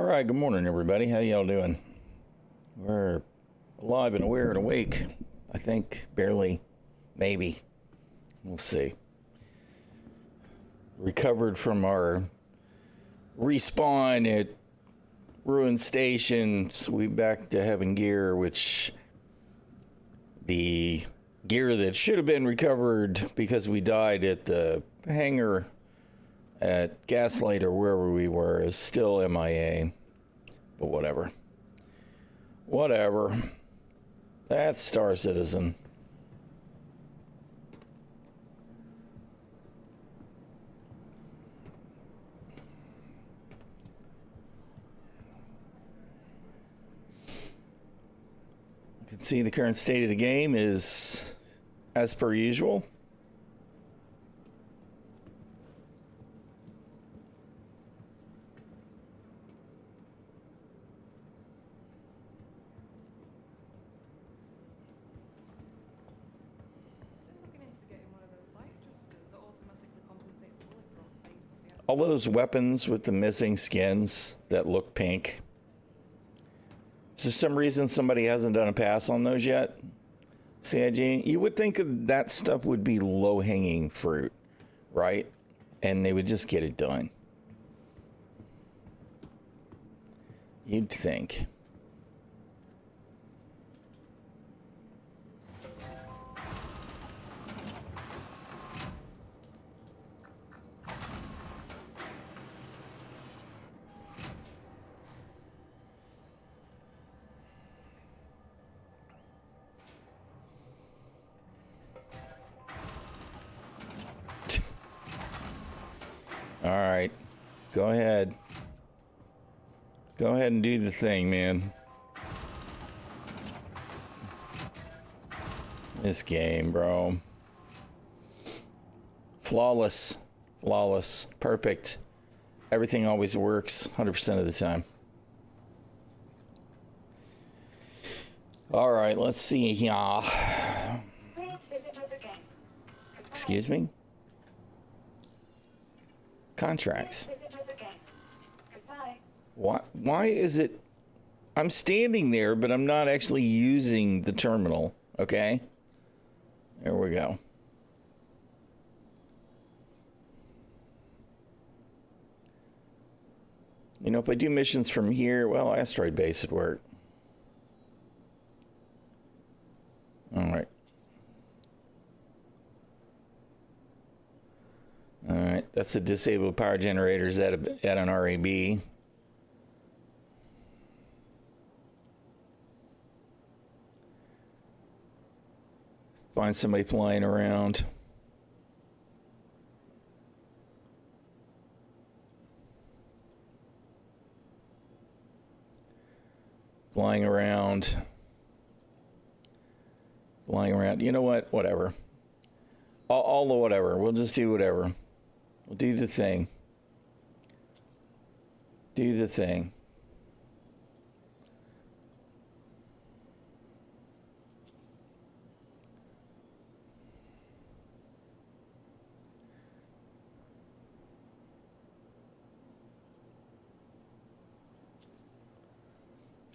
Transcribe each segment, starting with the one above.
right, good morning, everybody. How y'all doing? We're alive and aware and awake. I think, barely, maybe. We'll see. Recovered from our respawn at Ruin Station, so we back to having gear, which the gear that should have been recovered because we died at the hangar at Gaslight or wherever we were is still MIA. But whatever. Whatever. That's Star Citizen. You can see the current state of the game is as per usual. All those weapons with the missing skins that look pink. Is there some reason somebody hasn't done a pass on those yet? CIG? You would think that stuff would be low-hanging fruit, right? And they would just get it done. You'd think. All right, go ahead. Go ahead and do the thing, man. This game, bro. Flawless. Flawless. Perfect. Everything always works 100% of the time. All right, let's see here. Excuse me? Contracts. Why is it? I'm standing there, but I'm not actually using the terminal. Okay. There we go. You know, if I do missions from here, well, asteroid base would work. All right. All right, that's the disabled power generators at an RAB. Find somebody flying around. Flying around. Flying around. You know what? Whatever. All the whatever. We'll just do whatever. We'll do the thing. Do the thing.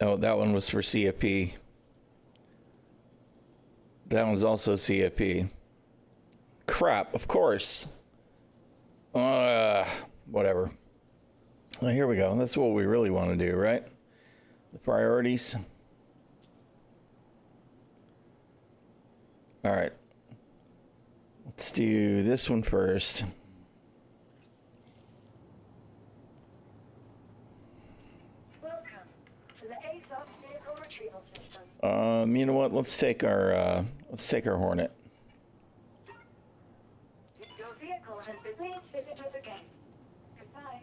Oh, that one was for CFP. That one's also CFP. Crap, of course. Whatever. Well, here we go. That's what we really want to do, right? The priorities. All right. Let's do this one first. Welcome to the ASOS vehicle retrieval system. You know what? Let's take our Hornet. Your vehicle has been visited again. Goodbye.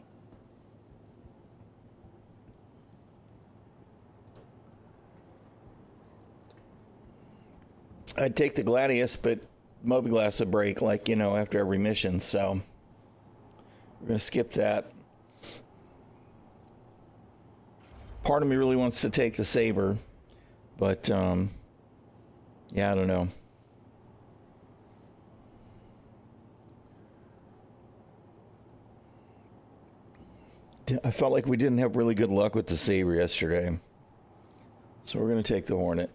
I'd take the Gladius, but Mobiglass would break, like, you know, after every mission, so we're going to skip that. Part of me really wants to take the Saber, but, yeah, I don't know. I felt like we didn't have really good luck with the Sabre yesterday. So we're going to take the Hornet.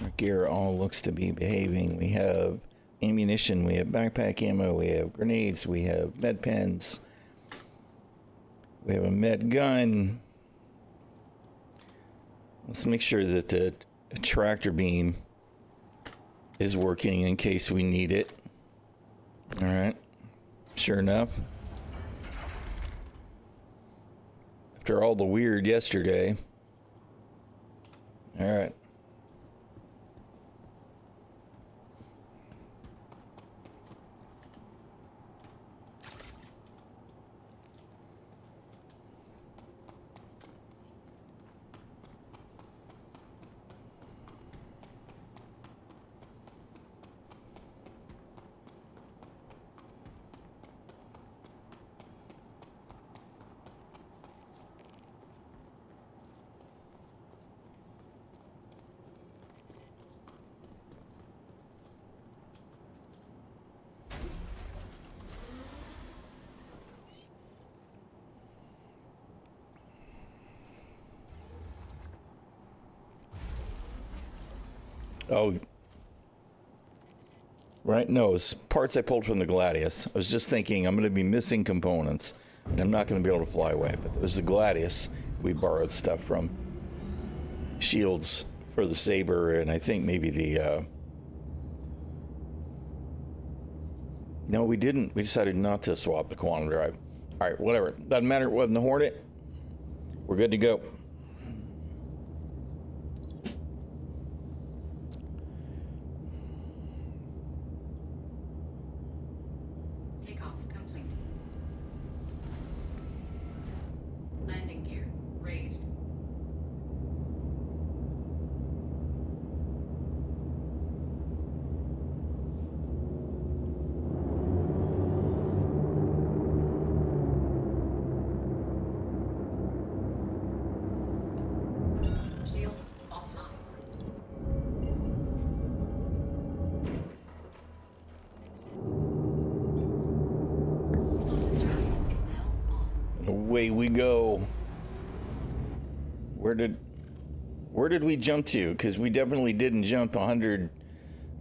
Our gear all looks to be behaving. We have ammunition, we have backpack ammo, we have grenades, we have med pens, we have a med gun. Let's make sure that the tractor beam is working in case we need it. All right. Sure enough. After all the weird yesterday. All right. Oh, right. No, it's parts I pulled from the Gladius. I was just thinking I'm going to be missing components. And I'm not going to be able to fly away. But it was the Gladius we borrowed stuff from. Shields for the Sabre, and I think maybe the... No, we didn't. We decided not to swap the quantum drive. All right, whatever. Doesn't matter. It wasn't the Hornet. We're good to go. Away we go. Where did we jump to? Because we definitely didn't jump 100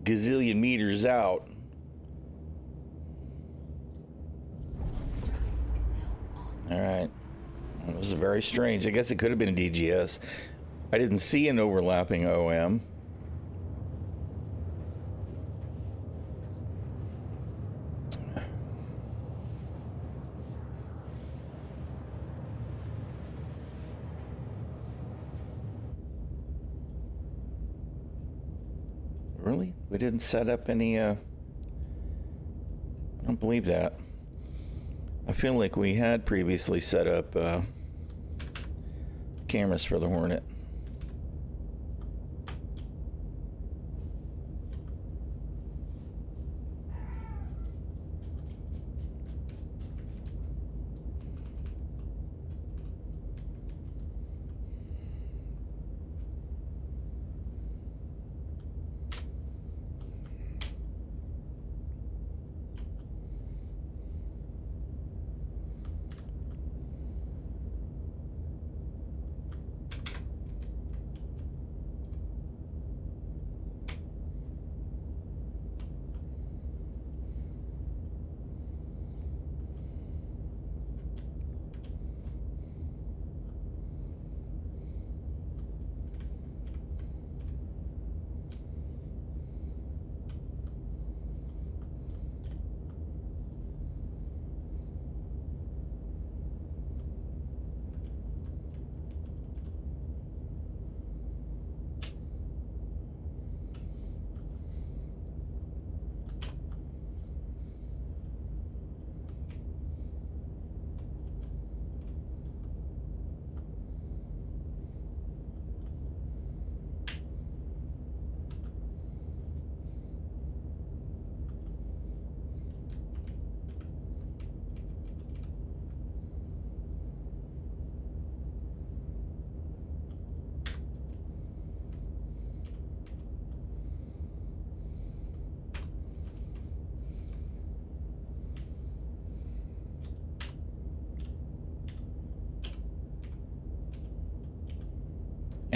gazillion meters out. All right. It was very strange. I guess it could have been a DGS. I didn't see an overlapping OM. Really? We didn't set up any, I don't believe that. I feel like we had previously set up cameras for the Hornet.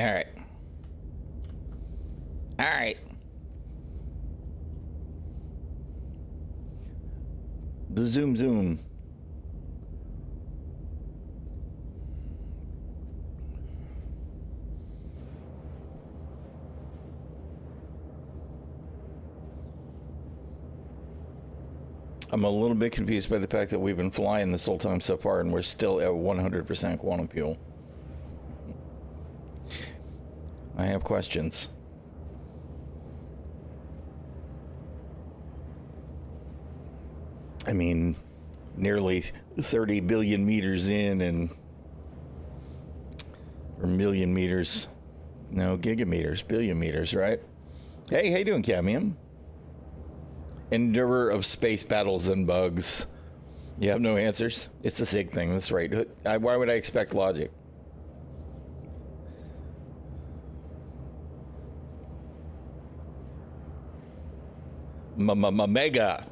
All right. All right. The zoom. I'm a little bit confused by the fact that we've been flying this whole time so far and we're still at 100% quantum fuel. I have questions. I mean, nearly 30 billion meters in and... or million meters. No, gigameters, billion meters, right? Hey, how you doing, Cadmium? Endurer of space battles and bugs. You have no answers? It's a SIG thing, that's right. Why would I expect logic? Mega.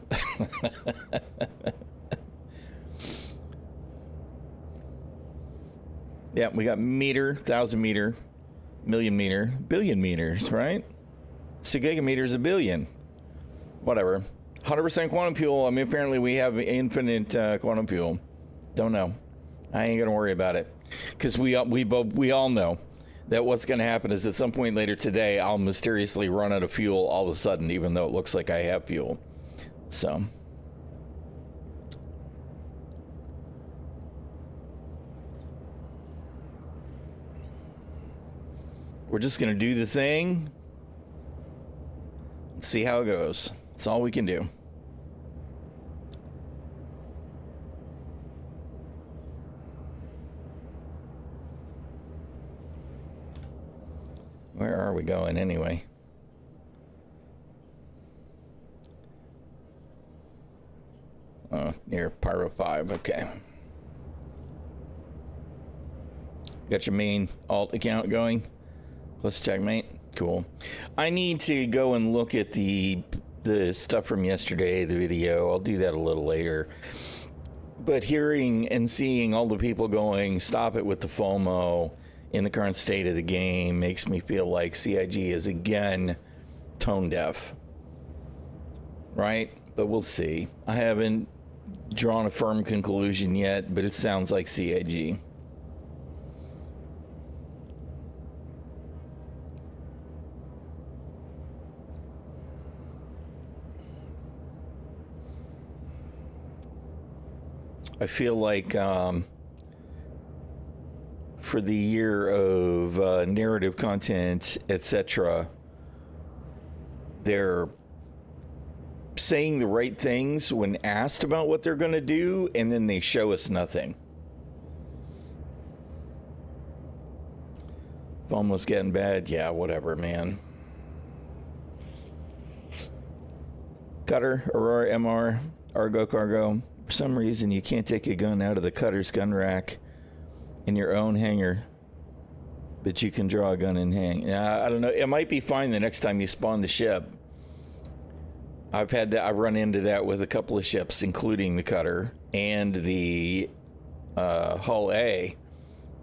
Yeah, we got meter, 1,000 meter, million meter, billion meters, right? So gigameter is a billion. Whatever. 100% quantum fuel. I mean, apparently we have infinite quantum fuel. Don't know. I ain't gonna worry about it, because we all know that what's gonna happen is at some point later today I'll mysteriously run out of fuel all of a sudden, even though it looks like I have fuel. So. We're just gonna do the thing. See how it goes. That's all we can do. Where are we going anyway? Oh, near Pyro 5, okay. Got your main alt account going? Let's checkmate. Cool. I need to go and look at the stuff from yesterday, the video. I'll do that a little later. But hearing and seeing all the people going, stop it with the FOMO in the current state of the game makes me feel like CIG is again tone deaf. Right? But we'll see. I haven't drawn a firm conclusion yet, but it sounds like CIG. I feel like for the year of narrative content, etc., they're saying the right things when asked about what they're going to do, and then they show us nothing. Almost getting bad. Yeah, whatever, man. Cutter, Aurora, MR, Argo, Cargo. For some reason, you can't take a gun out of the cutter's gun rack in your own hangar, but you can draw a gun and hang. I don't know. It might be fine the next time you spawn the ship. I've had that. I've run into that with a couple of ships, including the cutter and the Hull A.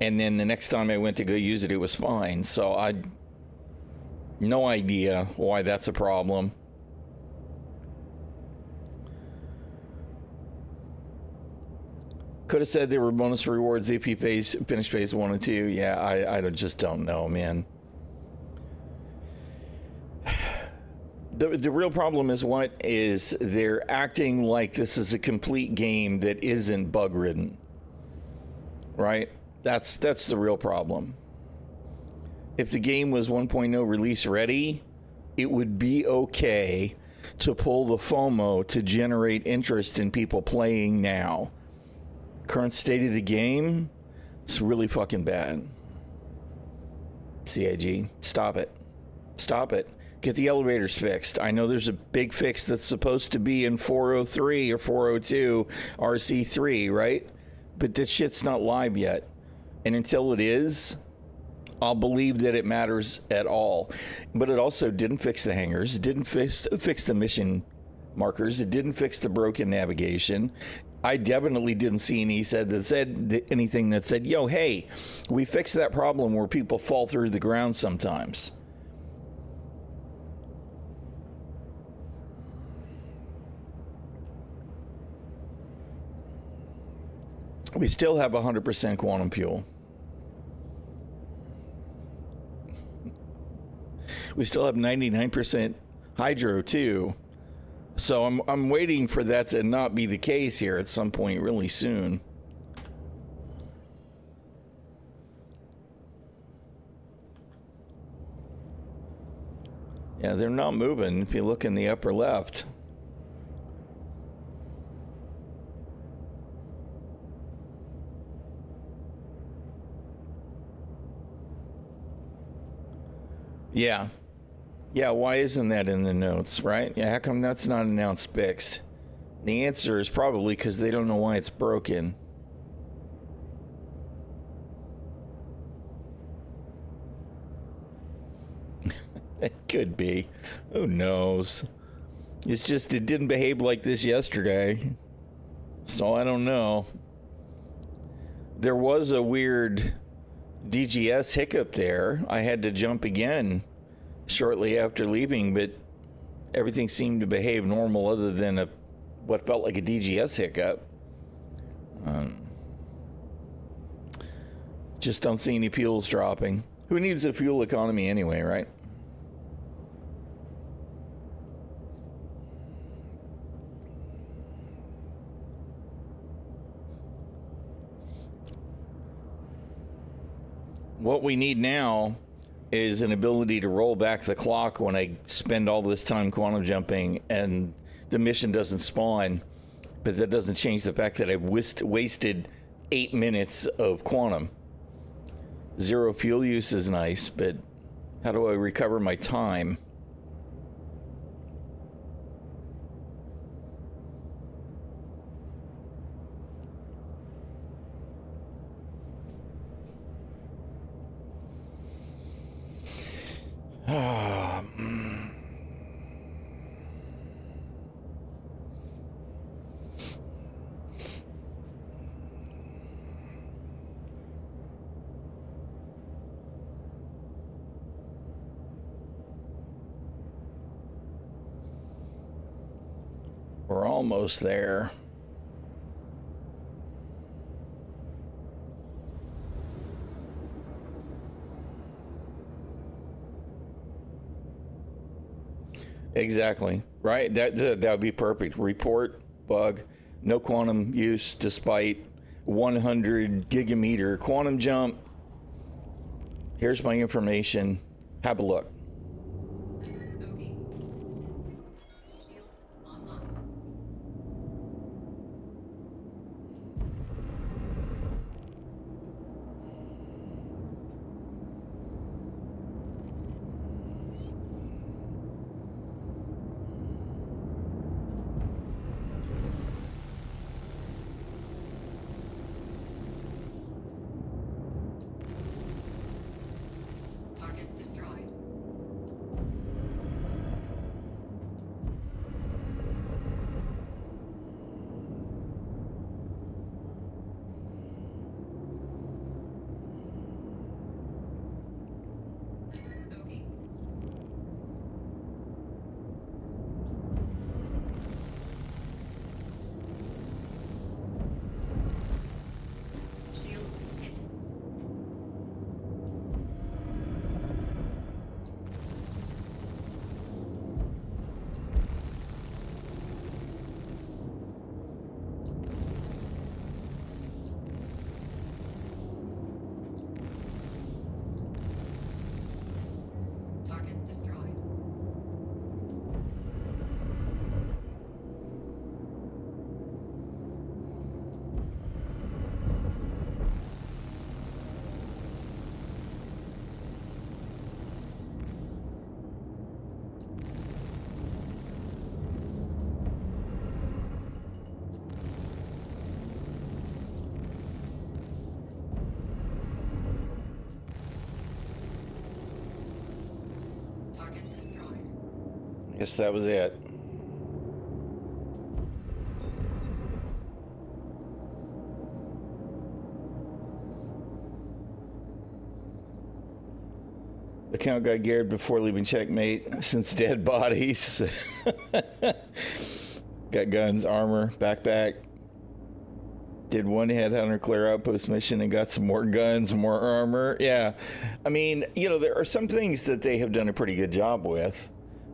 And then the next time I went to go use it, it was fine. So I no idea why that's a problem. Could have said there were bonus rewards if you finished phase 1 and 2. Yeah, I just don't know, man. The real problem is they're acting like this is a complete game that isn't bug ridden, right? That's the real problem. If the game was 1.0 release ready, it would be okay to pull the FOMO to generate interest in people playing now. Current state of the game, it's really fucking bad. CIG, stop it. Stop it. Get the elevators fixed. I know there's a big fix that's supposed to be in 403 or 402 RC3, right? But that shit's not live yet. And until it is, I'll believe that it matters at all. But it also didn't fix the hangars. It didn't fix the mission markers. It didn't fix the broken navigation. I definitely didn't see anything that said, yo, hey, we fixed that problem where people fall through the ground sometimes. We still have 100% quantum fuel. We still have 99% hydro too. So I'm waiting for that to not be the case here at some point really soon. Yeah, they're not moving if you look in the upper left. Yeah. Yeah, why isn't that in the notes, right? Yeah, how come that's not announced fixed? The answer is probably because they don't know why it's broken. It could be. Who knows? It's just it didn't behave like this yesterday. So I don't know. There was a weird DGS hiccup there. I had to jump again shortly after leaving, but everything seemed to behave normal other than what felt like a DGS hiccup. Just don't see any fuels dropping. Who needs a fuel economy anyway, right? What we need now is an ability to roll back the clock when I spend all this time quantum jumping and the mission doesn't spawn, but that doesn't change the fact that I've wasted 8 minutes of quantum. 0 fuel use is nice, but how do I recover my time? We're almost there. Exactly. Right? That would be perfect. Report bug. No quantum use despite 100 gigameter quantum jump. Here's my information. Have a look. Okay. Shields online. Target destroyed. Okay. Shields hit. Target destroyed. Target destroyed. Guess that was it. Account got geared before leaving checkmate since dead bodies. Got guns, armor, backpack. Did one headhunter clear outpost mission and got some more guns, more armor. Yeah. I mean, you know, there are some things that they have done a pretty good job with,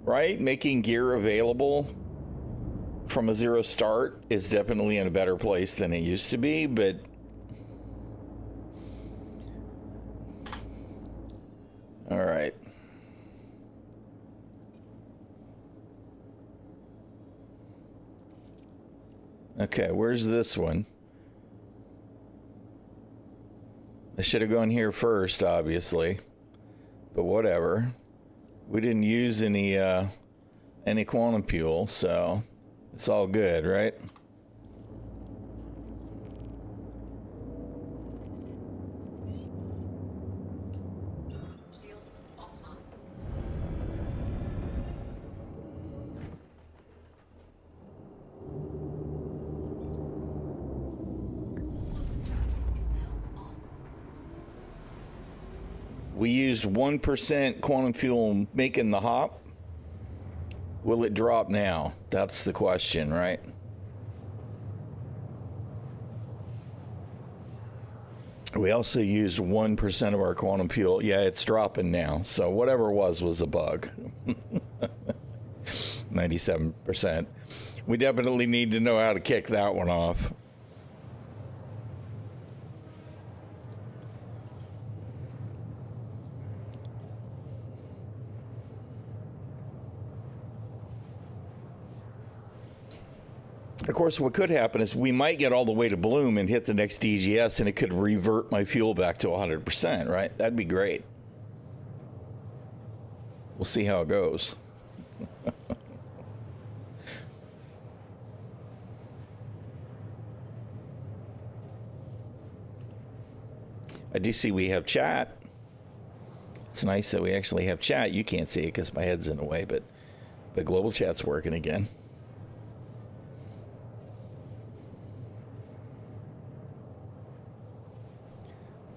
right? Making gear available from a zero start is definitely in a better place than it used to be, but all right. Okay, where's this one? I should have gone here first, obviously, but whatever. We didn't use any quantum fuel, so it's all good, right? Shields offline. Quantum trap is now on. We used 1% quantum fuel making the hop. Will it drop now? That's the question, right? We also used 1% of our quantum fuel. Yeah, it's dropping now. So whatever it was a bug. 97%. We definitely need to know how to kick that one off. Of course, what could happen is we might get all the way to Bloom and hit the next DGS, and it could revert my fuel back to 100%, right? That'd be great. We'll see how it goes. I do see we have chat. It's nice that we actually have chat. You can't see it because my head's in the way, but global chat's working again.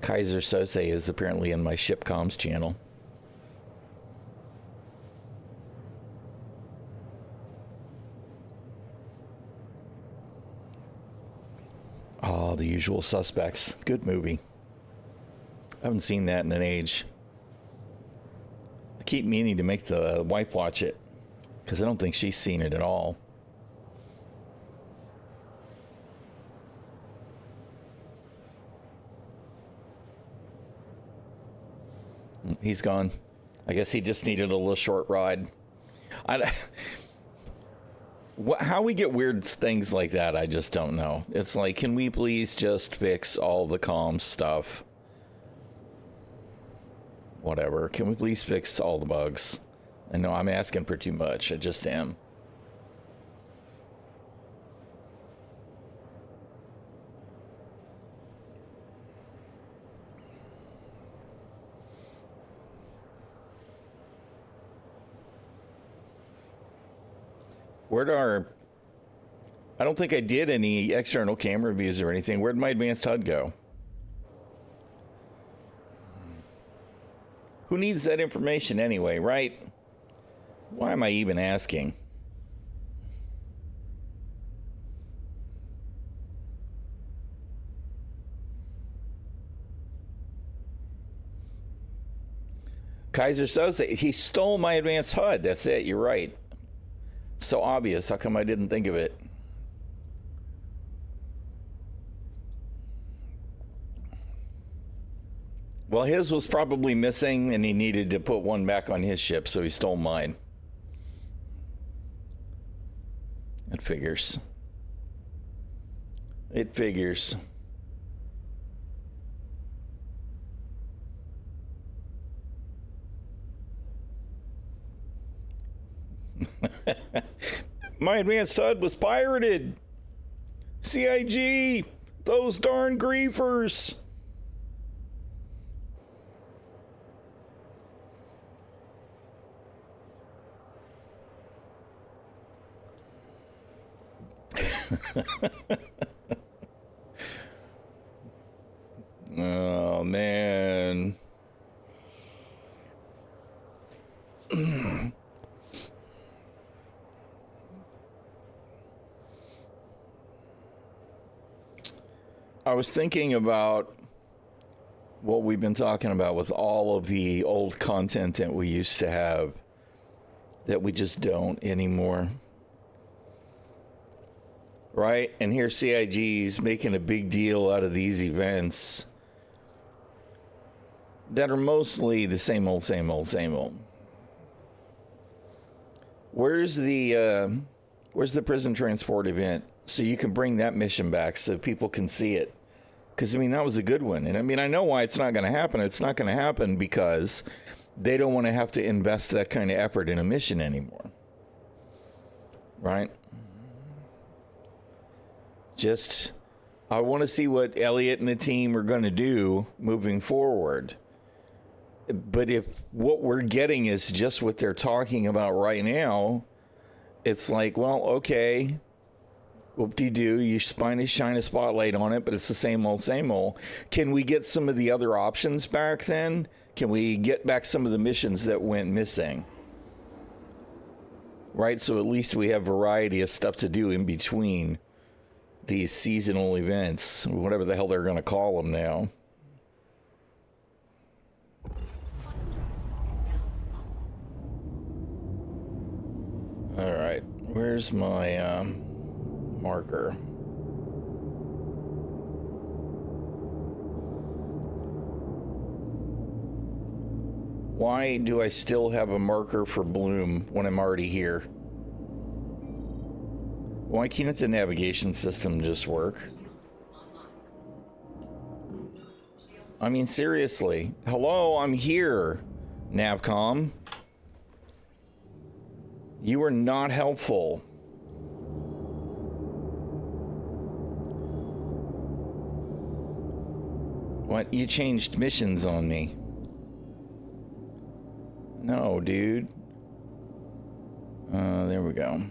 ᚻᚖᚪ᚞ᚻᚌ is apparently in my ship comms channel. Oh, The Usual Suspects. Good movie. I haven't seen that in an age. I keep meaning to make the wife watch it because I don't think she's seen it at all. He's gone. I guess he just needed a little short ride. How we get weird things like that, I just don't know. It's like, can we please just fix all the comm stuff? Whatever. Can we please fix all the bugs? I know I'm asking for too much. I just am. Where'd our... I don't think I did any external camera views or anything. Where'd my advanced HUD go? Who needs that information anyway, right? Why am I even asking? ᚻᚪ᚞ᚻᚌ, he stole my advanced HUD. That's it. You're right. So obvious. How come I didn't think of it? Well, his was probably missing, and he needed to put one back on his ship, so he stole mine. It figures. It figures. My advanced HUD was pirated. CIG, those darn griefers. Oh, man. I was thinking about what we've been talking about with all of the old content that we used to have that we just don't anymore. Right? And here CIG's making a big deal out of these events that are mostly the same old, same old, same old. Where's the prison transport event so you can bring that mission back so people can see it? Because, I mean, that was a good one. And, I mean, I know why it's not going to happen. It's not going to happen because they don't want to have to invest that kind of effort in a mission anymore. Right? Just, I want to see what Elliot and the team are going to do moving forward. But if what we're getting is just what they're talking about right now, it's like, well, okay, whoop-de-doo, you shine a spotlight on it, but it's the same old, same old. Can we get some of the other options back then? Can we get back some of the missions that went missing? Right, so at least we have variety of stuff to do in between these seasonal events, whatever the hell they're going to call them now. All right, where's my marker? Why do I still have a marker for Bloom when I'm already here? Why can't the navigation system just work? I mean, seriously. Hello, I'm here, Navcom. You are not helpful. What? You changed missions on me. No, dude. There we go.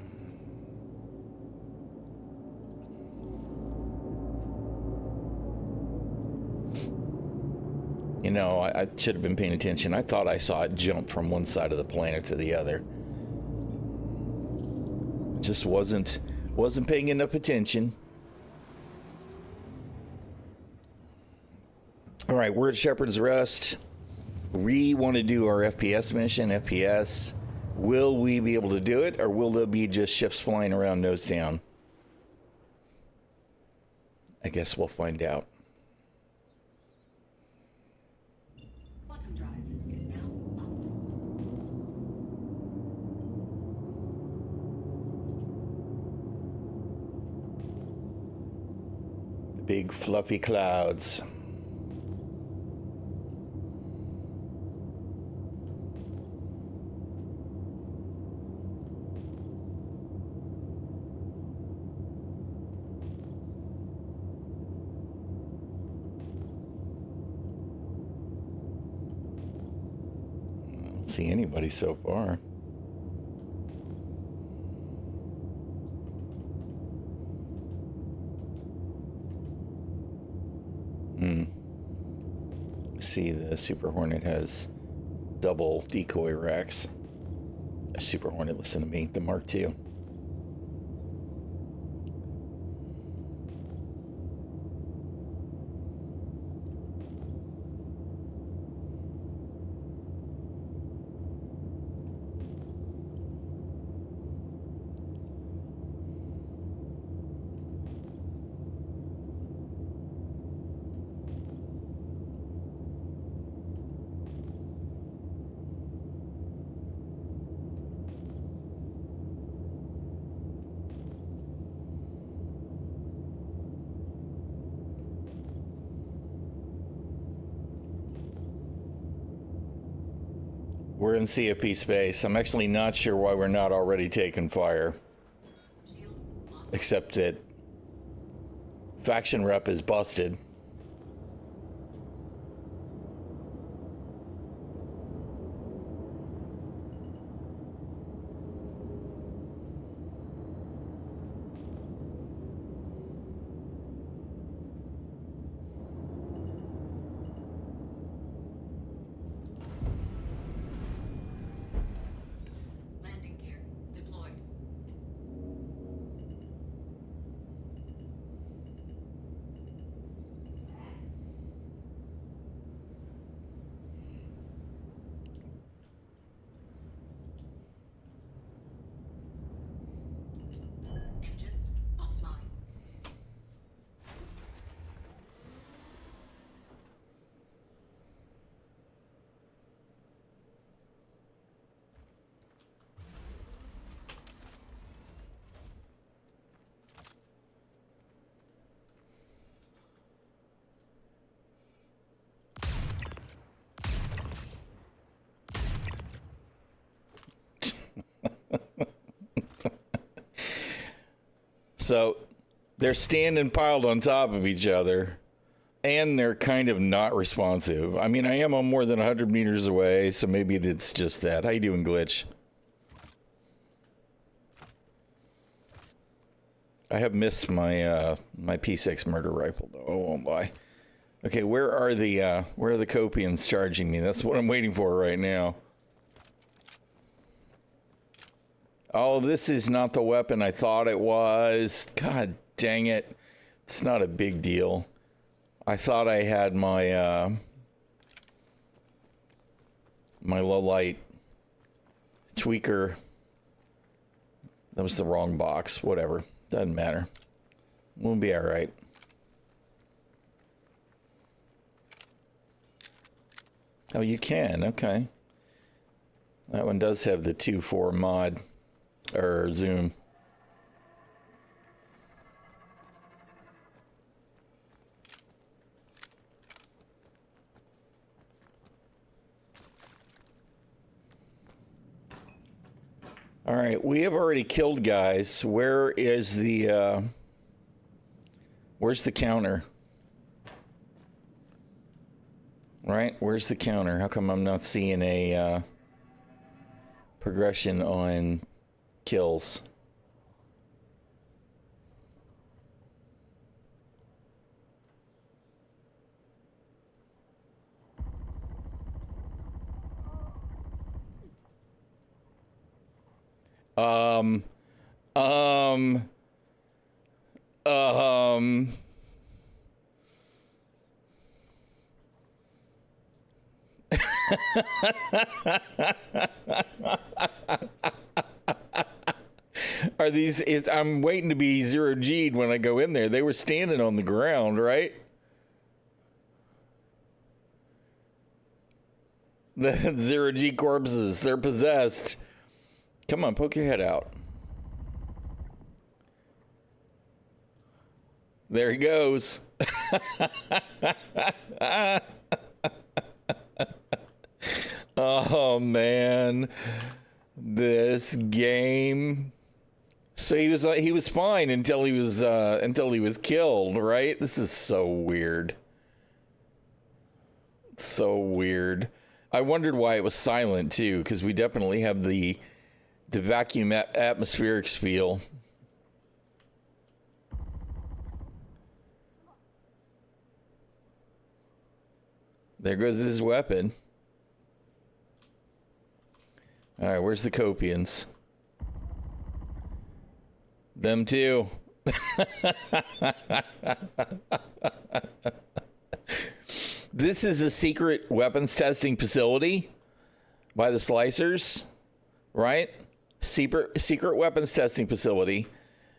You know, I should have been paying attention. I thought I saw it jump from one side of the planet to the other. Just wasn't paying enough attention. All right, we're at Shepherd's Rest. We want to do our FPS mission, FPS. Will we be able to do it, or will there be just ships flying around nose down? I guess we'll find out. Bottom drive is now off. The big fluffy clouds. See anybody so far. See, the Super Hornet has double decoy racks. Super Hornet, listen to me, the Mark II. We're in CFP space. I'm actually not sure why we're not already taking fire. Except that faction rep is busted. So they're standing piled on top of each other, and they're kind of not responsive. I mean, I am on more than 100 meters away, so maybe it's just that. How you doing, Glitch? I have missed my my P6 murder rifle, though. I won't lie. Okay, where are the Copians charging me? That's what I'm waiting for right now. Oh, this is not the weapon I thought it was. God dang it. It's not a big deal. I thought I had my my low light tweaker. That was the wrong box. Whatever. Doesn't matter. We'll be all right. Oh, you can. Okay. That one does have the 2.4 mod or zoom. All right, we have already killed guys. Where is the where's the counter? Right? Where's the counter? How come I'm not seeing a progression on kills? Um, um, Are these? I'm waiting to be 0G'd when I go in there. They were standing on the ground, right? The 0G corpses. They're possessed. Come on, poke your head out. There he goes. Oh man, this game. So he was fine until he was killed, right? This is so weird. So weird. I wondered why it was silent too, because we definitely have the vacuum atmospheric feel. There goes his weapon. All right, where's the Copians? Them too. This is a secret weapons testing facility by the Slicers, right? Secret weapons testing facility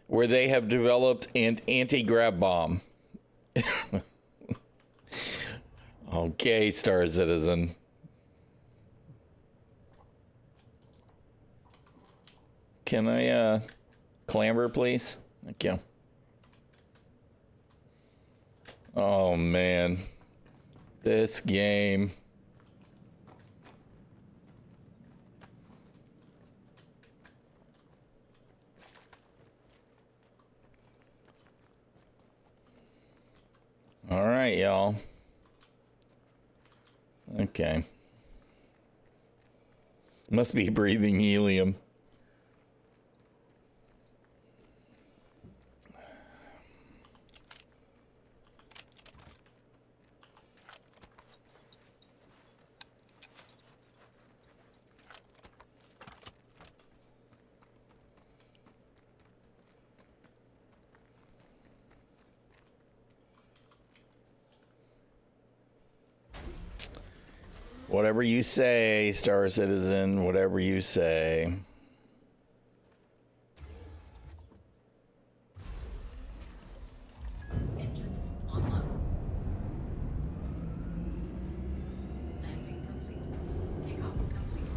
where they have developed an anti-grav bomb. Okay, Star Citizen. Can I clamber, please? Thank you. Oh man, this game. All right, y'all. Okay. Must be breathing helium. Whatever you say, Star Citizen, whatever you say. Engines online. Landing complete. Takeoff complete.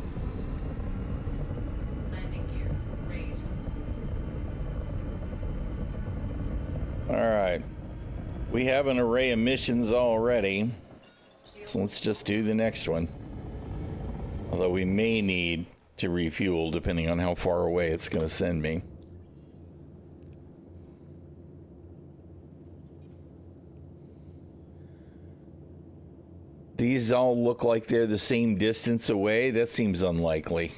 Landing gear raised. All right. We have an array of missions already. So let's just do the next one. Although we may need to refuel depending on how far away it's going to send me. These all look like they're the same distance away. That seems unlikely.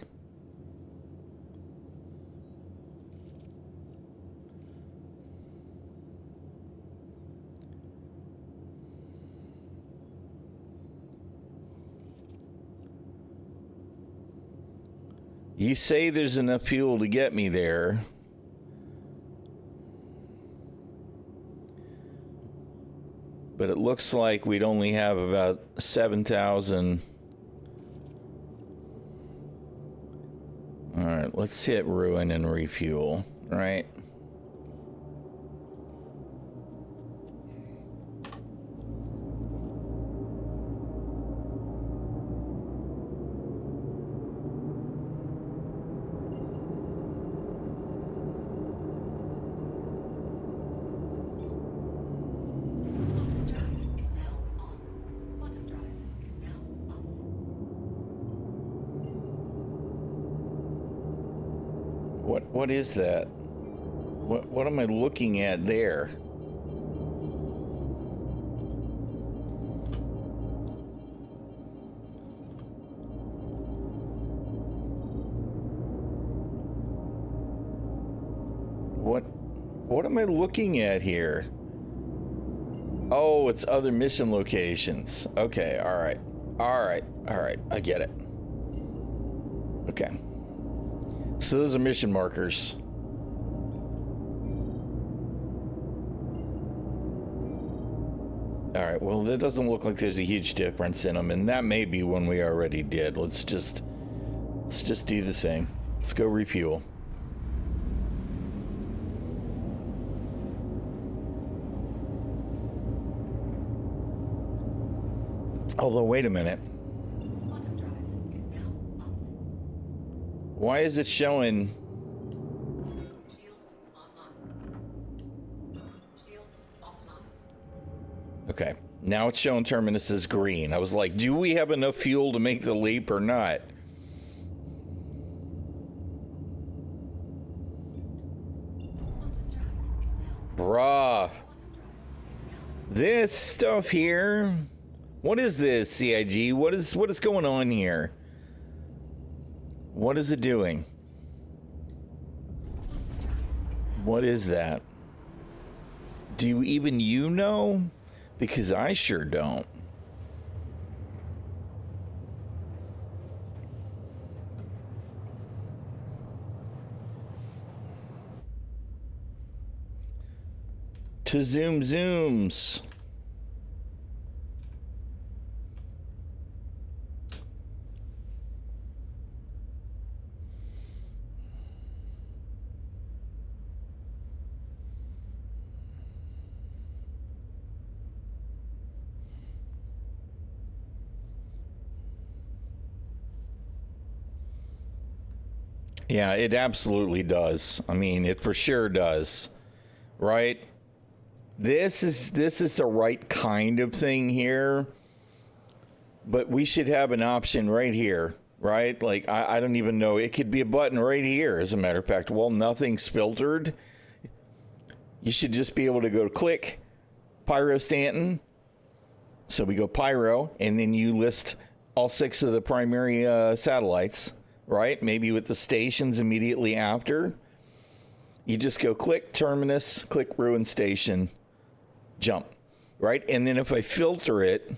You say there's enough fuel to get me there. But it looks like we'd only have about 7,000. All right, let's hit ruin and refuel, right? What is that? What am I looking at there? What am I looking at here? Oh, it's other mission locations. Okay, all right. I get it. Okay. So those are mission markers. All right, well, that doesn't look like there's a huge difference in them, and that may be one we already did. Let's just do the thing. Let's go refuel. Although, wait a minute. Quantum drive is now off. Why is it showing? Shields online. Shields offline. Okay, now it's showing terminus as green. I was like, do we have enough fuel to make the leap or not? Bruh. This stuff here. What is this, CIG? What is going on here? What is it doing? What is that? Do even you know? Because I sure don't. To zoom zooms. Yeah, it absolutely does. I mean, it for sure does. Right? This is the right kind of thing here. But we should have an option right here, right? Like, I don't even know. It could be a button right here, as a matter of fact. Well, nothing's filtered. You should just be able to go click Pyro Stanton. So we go Pyro, and then you list all 6 of the primary satellites. Right? Maybe with the stations immediately after. You just go click terminus, click ruin station, jump. Right? And then if I filter it,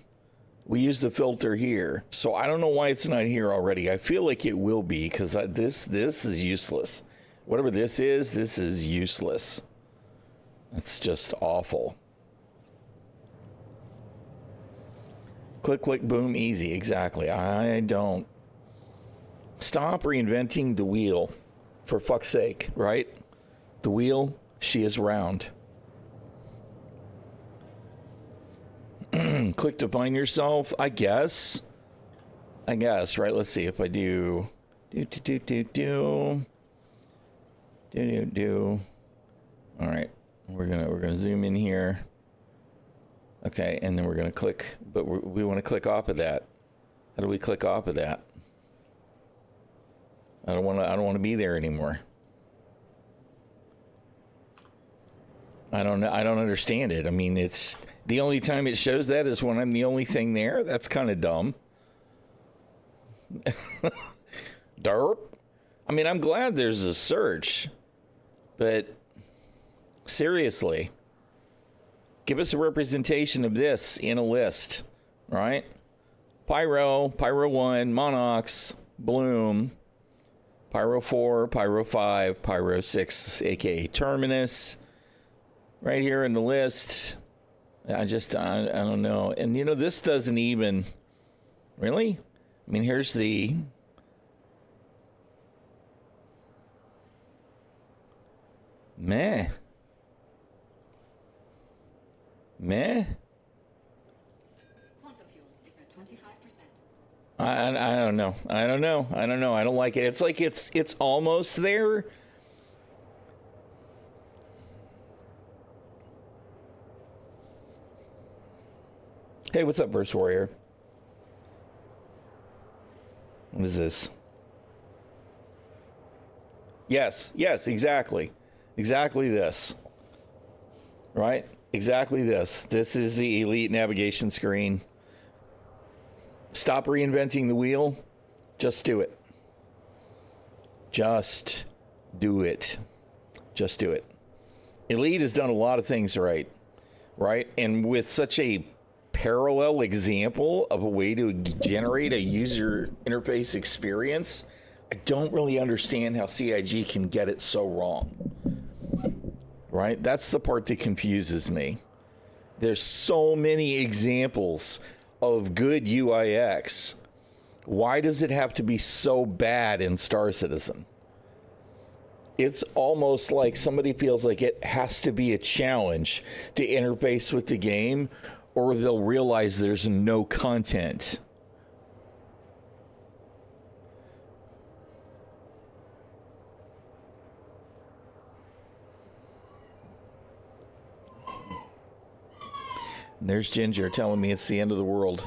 we use the filter here. So I don't know why it's not here already. I feel like it will be because this is useless. Whatever this is useless. That's just awful. Click, click, boom, easy. Exactly. I don't. Stop reinventing the wheel, for fuck's sake, right? The wheel, she is round. Click to find yourself, I guess, right? Let's see if I do. All right, we're gonna zoom in here. Okay, and then we're gonna click, but we want to click off of that. How do we click off of that? I don't want to be there anymore. I don't understand it. I mean, it's The only time it shows that is when I'm the only thing there. That's kind of dumb. Derp. I mean, I'm glad there's a search, but seriously, give us a representation of this in a list, right? Pyro, Pyro 1, Monox, Bloom, Pyro 4, Pyro 5, Pyro 6, aka Terminus, right here in the list. I don't know. And you know, this doesn't even, really? I mean, here's the, meh. Quantum fuel is at 25%. I don't know. I don't like it. It's like it's almost there. Hey, what's up, Verse Warrior? What is this? Yes, exactly. Exactly this. Right? Exactly this. This is the elite navigation screen. Stop reinventing the wheel. Just do it. Just do it. Just do it. Elite has done a lot of things right. Right? And with such a parallel example of a way to generate a user interface experience, I don't really understand how CIG can get it so wrong. Right? That's the part that confuses me. There's so many examples of good UIX. Why does it have to be so bad in Star Citizen? It's almost like somebody feels like it has to be a challenge to interface with the game, or they'll realize there's no content. And there's Ginger telling me it's the end of the world.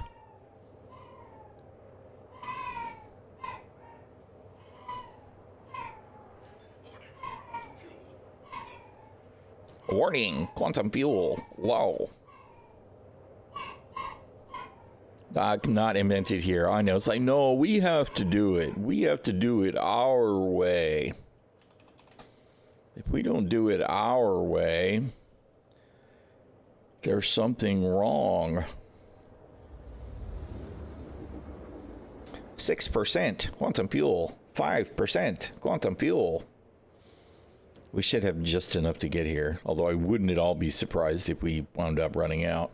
Warning, quantum fuel low. Not invented here. I know. It's like, no, we have to do it. We have to do it our way. If we don't do it our way, there's something wrong. 6% quantum fuel. 5% quantum fuel. We should have just enough to get here. Although I wouldn't at all be surprised if we wound up running out.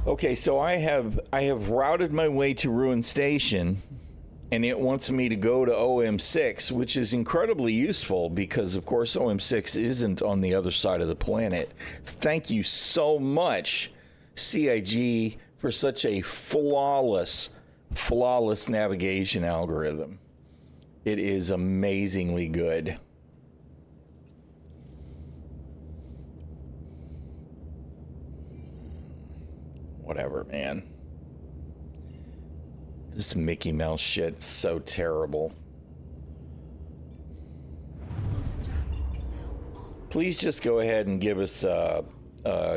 Okay, so I have routed my way to Ruin Station, and it wants me to go to OM6, which is incredibly useful because, of course, OM6 isn't on the other side of the planet. Thank you so much, CIG, for such a flawless navigation algorithm. It is amazingly good. Whatever, man. This Mickey Mouse shit is so terrible. Please just go ahead and give us a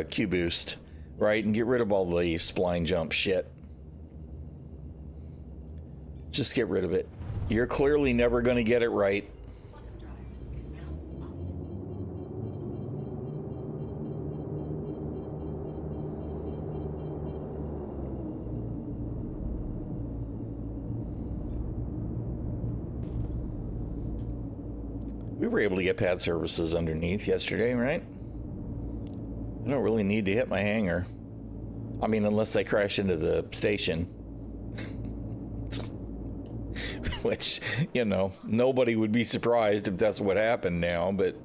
Q boost, right? And get rid of all the spline jump shit. Just get rid of it. You're clearly never going to get it right. We were able to get pad services underneath yesterday, right? I don't really need to hit my hangar. I mean, unless I crash into the station. Which, you know, nobody would be surprised if that's what happened now, but...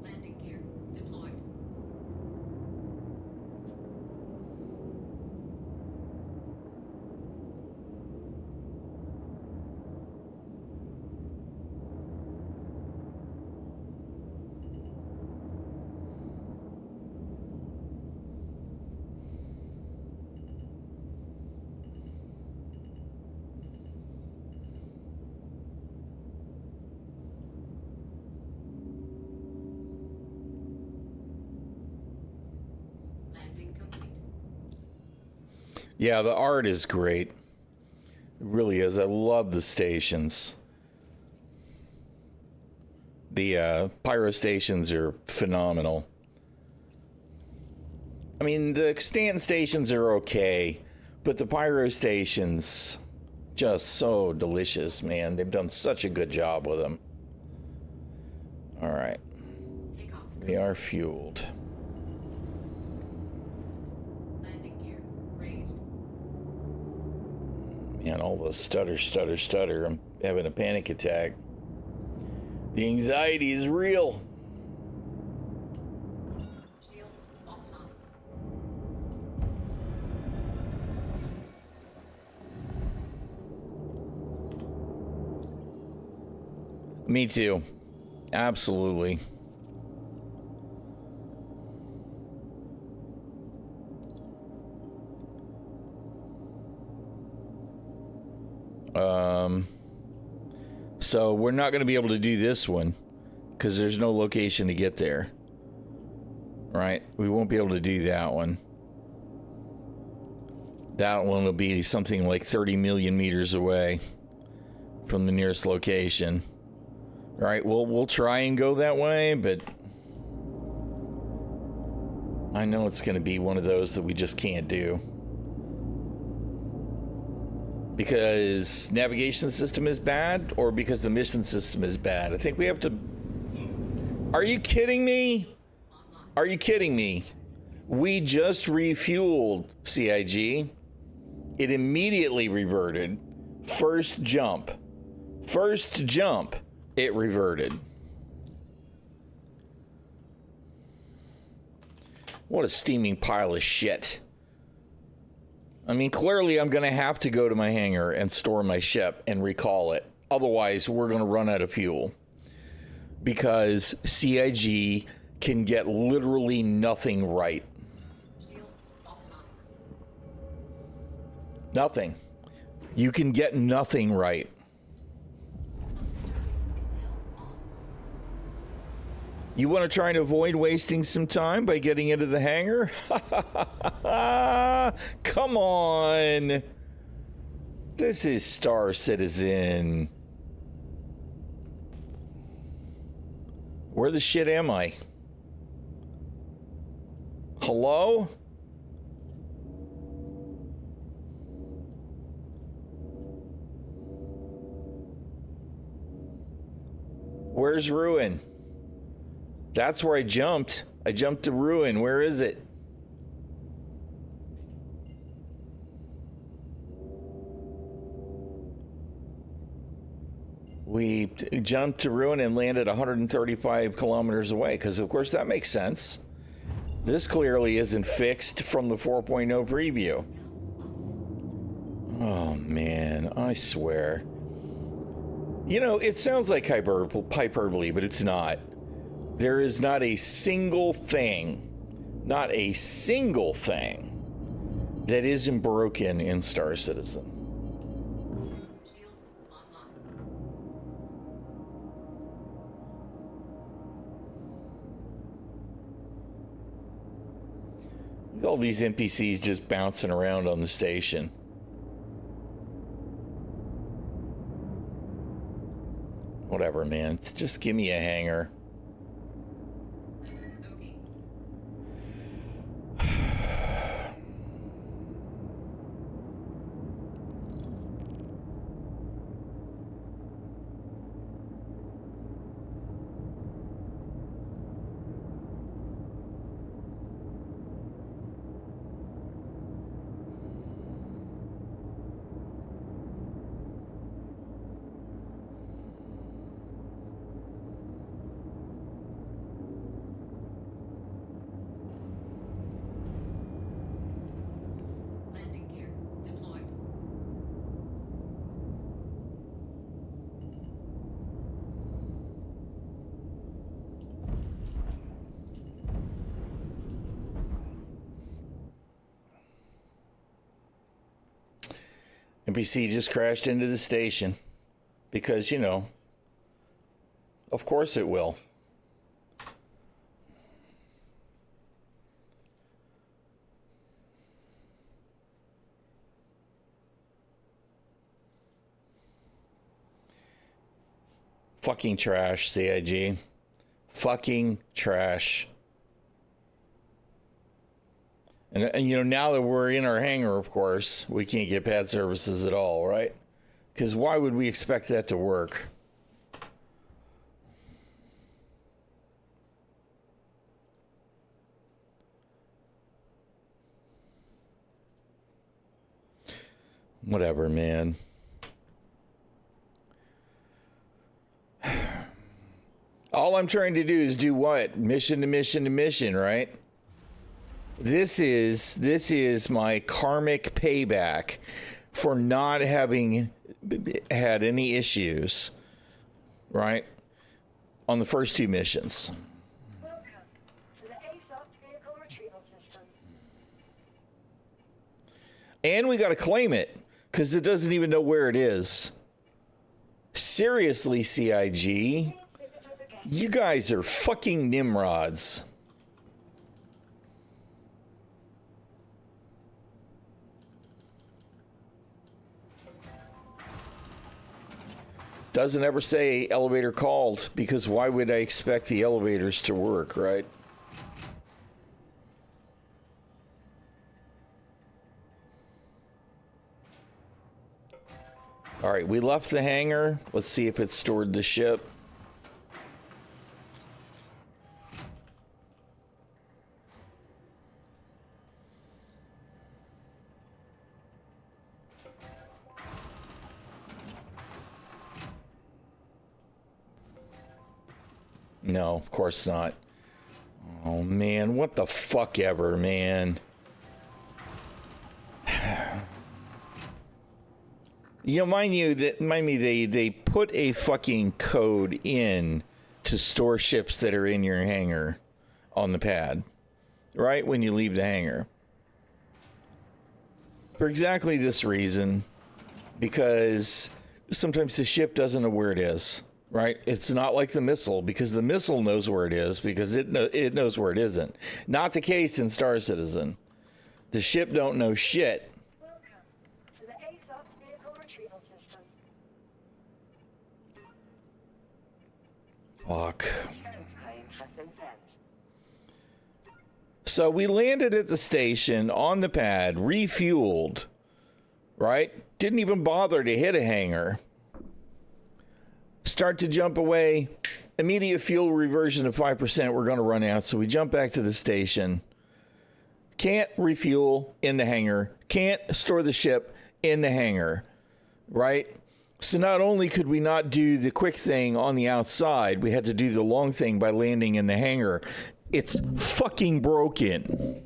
Landing gear deployed. Landing complete. Yeah, the art is great. It really is. I love the stations. The pyro stations are phenomenal. I mean, the stand stations are okay, but the pyro stations, just so delicious, man. They've done such a good job with them. All right. Take off. We are fueled. Landing gear raised. Man, all the stutter. I'm having a panic attack. The anxiety is real. Shields offline. Me too. Absolutely. So we're not going to be able to do this one because there's no location to get there. Right? We won't be able to do that one. That one will be something like 30 million meters away from the nearest location. Right? We'll try and go that way, but I know it's going to be one of those that we just can't do. Because navigation system is bad, or because the mission system is bad? I think we have to... Are you kidding me? Are you kidding me? We just refueled CIG. It immediately reverted. First jump, it reverted. What a steaming pile of shit. I mean, clearly I'm going to have to go to my hangar and store my ship and recall it. Otherwise, we're going to run out of fuel. Because CIG can get literally nothing right. Shields offline. Nothing. You can get nothing right. Is now on. You want to try and avoid wasting some time by getting into the hangar? Come on. This is Star Citizen. Where the shit am I? Hello? Where's Ruin? That's where I jumped. I jumped to Ruin. Where is it? We jumped to Ruin and landed 135 kilometers away, because of course that makes sense. This clearly isn't fixed from the 4.0 preview. Oh man, I swear. You know, it sounds like hyperbole, but it's not. There is not a single thing that isn't broken in Star Citizen. Shields online. Look at all these NPCs just bouncing around on the station. Whatever, man. Just give me a hangar. Bogey. Landing gear deployed. NPC just crashed into the station. Because, you know, of course it will. Fucking trash, CIG. Fucking trash. And you know, now that we're in our hangar, of course, we can't get pad services at all, right? Because why would we expect that to work? Whatever, man. All I'm trying to do is do what? Mission to mission to mission, right? This is my karmic payback for not having had any issues, right? On the first two missions. Welcome to the ᚻᚖᚪ᚞ᚻᚖᚱ vehicle retrieval system. And we got to claim it because it doesn't even know where it is. Seriously, CIG, Please visit us again. you guys are fucking nimrods. Doesn't ever say elevator called, because why would I expect the elevators to work, right? All right, we left the hangar. Let's see if it stored the ship. No, of course not. Oh man, what the fuck ever, man. You know, mind me, they put a fucking code in to store ships that are in your hangar on the pad, right? When you leave the hangar. For exactly this reason, because sometimes the ship doesn't know where it is, right? It's not like the missile, because the missile knows where it is, because it knows where it isn't. Not the case in Star Citizen. The ship don't know shit. Welcome to the ᚻᚪ᚞ᚻᚌᚘ vehicle retrieval system. Fuck. Claim has been sent. So we landed at the station on the pad, refueled, right? Didn't even bother to hit a hangar. Start to jump away. Immediate fuel reversion of 5%. We're going to run out. So we jump back to the station. Can't refuel in the hangar. Can't store the ship in the hangar, right? So not only could we not do the quick thing on the outside, we had to do the long thing by landing in the hangar. It's fucking broken.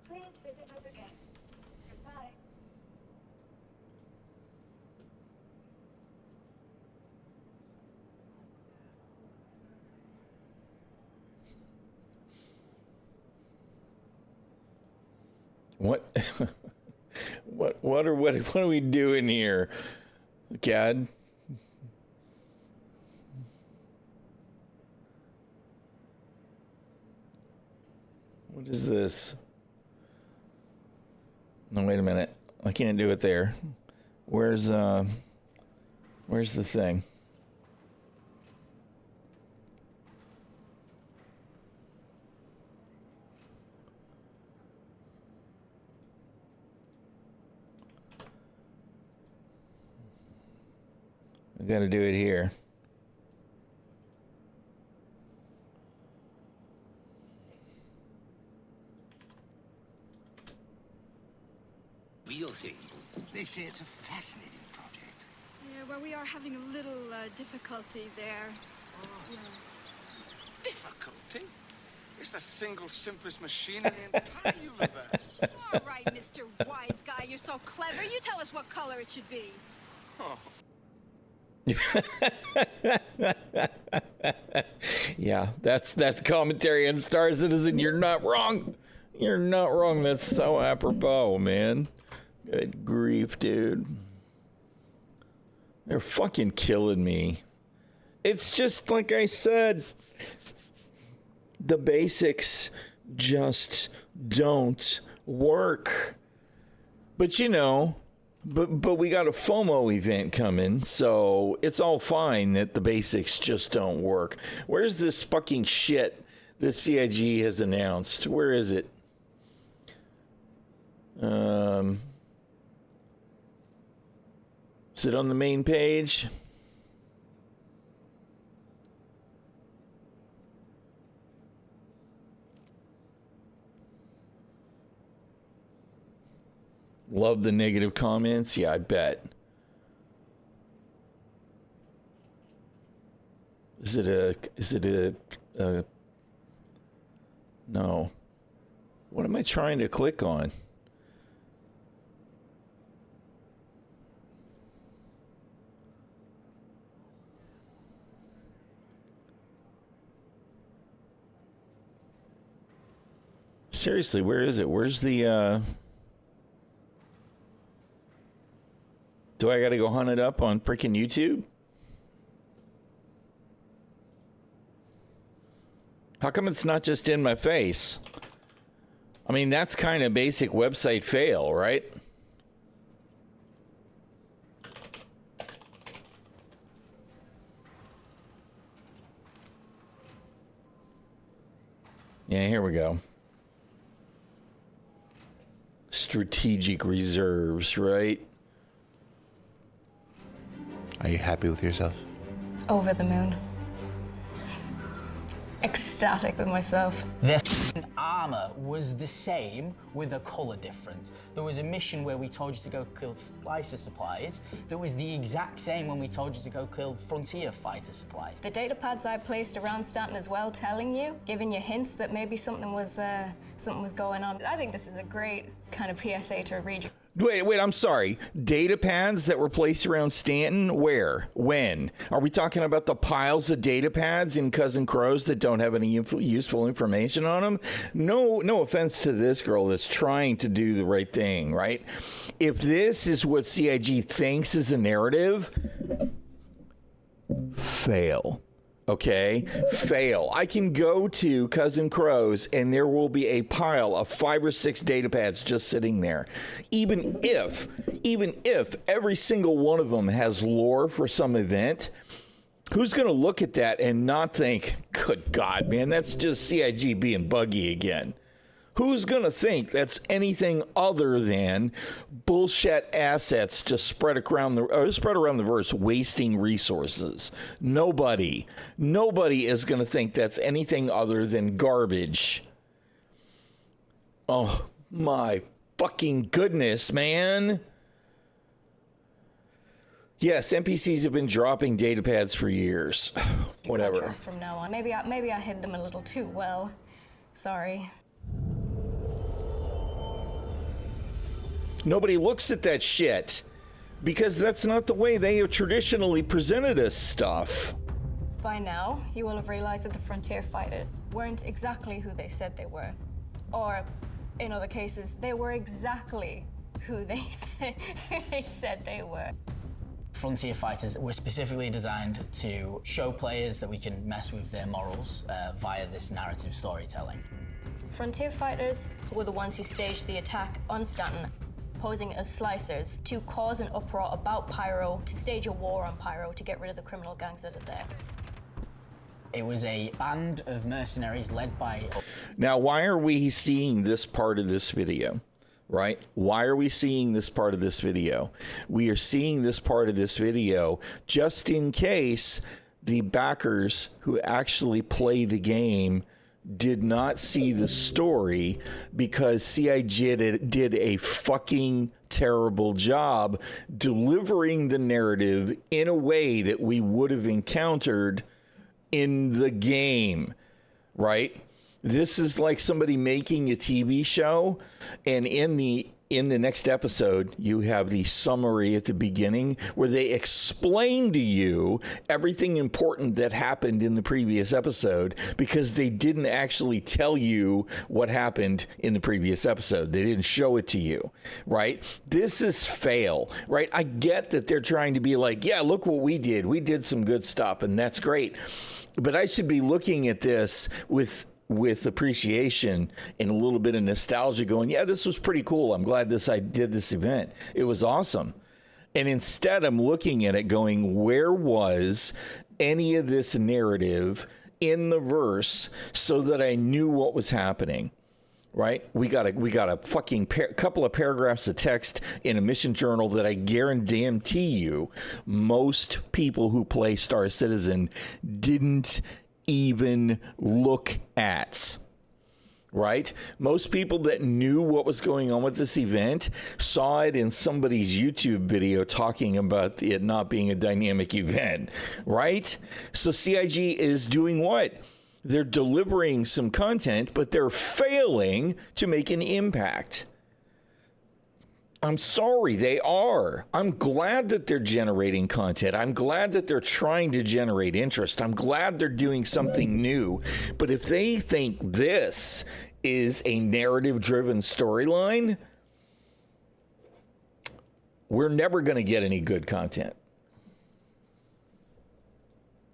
Please visit us again. Goodbye. What? what are we doing here, Cad? What is this? No, wait a minute. I can't do it there. Where's the thing? I gotta do it here. Real thing. They say it's a fascinating project. Yeah, well, we are having a little difficulty there. Yeah. Difficulty? It's the single simplest machine in the entire universe. All right, Mr. Wise Guy, you're so clever. You tell us what color it should be. Oh. Yeah, that's commentary on Star Citizen. You're not wrong. You're not wrong. That's so apropos, man. Good grief, dude. They're fucking killing me. It's just like I said. The basics just don't work. But you know, But we got a FOMO event coming, so it's all fine that the basics just don't work. Where's this fucking shit that CIG has announced? Where is it? Is it on the main page? Love the negative comments. Yeah, I bet. Is it a no. What am I trying to click on? Seriously, where is it? Where's the do I got to go hunt it up on freaking YouTube? How come it's not just in my face? I mean, that's kind of basic website fail, right? Yeah, here we go. Strategic reserves, right? Are you happy with yourself? Over the moon. Ecstatic with myself. Their armor was the same with a color difference. There was a mission where we told you to go kill slicer supplies that was the exact same when we told you to go kill frontier fighter supplies. The data pads I placed around Stanton as well, telling you, giving you hints that maybe something was going on. I think this is a great kind of PSA to read. Wait, I'm sorry. Data pads that were placed around Stanton? Where? When? Are we talking about the piles of data pads in ᚻᚖᚪ᚞ᚻᚢ that don't have any useful information on them? No offense to this girl that's trying to do the right thing, right? If this is what CIG thinks is a narrative, fail. Okay, fail. I can go to ᚻᚪ᚞ᚻᚢᚾ and there will be a pile of 5 or 6 data pads just sitting there. Even if every single one of them has lore for some event, who's going to look at that and not think, good God, man, that's just CIG being buggy again? Who's going to think that's anything other than bullshit assets just spread around the verse, wasting resources? Nobody is going to think that's anything other than garbage. Oh my fucking goodness, man. Yes, NPCs have been dropping data pads for years. Whatever. From now on, maybe I hid them a little too well. Sorry. Nobody looks at that shit because that's not the way they have traditionally presented us stuff. By now, you will have realized that the frontier fighters weren't exactly who they said they were. Or, in other cases, they were exactly who they said they were. Frontier fighters were specifically designed to show players that we can mess with their morals via this narrative storytelling. Frontier fighters were the ones who staged the attack on Stanton, posing as slicers to cause an uproar about Pyro, to stage a war on Pyro, to get rid of the criminal gangs that are there. It was a band of mercenaries led by... Now, why are we seeing this part of this video, right? Why are we seeing this part of this video? We are seeing this part of this video just in case the backers who actually play the game did not see the story, because CIG did a fucking terrible job delivering the narrative in a way that we would have encountered in the game, right? This is like somebody making a TV show, and in the next episode, you have the summary at the beginning where they explain to you everything important that happened in the previous episode, because they didn't actually tell you what happened in the previous episode. They didn't show it to you, right? This is fail, right? I get that they're trying to be like, yeah, look what we did. We did some good stuff, and that's great. But I should be looking at this with with appreciation and a little bit of nostalgia going, yeah, this was pretty cool. I'm glad I did this event. It was awesome. And instead I'm looking at it going, where was any of this narrative in the verse so that I knew what was happening? Right? We got a fucking couple of paragraphs of text in a mission journal that I guarantee you most people who play Star Citizen didn't even look at. Right? Most people that knew what was going on with this event saw it in somebody's YouTube video talking about it not being a dynamic event. Right? So CIG is doing what? They're delivering some content, but they're failing to make an impact. I'm sorry, they are. I'm glad that they're generating content. I'm glad that they're trying to generate interest. I'm glad they're doing something new. But if they think this is a narrative-driven storyline, we're never going to get any good content.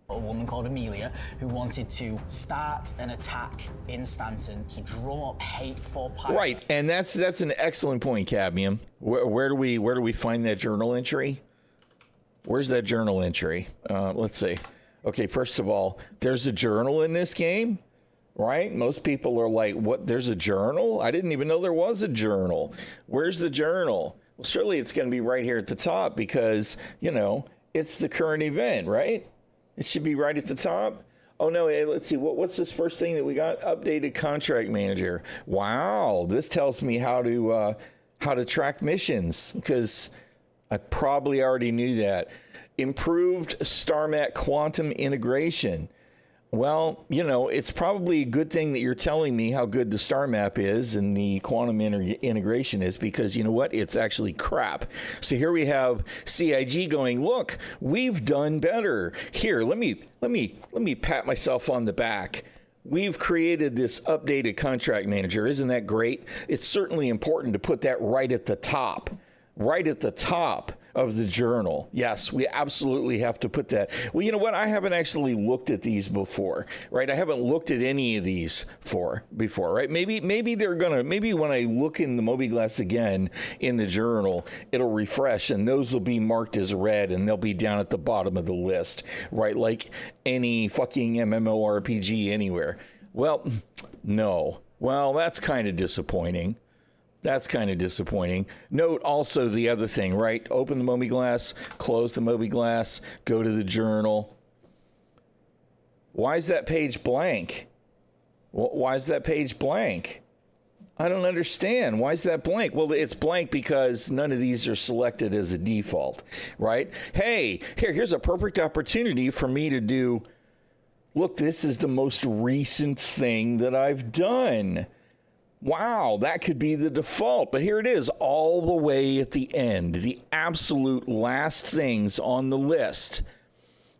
A woman called Amelia who wanted to start an attack in Stanton to drum up hate for pirates. Right, and that's an excellent point, Cadmium. Where do we find that journal entry? Where's that journal entry? Let's see. Okay, first of all, there's a journal in this game, right? Most people are like, "What? There's a journal? I didn't even know there was a journal. Where's the journal?" Well, surely it's going to be right here at the top because it's the current event, right? It should be right at the top. Oh, no, let's see. What's this first thing that we got? Updated contract manager. Wow, this tells me how to track missions because I probably already knew that. Improved StarMap quantum integration. Well, it's probably a good thing that you're telling me how good the star map is and the quantum integration is because you know what? It's actually crap. So here we have CIG going, look, we've done better. Here, let me pat myself on the back. We've created this updated contract manager. Isn't that great? It's certainly important to put that right at the top of the journal. Yes, we absolutely have to put that. Well, you know what? I haven't actually looked at these before, right? I haven't looked at any of these before, right? Maybe when I look in the Moby-Glass again in the journal, it'll refresh and those will be marked as red and they'll be down at the bottom of the list, right? Like any fucking MMORPG anywhere. Well, no. Well, that's kind of disappointing. Note also the other thing, right? Open the Moby-Glass, close the Moby-Glass, go to the journal. Why is that page blank? Why is that page blank? I don't understand. Why is that blank? Well, it's blank because none of these are selected as a default, right? Hey, here's a perfect opportunity for me to do, look, this is the most recent thing that I've done. Wow, that could be the default, but here it is all the way at the end, the absolute last things on the list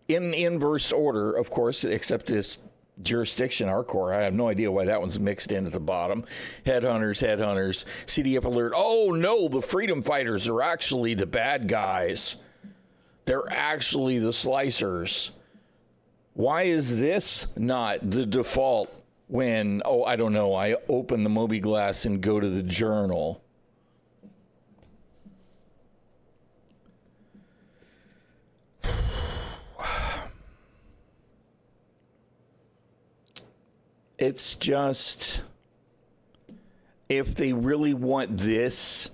in inverse order, of course, except this jurisdiction Arcor. I have no idea why that one's mixed in at the bottom. Headhunters, CDF alert. Oh no, the freedom fighters are actually the bad guys. They're actually the slicers. Why is this not the default? When, I don't know, I open the Moby-Glass and go to the journal. It's just, if they really want this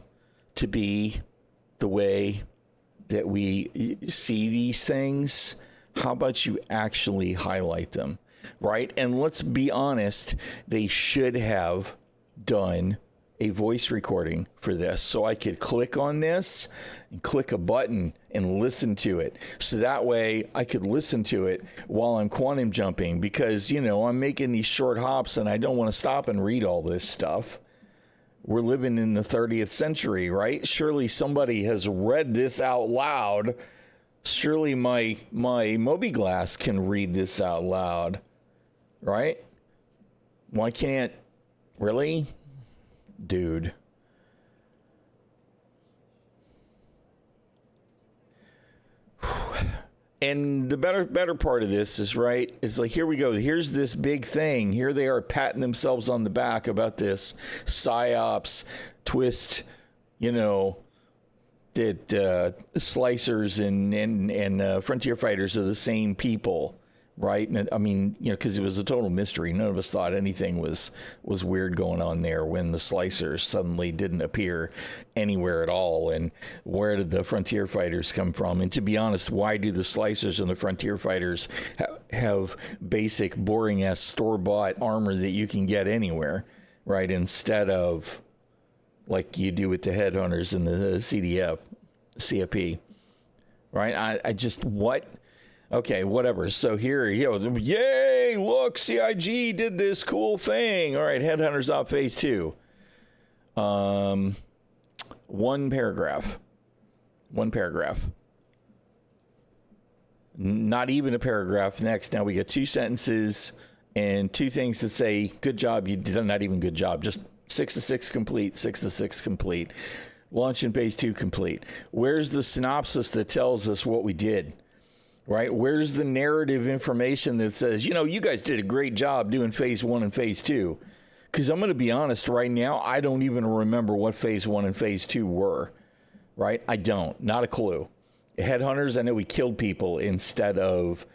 to be the way that we see these things, how about you actually highlight them? Right? And let's be honest, they should have done a voice recording for this so I could click on this and click a button and listen to it. So that way I could listen to it while I'm quantum jumping because, I'm making these short hops and I don't want to stop and read all this stuff. We're living in the 30th century, right? Surely somebody has read this out loud. Surely my Moby-Glass can read this out loud. Right? Why can't? Really? Dude. And the better part of this is, right, is like, here we go. Here's this big thing. Here they are patting themselves on the back about this psyops twist, you know, that slicers and frontier fighters are the same people, right? And I mean, you know, because it was a total mystery. None of us thought anything was weird going on there when the slicers suddenly didn't appear anywhere at all. And where did the frontier fighters come from? And to be honest, why do the slicers and the frontier fighters have basic, boring-ass store-bought armor that you can get anywhere, right? Instead of like you do with the headhunters and the CFP, right? I just, what? Okay, whatever. So here, you know, yay, look, CIG did this cool thing. All right, Headhunters out phase 2. One paragraph. Not even a paragraph. Next, now we get 2 sentences and 2 things that say, good job, you did not even good job. Just 6 to 6 complete, 6 to 6 complete. Launch in phase 2 complete. Where's the synopsis that tells us what we did? Right? Where's the narrative information that says, you know, you guys did a great job doing phase 1 and phase 2? Because I'm going to be honest right now, I don't even remember what phase 1 and phase 2 were. Right? I don't. Not a clue. Headhunters, I know we killed people instead of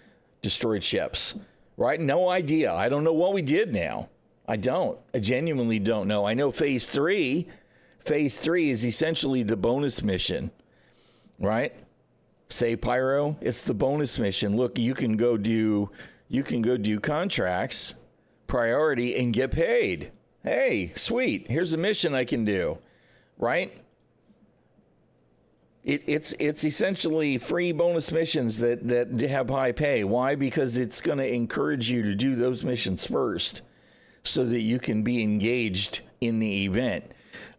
destroyed ships. Right? No idea. I don't know what we did now. I don't. I genuinely don't know. I know phase 3 is essentially the bonus mission. Right? Say Pyro, it's the bonus mission. Look, you can go do contracts, priority, and get paid. Hey, sweet. Here's a mission I can do. Right? It's essentially free bonus missions that have high pay. Why? Because it's going to encourage you to do those missions first so that you can be engaged in the event.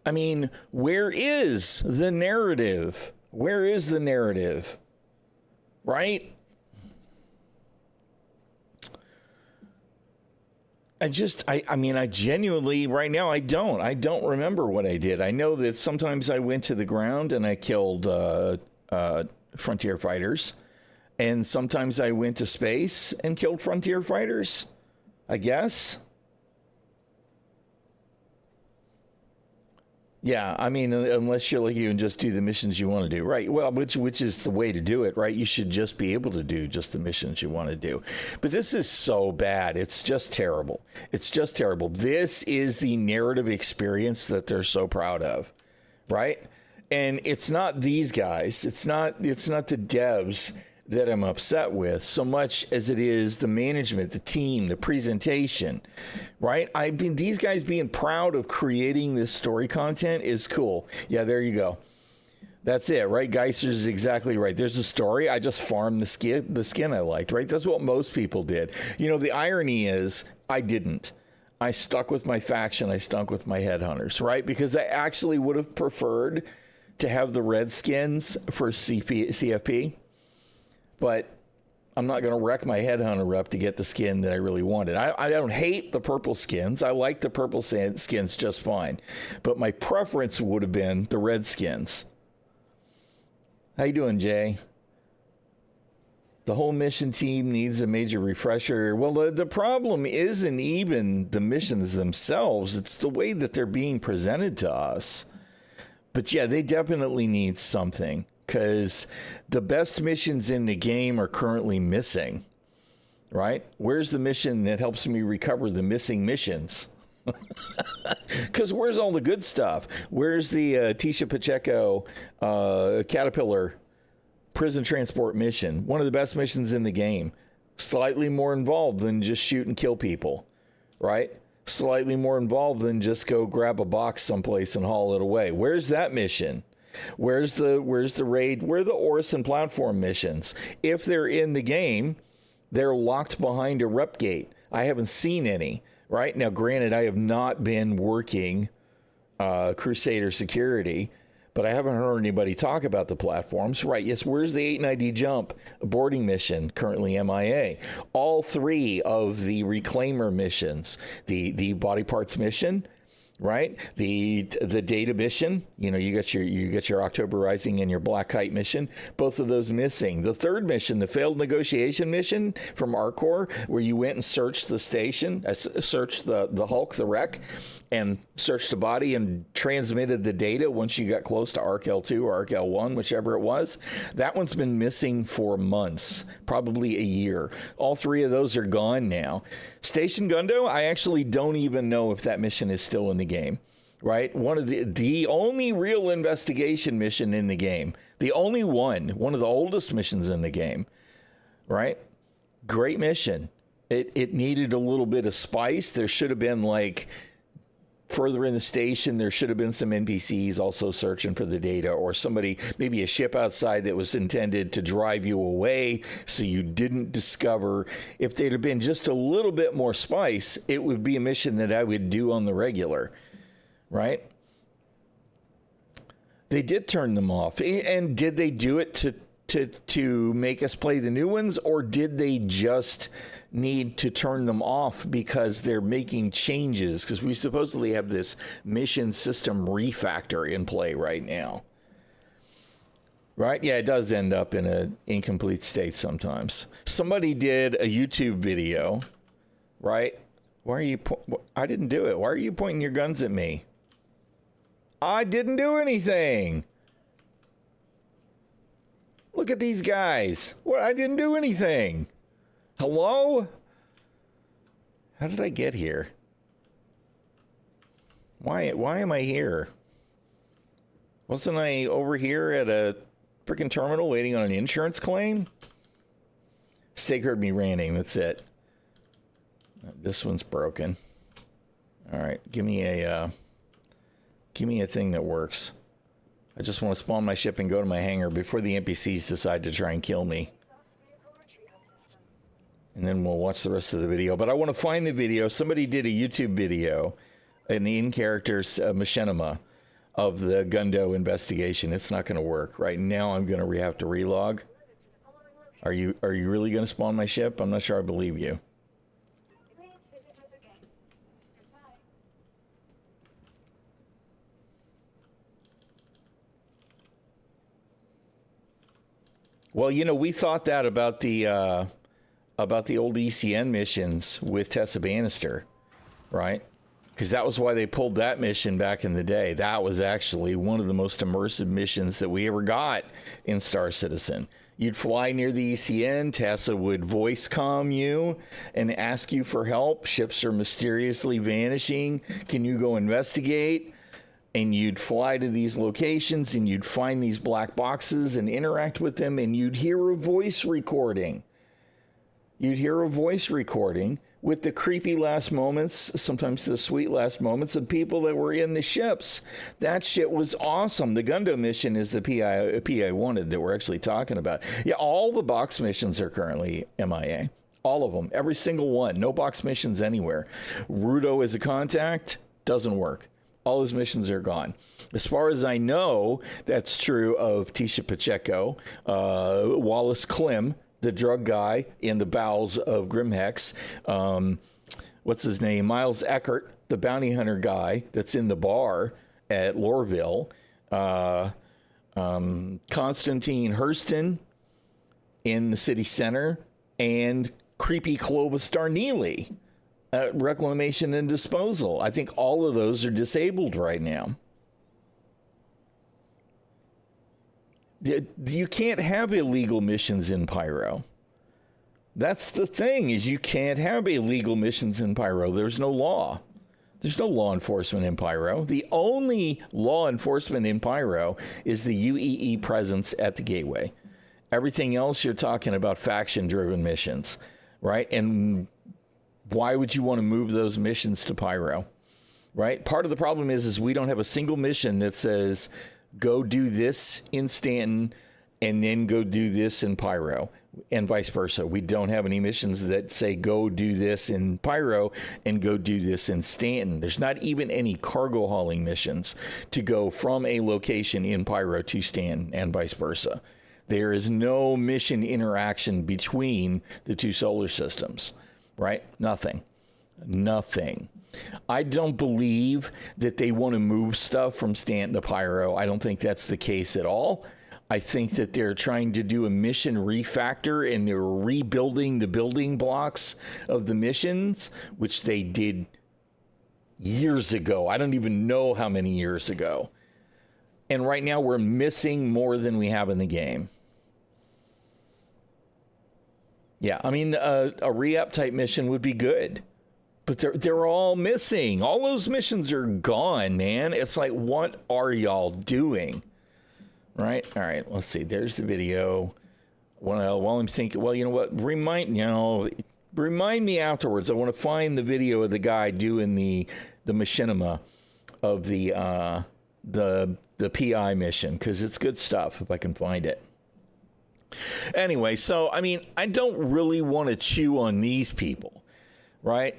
I mean, where is the narrative? Where is the narrative? Right? I genuinely, right now, I don't remember what I did. I know that sometimes I went to the ground and I killed frontier fighters. And sometimes I went to space and killed frontier fighters, I guess. Yeah, I mean, unless you're like you and just do the missions you want to do, right? Well, which is the way to do it, right? You should just be able to do just the missions you want to do. But this is so bad. It's just terrible. It's just terrible. This is the narrative experience that they're so proud of, right? And it's not these guys. It's not the devs that I'm upset with so much as it is the management, the team, the presentation, right? These guys being proud of creating this story content is cool. Yeah, there you go. That's it, right? Geiser's is exactly right. There's a story. I just farmed the skin I liked, right? That's what most people did. You know, the irony is I didn't. I stuck with my faction. I stuck with my headhunters, right? Because I actually would have preferred to have the red skins for CFP. But I'm not going to wreck my headhunter up to get the skin that I really wanted. I don't hate the purple skins. I like the purple skins just fine. But my preference would have been the red skins. How you doing, Jay? The whole mission team needs a major refresher. Well, the problem isn't even the missions themselves. It's the way that they're being presented to us. But yeah, they definitely need something. Because the best missions in the game are currently missing, right? Where's the mission that helps me recover the missing missions? Because where's all the good stuff? Where's the Tisha Pacheco Caterpillar prison transport mission? One of the best missions in the game. Slightly more involved than just shoot and kill people, right? Slightly more involved than just go grab a box someplace and haul it away. Where's that mission? Where's the raid? Where are the Orison platform missions? If they're in the game, they're locked behind a rep gate. I haven't seen any. Right now, granted, I have not been working Crusader security, but I haven't heard anybody talk about the platforms. Right? Yes. Where's the 890 jump boarding mission currently MIA? All 3 of the Reclaimer missions, the body parts mission, right? The data mission, you know, you got your October Rising and your Black Kite mission, both of those missing. The third mission, the failed negotiation mission from Arcor, where you went and searched the station, searched the Hulk, the wreck, and searched the body and transmitted the data once you got close to Arc L2 or Arc L1, whichever it was. That one's been missing for months, probably a year. All three of those are gone now. Station Gundo, I actually don't even know if that mission is still in the game, right? One of the only real investigation mission in the game, the only one of the oldest missions in the game, right? Great mission. It needed a little bit of spice. There should have been, like, further in the station, there should have been some NPCs also searching for the data, or somebody, maybe a ship outside that was intended to drive you away so you didn't discover. If they'd have been just a little bit more spice, it would be a mission that I would do on the regular, right? They did turn them off. And did they do it to make us play the new ones, or did they just need to turn them off because they're making changes? Because we supposedly have this mission system refactor in play right now, right? Yeah, it does end up in an incomplete state sometimes. Somebody did a YouTube video, right? Why are you I didn't do it. Why are you pointing your guns at me? I didn't do anything. Look at these guys. What? I didn't do anything. Hello? How did I get here? Why am I here? Wasn't I over here at a freaking terminal waiting on an insurance claim? Sig heard me ranting. That's it. This one's broken. All right, give me a thing that works. I just want to spawn my ship and go to my hangar before the NPCs decide to try and kill me. And then we'll watch the rest of the video. But I want to find the video. Somebody did a YouTube video in the in-characters machinima of the Gundo investigation. It's not going to work. Right now I'm going to have to relog. Are you really going to spawn my ship? I'm not sure I believe you. Please visit us again. Goodbye. Well, you know, we thought that about the old ECN missions with Tessa Bannister, right? Because that was why they pulled that mission back in the day. That was actually one of the most immersive missions that we ever got in Star Citizen. You'd fly near the ECN, Tessa would voice comm you and ask you for help. Ships are mysteriously vanishing. Can you go investigate? And you'd fly to these locations and you'd find these black boxes and interact with them, and you'd hear a voice recording. You'd hear a voice recording with the creepy last moments, sometimes the sweet last moments of people that were in the ships. That shit was awesome. The Gundo mission is the PI wanted that we're actually talking about. Yeah, all the box missions are currently MIA. All of them. Every single one. No box missions anywhere. Rudo as a contact doesn't work. All his missions are gone. As far as I know, that's true of Tisha Pacheco, Wallace Klim, the drug guy in the bowels of Grimhex. What's his name? Miles Eckert, the bounty hunter guy that's in the bar at Lorville. Constantine Hurston in the city center. And creepy Clovis Darneely. Reclamation and disposal. I think all of those are disabled right now. You can't have illegal missions in Pyro. That's the thing, is you can't have illegal missions in Pyro. There's no law. There's no law enforcement in Pyro. The only law enforcement in Pyro is the UEE presence at the gateway. Everything else, you're talking about faction-driven missions, right? And why would you want to move those missions to Pyro, right? Part of the problem is we don't have a single mission that says, go do this in Stanton and then go do this in Pyro, and vice versa. We don't have any missions that say, go do this in Pyro and go do this in Stanton. There's not even any cargo hauling missions to go from a location in Pyro to Stanton and vice versa. There is no mission interaction between the two solar systems. Right? Nothing. I don't believe that they want to move stuff from Stanton to Pyro. I don't think that's the case at all. I think that they're trying to do a mission refactor and they're rebuilding the building blocks of the missions, which they did years ago. I don't even know how many years ago. And right now we're missing more than we have in the game. Yeah, I mean, a re-up type mission would be good. But they're all missing. All those missions are gone, man. It's like, what are y'all doing? Right? All right, let's see. There's the video. While I'm thinking, well, you know what? Remind me afterwards. I want to find the video of the guy doing the machinima of the PI mission, because it's good stuff if I can find it. Anyway, so, I mean, I don't really want to chew on these people, right?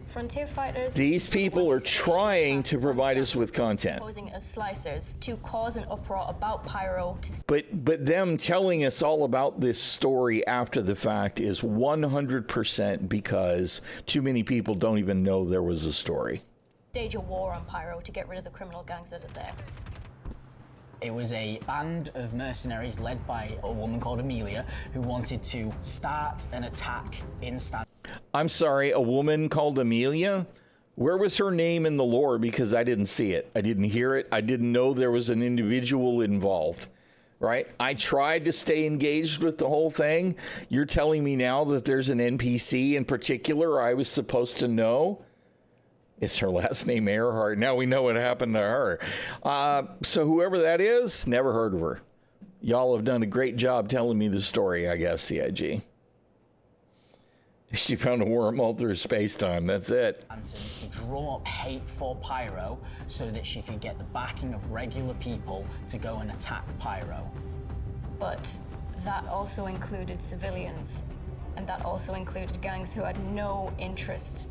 Frontier fighters. These people are trying to provide us with content. Posing as slicers to cause an uproar about Pyro. But them telling us all about this story after the fact is 100% because too many people don't even know there was a story. Stage a war on Pyro to get rid of the criminal gangs that are there. It was a band of mercenaries led by a woman called Amelia who wanted to start an attack in Stanton. I'm sorry, a woman called Amelia? Where was her name in the lore? Because I didn't see it. I didn't hear it. I didn't know there was an individual involved, right? I tried to stay engaged with the whole thing. You're telling me now that there's an NPC in particular I was supposed to know? Is her last name Earhart? Now we know what happened to her. So whoever that is, never heard of her. Y'all have done a great job telling me the story, I guess, CIG. She found a wormhole through space-time. That's it. To drum up hate for Pyro so that she could get the backing of regular people to go and attack Pyro. But that also included civilians, and that also included gangs who had no interest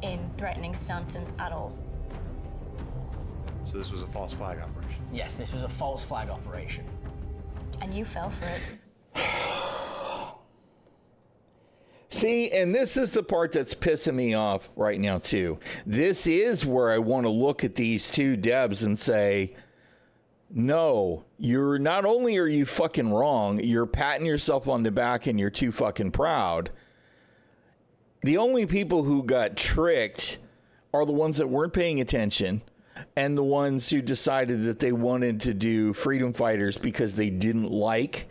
in threatening Stanton at all. So this was a false flag operation? Yes, this was a false flag operation. And you fell for it. See, and this is the part that's pissing me off right now, too. This is where I want to look at these two Debs and say, no, you're not only are you fucking wrong, you're patting yourself on the back and you're too fucking proud. The only people who got tricked are the ones that weren't paying attention and the ones who decided that they wanted to do freedom fighters because they didn't like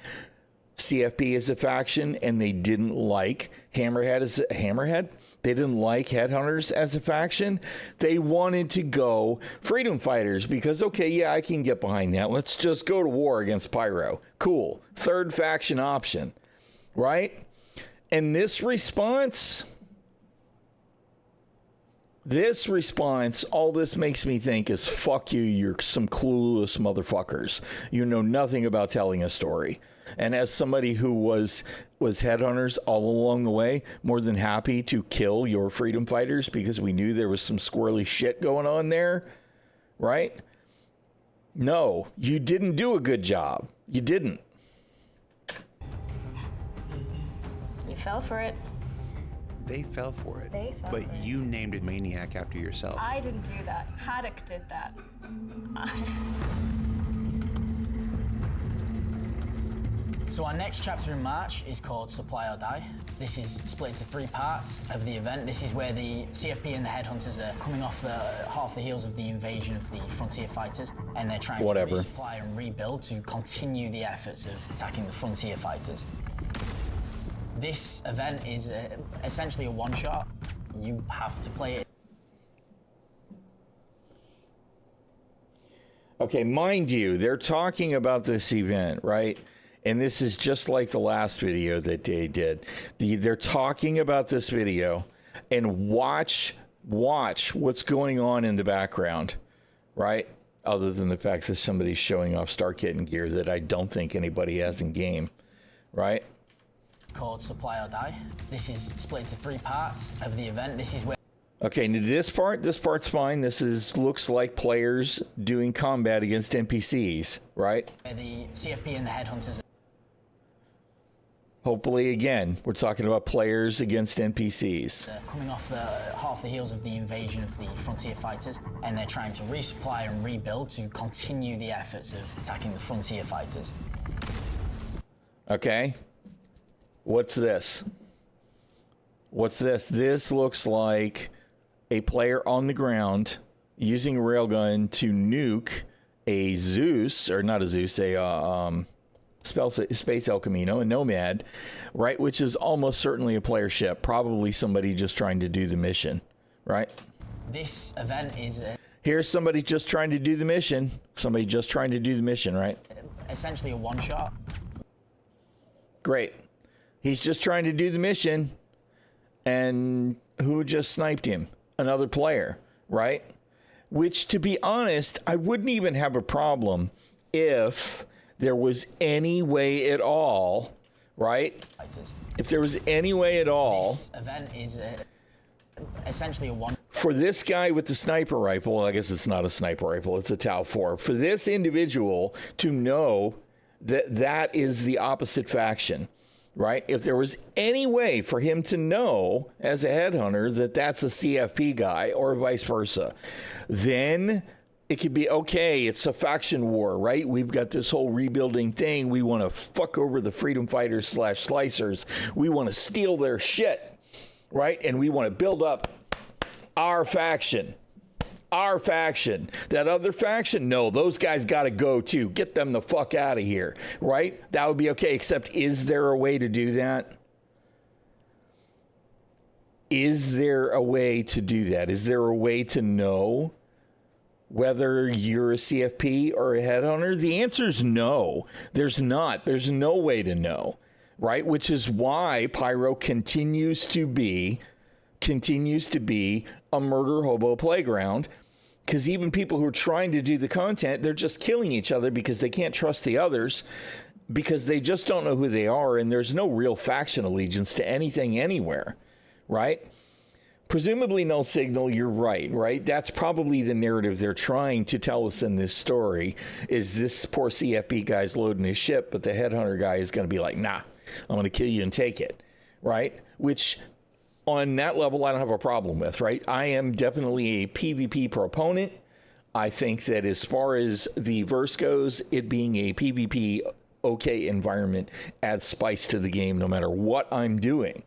CFP as a faction and they didn't like Hammerhead. They didn't like Headhunters as a faction. They wanted to go freedom fighters because, okay, yeah, I can get behind that. Let's just go to war against Pyro. Cool. Third faction option, right? And this response, all this makes me think is, fuck you, you're some clueless motherfuckers. You know nothing about telling a story. And as somebody who was Headhunters all along the way, more than happy to kill your freedom fighters because we knew there was some squirrely shit going on there, right? No, you didn't do a good job. You didn't. You fell for it. They fell for it. They fell but for it. you named it Maniac after yourself. I didn't do that. Haddock did that. So our next chapter in March is called Supply or Die. This is split into 3 parts of the event. This is where the CFP and the Headhunters are coming off half the heels of the invasion of the Frontier Fighters, and they're trying to resupply and rebuild to continue the efforts of attacking the Frontier Fighters. This event is essentially a one-shot. You have to play it. Okay, mind you, they're talking about this event, right? And this is just like the last video that they did. They're talking about this video, and watch what's going on in the background, right? Other than the fact that somebody's showing off Star Kit and gear that I don't think anybody has in game, right? Called Supply or Die. This is split into 3 parts of the event. This is where. Okay, now this part's fine. This looks like players doing combat against NPCs, right? The CFP and the Headhunters. Hopefully, again, we're talking about players against NPCs. Coming off half the heels of the invasion of the Frontier fighters, and they're trying to resupply and rebuild to continue the efforts of attacking the Frontier fighters. Okay. What's this? What's this? This looks like a player on the ground using a railgun to nuke a Zeus, or not a Zeus, a Space El Camino, a Nomad, right? Which is almost certainly a player ship, probably somebody just trying to do the mission, right? This event is Here's somebody just trying to do the mission. Somebody just trying to do the mission, right? essentially a one-shot. Great. He's just trying to do the mission. And who just sniped him? Another player, right? Which, to be honest, I wouldn't even have a problem if there was any way at all, right? If there was any way at all. This event is essentially a one. For this guy with the sniper rifle, I guess it's not a sniper rifle, it's a Tau 4. For this individual to know that that is the opposite faction, right? If there was any way for him to know as a headhunter that that's a CFP guy or vice versa, then it could be, okay, it's a faction war, right? We've got this whole rebuilding thing. We want to fuck over the freedom fighters / slicers. We want to steal their shit, right? And we want to build up our faction. Our faction. That other faction, no, those guys got to go too. Get them the fuck out of here, right? That would be okay, except is there a way to do that? Is there a way to do that? Is there a way to know whether you're a CFP or a headhunter? The answer is no. There's not. There's no way to know, right? Which is why Pyro continues to be a murder hobo playground, because even people who are trying to do the content, they're just killing each other because they can't trust the others, because they just don't know who they are, and there's no real faction allegiance to anything anywhere, right? Presumably null signal, you're right? That's probably the narrative they're trying to tell us in this story, is this poor CFP guy's loading his ship, but the headhunter guy is going to be like, nah, I'm going to kill you and take it, right? Which, on that level, I don't have a problem with, right? I am definitely a PvP proponent. I think that as far as the verse goes, it being a PvP okay environment adds spice to the game no matter what I'm doing.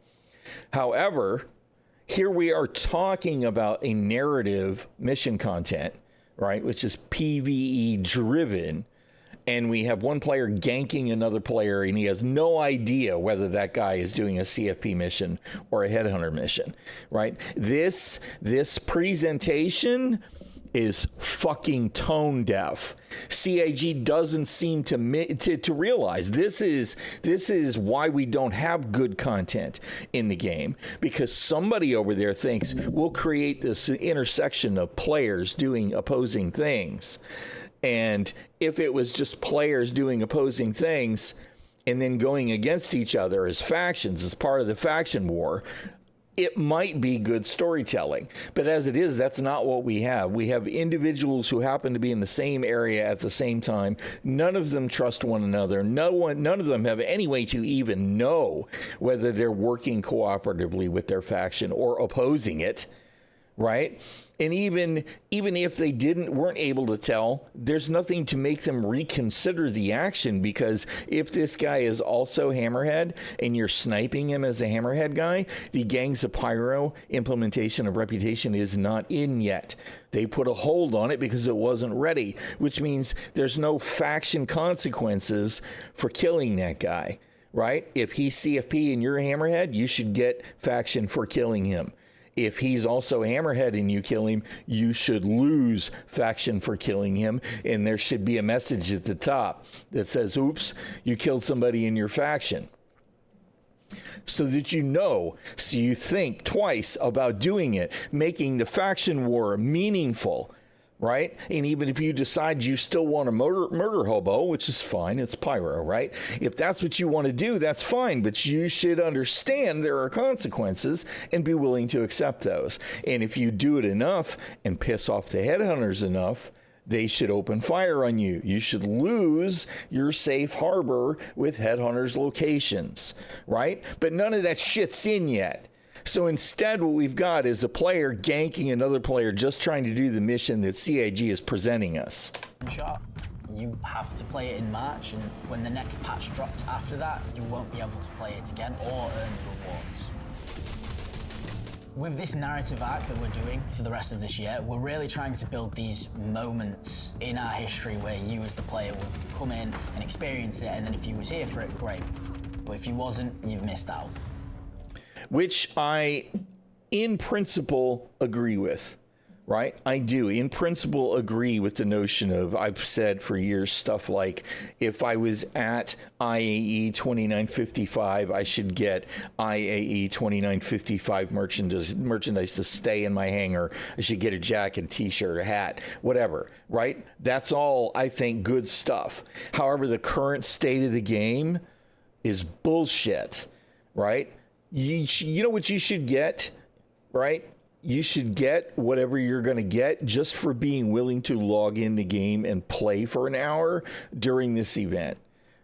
However, here we are talking about a narrative mission content, right? Which is PvE driven. And we have one player ganking another player, and he has no idea whether that guy is doing a CFP mission or a headhunter mission, right? This presentation is fucking tone deaf. CIG doesn't seem to realize this is why we don't have good content in the game, because somebody over there thinks we'll create this intersection of players doing opposing things. And if it was just players doing opposing things and then going against each other as factions, as part of the faction war, it might be good storytelling. But as it is, that's not what we have. We have individuals who happen to be in the same area at the same time. None of them trust one another. None of them have any way to even know whether they're working cooperatively with their faction or opposing it, right? And even if they weren't able to tell, there's nothing to make them reconsider the action, because if this guy is also Hammerhead and you're sniping him as a Hammerhead guy, the Gangs of Pyro implementation of Reputation is not in yet. They put a hold on it because it wasn't ready, which means there's no faction consequences for killing that guy, right? If he's CFP and you're a Hammerhead, you should get faction for killing him. If he's also Hammerhead and you kill him, you should lose faction for killing him. And there should be a message at the top that says, oops, you killed somebody in your faction. So that you know, so you think twice about doing it, making the faction war meaningful, right? And even if you decide you still want to murder hobo, which is fine, it's Pyro, right? If that's what you want to do, that's fine, but you should understand there are consequences and be willing to accept those. And if you do it enough and piss off the headhunters enough, they should open fire on you. You should lose your safe harbor with headhunters locations, right? But none of that shit's in yet. So instead, what we've got is a player ganking another player just trying to do the mission that CIG is presenting us. Sure. You have to play it in March, and when the next patch drops after that, you won't be able to play it again or earn the rewards. With this narrative arc that we're doing for the rest of this year, we're really trying to build these moments in our history where you as the player will come in and experience it, and then if you was here for it, great. But if you wasn't, you've missed out. Which I, in principle, agree with. Right? I do, in principle, agree with the notion of, I've said for years stuff like, if I was at IAE 2955, I should get IAE 2955 merchandise to stay in my hangar. I should get a jacket, t-shirt, a hat, whatever, right? That's all, I think, good stuff. However, the current state of the game is bullshit, right? You know what you should get, right? You should get whatever you're going to get just for being willing to log in the game and play for an hour during this event.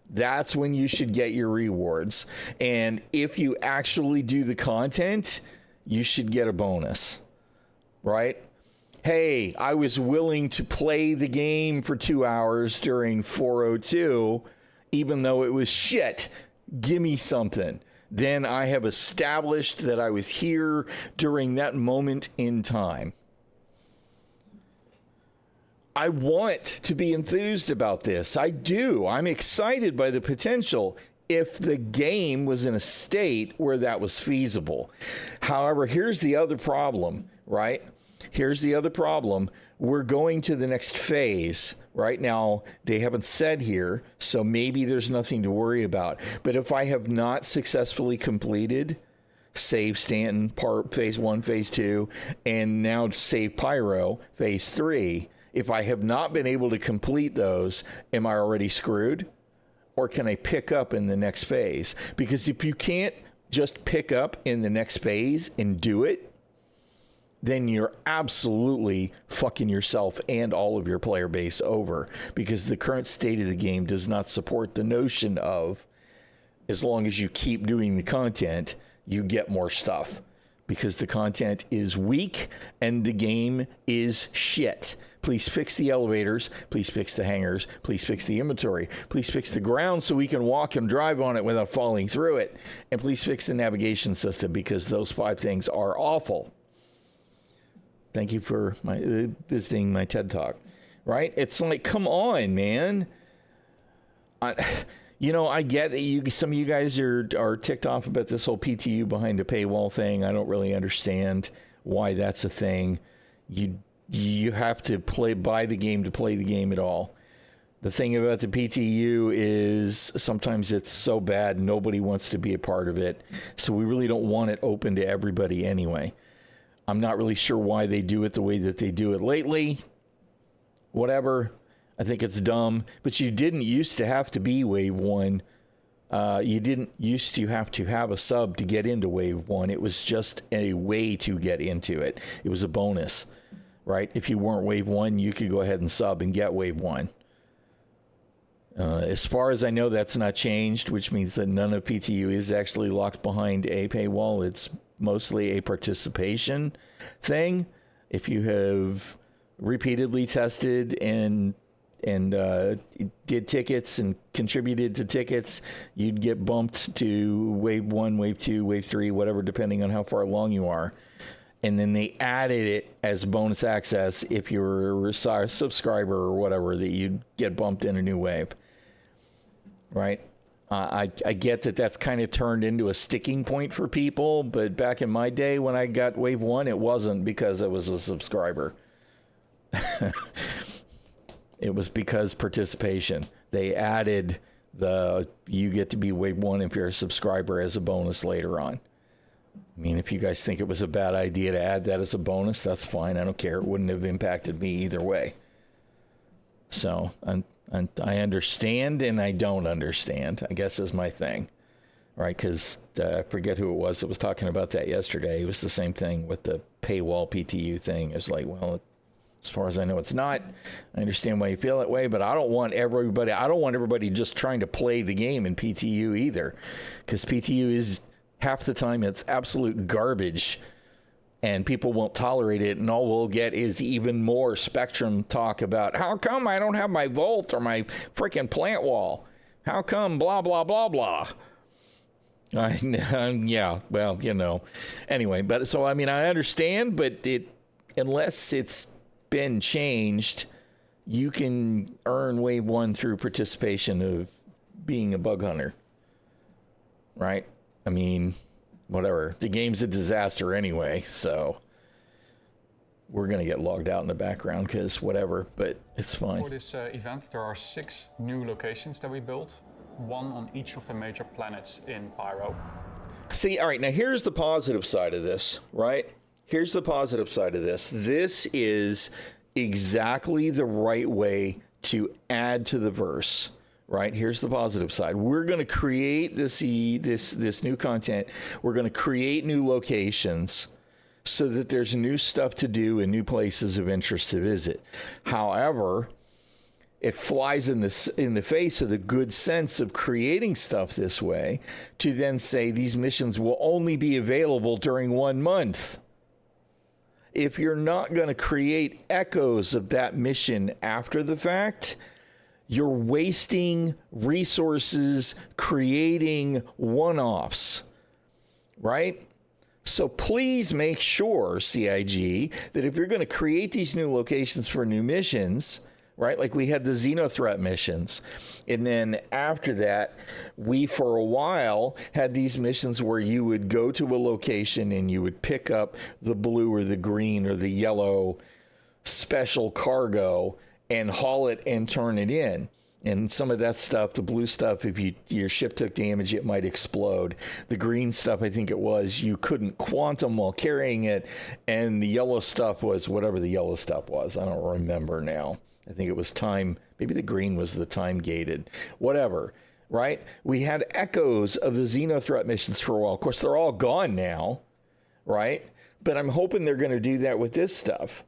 That's when you should get your rewards. And if you actually do the content, you should get a bonus, right? Hey, I was willing to play the game for 2 hours during 402, even though it was shit. Give me something. Then I have established that I was here during that moment in time. I want to be enthused about this. I do. I'm excited by the potential if the game was in a state where that was feasible. However, here's the other problem, right? Here's the other problem. We're going to the next phase. Right now, they haven't said here, so maybe there's nothing to worry about. But if I have not successfully completed Save Stanton, Phase 1, Phase 2, and now Save Pyro, Phase 3, if I have not been able to complete those, am I already screwed? Or can I pick up in the next phase? Because if you can't just pick up in the next phase and do it, then you're absolutely fucking yourself and all of your player base over, because the current state of the game does not support the notion of, as long as you keep doing the content, you get more stuff, because the content is weak and the game is shit. Please fix the elevators. Please fix the hangars. Please fix the inventory. Please fix the ground so we can walk and drive on it without falling through it. And please fix the navigation system, because those 5 things are awful. Thank you for visiting my TED Talk, right? It's like, come on, man. I get that some of you guys are ticked off about this whole PTU behind a paywall thing. I don't really understand why that's a thing. You have to buy the game to play the game at all. The thing about the PTU is sometimes it's so bad nobody wants to be a part of it. So we really don't want it open to everybody anyway. I'm not really sure why they do it the way that they do it lately. Whatever. I think it's dumb. But you didn't used to have to be Wave 1. You didn't used to have a sub to get into Wave 1. It was just a way to get into it. It was a bonus, right? If you weren't Wave 1, you could go ahead and sub and get Wave 1. As far as I know, that's not changed, which means that none of PTU is actually locked behind a paywall. It's mostly a participation thing. If you have repeatedly tested and did tickets and contributed to tickets, you'd get bumped to Wave 1, Wave 2, Wave 3, whatever, depending on how far along you are. And then they added it as bonus access if you're a subscriber or whatever, that you'd get bumped in a new wave, right? I get that that's kind of turned into a sticking point for people, but back in my day when I got Wave 1, it wasn't because I was a subscriber. It was because participation. They added you get to be Wave 1 if you're a subscriber as a bonus later on. I mean, if you guys think it was a bad idea to add that as a bonus, that's fine. I don't care. It wouldn't have impacted me either way. So, I understand and I don't understand, I guess, is my thing, right? Because I forget who it was that was talking about that yesterday. It was the same thing with the paywall PTU thing. It's like, well, As far as I know, it's not. I understand why you feel that way, but I don't want everybody just trying to play the game in PTU either, because PTU is half the time it's absolute garbage, and people won't tolerate it, and all we'll get is even more Spectrum talk about how come I don't have my Volt or my freaking plant wall? How come blah, blah, blah, blah? Yeah, well, you know. Anyway, but so, I mean, I understand, but unless it's been changed, you can earn Wave 1 through participation of being a bug hunter. Right? I mean, whatever. The game's a disaster anyway, so we're going to get logged out in the background because whatever, but it's fine. For this event, there are 6 new locations that we built, 1 on each of the major planets in Pyro. See, all right, now here's the positive side of this, right? Here's the positive side of this. This is exactly the right way to add to the verse, right? Here's the positive side. We're going to create this new content. We're going to create new locations so that there's new stuff to do and new places of interest to visit. However, it flies in the face of the good sense of creating stuff this way to then say these missions will only be available during 1 month. If you're not going to create echoes of that mission after the fact, you're wasting resources creating one-offs, right? So please make sure, CIG, that if you're going to create these new locations for new missions, right? Like we had the Xenothreat missions. And then after that, we for a while had these missions where you would go to a location and you would pick up the blue or the green or the yellow special cargo and haul it and turn it in. And some of that stuff, the blue stuff, if your ship took damage, it might explode. The green stuff, I think it was, you couldn't quantum while carrying it. And the yellow stuff was whatever the yellow stuff was. I don't remember now. I think it was time. Maybe the green was the time gated. Whatever, right? We had echoes of the Xenothreat missions for a while. Of course, they're all gone now, right? But I'm hoping they're going to do that with this stuff.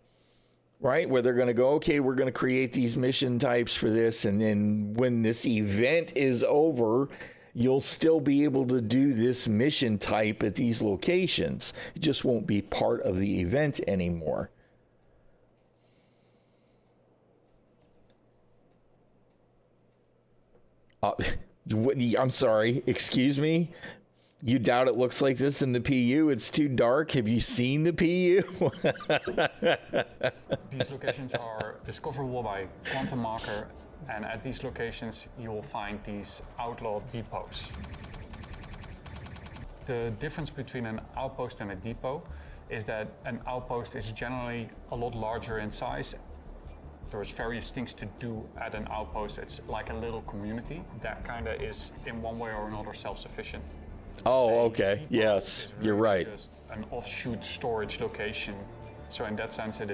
Right? Where they're going to go, okay, we're going to create these mission types for this. And then when this event is over, you'll still be able to do this mission type at these locations. It just won't be part of the event anymore. I'm sorry. Excuse me. You doubt it looks like this in the PU? It's too dark. Have you seen the PU? These locations are discoverable by quantum marker, and at these locations you will find these outlaw depots. The difference between an outpost and a depot is that an outpost is generally a lot larger in size. There's various things to do at an outpost. It's like a little community that kind of is in one way or another self-sufficient. Oh, okay. Yes, really you're right. Just an offshoot storage location. So in that sense, it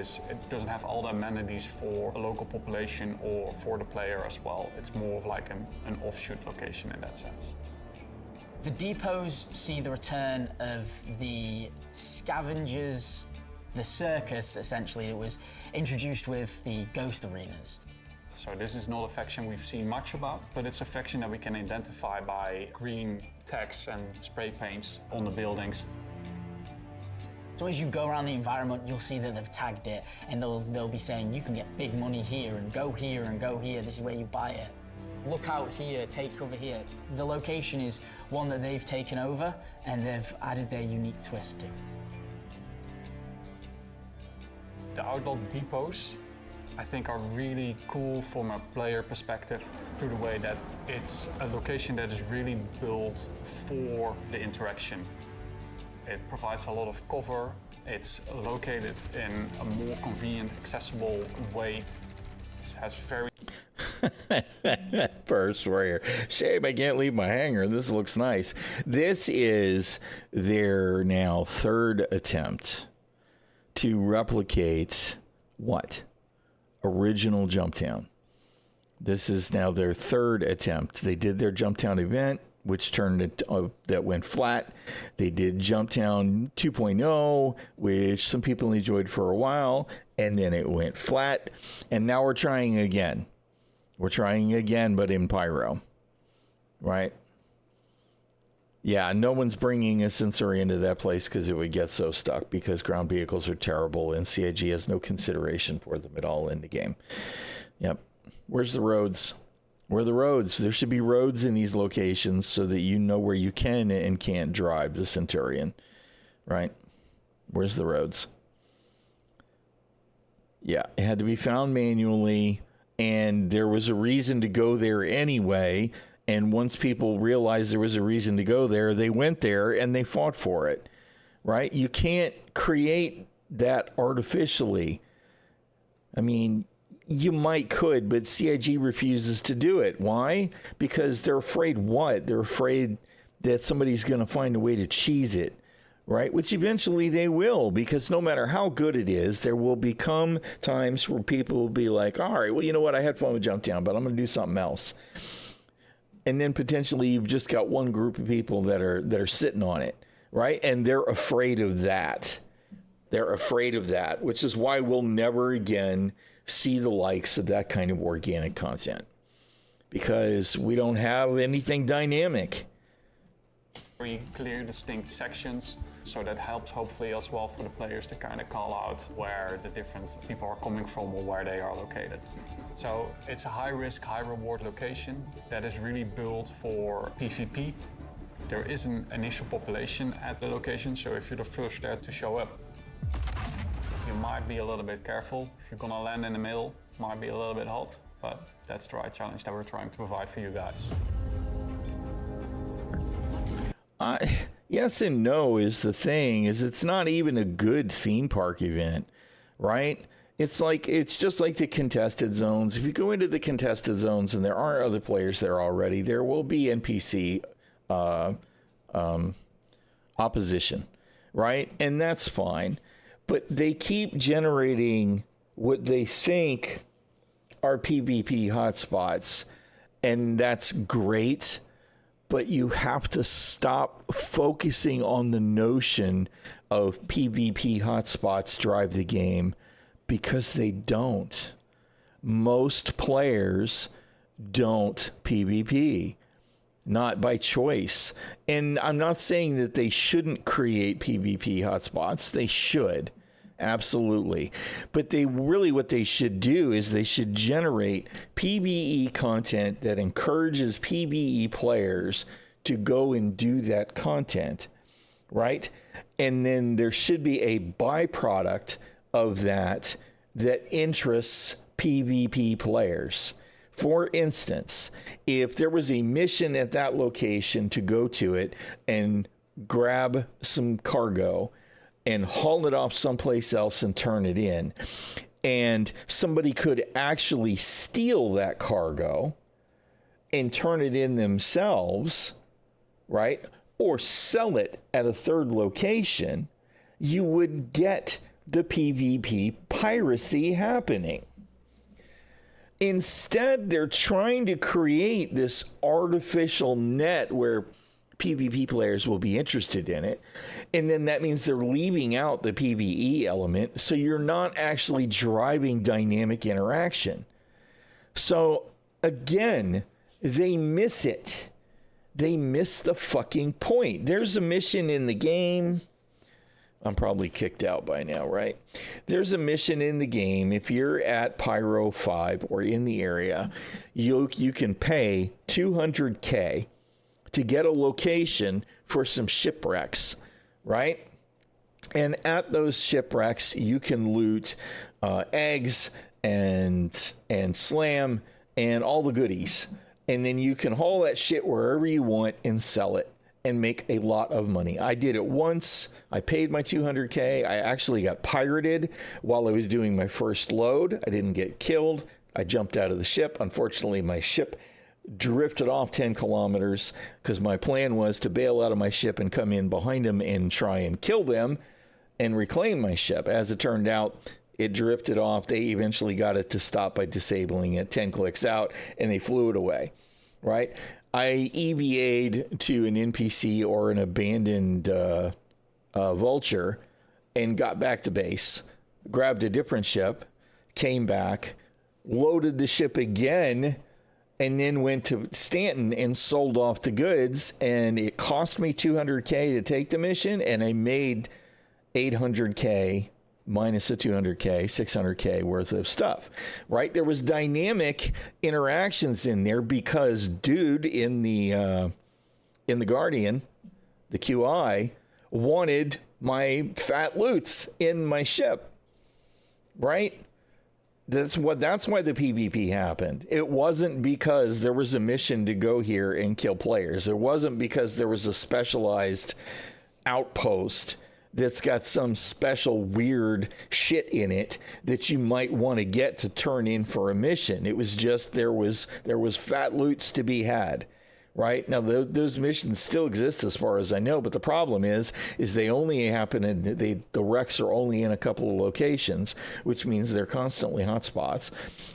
doesn't have all the amenities for a local population or for the player as well. It's more of like an offshoot location in that sense. The depots see the return of the scavengers, the circus, essentially, that was introduced with the ghost arenas. So this is not a faction we've seen much about, but it's a faction that we can identify by green text and spray paints on the buildings. So as you go around the environment, you'll see that they've tagged it, and they'll be saying, you can get big money here, and go here, and go here, this is where you buy it. Look out here, take cover here. The location is one that they've taken over, and they've added their unique twist to. The outlaw depots, I think, are really cool from a player perspective through the way that it's a location that is really built for the interaction. It provides a lot of cover. It's located in a more convenient, accessible way. It has very... First warrior. Shame I can't leave my hangar. This looks nice. This is their now third attempt to replicate what? Original Jumptown. This is now their third attempt. They did their Jumptown event, which that went flat. They did Jumptown 2.0, which some people enjoyed for a while, and then it went flat, and now we're trying again. We're trying again, but in Pyro, right? Yeah, no one's bringing a Censoria into that place because it would get so stuck, because ground vehicles are terrible and CIG has no consideration for them at all in the game. Yep. Where's the roads? Where are the roads? There should be roads in these locations so that you know where you can and can't drive the Centurion, right? Where's the roads? Yeah, it had to be found manually, and there was a reason to go there anyway. And once people realized there was a reason to go there, they went there and they fought for it, right? You can't create that artificially. I mean, you could, but CIG refuses to do it. Why? Because they're afraid what? They're afraid that somebody's going to find a way to cheese it, right? Which eventually they will, because no matter how good it is, there will become times where people will be like, all right, well, you know what? I had fun with Jump Down, but I'm going to do something else. And then potentially you've just got one group of people that are sitting on it, right? And they're afraid of that. They're afraid of that, which is why we'll never again see the likes of that kind of organic content, because we don't have anything dynamic. We clear distinct sections, so that helps hopefully as well for the players to kind of call out where the different people are coming from or where they are located. So it's a high risk, high reward location that is really built for PvP. There is an initial population at the location, so if you're the first there to show up, you might be a little bit careful. If you're gonna land in the middle, might be a little bit hot, but that's the right challenge that we're trying to provide for you guys. Yes and no is the thing, is it's not even a good theme park event, right? It's just like the contested zones. If you go into the contested zones and there aren't other players there already, there will be NPC opposition, right? And that's fine. But they keep generating what they think are PvP hotspots, and that's great. But you have to stop focusing on the notion of PvP hotspots drive the game, because they don't. Most players don't PvP, not by choice. And I'm not saying that they shouldn't create PvP hotspots. They should, absolutely. But what they should do is they should generate PvE content that encourages PvE players to go and do that content, right? And then there should be a byproduct of that interests PvP players. For instance, if there was a mission at that location to go to it and grab some cargo and haul it off someplace else and turn it in, and somebody could actually steal that cargo and turn it in themselves, right? Or sell it at a third location, you would get the PvP piracy happening. Instead, they're trying to create this artificial net where PvP players will be interested in it. And then that means they're leaving out the PvE element. So you're not actually driving dynamic interaction. So again, they miss it. They miss the fucking point. There's a mission in the game. I'm probably kicked out by now, right? There's a mission in the game. If you're at Pyro 5 or in the area, you can pay $200K to get a location for some shipwrecks, right? And at those shipwrecks, you can loot eggs and slam and all the goodies. And then you can haul that shit wherever you want and sell it and make a lot of money. I did it once. I paid my $200K. I actually got pirated while I was doing my first load. I didn't get killed. I jumped out of the ship. Unfortunately, my ship drifted off 10 kilometers because my plan was to bail out of my ship and come in behind them and try and kill them and reclaim my ship. As it turned out, it drifted off. They eventually got it to stop by disabling it 10 clicks out, and they flew it away, right? I EVA'd to an NPC or an abandoned vulture and got back to base grabbed a different ship, came back, loaded the ship again, and then went to Stanton and sold off the goods. And it cost me $200K to take the mission, and I made $800K minus the $200K, $600K worth of stuff, right? There was dynamic interactions in there because dude in the Guardian, the QI, wanted my fat loots in my ship, right? That's why the PvP happened. It wasn't because there was a mission to go here and kill players. It wasn't because there was a specialized outpost that's got some special weird shit in it that you might want to get to turn in for a mission. It was just there was fat loots to be had. Right now, those missions still exist as far as I know, but the problem is they only happen in the wrecks are only in a couple of locations, which means they're constantly hotspots.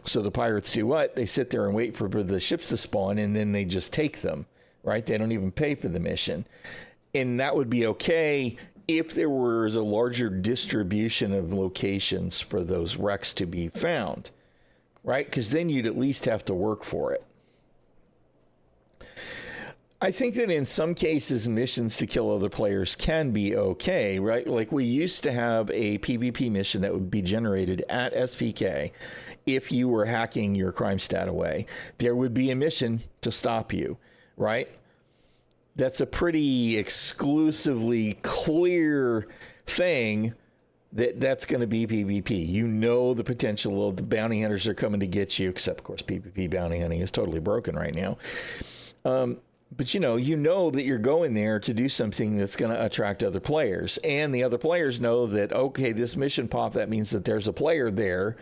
So the pirates do what? They sit there and wait for the ships to spawn, and then they just take them. Right? They don't even pay for the mission, and that would be okay if there was a larger distribution of locations for those wrecks to be found. Right? Because then you'd at least have to work for it. I think that in some cases, missions to kill other players can be okay, right? Like we used to have a PvP mission that would be generated at SPK. If you were hacking your crime stat away, there would be a mission to stop you, right? That's a pretty exclusively clear thing that's going to be PvP. You know the potential of the bounty hunters are coming to get you, except, of course, PvP bounty hunting is totally broken right now. But you know that you're going there to do something that's going to attract other players. And the other players know that, okay, this mission pop, that means that there's a player there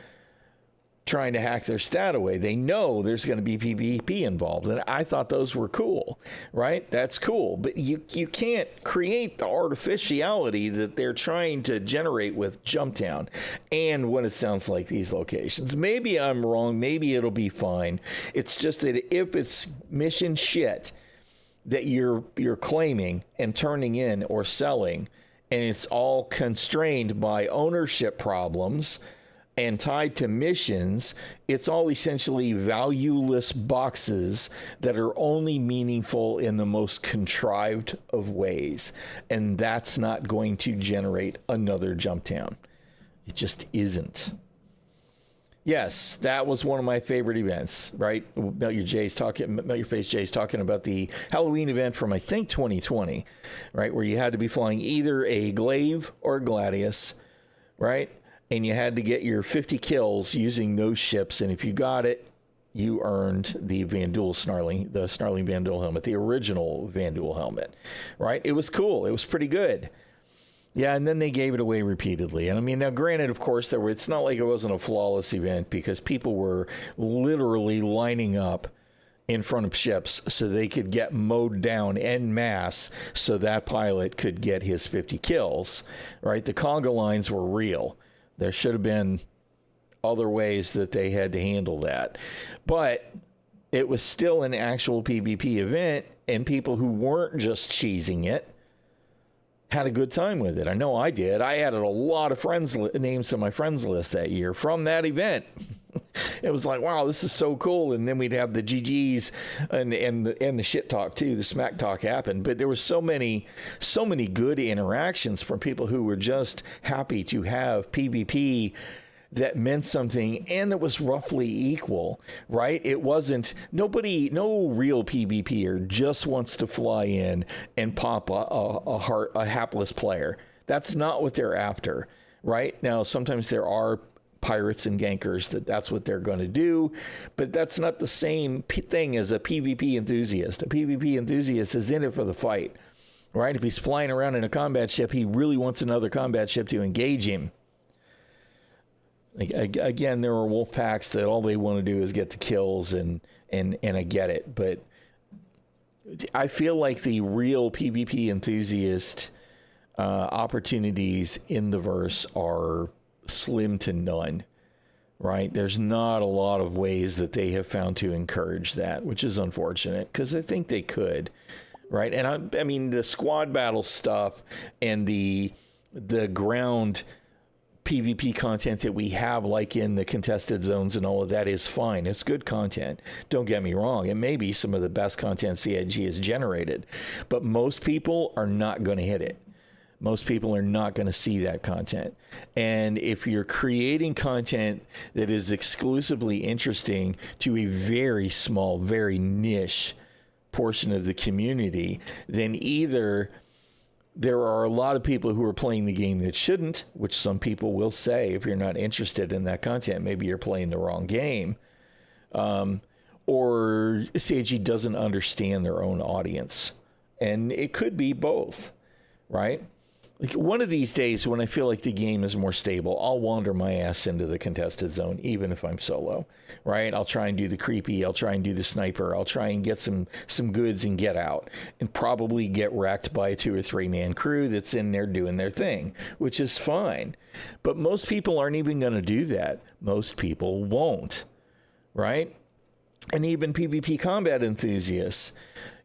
trying to hack their stat away. They know there's going to be PvP involved. And I thought those were cool, right? That's cool. But you can't create the artificiality that they're trying to generate with Jumptown and what it sounds like these locations. Maybe I'm wrong. Maybe it'll be fine. It's just that if it's mission shit that you're claiming and turning in or selling, and it's all constrained by ownership problems and tied to missions, it's all essentially valueless boxes that are only meaningful in the most contrived of ways. And that's not going to generate another Jumptown. It just isn't. Yes, that was one of my favorite events, right? Melt Your Face Jay's talking about the Halloween event from, I think, 2020, right? Where you had to be flying either a Glaive or a Gladius, right? And you had to get your 50 kills using those ships. And if you got it, you earned the Snarling Vanduul helmet, the original Vanduul helmet, right? It was cool. It was pretty good. Yeah, and then they gave it away repeatedly. And I mean, now granted, of course, it's not like it wasn't a flawless event because people were literally lining up in front of ships so they could get mowed down en masse so that pilot could get his 50 kills, right? The conga lines were real. There should have been other ways that they had to handle that. But it was still an actual PvP event, and people who weren't just cheesing it had a good time with it. I know I did. I added a lot of names to my friends list that year from that event. It was like, wow, this is so cool. And then we'd have the GGs and the shit talk too. The smack talk happened. But there were so many good interactions from people who were just happy to have PvP that meant something and it was roughly equal, right? It wasn't, no real PvPer just wants to fly in and pop a hapless player. That's not what they're after, right? Now, sometimes there are pirates and gankers that's what they're going to do, but that's not the same thing as a PvP enthusiast. A PvP enthusiast is in it for the fight, right? If he's flying around in a combat ship, he really wants another combat ship to engage him. Again, there are wolf packs that all they want to do is get the kills, and I get it, but I feel like the real PvP enthusiast opportunities in the verse are slim to none, right? There's not a lot of ways that they have found to encourage that, which is unfortunate because I think they could, right? And I mean, the squad battle stuff and the ground PvP content that we have, like in the contested zones and all of that, is fine. It's good content. Don't get me wrong. It may be some of the best content CIG has generated, but most people are not going to hit it. Most people are not going to see that content. And if you're creating content that is exclusively interesting to a very small, very niche portion of the community, then either there are a lot of people who are playing the game that shouldn't, which some people will say, if you're not interested in that content, maybe you're playing the wrong game, or CIG doesn't understand their own audience. And it could be both, right? Like one of these days when I feel like the game is more stable, I'll wander my ass into the contested zone, even if I'm solo, right? I'll try and do the creepy. I'll try and do the sniper. I'll try and get some goods and get out, and probably get wrecked by a 2 or 3 man crew that's in there doing their thing, which is fine. But most people aren't even going to do that. Most people won't, right? And even PvP combat enthusiasts,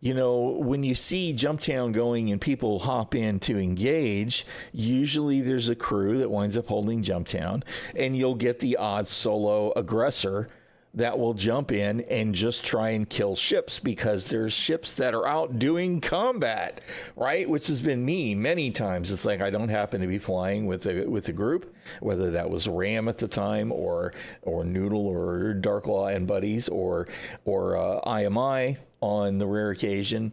you know, when you see Jumptown going and people hop in to engage, usually there's a crew that winds up holding Jumptown, and you'll get the odd solo aggressor that will jump in and just try and kill ships because there's ships that are out doing combat, right? Which has been me many times. It's like I don't happen to be flying with a group, whether that was Ram at the time or Noodle or Darklaw and buddies or IMI on the rare occasion.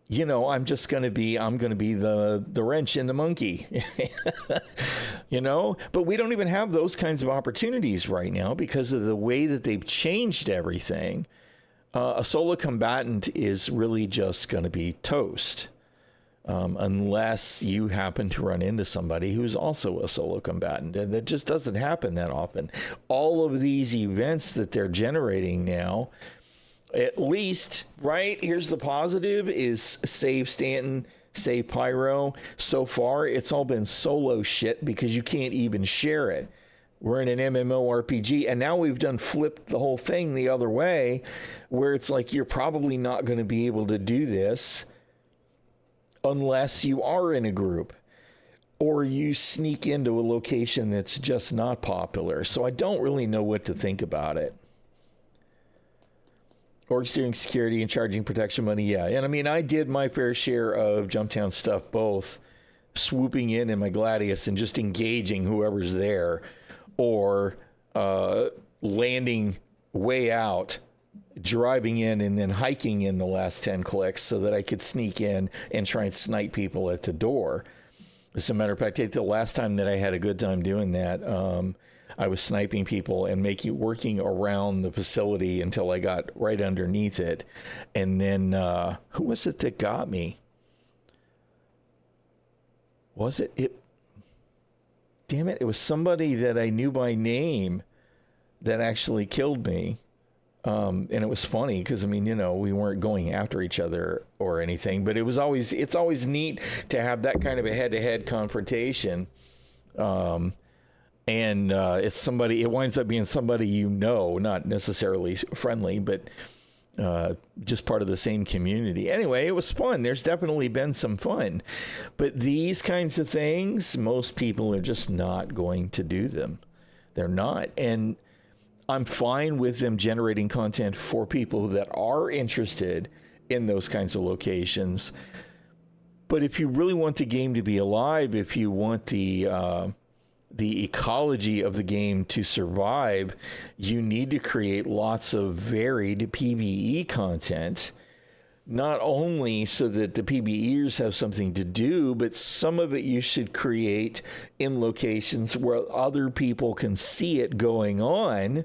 You know, I'm going to be the wrench in the monkey, you know, but we don't even have those kinds of opportunities right now because of the way that they've changed everything. A solo combatant is really just going to be toast, unless you happen to run into somebody who's also a solo combatant. And that just doesn't happen that often. All of these events that they're generating now, at least, right, here's the positive, is save Stanton, save Pyro. So far, it's all been solo shit because you can't even share it. We're in an MMORPG, and now we've flipped the whole thing the other way, where it's like you're probably not going to be able to do this unless you are in a group or you sneak into a location that's just not popular. So I don't really know what to think about it. Orgs doing security and charging protection money, yeah. And I mean, I did my fair share of Jumptown stuff, both swooping in my Gladius and just engaging whoever's there, or landing way out, driving in, and then hiking in the last 10 clicks so that I could sneak in and try and snipe people at the door. As a matter of fact, the last time that I had a good time doing that, I was sniping people and working around the facility until I got right underneath it. And then, who was it that got me? Was it? Damn it. It was somebody that I knew by name that actually killed me. And it was funny because, I mean, you know, we weren't going after each other or anything, but it's always neat to have that kind of a head-to-head confrontation. And it winds up being somebody you know, not necessarily friendly, but just part of the same community. Anyway, it was fun. There's definitely been some fun. But these kinds of things, most people are just not going to do them. They're not. And I'm fine with them generating content for people that are interested in those kinds of locations. But if you really want the game to be alive, if you want the ecology of the game to survive, you need to create lots of varied PvE content, not only so that the PvEers have something to do, but some of it you should create in locations where other people can see it going on,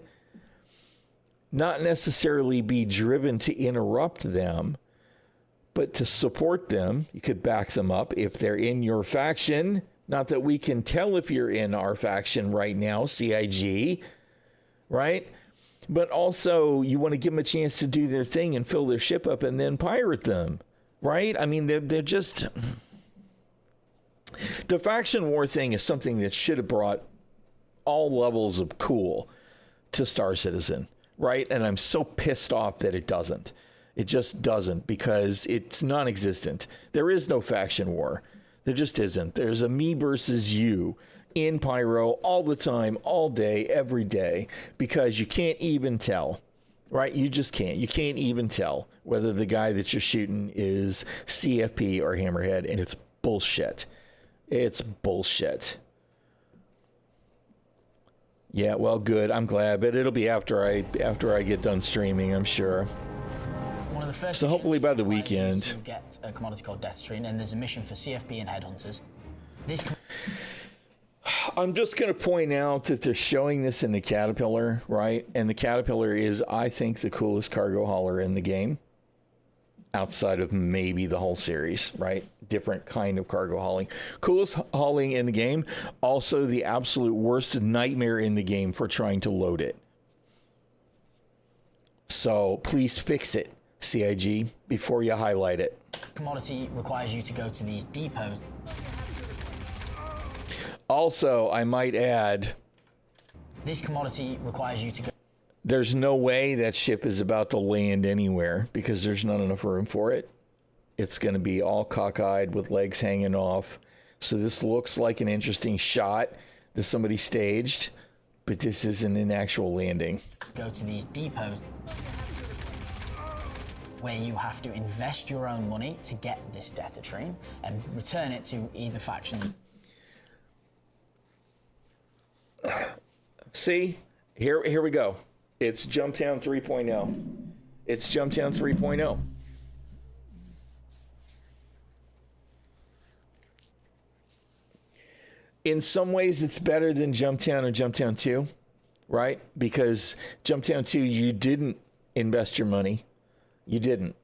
not necessarily be driven to interrupt them, but to support them. You could back them up if they're in your faction. Not that we can tell if you're in our faction right now, CIG, right? But also, you want to give them a chance to do their thing and fill their ship up and then pirate them, right? I mean, they're just... The faction war thing is something that should have brought all levels of cool to Star Citizen, right? And I'm so pissed off that it doesn't. It just doesn't, because it's non-existent. There is no faction war. There just isn't. There's a me versus you in pyro all the time, all day, every day, because you can't even tell, right? You just can't. You can't even tell whether the guy that you're shooting is CFP or Hammerhead, and it's bullshit. It's bullshit. Yeah, well, good. I'm glad, but it'll be after I get done streaming, I'm sure. One of the first So hopefully by the requires you weekend. to get a commodity called Death Tree, and there's a mission for CFP and Headhunters. This I'm just going to point out that they're showing this in the Caterpillar, right? And the Caterpillar is, I think, the coolest cargo hauler in the game, outside of maybe the whole series, right? Different kind of cargo hauling. Coolest hauling in the game, also the absolute worst nightmare in the game for trying to load it. So please fix it, CIG, before you highlight it. commodity requires you to go to these depots. Also, I might add, This commodity requires you to go. there's no way that ship is about to land anywhere because there's not enough room for it. It's going to be all cockeyed with legs hanging off. So this looks like an interesting shot that somebody staged, but this isn't an actual landing. Go to these depots where you have to invest your own money to get this data train and return it to either faction. See, here we go. It's Jumptown 3.0. It's Jumptown 3.0. In some ways, it's better than Jumptown or Jumptown 2, right? Because Jumptown 2, you didn't invest your money. You didn't,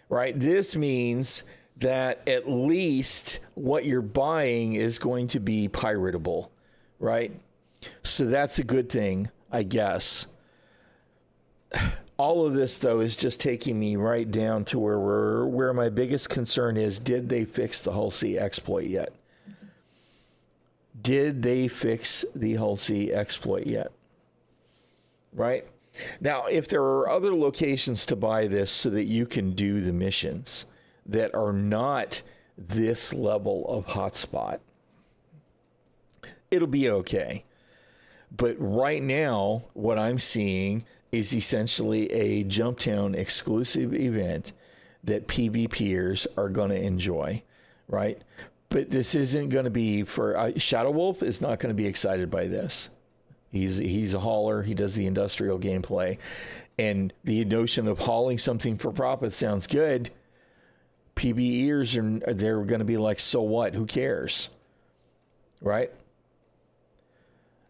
right? This means that at least what you're buying is going to be piratable, right? So that's a good thing, I guess. All of this, though, is just taking me right down to where my biggest concern is, did they fix the Hull C exploit yet? Did they fix the Hull C exploit yet? Right? Now, if there are other locations to buy this so that you can do the missions that are not this level of hotspot, it'll be okay. But right now, what I'm seeing is essentially a Jumptown exclusive event that PvPers are going to enjoy, right? But this isn't going to be for Shadow Wolf is not going to be excited by this. He's a hauler. He does the industrial gameplay, and the notion of hauling something for profit sounds good. PvEers they're going to be like, so what? Who cares, right?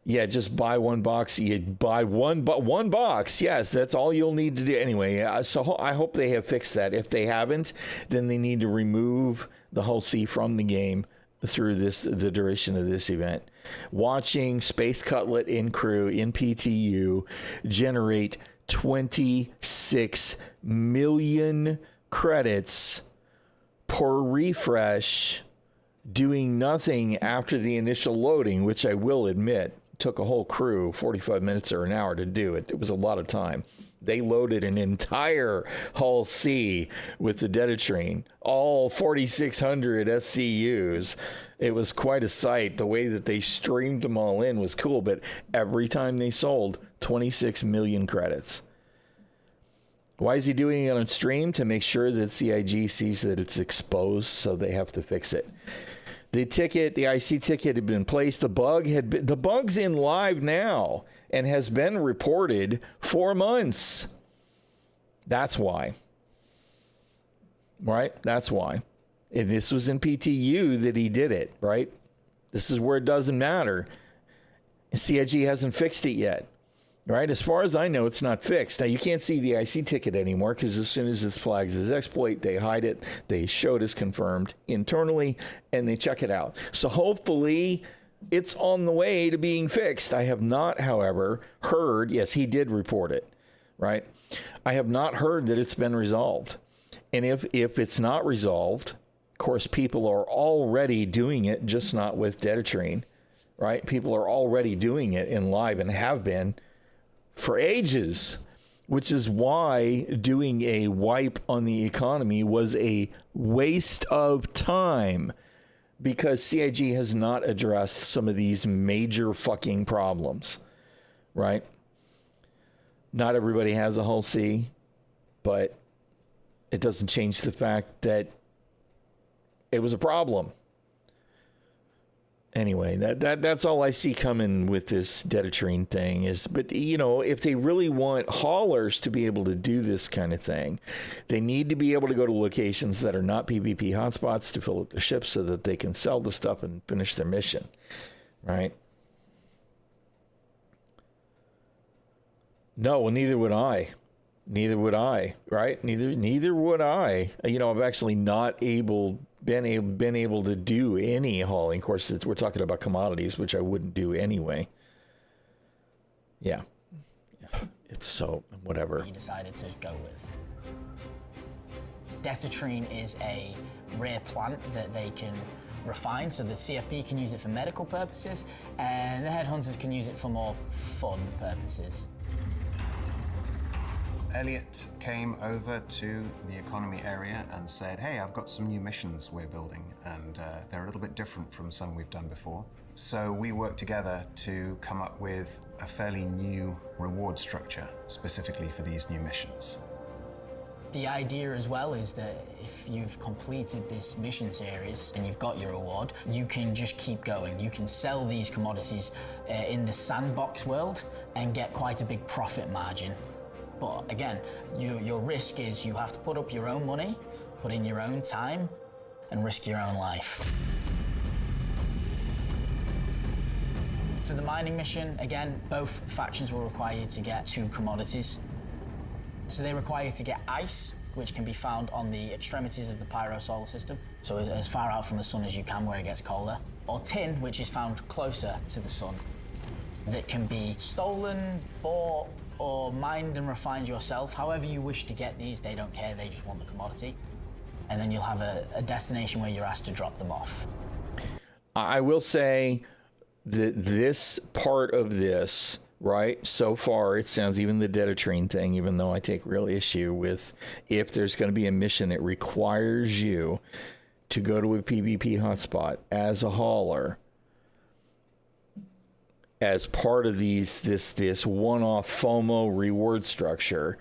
Yeah, just buy one box. You buy one box. Yes, that's all you'll need to do. Anyway, so I hope they have fixed that. If they haven't, then they need to remove the Hull C from the game through the duration of this event. Watching Space Cutlet in crew in PTU generate 26 million credits per refresh, doing nothing after the initial loading, which I will admit took a whole crew 45 minutes or an hour to do it. It was a lot of time. They loaded an entire Hull C with the data train, all 4,600 SCUs. It was quite a sight. The way that they streamed them all in was cool, but every time they sold 26 million credits. Why is he doing it on stream? To make sure that CIG sees that it's exposed, so they have to fix it. The IC ticket had been placed. The bug's in live now and has been reported for months. That's why. Right? That's why. And this was in PTU that he did it, right? This is where it doesn't matter. CIG hasn't fixed it yet. Right? As far as I know, it's not fixed. Now, you can't see the IC ticket anymore because as soon as it's flagged as exploit, they hide it. They show it as confirmed internally, and they check it out. So hopefully it's on the way to being fixed. I have not, however, heard, yes, he did report it, right? I have not heard that it's been resolved. And if it's not resolved, of course, people are already doing it, just not with Data Train, right? People are already doing it in live and have been for ages, which is why doing a wipe on the economy was a waste of time, because CIG has not addressed some of these major fucking problems, right? Not everybody has a hull C, but it doesn't change the fact that it was a problem. Anyway, that's all I see coming with this Dedatrine thing is, but you know, if they really want haulers to be able to do this kind of thing, they need to be able to go to locations that are not PvP hotspots to fill up their ships so that they can sell the stuff and finish their mission, right? No, well, neither would I. Neither would I, right? Neither would I. You know, I've actually been able to do any hauling. Of course, we're talking about commodities, which I wouldn't do anyway. Yeah. It's so, whatever. You decided to go with. Dedatrine is a rare plant that they can refine, so the CFP can use it for medical purposes, and the headhunters can use it for more fun purposes. Elliot came over to the economy area and said, hey, I've got some new missions we're building, and they're a little bit different from some we've done before. So we worked together to come up with a fairly new reward structure specifically for these new missions. The idea as well is that if you've completed this mission series and you've got your reward, you can just keep going. You can sell these commodities in the sandbox world and get quite a big profit margin. But again, your risk is you have to put up your own money, put in your own time, and risk your own life. For the mining mission, again, both factions will require you to get 2 commodities. So they require you to get ice, which can be found on the extremities of the Pyro solar system, so as far out from the sun as you can where it gets colder. Or tin, which is found closer to the sun, that can be stolen, bought, or mined and refined yourself. However you wish to get these, they don't care, they just want the commodity. And then you'll have a destination where you're asked to drop them off. I will say that this part of this, right, so far, it sounds, even the Dedatrine thing, even though I take real issue with if there's going to be a mission that requires you to go to a PvP hotspot as a hauler, as part of this one-off FOMO reward structure,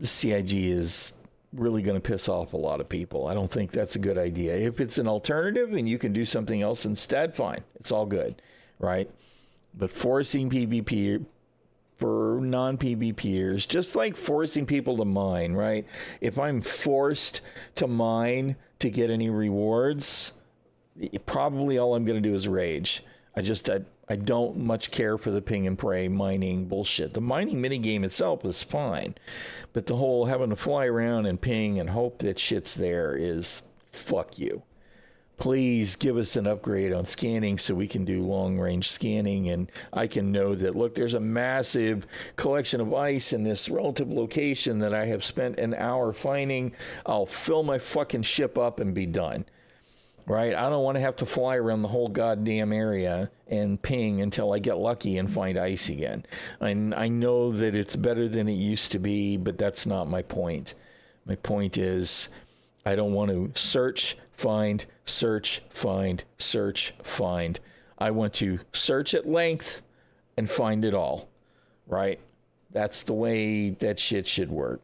CIG is really going to piss off a lot of people. I don't think that's a good idea. If it's an alternative and you can do something else instead, fine. It's all good, right? But forcing PvP for non-PvPers, just like forcing people to mine, right? If I'm forced to mine to get any rewards, probably all I'm going to do is rage. I don't much care for the ping and pray mining bullshit. The mining minigame itself is fine, but the whole having to fly around and ping and hope that shit's there is fuck you. Please give us an upgrade on scanning so we can do long range scanning and I can know that, look, there's a massive collection of ice in this relative location that I have spent an hour finding. I'll fill my fucking ship up and be done. Right? I don't want to have to fly around the whole goddamn area and ping until I get lucky and find ice again. And I know that it's better than it used to be, but that's not my point. My point is I don't want to search, find, search, find, search, find. I want to search at length and find it all. Right? That's the way that shit should work.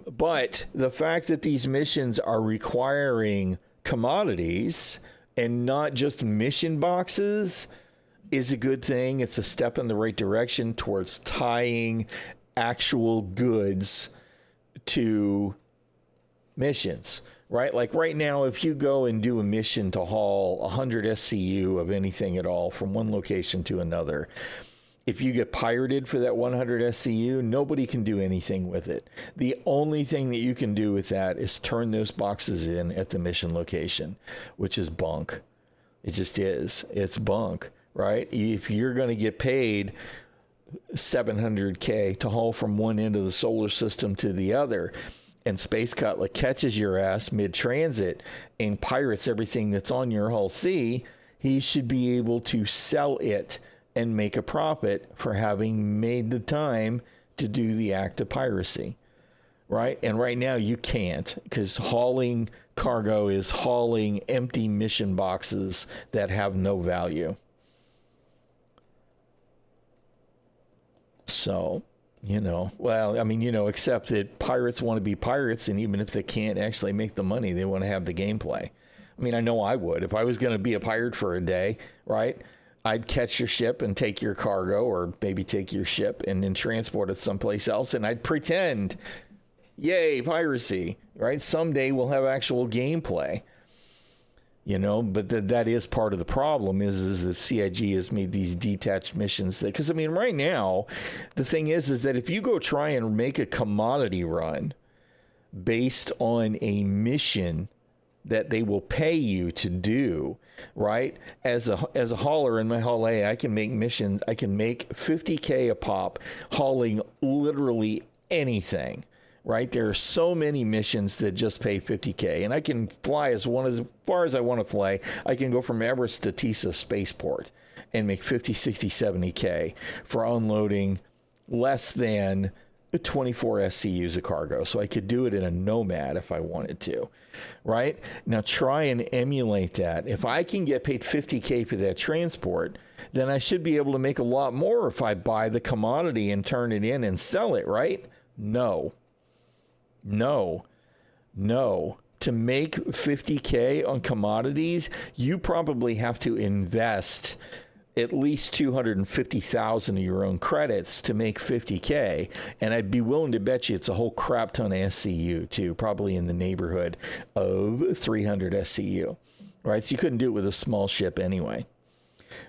But the fact that these missions are requiring commodities and not just mission boxes is a good thing. It's a step in the right direction towards tying actual goods to missions, right? Like right now, if you go and do a mission to haul 100 SCU of anything at all from one location to another, if you get pirated for that 100 SCU, nobody can do anything with it. The only thing that you can do with that is turn those boxes in at the mission location, which is bunk. It just is. It's bunk, right? If you're going to get paid $700K to haul from one end of the solar system to the other, and Space Cutlet catches your ass mid-transit and pirates everything that's on your hull C, he should be able to sell it and make a profit for having made the time to do the act of piracy, right? And right now you can't, because hauling cargo is hauling empty mission boxes that have no value. So, well, I mean, except that pirates want to be pirates, and even if they can't actually make the money, they want to have the gameplay. I mean, I know I would. If I was going to be a pirate for a day, right, I'd catch your ship and take your cargo, or maybe take your ship and then transport it someplace else, and I'd pretend, yay, piracy, right? Someday we'll have actual gameplay. But that is part of the problem is that CIG has made these detached missions because, I mean, right now, the thing is that if you go try and make a commodity run based on a mission that they will pay you to do, right? As a hauler in my Haul A, I can make missions. I can make $50K a pop hauling literally anything. Right? There are so many missions that just pay $50K, and I can fly as far as I want to fly. I can go from Everest to Tisa Spaceport and make 50, 60, 70K for unloading less than 24 SCUs of cargo. So I could do it in a Nomad if I wanted to, right? Now try and emulate that. If I can get paid $50K for that transport, then I should be able to make a lot more if I buy the commodity and turn it in and sell it, right? No. To make 50K on commodities, you probably have to invest at least 250,000 of your own credits to make 50K. And I'd be willing to bet you it's a whole crap ton of SCU too, probably in the neighborhood of 300 SCU, right? So you couldn't do it with a small ship anyway,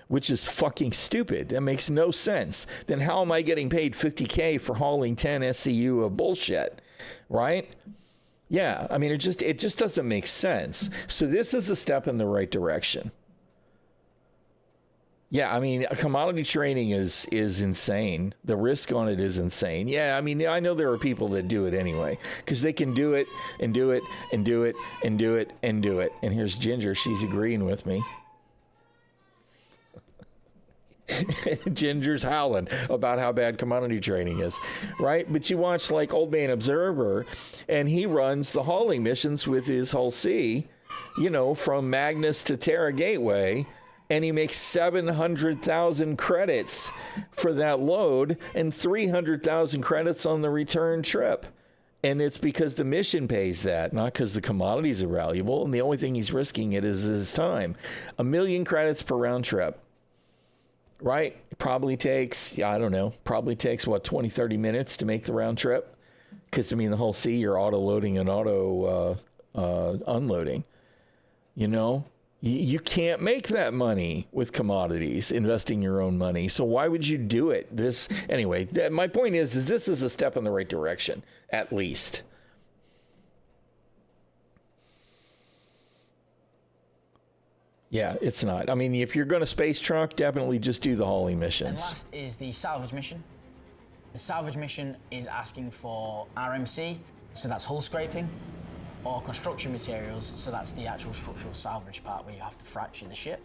which is fucking stupid. That makes no sense. Then how am I getting paid 50K for hauling 10 SCU of bullshit? Right? Yeah, I mean, it just doesn't make sense. So this is a step in the right direction. Yeah, I mean, commodity trading is insane. The risk on it is insane. Yeah, I mean, I know there are people that do it anyway, because they can do it and do it and do it and do it and do it. And here's Ginger. She's agreeing with me. Ginger's howling about how bad commodity trading is, right? But you watch like Old Man Observer, and he runs the hauling missions with his Hull C, from Magnus to Terra Gateway, and he makes 700,000 credits for that load and 300,000 credits on the return trip. And it's because the mission pays that, not because the commodities are valuable. And the only thing he's risking it is his time. 1 million credits per round trip. Right? Probably takes, what, 20, 30 minutes to make the round trip? Because, I mean, the whole C, you're auto-loading and auto-unloading. You can't make that money with commodities, investing your own money. So why would you do it? My point is this is a step in the right direction, at least. Yeah, it's not. I mean, if you're going to space truck, definitely just do the hauling missions. And last is the salvage mission. The salvage mission is asking for RMC, so that's hull scraping, or construction materials, so that's the actual structural salvage part where you have to fracture the ship.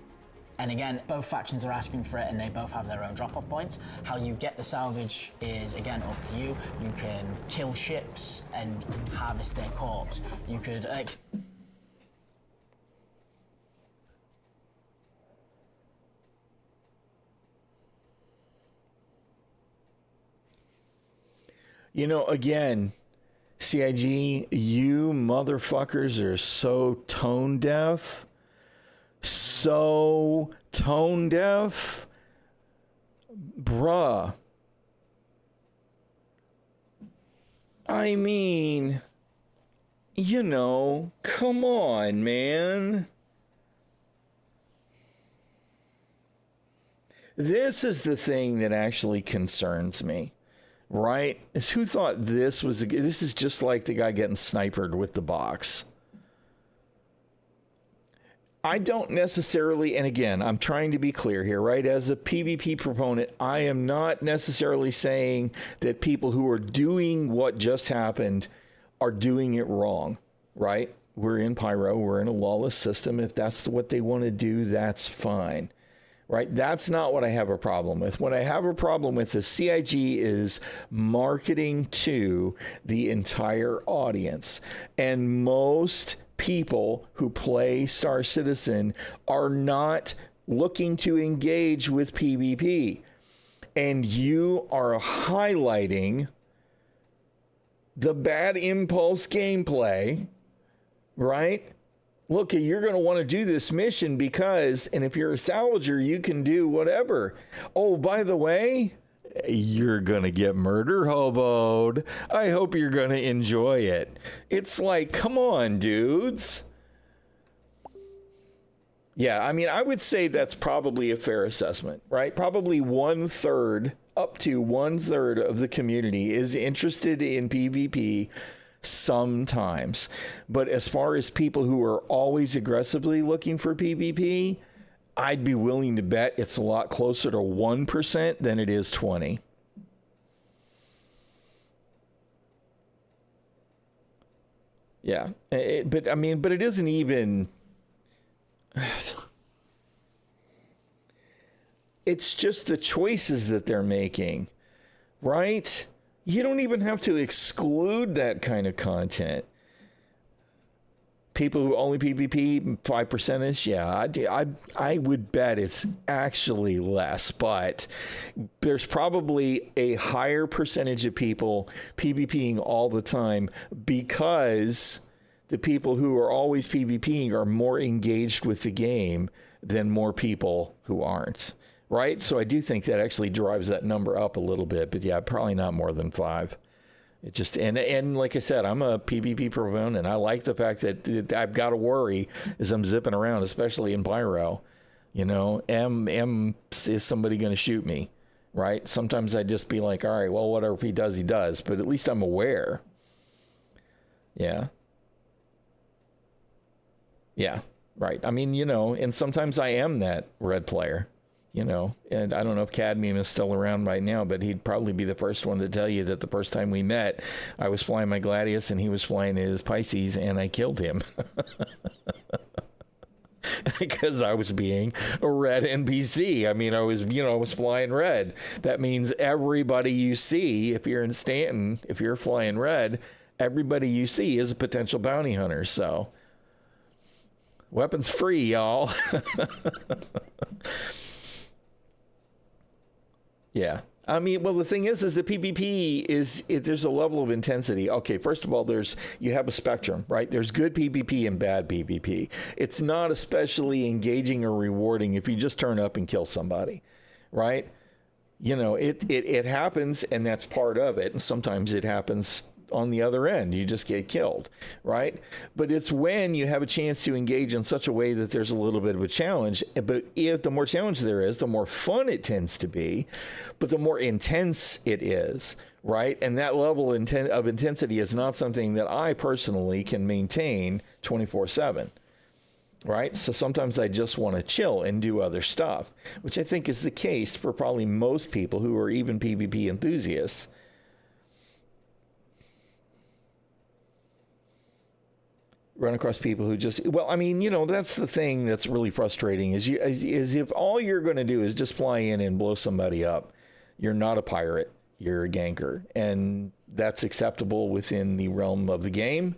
And again, both factions are asking for it, and they both have their own drop-off points. How you get the salvage is, again, up to you. You can kill ships and harvest their corpse. You could... Again, CIG, you motherfuckers are so tone deaf. So tone deaf. Bruh. I mean, come on, man. This is the thing that actually concerns me. Right? Is who thought this is just like the guy getting sniped with the box. I don't necessarily, and again, I'm trying to be clear here, right? As a PvP proponent, I am not necessarily saying that people who are doing what just happened are doing it wrong, right? We're in Pyro, we're in a lawless system. If that's what they want to do, that's fine, right? That's not what I have a problem with. What I have a problem with is CIG is marketing to the entire audience. And most people who play Star Citizen are not looking to engage with PvP. And you are highlighting the bad impulse gameplay, right? Look, you're going to want to do this mission because, and if you're a salvager, you can do whatever. Oh, by the way, you're going to get murder hoboed. I hope you're going to enjoy it. It's like, come on, dudes. Yeah, I mean, I would say that's probably a fair assessment, right? Probably 1/3, up to 1/3 of the community is interested in PvP sometimes. But as far as people who are always aggressively looking for PvP, I'd be willing to bet it's a lot closer to 1% than it is 20. Yeah, but it isn't even... It's just the choices that they're making, right? You don't even have to exclude that kind of content. People who only PvP 5%ish, yeah, I would bet it's actually less, but there's probably a higher percentage of people PvPing all the time because the people who are always PvPing are more engaged with the game than more people who aren't. Right? So I do think that actually drives that number up a little bit, but yeah, probably not more than 5. It just, and like I said, I'm a PvP proponent. I like the fact that I've got to worry as I'm zipping around, especially in Pyro. You know, is somebody going to shoot me? Right? Sometimes I just be like, all right, well, whatever he does, but at least I'm aware. Yeah. Yeah. Right. I mean, you know, and sometimes I am that red player. You know, and I don't know if Cadmium is still around right now, but he'd probably be the first one to tell you that the first time we met, I was flying my Gladius and he was flying his Pisces and I killed him. Because I was being a red NPC. I mean, I was flying red. That means everybody you see, if you're in Stanton, if you're flying red, everybody you see is a potential bounty hunter. So, weapons free, y'all. Yeah. I mean, well, the thing is that PvP there's a level of intensity. Okay, first of all, you have a spectrum, right? There's good PvP and bad PvP. It's not especially engaging or rewarding if you just turn up and kill somebody, right? You know, it happens and that's part of it. And sometimes it happens on the other end. You just get killed, right? But it's when you have a chance to engage in such a way that there's a little bit of a challenge. But if the more challenge there is, the more fun it tends to be, but the more intense it is, right? And that level of intensity is not something that I personally can maintain 24/7. Right? So sometimes I just want to chill and do other stuff, which I think is the case for probably most people who are even PvP enthusiasts. Run across people who just, well, I mean, you know, that's the thing that's really frustrating is if all you're going to do is just fly in and blow somebody up, you're not a pirate, you're a ganker. And that's acceptable within the realm of the game,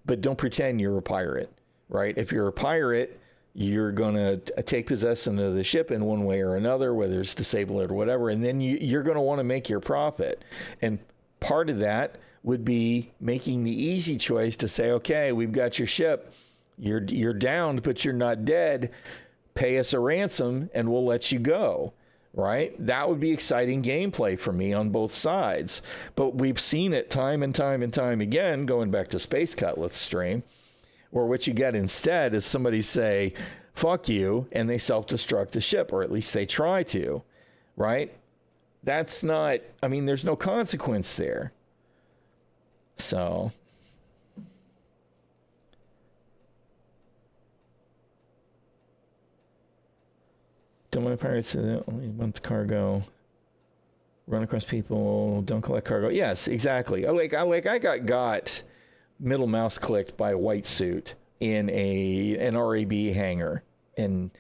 but don't pretend you're a pirate, right? If you're a pirate, you're going to take possession of the ship in one way or another, whether it's disable it or whatever, and then you're going to want to make your profit. And part of that would be making the easy choice to say, okay, we've got your ship. You're downed, but you're not dead. Pay us a ransom and we'll let you go, right? That would be exciting gameplay for me on both sides. But we've seen it time and time and time again, going back to Space Cutlass stream, where what you get instead is somebody say, fuck you, and they self-destruct the ship, or at least they try to, right? That's not, I mean, there's no consequence there. So, don't want pirates that only want cargo. Run across people. Don't collect cargo. Yes, exactly. I got middle mouse clicked by a white suit in an RAB hangar, And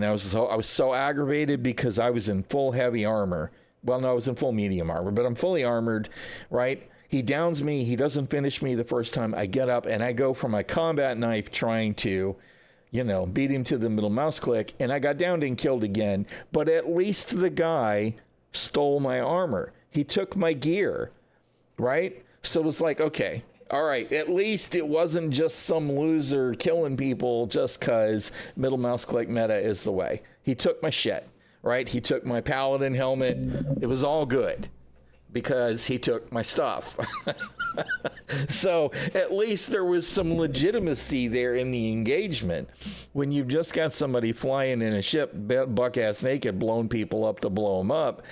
I was so aggravated because I was in full heavy armor. Well, no, I was in full medium armor, but I'm fully armored, right? He downs me. He doesn't finish me the first time. I get up and I go for my combat knife trying to, beat him to the middle mouse click. And I got downed and killed again. But at least the guy stole my armor. He took my gear, right? So it was like, okay, all right, at least it wasn't just some loser killing people just because middle mouse click meta is the way. He took my shit, right? He took my paladin helmet. It was all good because he took my stuff. So at least there was some legitimacy there in the engagement. When you've just got somebody flying in a ship, buck-ass naked, blowing people up to blow them up,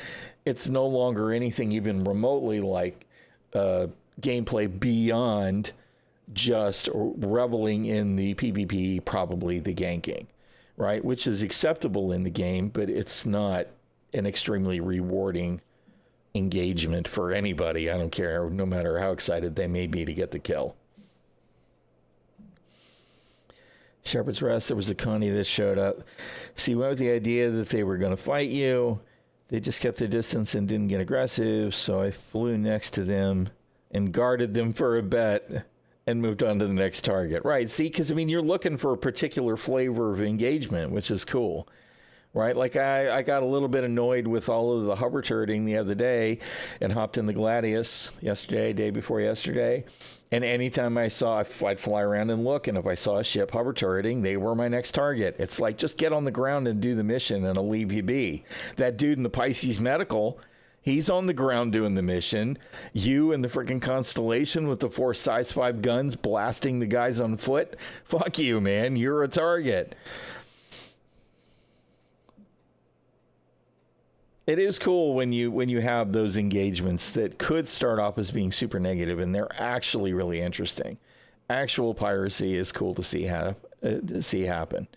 it's no longer anything even remotely like gameplay beyond just reveling in the PvP, probably the ganking, right? Which is acceptable in the game, but it's not an extremely rewarding engagement for anybody. I don't care, no matter how excited they may be to get the kill. Shepherd's Rest, there was a Connie that showed up. So you went with the idea that they were going to fight you. They just kept their distance and didn't get aggressive, so I flew next to them and guarded them for a bit and moved on to the next target. Right, see, because, you're looking for a particular flavor of engagement, which is cool, right? Like, I got a little bit annoyed with all of the hover turreting the other day and hopped in the Gladius yesterday, day before yesterday. And anytime I'd fly around and look, and if I saw a ship hover turreting, they were my next target. It's like, just get on the ground and do the mission, and I'll leave you be. That dude in the Pisces Medical, he's on the ground doing the mission. You and the freaking Constellation with the 4 size 5 guns blasting the guys on foot. Fuck you, man. You're a target. It is cool when you have those engagements that could start off as being super negative, and they're actually really interesting. Actual piracy is cool to see happen,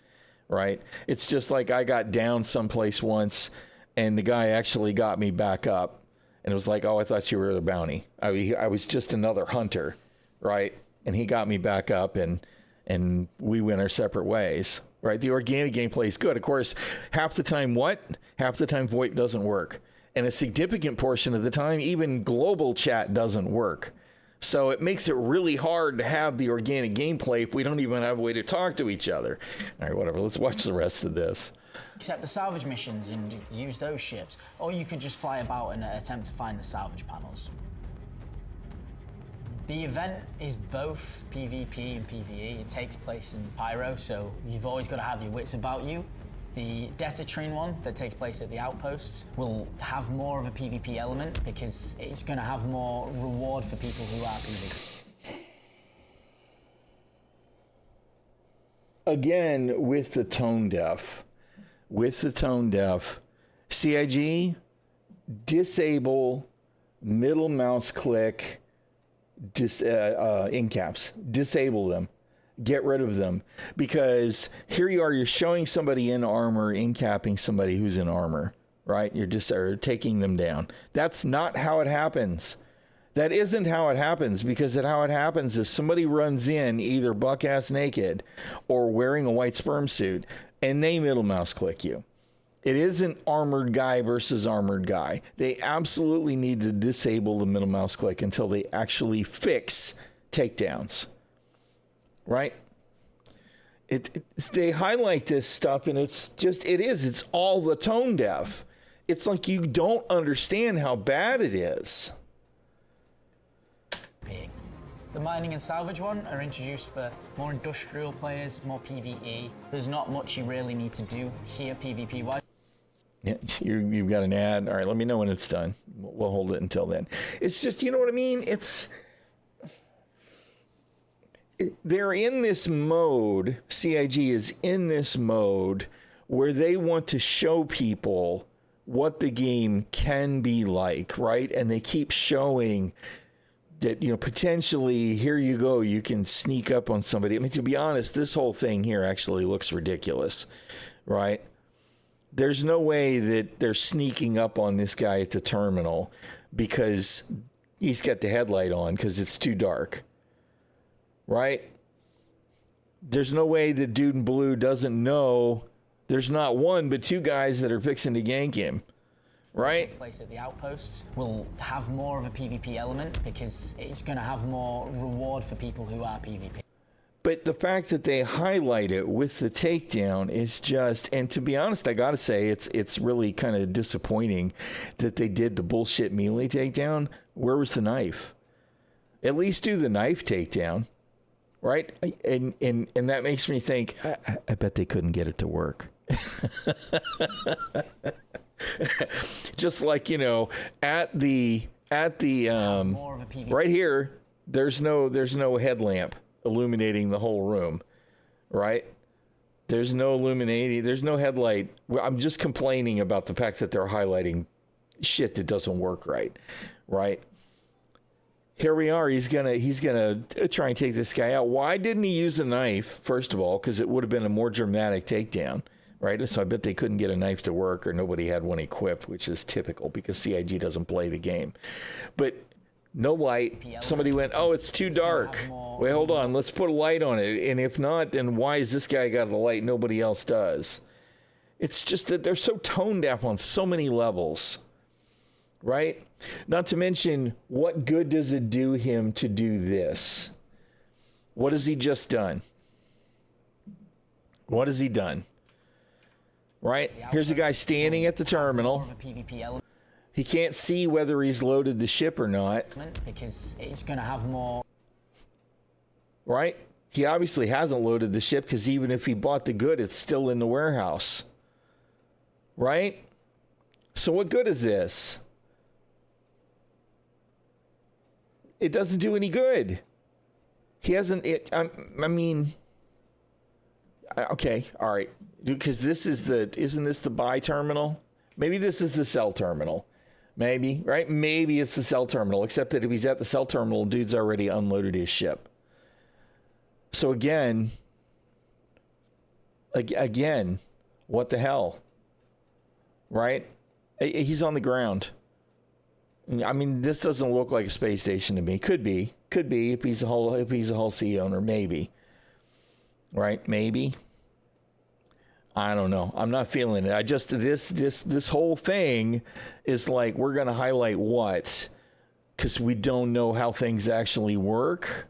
right? It's just like I got down someplace once, and the guy actually got me back up, and it was like, oh, I thought you were the bounty. I was just another hunter, right? And he got me back up, and we went our separate ways. Right, the organic gameplay is good. Of course, half the time VoIP doesn't work. And a significant portion of the time, even global chat doesn't work. So it makes it really hard to have the organic gameplay if we don't even have a way to talk to each other. All right, whatever, let's watch the rest of this. Accept the salvage missions and use those ships. Or you could just fly about and attempt to find the salvage panels. The event is both PvP and PvE. It takes place in Pyro, so you've always got to have your wits about you. The Detatrine one that takes place at the outposts will have more of a PvP element because it's going to have more reward for people who are PvP. Again, with the tone deaf, CIG, disable middle mouse click in caps, disable them, get rid of them, because here you are, you're showing somebody in armor, in capping somebody who's in armor, right? You're just taking them down. That's not how it happens. That isn't how it happens, because how it happens is somebody runs in either buck-ass naked or wearing a white sperm suit, and they middle mouse click you. It isn't armored guy versus armored guy. They absolutely need to disable the middle mouse click until they actually fix takedowns, right? They highlight this stuff, and it's all the tone deaf. It's like you don't understand how bad it is. The mining and salvage one are introduced for more industrial players, more PvE. There's not much you really need to do here PvP-wise. Yeah, you've got an ad. All right, let me know when it's done. We'll hold it until then. It's just, you know what I mean? They're in this mode, CIG is in this mode where they want to show people what the game can be like, right? And they keep showing that, potentially, here you go, you can sneak up on somebody. I mean, to be honest, this whole thing here actually looks ridiculous, right? There's no way that they're sneaking up on this guy at the terminal because he's got the headlight on because it's too dark, right? There's no way the dude in blue doesn't know There's not one, but two guys that are fixing to gank him, right? Place at the outposts will have more of a PvP element because it's going to have more reward for people who are PvP. But the fact that they highlight it with the takedown is just, and to be honest, I gotta say, it's really kind of disappointing that they did the bullshit melee takedown. Where was the knife? At least do the knife takedown, right? And that makes me think, I bet they couldn't get it to work. Just like, you know, at the right here, there's no headlamp illuminating the whole room, right? There's no illuminating, there's no headlight. I'm just complaining about the fact that they're highlighting shit that doesn't work right? Here we are, he's gonna try and take this guy out. Why didn't he use a knife, first of all? Because it would have been a more dramatic takedown, right? So I bet they couldn't get a knife to work, or nobody had one equipped, which is typical because CIG doesn't play the game. But no light. Somebody went, oh, it's too dark. Wait, hold on. Let's put a light on it. And if not, then why is this guy got a light? Nobody else does. It's just that they're so tone deaf on so many levels, right? Not to mention, what good does it do him to do this? What has he just done? What has he done? Right? Here's a guy standing at the terminal. He can't see whether he's loaded the ship or not. Because it's going to have more. Right? He obviously hasn't loaded the ship because even if he bought the good, it's still in the warehouse. Right? So what good is this? It doesn't do any good. He hasn't, I mean, okay, all right. Because isn't this the buy terminal? Maybe this is the sell terminal. Maybe, right? Maybe it's the sell terminal, except that if he's at the sell terminal, dude's already unloaded his ship. So again, what the hell? Right? He's on the ground. I mean, this doesn't look like a space station to me. Could be if he's a Hull C owner, maybe. Right? Maybe. I don't know. I'm not feeling it. I just, this whole thing is like, we're going to highlight what? Because we don't know how things actually work.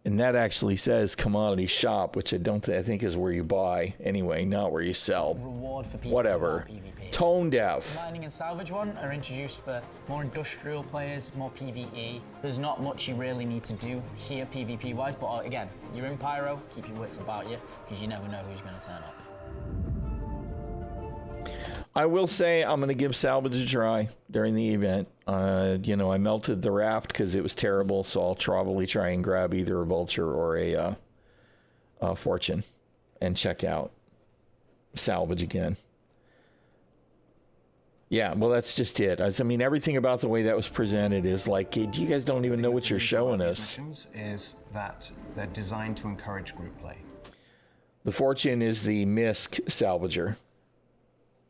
And that actually says commodity shop, which I think is where you buy anyway, not where you sell. Reward for people. Whatever. Tone deaf. Mining and salvage one are introduced for more industrial players, more PvE. There's not much you really need to do here PvP wise, but again, you're in Pyro, keep your wits about you, because you never know who's going to turn up. I will say I'm going to give salvage a try during the event. You know, I melted the raft because it was terrible, so I'll probably try and grab either a vulture or a fortune and check out salvage again. Yeah, well, that's just it. I mean, everything about the way that was presented is like, you guys don't even know what you're showing us. Is that they're designed to encourage group play. The fortune is the misc salvager.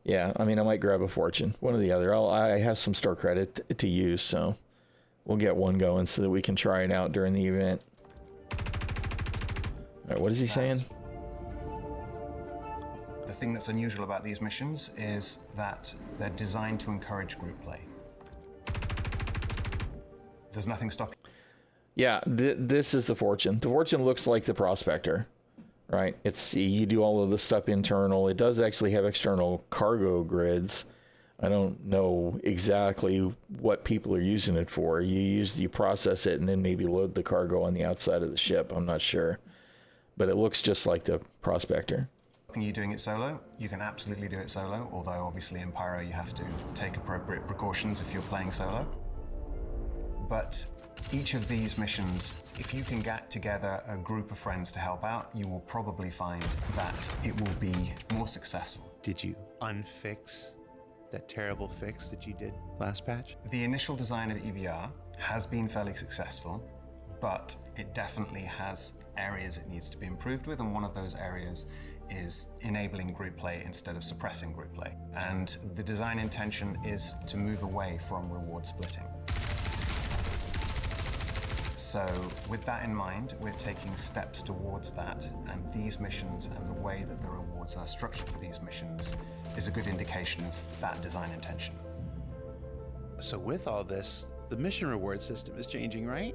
Yeah, I mean, I might grab a fortune, one or the other. I have some store credit to use, so we'll get one going so that we can try it out during the event. All right, what is he saying? The thing that's unusual about these missions is that they're designed to encourage group play. There's nothing stopping. Yeah, this is the fortune. The fortune looks like the prospector, right? You do all of the stuff internal. It does actually have external cargo grids. I don't know exactly what people are using it for. You process it and then maybe load the cargo on the outside of the ship. I'm not sure, but it looks just like the prospector. You doing it solo? You can absolutely do it solo, although obviously in Pyro you have to take appropriate precautions if you're playing solo. But each of these missions, if you can get together a group of friends to help out, you will probably find that it will be more successful. Did you unfix that terrible fix that you did last patch? The initial design of EVR has been fairly successful, but it definitely has areas it needs to be improved with, and one of those areas is enabling group play instead of suppressing group play. And the design intention is to move away from reward splitting. So with that in mind, we're taking steps towards that, and these missions and the way that the rewards are structured for these missions is a good indication of that design intention. So with all this, the mission reward system is changing, right?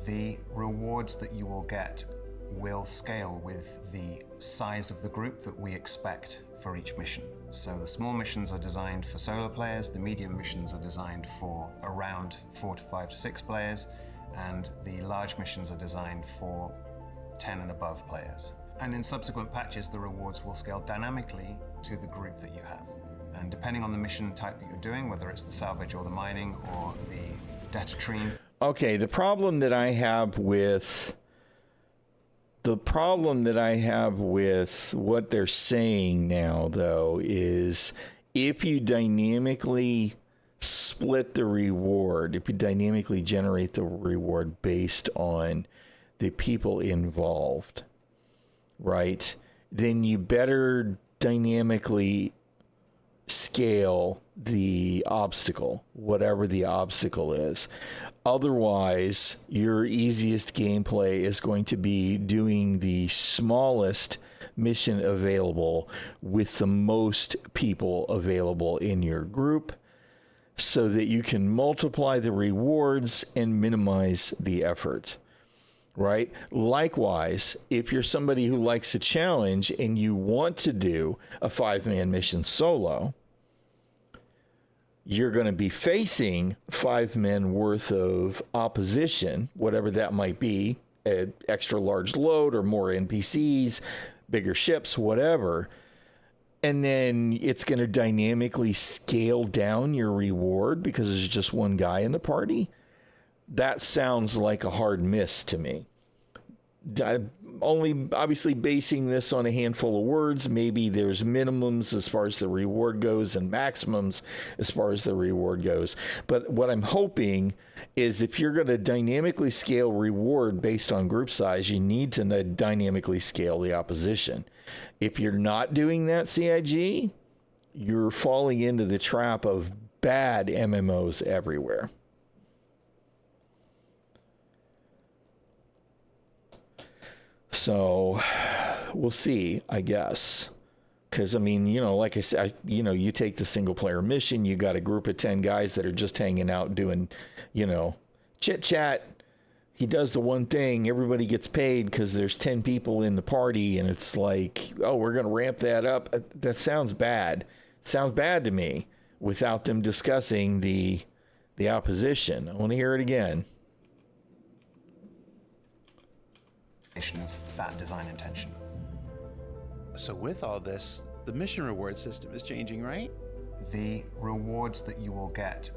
The rewards that you will get will scale with the size of the group that we expect for each mission. So the small missions are designed for solo players, the medium missions are designed for around 4 to 5 to 6 players, and the large missions are designed for 10 and above players. And in subsequent patches, the rewards will scale dynamically to the group that you have. And depending on the mission type that you're doing, whether it's the salvage or the mining or the debtor-trine. Okay, the problem that I have with what they're saying now, though, is if you dynamically split the reward, if you dynamically generate the reward based on the people involved, right, then you better dynamically scale the obstacle, whatever the obstacle is. Otherwise, your easiest gameplay is going to be doing the smallest mission available with the most people available in your group so that you can multiply the rewards and minimize the effort, right? Likewise, if you're somebody who likes a challenge and you want to do a 5-man mission solo, you're going to be facing 5 men worth of opposition, whatever that might be, an extra large load or more NPCs, bigger ships, whatever. And then it's going to dynamically scale down your reward because there's just one guy in the party. That sounds like a hard miss to me. Only obviously basing this on a handful of words. Maybe there's minimums as far as the reward goes and maximums as far as the reward goes. But what I'm hoping is if you're going to dynamically scale reward based on group size, you need to dynamically scale the opposition. If you're not doing that, CIG, you're falling into the trap of bad MMOs everywhere. So we'll see, I guess. Because, I mean, you know, like I said, you take the single player mission, you got a group of 10 guys that are just hanging out doing, chit chat. He does the one thing, everybody gets paid because there's 10 people in the party, and it's like, oh, we're going to ramp that up. That sounds bad. It sounds bad to me without them discussing the opposition. I want to hear it again. Of that design intention. So with all this, the mission reward system is changing, right? The rewards that you will get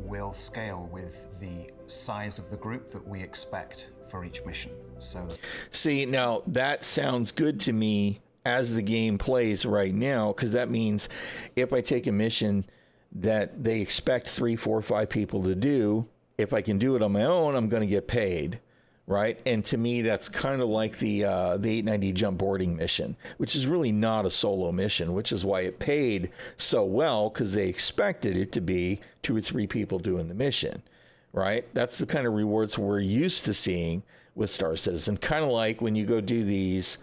will scale with the size of the group that we expect for each mission. So see, now that sounds good to me as the game plays right now, because that means if I take a mission that they expect 3, 4, 5 people to do, if I can do it on my own, I'm going to get paid. Right. And to me, that's kind of like the 890 jump boarding mission, which is really not a solo mission, which is why it paid so well, because they expected it to be 2 or 3 people doing the mission. Right. That's the kind of rewards we're used to seeing with Star Citizen. Kind of like when you go do these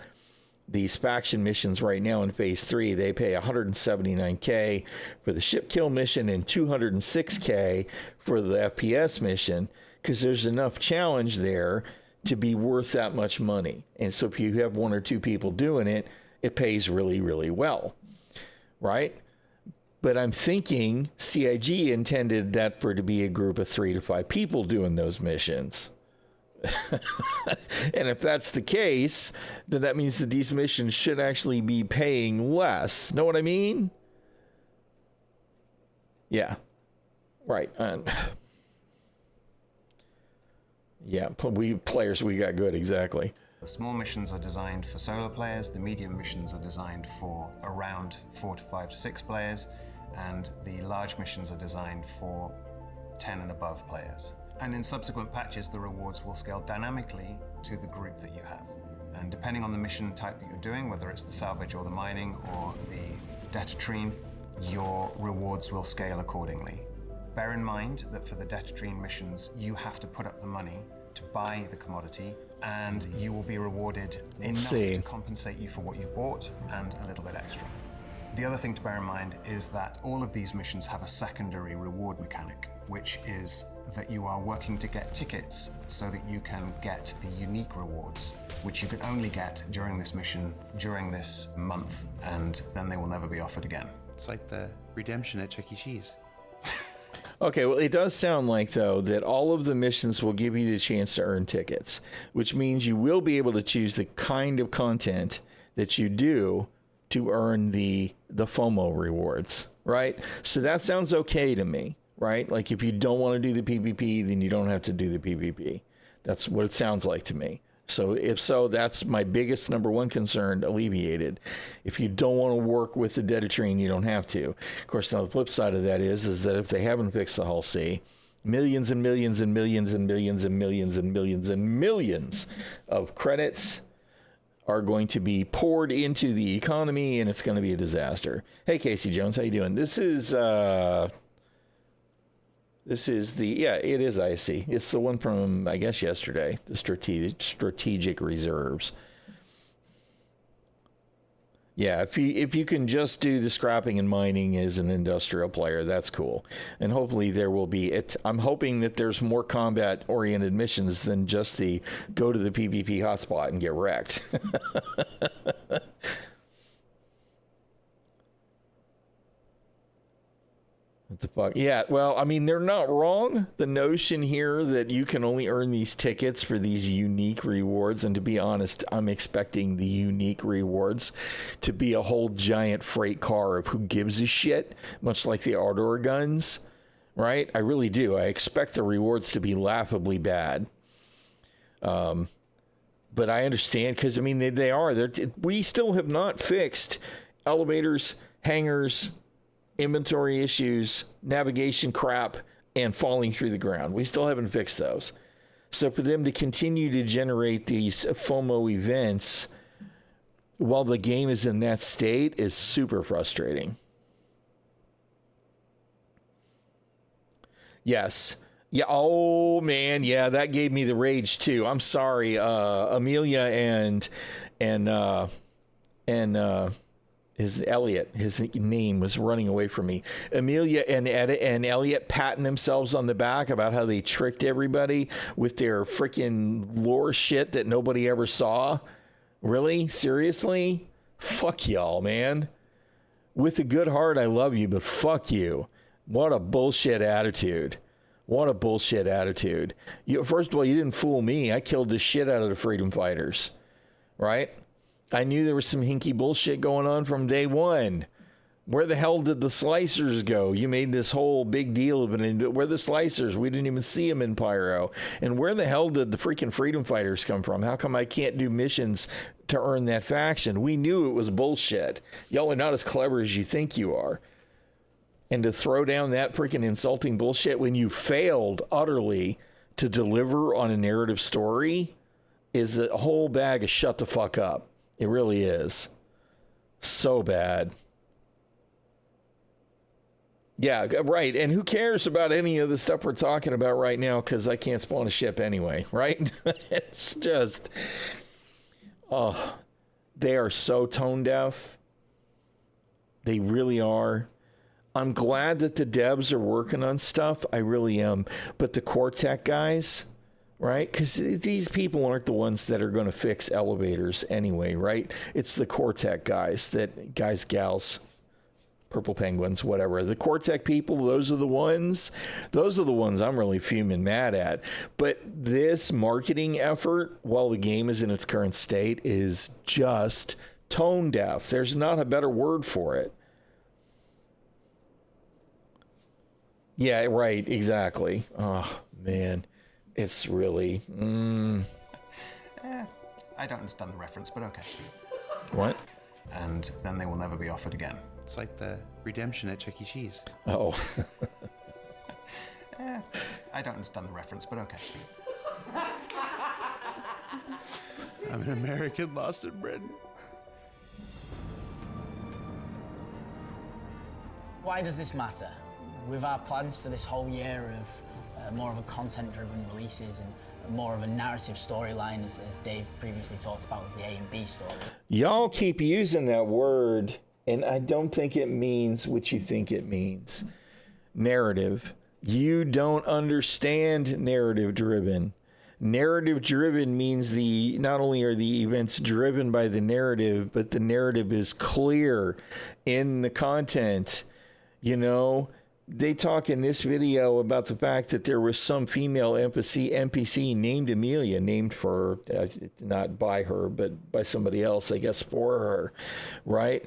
faction missions right now in phase 3, they pay $179K for the ship kill mission and $206K for the FPS mission, because there's enough challenge there to be worth that much money. And so if you have 1 or 2 people doing it, it pays really, really well, right? But I'm thinking CIG intended that for it to be a group of 3 to 5 people doing those missions. And if that's the case, then that means that these missions should actually be paying less. Know what I mean? Yeah. Right. Yeah, we got good, exactly. The small missions are designed for solo players, the medium missions are designed for around 4 to 5 to 6 players, and the large missions are designed for 10 and above players. And in subsequent patches, the rewards will scale dynamically to the group that you have. And depending on the mission type that you're doing, whether it's the salvage or the mining or the debtor-trine, your rewards will scale accordingly. Bear in mind that for the debtor-trine missions, you have to put up the money to buy the commodity, and you will be rewarded enough see. to compensate you for what you've bought and a little bit extra. The other thing to bear in mind is that all of these missions have a secondary reward mechanic, which is that you are working to get tickets so that you can get the unique rewards, which you can only get during this mission, during this month, and then they will never be offered again. It's like the redemption at ⚻ᚗᚗ┘. Okay, well, it does sound like, though, that all of the missions will give you the chance to earn tickets, which means you will be able to choose the kind of content that you do to earn the FOMO rewards, right? So that sounds okay to me, right? Like, if you don't want to do the PvP, then you don't have to do the PvP. That's what it sounds like to me. So if so, that's my biggest number one concern alleviated. If you don't want to work with the Deditrine, you don't have to. Of course, now the flip side of that is that if they haven't fixed the Hull C, millions and millions and millions and millions and millions and millions and millions of credits are going to be poured into the economy, and it's going to be a disaster. Hey, Casey Jones, how you doing? This is the, yeah, it is icy. It's the one from, I guess, yesterday, the strategic reserves. Yeah, if you can just do the scrapping and mining as an industrial player, that's cool. And hopefully there will be it. I'm hoping that there's more combat-oriented missions than just the go to the PvP hotspot and get wrecked. What the fuck? Yeah, well, I mean, they're not wrong. The notion here that you can only earn these tickets for these unique rewards, and to be honest, I'm expecting the unique rewards to be a whole giant freight car of who gives a shit, much like the Ardor guns, right? I really do. I expect the rewards to be laughably bad. But I understand, because, I mean, they are. We still have not fixed elevators, hangars, inventory issues, navigation crap, and falling through the ground. We still haven't fixed those. So for them to continue to generate these FOMO events while the game is in that state is super frustrating. Yes. Yeah. Oh man. Yeah, that gave me the rage too. I'm sorry, Amelia and his Elliot, his name was running away from me. Amelia and Elliot patting themselves on the back about how they tricked everybody with their freaking lore shit that nobody ever saw. Really? Seriously? Fuck y'all, man. With a good heart, I love you, but fuck you. What a bullshit attitude. What a bullshit attitude. First of all, you didn't fool me. I killed the shit out of the freedom fighters, right? I knew there was some hinky bullshit going on from day one. Where the hell did the slicers go? You made this whole big deal of it. Where the slicers? We didn't even see them in Pyro. And where the hell did the freaking freedom fighters come from? How come I can't do missions to earn that faction? We knew it was bullshit. Y'all are not as clever as you think you are. And to throw down that freaking insulting bullshit when you failed utterly to deliver on a narrative story is a whole bag of shut the fuck up. It really is. So bad. Yeah, right. And who cares about any of the stuff we're talking about right now? Because I can't spawn a ship anyway, right? It's just... Oh, they are so tone deaf. They really are. I'm glad that the devs are working on stuff. I really am. But the core tech guys... right? Because these people aren't the ones that are going to fix elevators anyway, right? It's the core tech guys, gals, purple penguins, whatever. The core tech people, those are the ones I'm really fuming mad at. But this marketing effort, while the game is in its current state, is just tone deaf. There's not a better word for it. Yeah, right, exactly. Oh, man. It's really... I don't understand the reference, but okay. What? And then they will never be offered again. It's like the redemption at ⚻ᚗᚗ⚻. Oh. I don't understand the reference, but okay. I'm an American lost in Britain. Why does this matter? With our plans for this whole year of more of a content-driven releases and more of a narrative storyline, as Dave previously talked about with the A and B story. Y'all keep using that word, and I don't think it means what you think it means. Narrative. You don't understand narrative driven. Narrative driven means not only are the events driven by the narrative, but the narrative is clear in the content. You know, they talk in this video about the fact that there was some female NPC named Amelia, named for, not by her, but by somebody else, I guess, for her, right?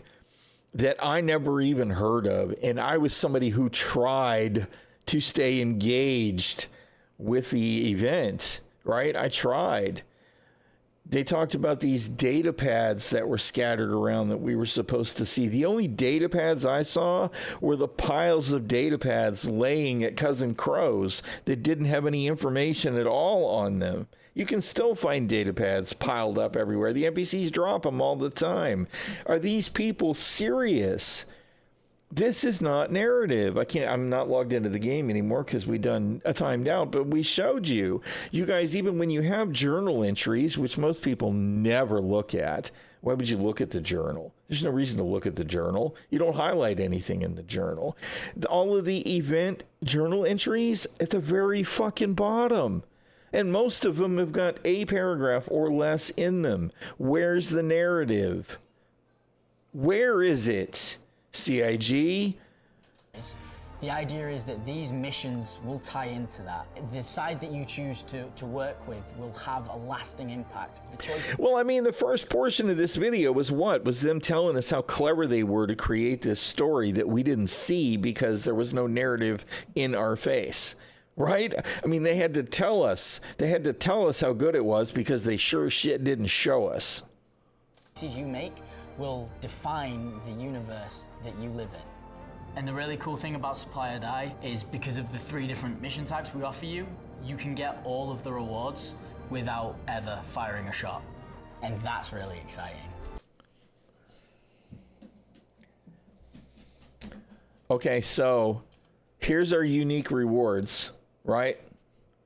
That I never even heard of. And I was somebody who tried to stay engaged with the event, right? I tried. They talked about these data pads that were scattered around that we were supposed to see. The only data pads I saw were the piles of data pads laying at Cousin Crow's that didn't have any information at all on them. You can still find data pads piled up everywhere. The NPCs drop them all the time. Are these people serious? This is not narrative. I'm not logged into the game anymore because we done a timed out, but we showed you guys, even when you have journal entries, which most people never look at, why would you look at the journal? There's no reason to look at the journal. You don't highlight anything in the journal. All of the event journal entries at the very fucking bottom. And most of them have got a paragraph or less in them. Where's the narrative? Where is it? CIG? The idea is that these missions will tie into that. The side that you choose to work with will have a lasting impact. The choice. Well, I mean, the first portion of this video was what? Was them telling us how clever they were to create this story that we didn't see because there was no narrative in our face. Right? I mean, they had to tell us. They had to tell us how good it was because they sure shit didn't show us. Choices you make will define the universe that you live in. And the really cool thing about Supply or Die is because of the 3 different mission types we offer you, you can get all of the rewards without ever firing a shot. And that's really exciting. Okay, so here's our unique rewards, right?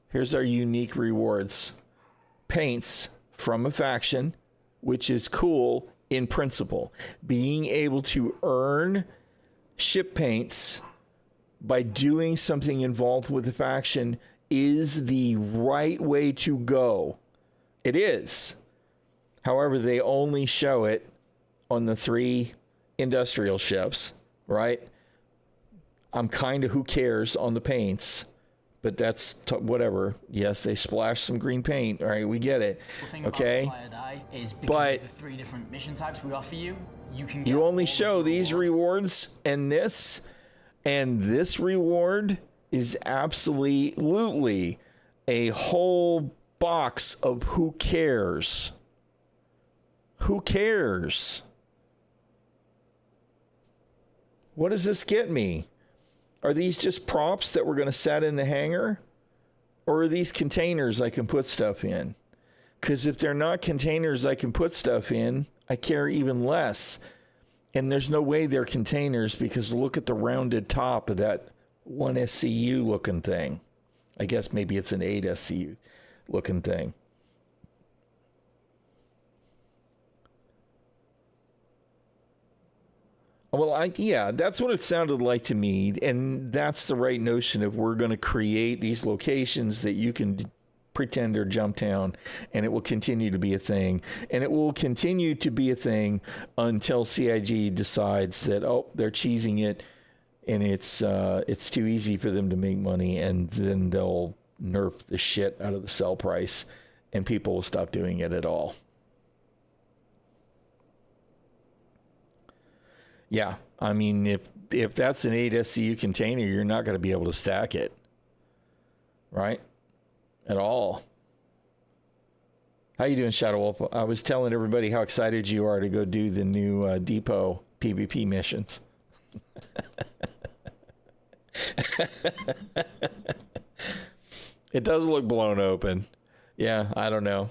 Here's our unique rewards. Paints from a faction, which is cool in principle. Being able to earn ship paints by doing something involved with the faction is the right way to go. It is. However, they only show it on the 3 industrial ships, right? I'm kind of who cares on the paints, but that's whatever. Yes, they splash some green paint. All right, we get it. Okay. Supply or Die is because of the 3 different mission types we offer you, you can get you only all show these rewards and this reward is absolutely a whole box of who cares. Who cares? What does this get me? Are these just props that we're going to set in the hangar? Or are these containers I can put stuff in? Because if they're not containers I can put stuff in, I care even less. And there's no way they're containers because look at the rounded top of that 1 SCU looking thing. I guess maybe it's an 8 SCU looking thing. Well, yeah, that's what it sounded like to me. And that's the right notion of we're going to create these locations that you can pretend are jump town, and it will continue to be a thing. And it will continue to be a thing until CIG decides that, oh, they're cheesing it and it's too easy for them to make money. And then they'll nerf the shit out of the sell price and people will stop doing it at all. Yeah, I mean, if that's an 8 SCU container, you're not going to be able to stack it, right? At all. How you doing, Shadow Wolf? I was telling everybody how excited you are to go do the new depot PvP missions. It does look blown open. Yeah, I don't know.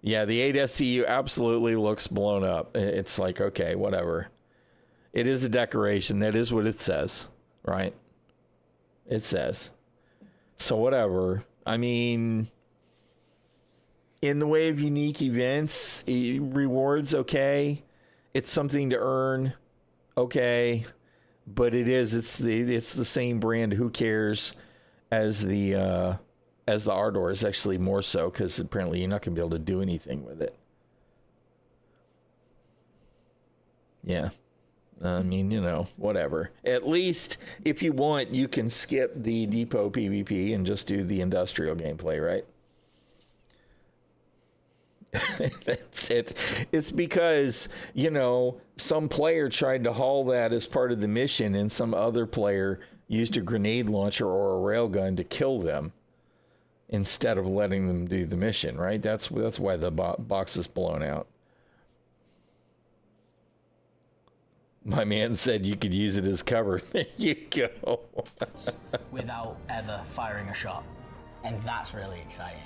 Yeah, the 8 SCU absolutely looks blown up. It's like, okay, whatever. It is a decoration. That is what it says, right? It says. So whatever. I mean, in the way of unique events, rewards, okay. It's something to earn, okay. But it's the same brand. Who cares? As the Ardor is actually more so, because apparently you're not going to be able to do anything with it. Yeah. I mean, whatever. At least if you want, you can skip the depot PvP and just do the industrial gameplay, right? That's it. It's because, some player tried to haul that as part of the mission, and some other player used a grenade launcher or a railgun to kill them instead of letting them do the mission, right? That's why the box is blown out. My man said you could use it as cover. There you go. Without ever firing a shot. And that's really exciting.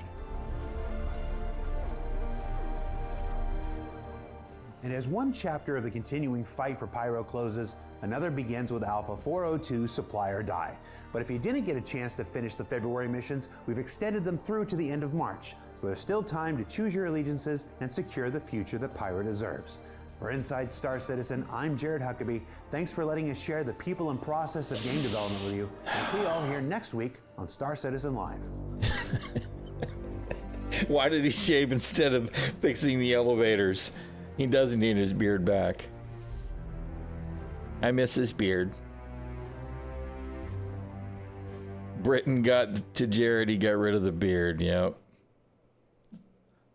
And as one chapter of the continuing fight for Pyro closes, another begins with Alpha 402 Supply or Die. But if you didn't get a chance to finish the February missions, we've extended them through to the end of March. So there's still time to choose your allegiances and secure the future that Pyro deserves. For Inside Star Citizen, I'm Jared Huckabee. Thanks for letting us share the people and process of game development with you. And see you all here next week on Star Citizen Live. Why did he shave instead of fixing the elevators? He doesn't need his beard back. I miss his beard. Britain got to Jared, he got rid of the beard, yep.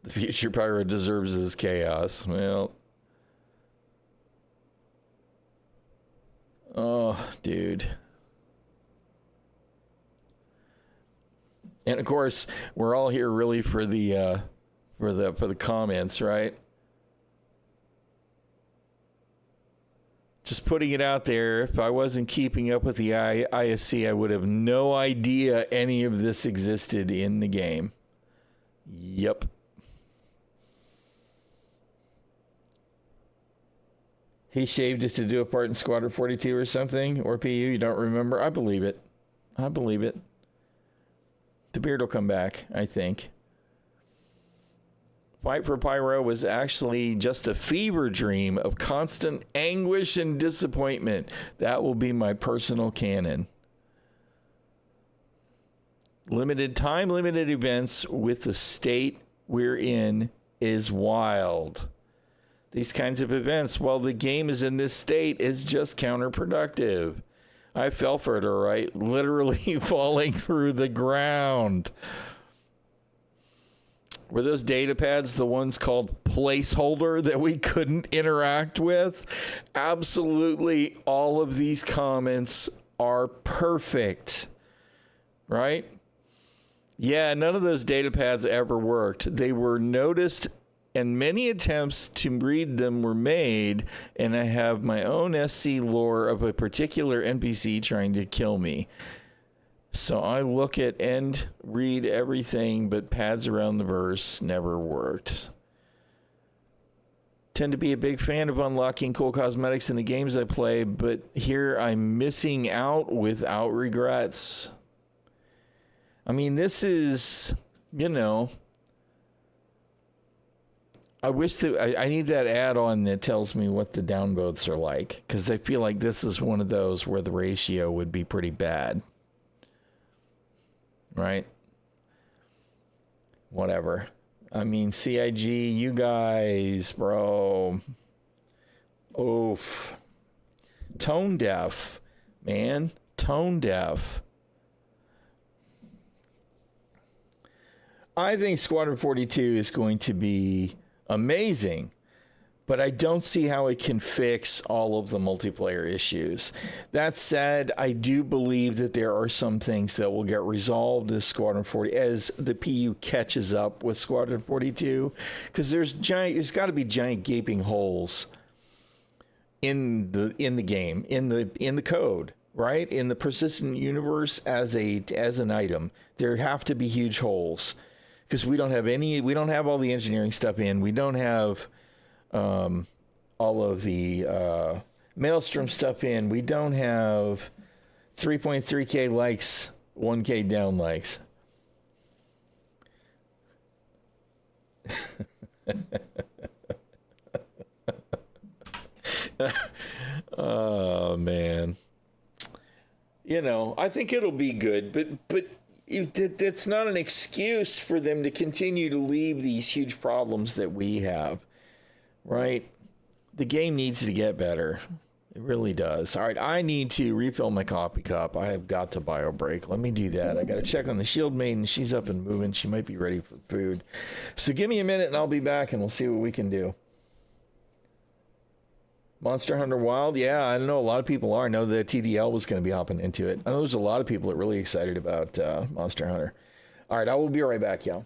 The future Pyro deserves his chaos. Well... Oh, dude. And of course, we're all here really for the comments, right? Just putting it out there. If I wasn't keeping up with the ISC, I would have no idea any of this existed in the game. Yep. He shaved it to do a part in Squadron 42 or something, or PU, you don't remember? I believe it. I believe it. The beard will come back, I think. Fight for Pyro was actually just a fever dream of constant anguish and disappointment. That will be my personal canon. Limited events with the state we're in is wild. These kinds of events, while the game is in this state, is just counterproductive. I fell for it, all right. Literally falling through the ground. Were those data pads the ones called placeholder that we couldn't interact with? Absolutely all of these comments are perfect. Right? Yeah, none of those data pads ever worked. They were noticed and many attempts to read them were made, and I have my own SC lore of a particular NPC trying to kill me. So I look at and read everything, but pads around the verse never worked. Tend to be a big fan of unlocking cool cosmetics in the games I play, but here I'm missing out without regrets. I mean, this is, I wish that I need that add-on that tells me what the downvotes are like, because I feel like this is one of those where the ratio would be pretty bad. Right? Whatever. I mean, CIG, you guys, bro. Oof. Tone deaf, man. Tone deaf. I think Squadron 42 is going to be amazing, but I don't see how it can fix all of the multiplayer issues. That said, I do believe that there are some things that will get resolved as Squadron 40 as the PU catches up with Squadron 42, because there's got to be giant gaping holes in the game, in the code, right? In the persistent universe as an item, there have to be huge holes. Because we don't have all the engineering stuff in. We don't have all of the Maelstrom stuff in. We don't have 3.3K likes 1K down likes. Oh man. You know, I think it'll be good, but that's not an excuse for them to continue to leave these huge problems that we have, right? The game needs to get better. It really does. All right, I need to refill my coffee cup. I have got to bio break. Let me do that. I got to check on the Shield Maiden. She's up and moving. She might be ready for food. So give me a minute and I'll be back and we'll see what we can do. Monster Hunter Wild? Yeah, I don't know. A lot of people are. I know that TDL was going to be hopping into it. I know there's a lot of people that are really excited about Monster Hunter. All right, I will be right back, y'all.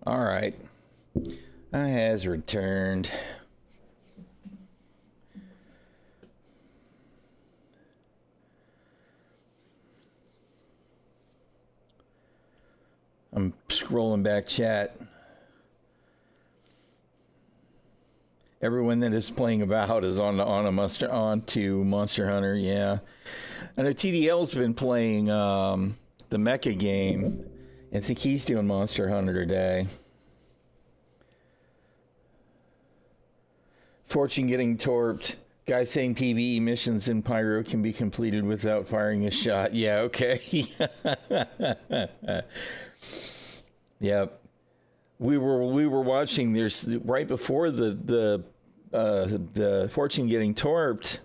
All right. Has returned. I'm scrolling back chat. Everyone that is playing about is on to Monster Hunter. Yeah, I know TDL's been playing the mecha game. I think he's doing Monster Hunter today. Fortune getting torped. Guy saying PvE missions in Pyro can be completed without firing a shot. Yeah, okay. Yep. We were watching. There's right before the Fortune getting torped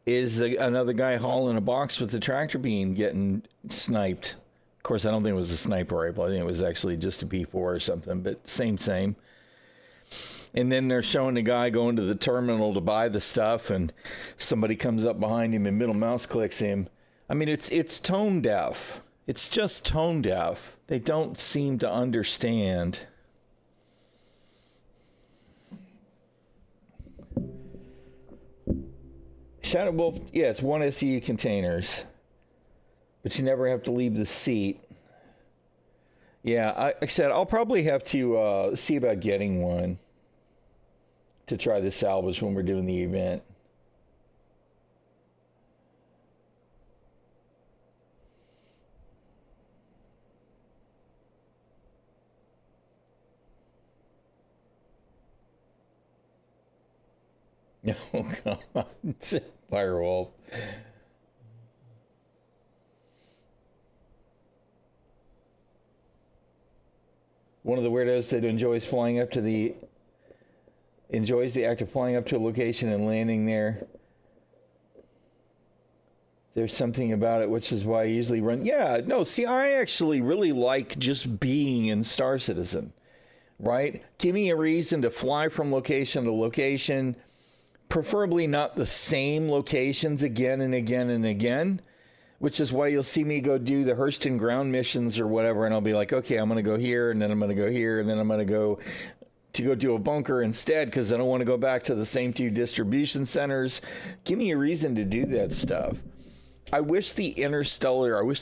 is another guy hauling a box with the tractor beam getting sniped. Of course, I don't think it was a sniper rifle. I think it was actually just a P4 or something. But same. And then they're showing the guy going to the terminal to buy the stuff, and somebody comes up behind him and middle mouse clicks him. I mean, it's tone deaf. It's just tone deaf. They don't seem to understand. Shadow Wolf, yeah, it's 1 SCU containers, but you never have to leave the seat. Yeah, like I said, I'll probably have to see about getting one to try the salvage when we're doing the event. Oh, God. Firewall. One of the weirdos that enjoys the act of flying up to a location and landing there. There's something about it, which is why I usually run. Yeah, no, see, I actually really like just being in Star Citizen, right? Give me a reason to fly from location to location, preferably not the same locations again and again and again, which is why you'll see me go do the Hurston ground missions or whatever, and I'll be like, okay, I'm going to go here, and then I'm going to go here, and then I'm going to go do a bunker instead because I don't want to go back to the same 2 distribution centers. Give me a reason to do that stuff. I wish the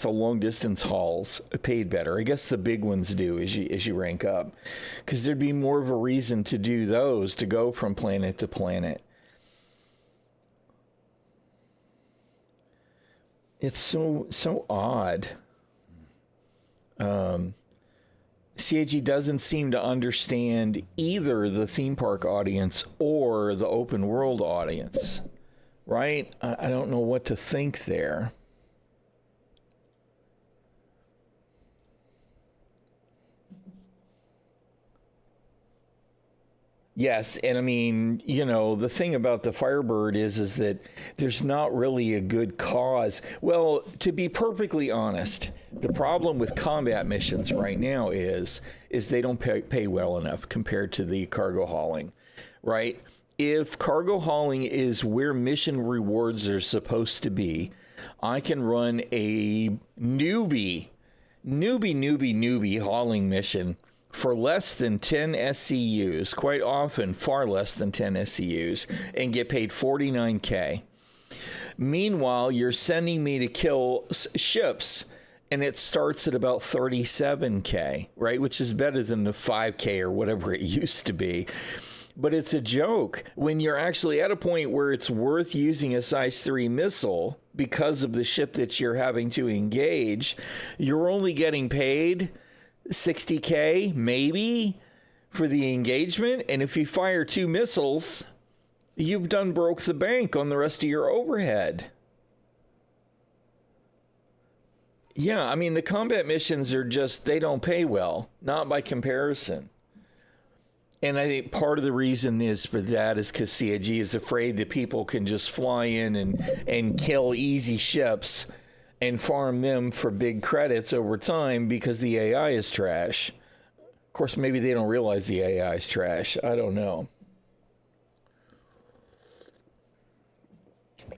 long distance hauls paid better. I guess the big ones do as you rank up, because there'd be more of a reason to do those, to go from planet to planet. It's so odd. CAG doesn't seem to understand either the theme park audience or the open world audience, right? I don't know what to think there. Yes, and I mean, you know, the thing about the Firebird is that there's not really a good cause. Well, to be perfectly honest, the problem with combat missions right now is they don't pay well enough compared to the cargo hauling, right? If cargo hauling is where mission rewards are supposed to be, I can run a newbie hauling mission for less than 10 SCUs, quite often far less than 10 SCUs, and get paid $49K. Meanwhile, you're sending me to kill ships, and it starts at about $37K, right? Which is better than the $5K or whatever it used to be. But it's a joke when you're actually at a point where it's worth using a size 3 missile because of the ship that you're having to engage. You're only getting paid $60K maybe for the engagement, and if you fire 2 missiles, you've done broke the bank on the rest of your overhead. Yeah, I mean, the combat missions are just, they don't pay well, not by comparison. And I think part of the reason is for that is because CIG is afraid that people can just fly in and kill easy ships and farm them for big credits over time because the AI is trash. Of course, maybe they don't realize the AI is trash. I don't know.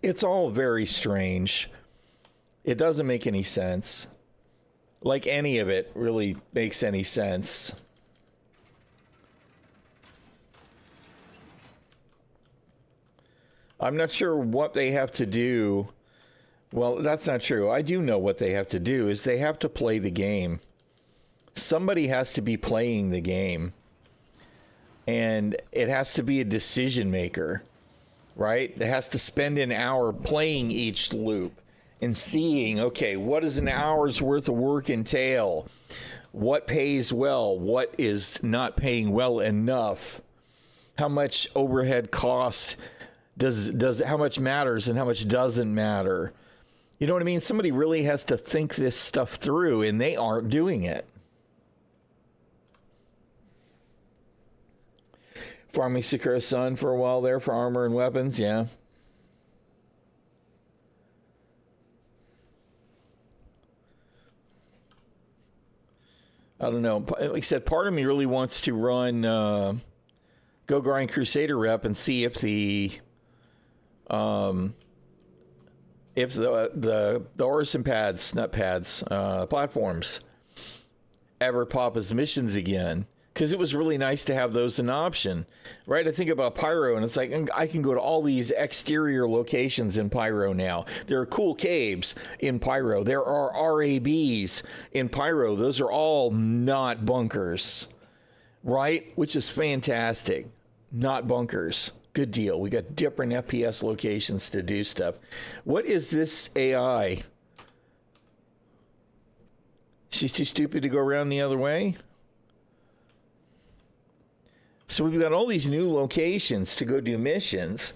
It's all very strange. It doesn't make any sense. Like any of it really makes any sense. I'm not sure what they have to do. Well, that's not true. I do know what they have to do is they have to play the game. Somebody has to be playing the game. And it has to be a decision maker, right? It has to spend an hour playing each loop and seeing, okay, what does an hour's worth of work entail? What pays well? What is not paying well enough? How much overhead cost does how much matters and how much doesn't matter? You know what I mean? Somebody really has to think this stuff through, and they aren't doing it. Farming Sakura Sun for a while there for armor and weapons, yeah. I don't know. Like I said, part of me really wants to run Go Grind Crusader rep and see if the Orison pads, not pads, platforms ever pop as missions again. Because it was really nice to have those an option, right? I think about Pyro, and it's like, I can go to all these exterior locations in Pyro now. There are cool caves in Pyro. There are RABs in Pyro. Those are all not bunkers, right? Which is fantastic. Not bunkers. Good deal. We got different FPS locations to do stuff. What is this AI? She's too stupid to go around the other way? So we've got all these new locations to go do missions,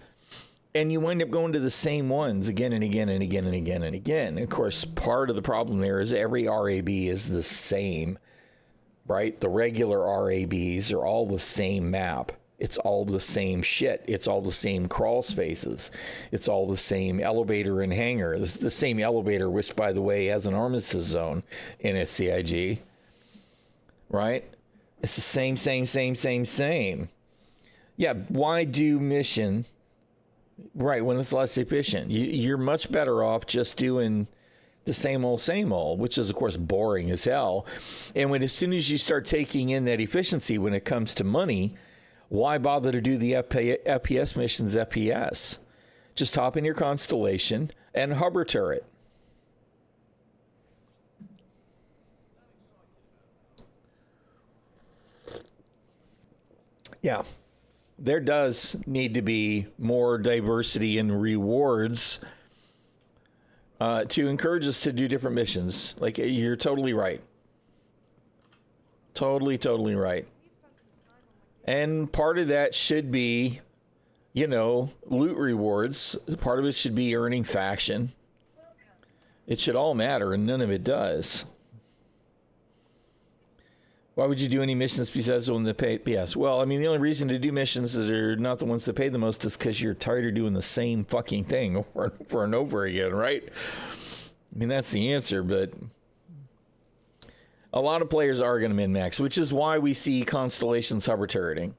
and you wind up going to the same ones again and again and again and again and again. Of course, part of the problem there is every RAB is the same, right? The regular RABs are all the same map. It's all the same shit. It's all the same crawl spaces. It's all the same elevator and hangar. This is the same elevator, which, by the way, has an armistice zone in its CIG, right? It's the same. Yeah, why do mission, right, when it's less efficient? You're much better off just doing the same old, which is, of course, boring as hell. And as soon as you start taking in that efficiency when it comes to money, why bother to do the FPS missions FPS? Just hop in your Constellation and hover turret. Yeah, there does need to be more diversity in rewards to encourage us to do different missions. Like, you're totally right. Totally right. And part of that should be, loot rewards. Part of it should be earning faction. It should all matter, and none of it does. Why would you do any missions besides the one that pay? Yes. Well, I mean, the only reason to do missions that are not the ones that pay the most is because you're tired of doing the same fucking thing over and over again, right? I mean, that's the answer, but a lot of players are going to min-max, which is why we see Constellations hover turreting.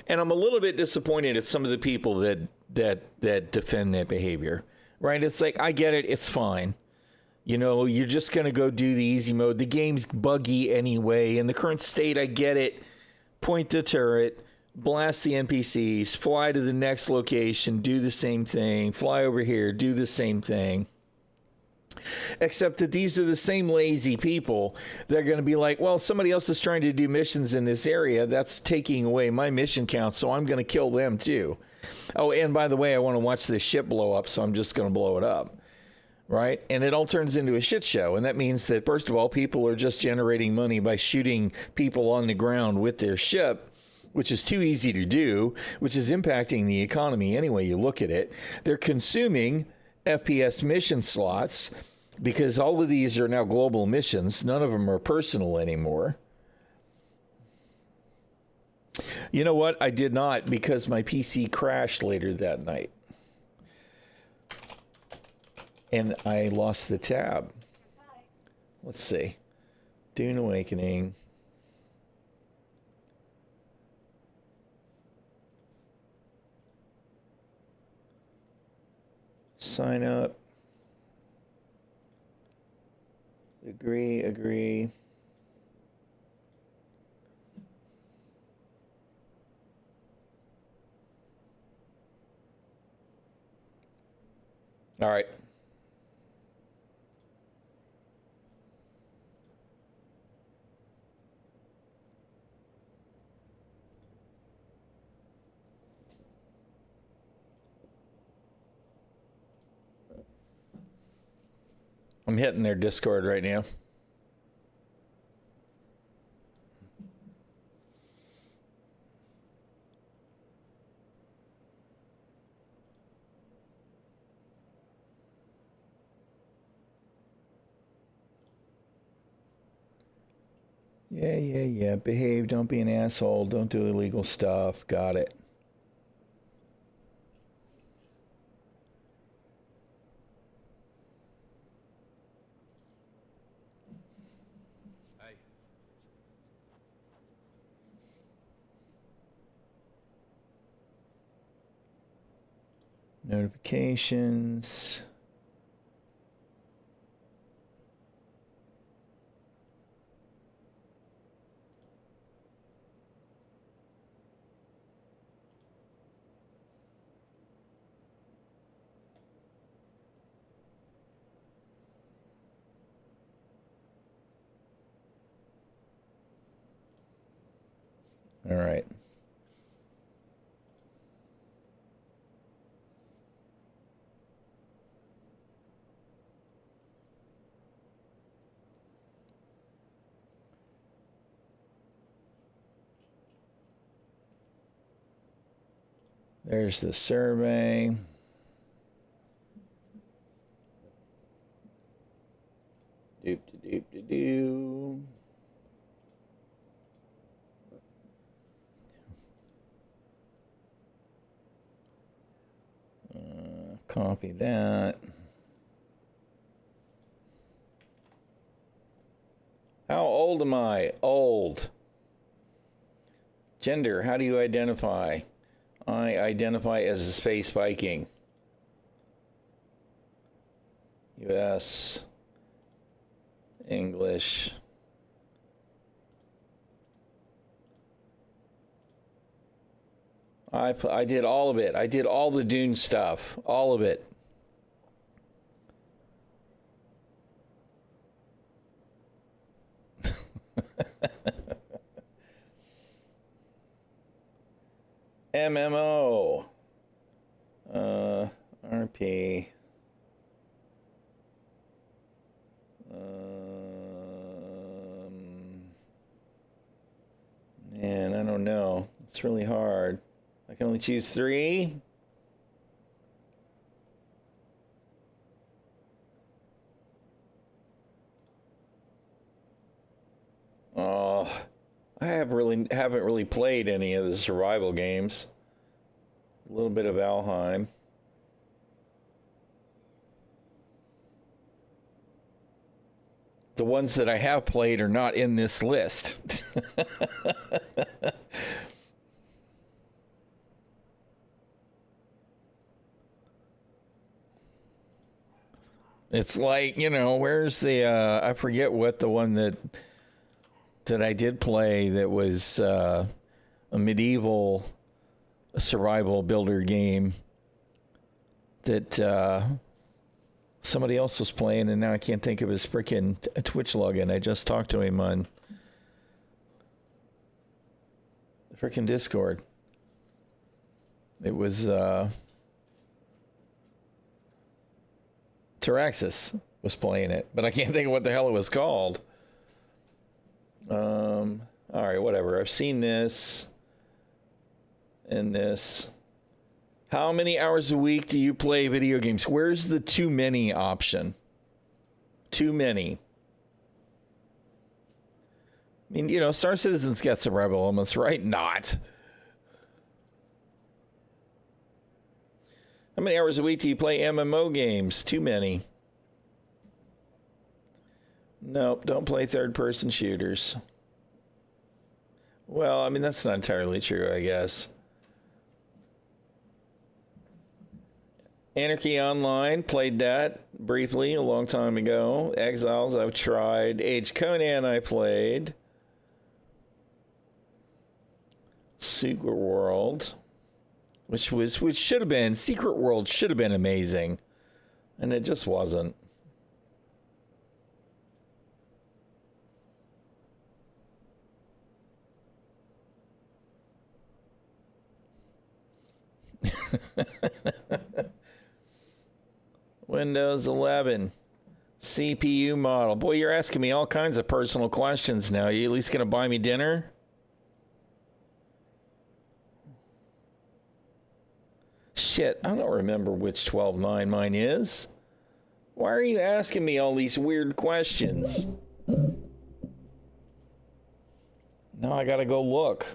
And I'm a little bit disappointed at some of the people that defend that behavior, right? It's like, I get it. It's fine. You're just going to go do the easy mode. The game's buggy anyway. In the current state, I get it. Point the turret, blast the NPCs, fly to the next location, do the same thing, fly over here, do the same thing. Except that these are the same lazy people. They're going to be like, well, somebody else is trying to do missions in this area. That's taking away my mission count, so I'm going to kill them too. Oh, and by the way, I want to watch this ship blow up, so I'm just going to blow it up. Right? And it all turns into a shit show. And that means that, first of all, people are just generating money by shooting people on the ground with their ship, which is too easy to do, which is impacting the economy any way you look at it. They're consuming FPS mission slots because all of these are now global missions. None of them are personal anymore. You know what? I did not, because my PC crashed later that night. And I lost the tab. Let's see. Dune Awakening. Sign up. Agree. All right. I'm hitting their Discord right now. Yeah. Behave. Don't be an asshole. Don't do illegal stuff. Got it. Notifications. All right. There's the survey. Doop-de-doop-de-doo. Copy that. How old am I? Old. Gender, how do you identify? I identify as a space Viking. US. English. I did all of it. I did all the Dune stuff. All of it. MMO. RP. Man, I don't know. It's really hard. I can only choose 3. Oh, I haven't really played any of the survival games. A little bit of Valheim. The ones that I have played are not in this list. It's like, you know, where's the I forget what the one that I did play that was a medieval survival builder game that somebody else was playing, and now I can't think of his freaking Twitch login. I just talked to him on the freaking Discord. It was Taraxis was playing it, but I can't think of what the hell it was called. All right, whatever. I've seen this and this. How many hours a week do you play video games? Where's the too many option? Too many. I mean, you know, Star Citizen's got some rebel elements, right? Not. How many hours a week do you play MMO games? Too many. Nope, don't play third-person shooters. Well, I mean, that's not entirely true, I guess. Anarchy Online, played that briefly a long time ago. Exiles, I've tried. Age Conan, I played. Secret World, which should have been, Secret World should have been amazing. And it just wasn't. Windows 11 CPU model. Boy, you're asking me all kinds of personal questions now. Are you at least going to buy me dinner? Shit, I don't remember which 12.9 mine is. Why are you asking me all these weird questions? Now I gotta go look.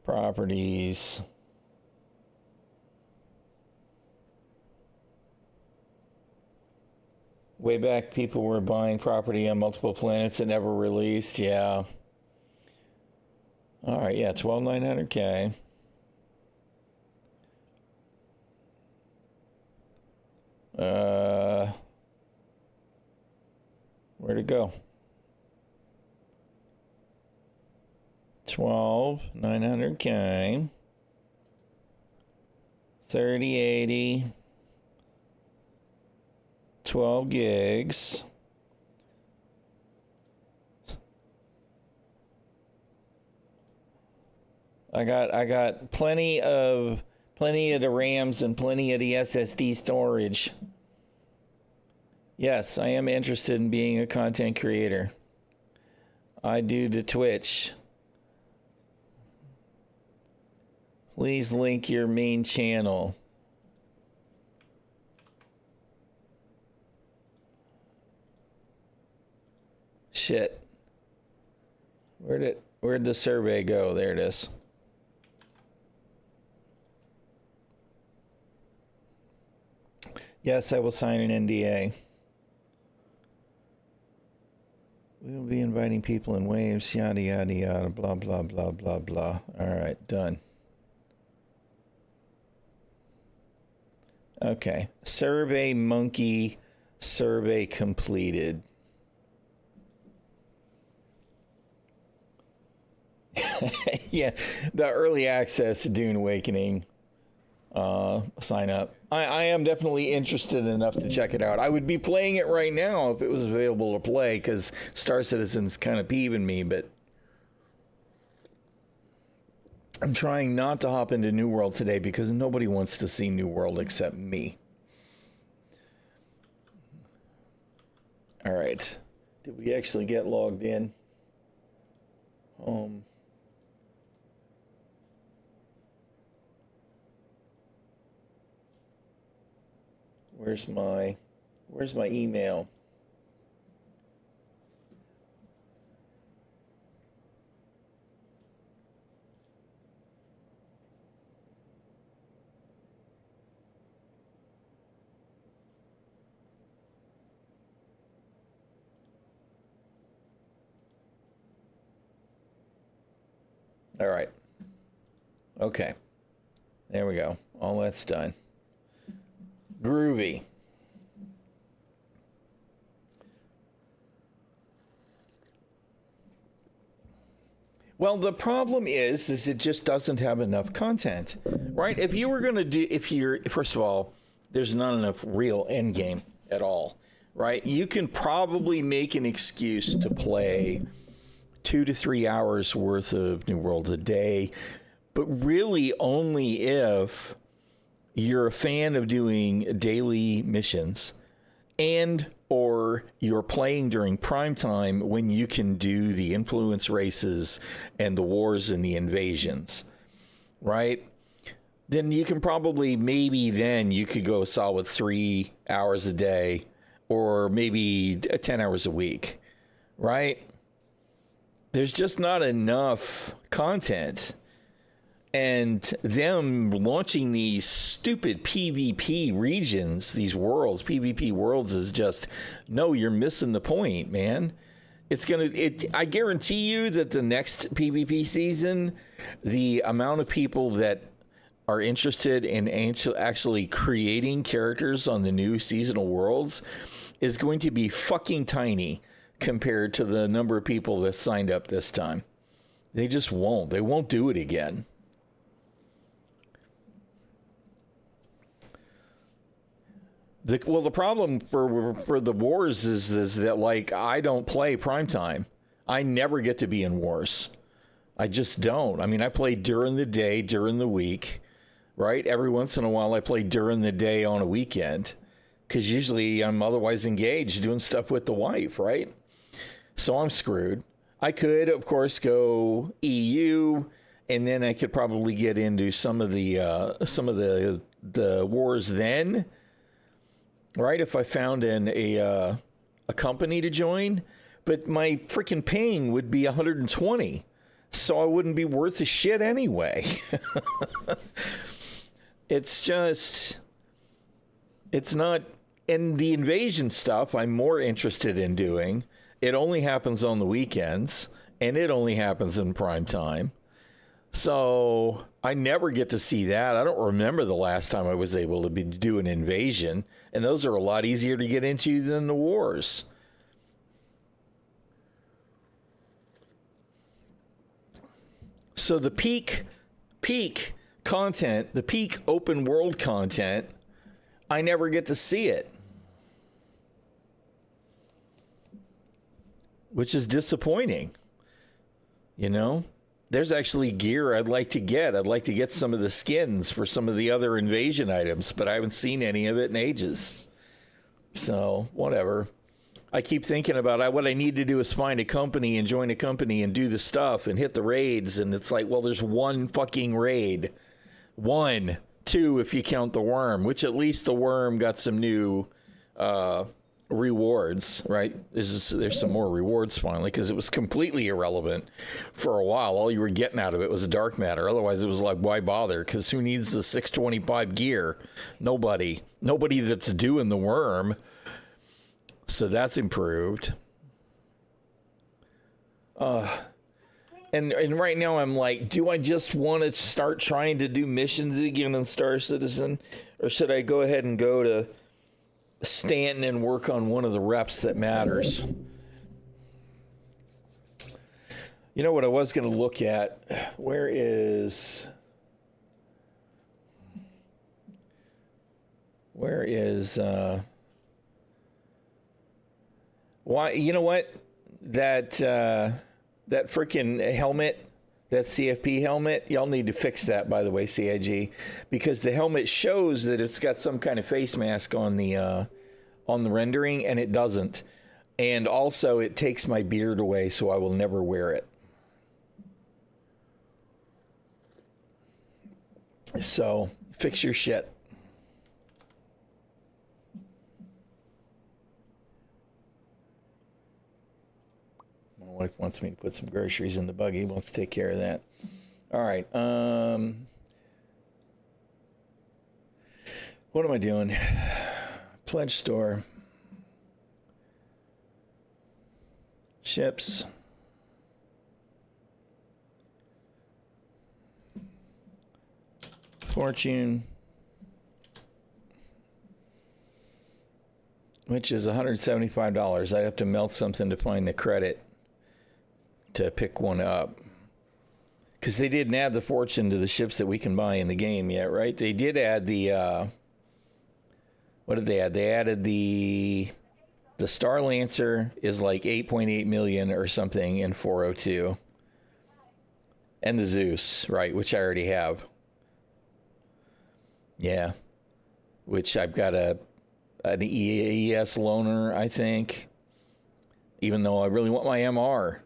Properties. Way back, people were buying property on multiple planets that never released. Yeah. All right, yeah, 12,900K. Where'd it go? 12,900K. 3080. 12 gigs. I got plenty of the RAMs and plenty of the SSD storage. Yes, I am interested in being a content creator. I do the Twitch. Please link your main channel. Shit. Where'd the survey go? There it is. Yes, I will sign an NDA. We will be inviting people in waves, yada, yada, yada, blah, blah, blah, blah, blah. All right, done. Okay. Survey Monkey, survey completed. Yeah, the early access to Dune Awakening sign up. I am definitely interested enough to check it out. I would be playing it right now if it was available to play, because Star Citizen's kind of peeving me, but I'm trying not to hop into New World today because nobody wants to see New World except me. All right. Did we actually get logged in? Where's my email? All right. Okay. There we go. All that's done. Groovy. Well, the problem is it just doesn't have enough content, right? If you were going to do, first of all, there's not enough real end game at all, right? You can probably make an excuse to play 2 to 3 hours worth of New World a day, but really only if you're a fan of doing daily missions and or you're playing during prime time when you can do the influence races and the wars and the invasions, right? Then you can probably, then you could go a solid 3 hours a day or maybe 10 hours a week, right? There's just not enough content. And them launching these stupid PvP regions, these worlds, PvP worlds, is just, no, you're missing the point, man. I guarantee you that the next PvP season, the amount of people that are interested in actually creating characters on the new seasonal worlds is going to be fucking tiny compared to the number of people that signed up this time. They just won't. They won't do it again. The problem for the wars is that, like, I don't play primetime. I never get to be in wars. I just don't. I mean, I play during the day, during the week, right? Every once in a while, I play during the day on a weekend, because usually I'm otherwise engaged doing stuff with the wife, right? So I'm screwed. I could, of course, go EU, and then I could probably get into some of the wars then, right? If I found a company to join, but my freaking ping would be 120, so I wouldn't be worth a shit anyway. It's not. And the invasion stuff I'm more interested in doing. It only happens on the weekends, and it only happens in prime time. So I never get to see that. I don't remember the last time I was able to do an invasion, and those are a lot easier to get into than the wars. So the peak content, the peak open world content, I never get to see it, which is disappointing. You know, there's actually gear I'd like to get. I'd like to get some of the skins for some of the other invasion items, but I haven't seen any of it in ages. So whatever. I keep thinking about what I need to do is find a company and join a company and do the stuff and hit the raids. And it's like, well, there's one fucking raid. 1, 2, if you count the worm, which at least the worm got some new rewards, right? There's some more rewards finally, because it was completely irrelevant for a while. All you were getting out of it was dark matter. Otherwise, it was like, why bother? Because who needs the 625 gear? Nobody that's doing the worm. So that's improved. And right now I'm like, do I just want to start trying to do missions again in Star Citizen? Or should I go ahead and go to Stanton and work on one of the reps that matters? You know what I was going to look at? Where is why, you know what? That freaking helmet, that CFP helmet, y'all need to fix that, by the way, CIG, because the helmet shows that it's got some kind of face mask on the rendering, and it doesn't. And also, it takes my beard away, so I will never wear it. So, fix your shit. My wife wants me to put some groceries in the buggy. We'll have to take care of that. All right. What am I doing? Pledge store. Ships. Fortune. Which is $175. I have to melt something to find the credit to pick one up, because they didn't add the fortune to the ships that we can buy in the game yet, right? They did add the what did they add? They added the Star Lancer is like 8.8 million or something in 402, and the Zeus, right, which I already have. Yeah, which I've got an ES loaner, I think, even though I really want my MR.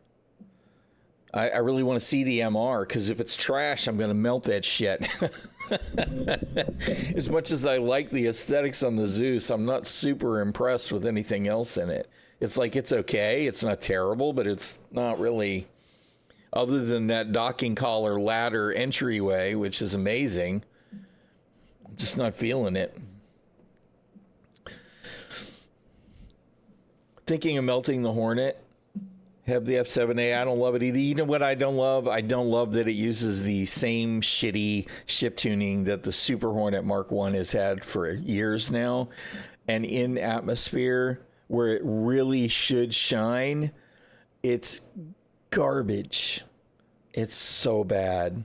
I really want to see the MR, because if it's trash, I'm going to melt that shit. As much as I like the aesthetics on the Zeus, I'm not super impressed with anything else in it. It's like, it's okay. It's not terrible, but it's not really, other than that docking collar ladder entryway, which is amazing. I'm just not feeling it. Thinking of melting the Hornet. Have the F7A. I don't love it either. You know what I don't love? I don't love that it uses the same shitty ship tuning that the Super Hornet Mark 1 has had for years now. And in atmosphere, where it really should shine, it's garbage. It's so bad.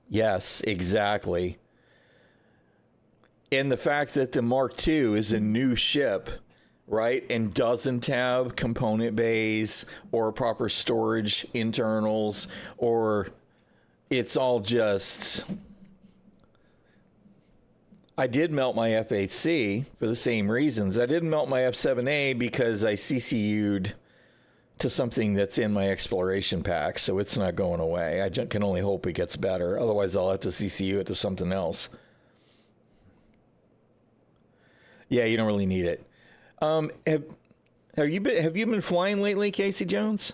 Yes, exactly. And the fact that the Mark II is a new ship, right, and doesn't have component bays or proper storage internals, or it's all just... I did melt my F8C for the same reasons. I didn't melt my F7A because I CCU'd to something that's in my exploration pack, so it's not going away. I can only hope it gets better. Otherwise, I'll have to CCU it to something else. Yeah, you don't really need it. Have you been flying lately, Casey Jones?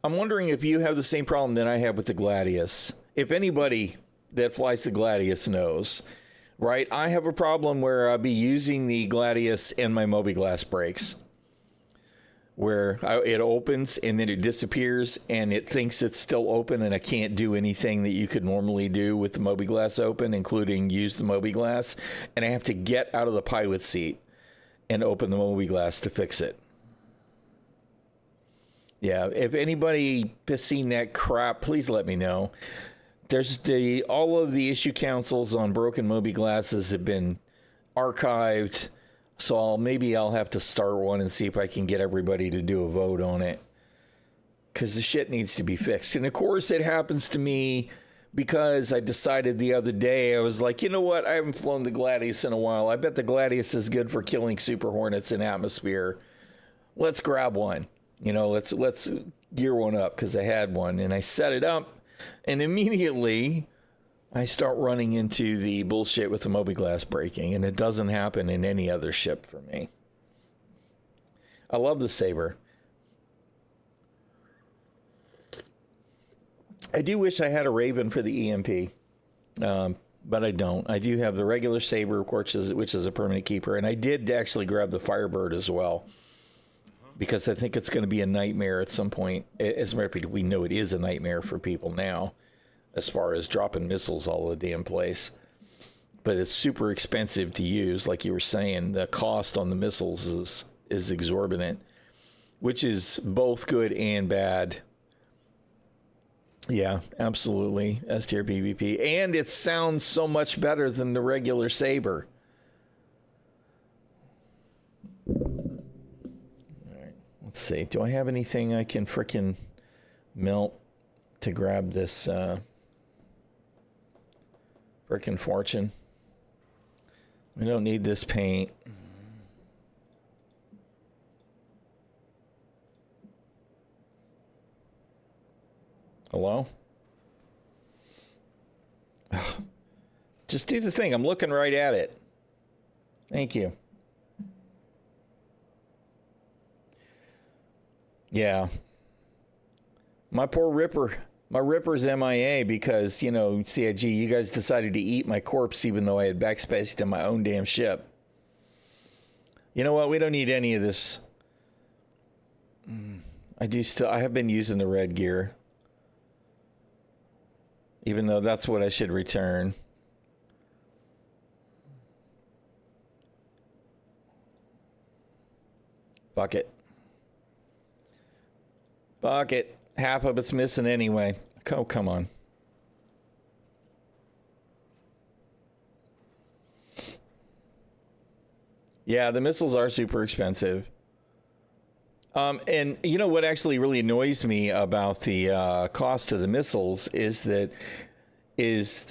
I'm wondering if you have the same problem that I have with the Gladius. If anybody that flies the Gladius knows, right? I have a problem where I'll be using the Gladius and my Mobi-Glass breaks, where it opens and then it disappears and it thinks it's still open, and I can't do anything that you could normally do with the Mobi-Glass open, including use the Mobi-Glass, and I have to get out of the pilot seat and open the Mobi-Glass to fix it. Yeah, if anybody has seen that crap, please let me know. There's all of the issue councils on broken Mobi-Glasses have been archived. So maybe I'll have to start one and see if I can get everybody to do a vote on it, because the shit needs to be fixed. And of course it happens to me because I decided the other day, I was like, you know what? I haven't flown the Gladius in a while. I bet the Gladius is good for killing Super Hornets in atmosphere. Let's grab one. You know, let's gear one up, because I had one and I set it up, and immediately I start running into the bullshit with the Mobi-Glass breaking, and it doesn't happen in any other ship for me. I love the Saber. I do wish I had a Raven for the EMP, but I don't. I do have the regular Saber, which is a permanent keeper, and I did actually grab the Firebird as well, because I think it's going to be a nightmare at some point. As a matter of fact, we know it is a nightmare for people now, as far as dropping missiles all over the damn place. But it's super expensive to use, like you were saying. The cost on the missiles is exorbitant, which is both good and bad. Yeah, absolutely. S tier PvP. And it sounds so much better than the regular Saber. All right, let's see. Do I have anything I can frickin' melt to grab this frickin' fortune? We don't need this paint. Hello? Just do the thing. I'm looking right at it. Thank you. Yeah. My poor Ripper. My Ripper's MIA because, you know, CIG, you guys decided to eat my corpse even though I had backspaced in my own damn ship. You know what? We don't need any of this. I have been using the red gear. Even though that's what I should return. Fuck it. Fuck it. Half of it's missing anyway. Oh, come on. Yeah, the missiles are super expensive. And you know what actually really annoys me about the cost of the missiles is that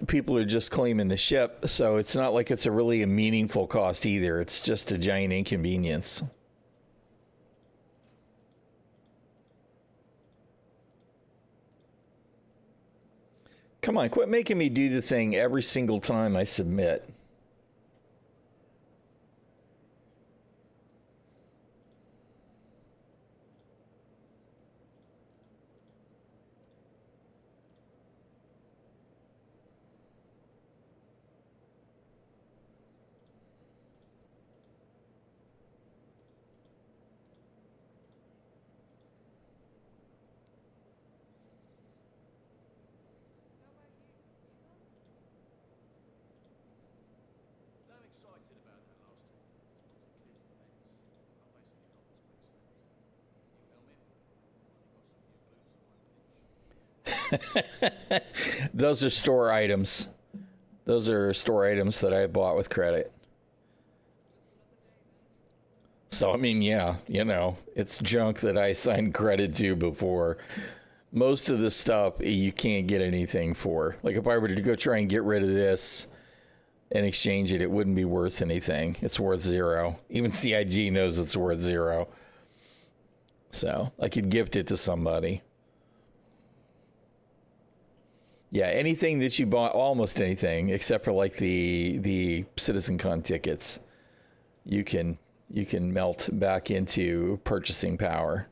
people are just claiming the ship, so it's not like it's a meaningful cost either. It's just a giant inconvenience. Come on, quit making me do the thing every single time I submit. Those are store items. Those are store items that I bought with credit. So, I mean, yeah, you know, it's junk that I assigned credit to before. Most of the stuff you can't get anything for. Like if I were to go try and get rid of this and exchange it, it wouldn't be worth anything. It's worth 0. Even CIG knows it's worth 0. So I could gift it to somebody. Yeah, anything that you bought, almost anything, except for like the CitizenCon tickets, you can melt back into purchasing power.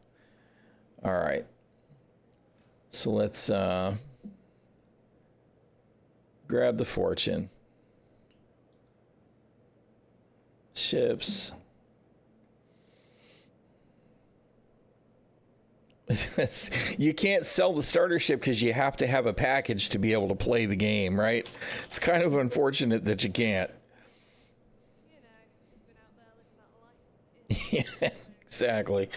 All right. So let's grab the fortune. Ships. You can't sell the starter ship because you have to have a package to be able to play the game, right? It's kind of unfortunate that you can't. Yeah, exactly.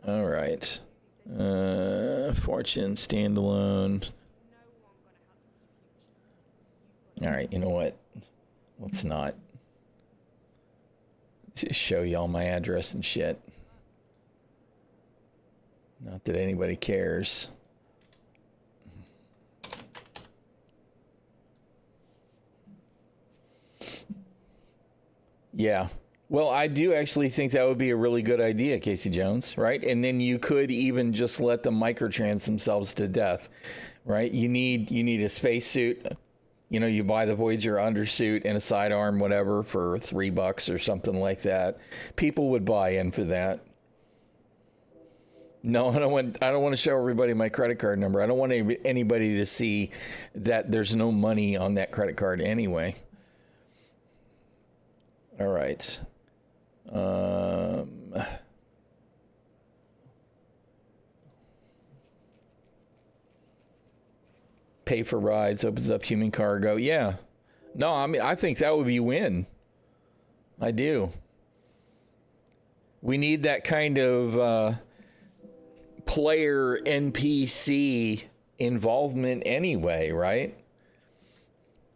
All right. Fortune standalone. All right, you know what? Let's not just show y'all my address and shit. Not that anybody cares. Yeah. Well, I do actually think that would be a really good idea, Casey Jones, right? And then you could even just let them microtrans themselves to death, right? You need a spacesuit. You know, you buy the Voyager undersuit and a sidearm, whatever, for $3 or something like that. People would buy in for that. No, I don't want to show everybody my credit card number. I don't want anybody to see that there's no money on that credit card anyway. All right. Pay for rides, opens up human cargo. Yeah. No, I mean, I think that would be win. I do. We need that kind of player NPC involvement anyway, right?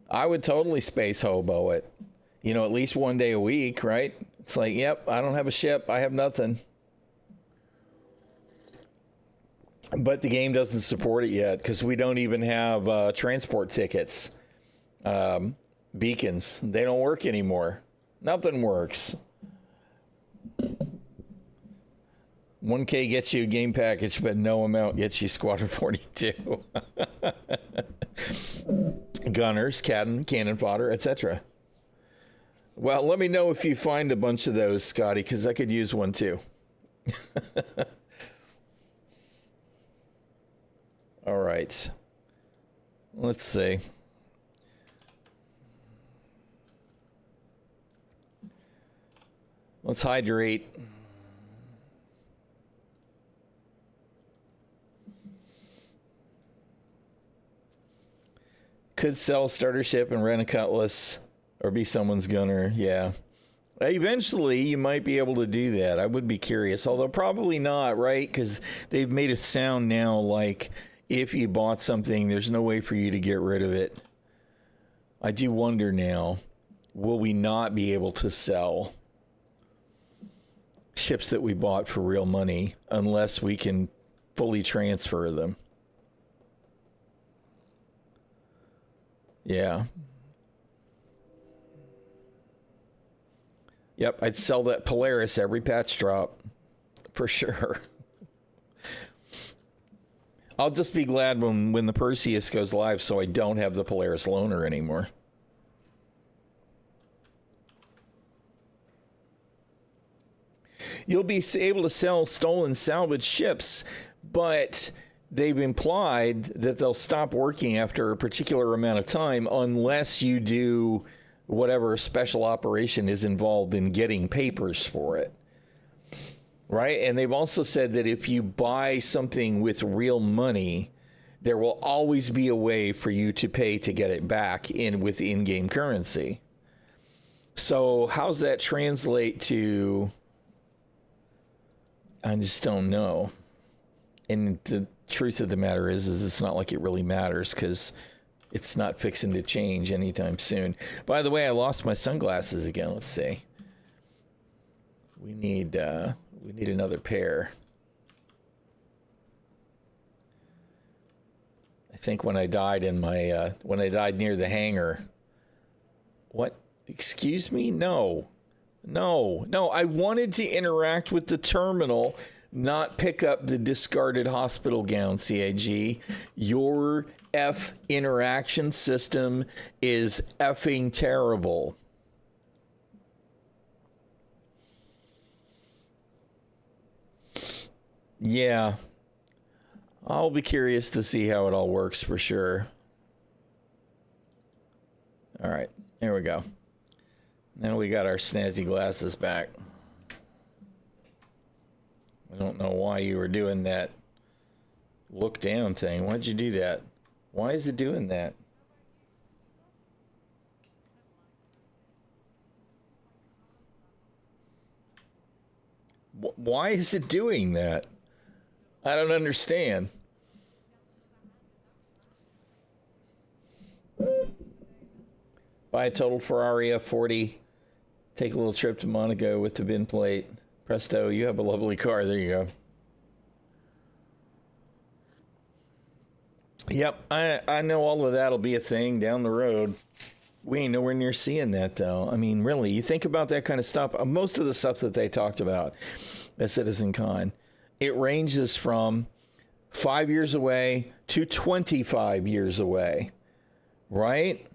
I would totally space hobo it. You know, at least one day a week, right? It's like, yep, I don't have a ship. I have nothing. But the game doesn't support it yet because we don't even have transport tickets. Beacons, they don't work anymore. Nothing works. 1K gets you a game package, but no amount gets you Squadron 42. Gunners, cannon fodder, etc. Well, let me know if you find a bunch of those, Scotty, because I could use one too. All right. Let's see. Let's hydrate. Could sell starter ship and rent a cutlass or be someone's gunner. Yeah. Eventually, you might be able to do that. I would be curious, although probably not, right? Because they've made it sound now like if you bought something, there's no way for you to get rid of it. I do wonder now, will we not be able to sell ships that we bought for real money unless we can fully transfer them? Yeah. Yep, I'd sell that Polaris every patch drop for sure. I'll just be glad when the Perseus goes live so I don't have the Polaris loaner anymore. You'll be able to sell stolen salvage ships, but they've implied that they'll stop working after a particular amount of time unless you do whatever special operation is involved in getting papers for it. Right? And they've also said that if you buy something with real money, there will always be a way for you to pay to get it back with in-game currency. So how's that translate to? I just don't know. And the truth of the matter is it's not like it really matters because it's not fixing to change anytime soon. By the way, I lost my sunglasses again. Let's see. We need another pair. I think when I died in my when I died near the hangar. What? Excuse me? No. I wanted to interact with the terminal, not pick up the discarded hospital gown, CAG. Your F interaction system is effing terrible. Yeah. I'll be curious to see how it all works for sure. All right, there we go. Now we got our snazzy glasses back. I don't know why you were doing that look down thing. Why'd you do that? Why is it doing that? Why is it doing that? I don't understand. Buy a total Ferrari F40. Take a little trip to Monaco with the bin plate. Presto, you have a lovely car. There you go. Yep, I know all of that'll be a thing down the road. We ain't nowhere near seeing that, though. I mean, really, you think about that kind of stuff. Most of the stuff that they talked about at CitizenCon, it ranges from 5 years away to 25 years away, right?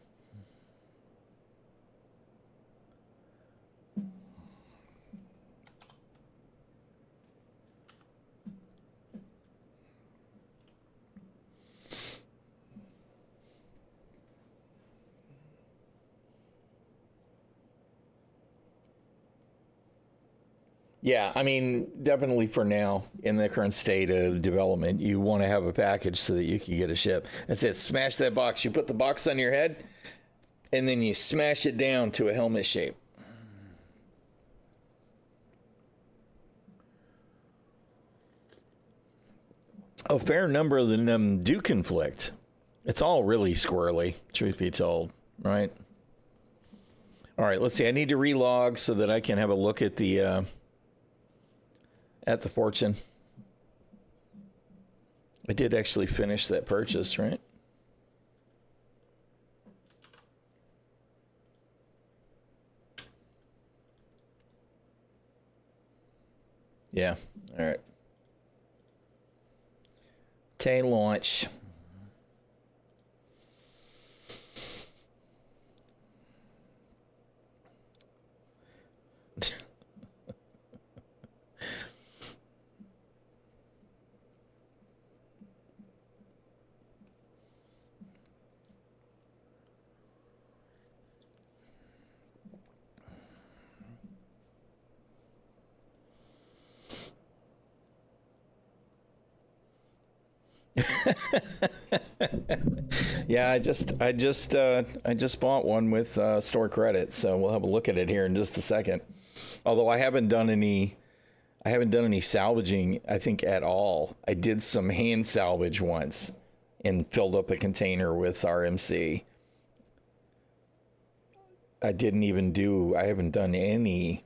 Yeah, I mean, definitely for now, in the current state of development, you want to have a package so that you can get a ship. That's it. Smash that box. You put the box on your head, and then you smash it down to a helmet shape. A fair number of them do conflict. It's all really squirrely, truth be told, right? All right, let's see. I need to relog so that I can have a look at the Fortune. I did actually finish that purchase, right? Yeah, all right. Tay launch. Yeah, I just bought one with store credit, so we'll have a look at it here in just a second. Although I haven't done any salvaging, I think, at all. I did some hand salvage once and filled up a container with RMC. I haven't done any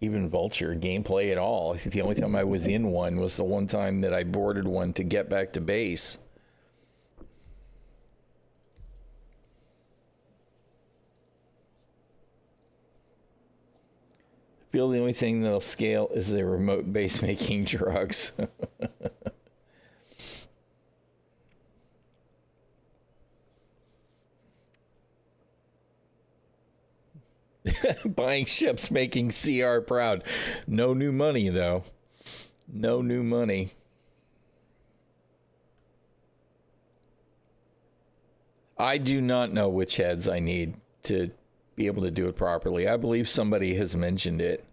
even Vulture gameplay at all. I think the only time I was in one was the one time that I boarded one to get back to base. I feel the only thing that'll scale is a remote base making drugs. Buying ships, making CR proud. No new money, though. No new money. I do not know which heads I need to be able to do it properly. I believe somebody has mentioned it.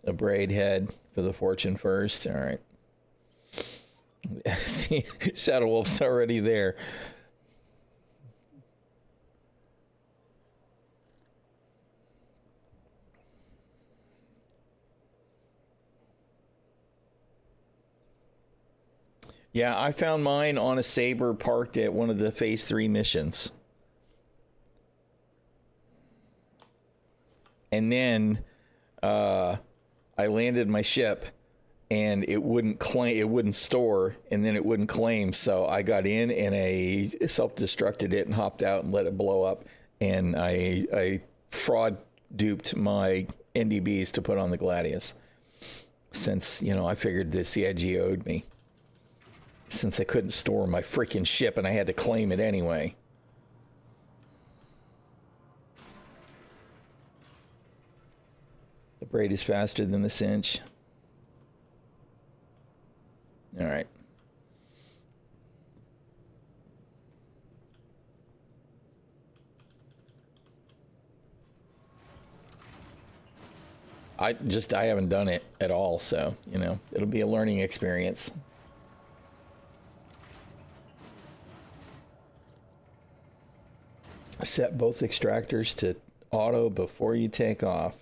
A braid head for the Fortune first. All right. See, Shadow Wolf's already there. Yeah, I found mine on a Saber parked at one of the Phase 3 missions. And then I landed my ship, and it wouldn't claim, it wouldn't store, and then it wouldn't claim. So I got in and I self-destructed it and hopped out and let it blow up. And I fraud duped my NDBs to put on the Gladius. Since, you know, I figured the CIG owed me. Since I couldn't store my freaking ship and I had to claim it anyway. The braid is faster than the cinch. All right. I haven't done it at all, so, you know, it'll be a learning experience. Set both extractors to auto before you take off.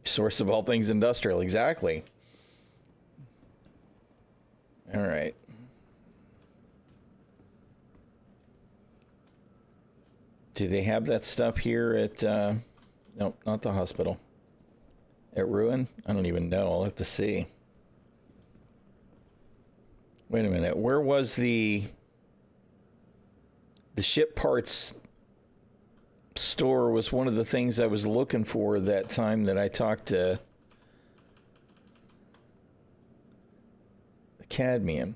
Source of all things industrial, exactly. All right. Do they have that stuff here at, nope, not the hospital. At Ruin? I don't even know. I'll have to see. Wait a minute. Where was the ship parts store? Was one of the things I was looking for that time that I talked to the cadmium.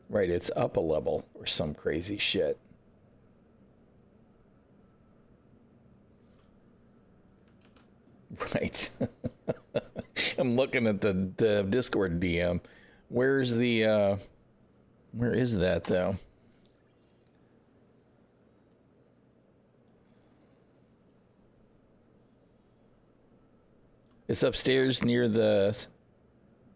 Right, it's up a level or some crazy shit. Right. I'm looking at the Discord DM. Where's the, where is that, though? It's upstairs near the...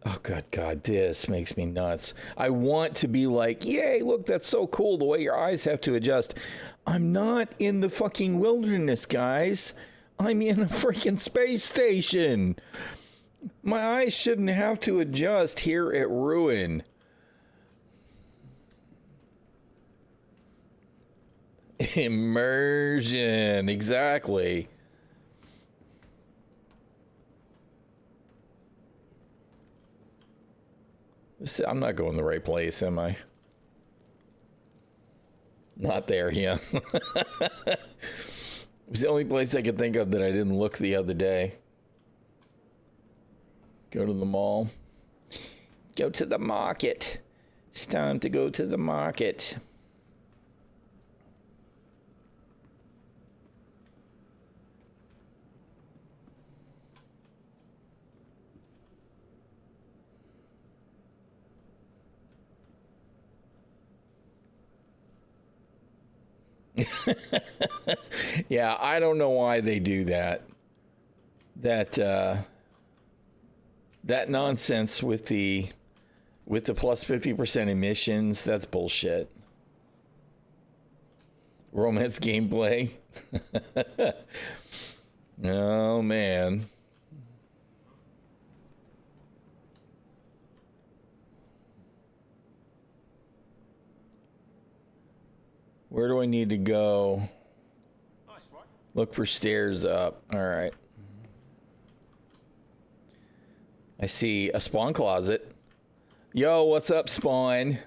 Oh, God, this makes me nuts. I want to be like, yay, look, that's so cool, the way your eyes have to adjust. I'm not in the fucking wilderness, guys. I'm in a freaking space station. My eyes shouldn't have to adjust here at Ruin. Immersion, exactly. I'm not going the right place, am I? Not there, yeah. It was the only place I could think of that I didn't look the other day. Go to the mall. Go to the market. It's time to go to the market. Yeah, I don't know why they do that. That nonsense with the plus 50% emissions, that's bullshit. Romance gameplay. Oh man. Where do I need to go? Look for stairs up. All right. I see a spawn closet. Yo, what's up, spawn?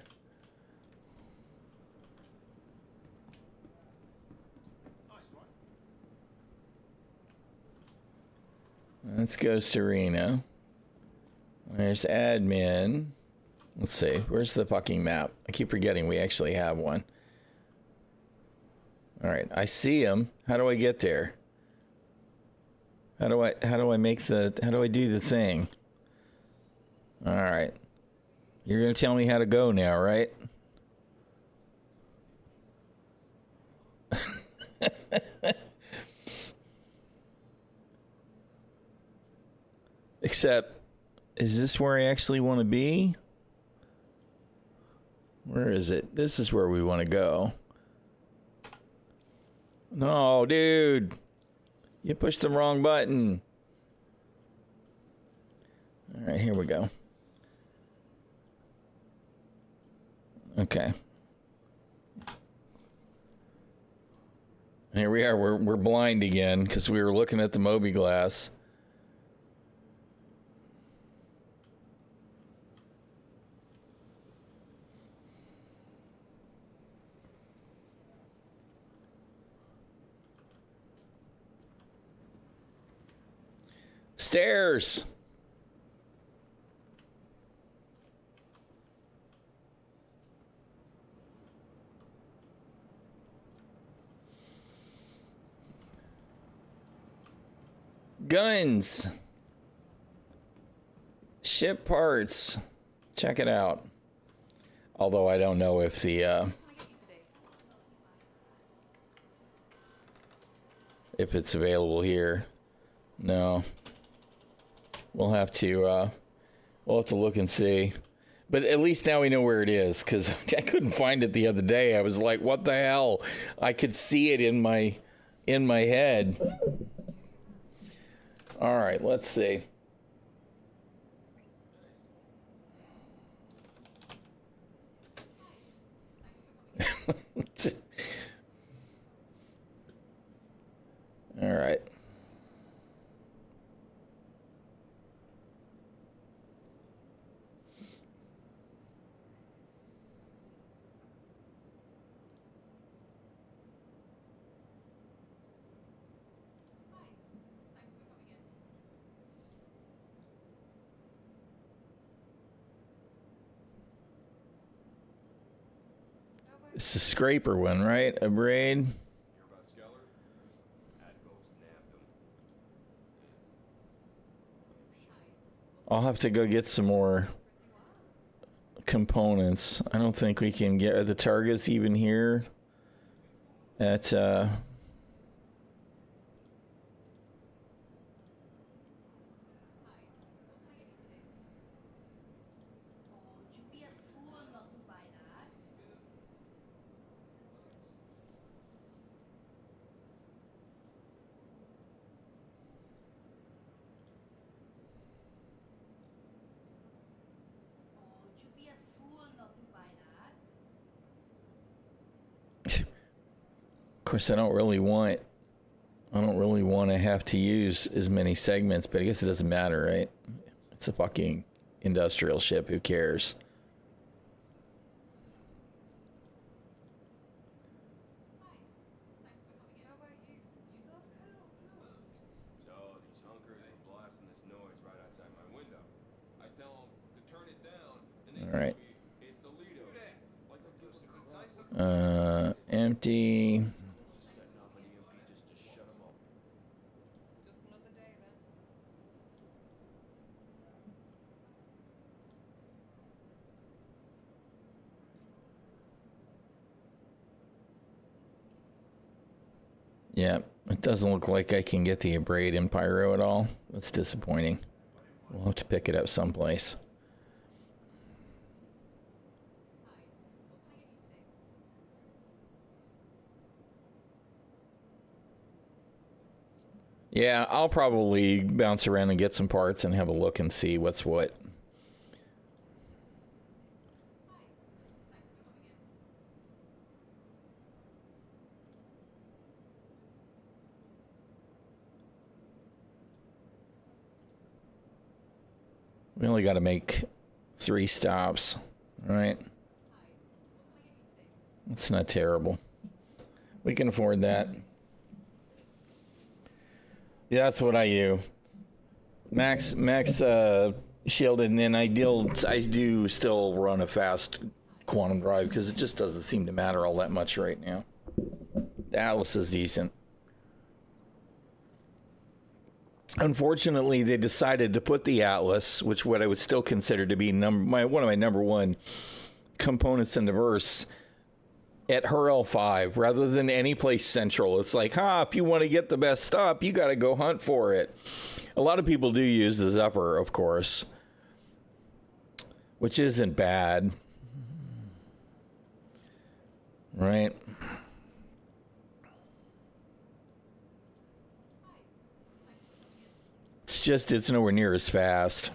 Let's go to Reno. There's admin. Let's see. Where's the fucking map? I keep forgetting we actually have one. All right, I see him. How do I get there? How do I do the thing? All right. You're going to tell me how to go now, right? Except, is this where I actually want to be? Where is it? This is where we want to go. No, dude. You pushed the wrong button. All right, here we go. Okay. Here we are. We're blind again because we were looking at the Moby glass. Stairs. Guns. Ship parts. Check it out. Although I don't know if the if it's available here. No. We'll have to look and see. But at least now we know where it is, because I couldn't find it the other day. I was like, what the hell? I could see it in my head. All right, let's see. All right. It's a scraper one, right? A braid. I'll have to go get some more components. I don't think we can get... Are the targets even here? At, Of course, I don't really want to have to use as many segments, but I guess it doesn't matter, right? It's a fucking industrial ship. Who cares? All right. Empty. Yeah, it doesn't look like I can get the abrade in Pyro at all. That's disappointing. We'll have to pick it up someplace. Yeah, I'll probably bounce around and get some parts and have a look and see what's what. We only got to make 3 stops, right? That's not terrible. We can afford that. Yeah, that's what I do. Max shielded, and then I do still run a fast quantum drive because it just doesn't seem to matter all that much right now. The Atlas is decent. Unfortunately, they decided to put the Atlas, which what I would still consider to be one of my number one components in the verse, at her L5 rather than any place central. It's like, if you want to get the best stuff, you got to go hunt for it. A lot of people do use the Zephyr, of course, which isn't bad, right? It's just, it's nowhere near as fast.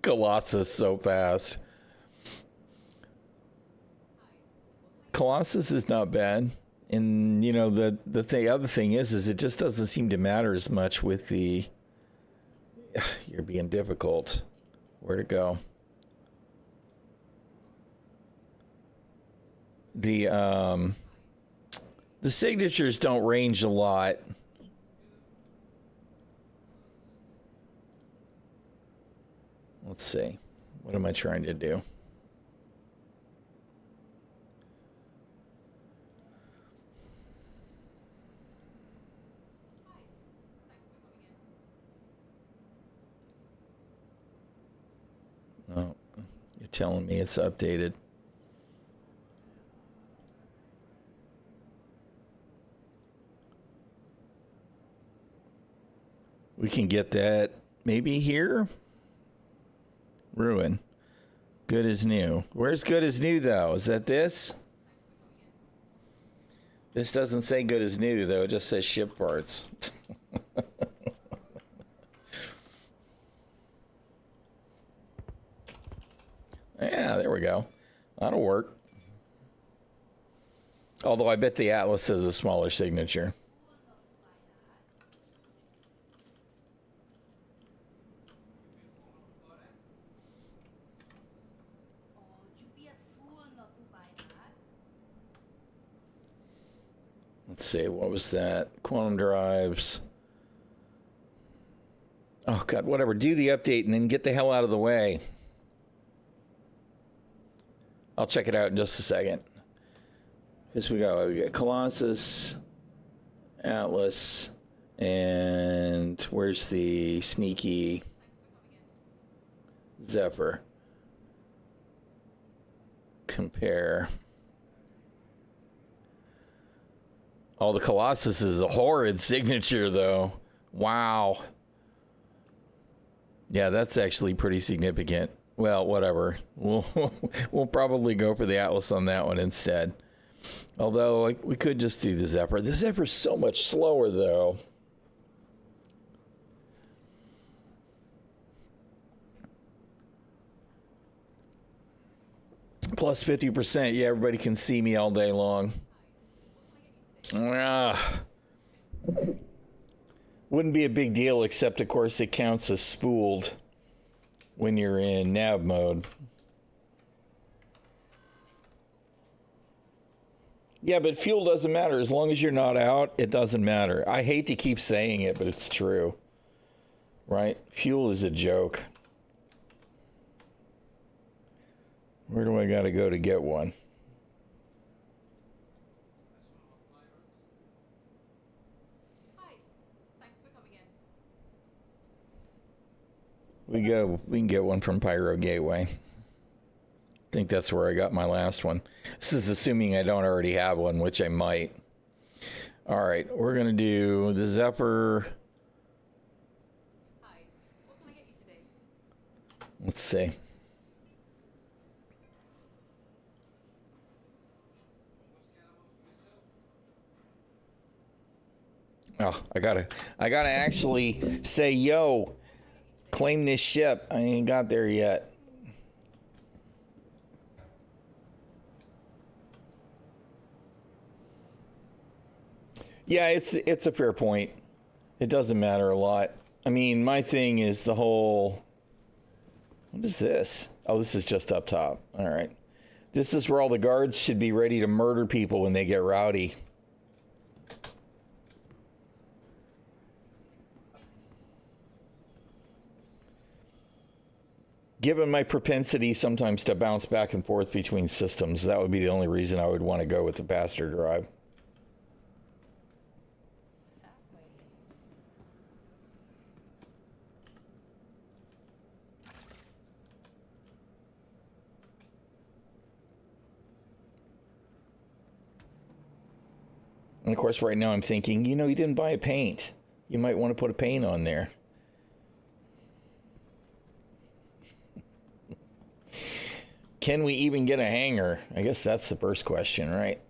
Colossus so fast. Colossus is not bad. And, you know, the other thing is it just doesn't seem to matter as much with the... You're being difficult. Where to go? The signatures don't range a lot. Let's see. What am I trying to do? Oh, you're telling me it's updated. We can get that maybe here. Ruin. Good as new. Where's good as new, though? Is that this? This doesn't say good as new, though. It just says ship parts. Yeah, there we go. That'll work. Although I bet the Atlas has a smaller signature. Let's see, what was that? Quantum drives. Oh, God, whatever. Do the update and then get the hell out of the way. I'll check it out in just a second. Because we got Colossus, Atlas, and where's the sneaky Zephyr? Compare. Oh, the Colossus is a horrid signature, though. Wow. Yeah, that's actually pretty significant. Well, whatever. We'll probably go for the Atlas on that one instead. Although we could just do the Zephyr. The Zephyr's so much slower, though. Plus 50%. Yeah, everybody can see me all day long. Wouldn't be a big deal, except of course it counts as spooled when you're in nav mode. Yeah, but fuel doesn't matter. As long as you're not out, it doesn't matter. I hate to keep saying it, but it's true. Right? Fuel is a joke. Where do I gotta go to get one? We can get one from Pyro Gateway. I think that's where I got my last one. This is assuming I don't already have one, which I might. All right, we're gonna do the Zephyr. Hi, what can I get you today? Let's see. Oh, I gotta actually say, yo, claim this ship. I ain't got there yet. Yeah, it's a fair point. It doesn't matter a lot. I mean, my thing is the whole... What is this? Oh, this is just up top. All right. This is where all the guards should be ready to murder people when they get rowdy. Given my propensity sometimes to bounce back and forth between systems, that would be the only reason I would want to go with the Bastard drive. And of course, right now I'm thinking, you know, you didn't buy a paint. You might want to put a paint on there. Can we even get a hanger? I guess that's the first question, right?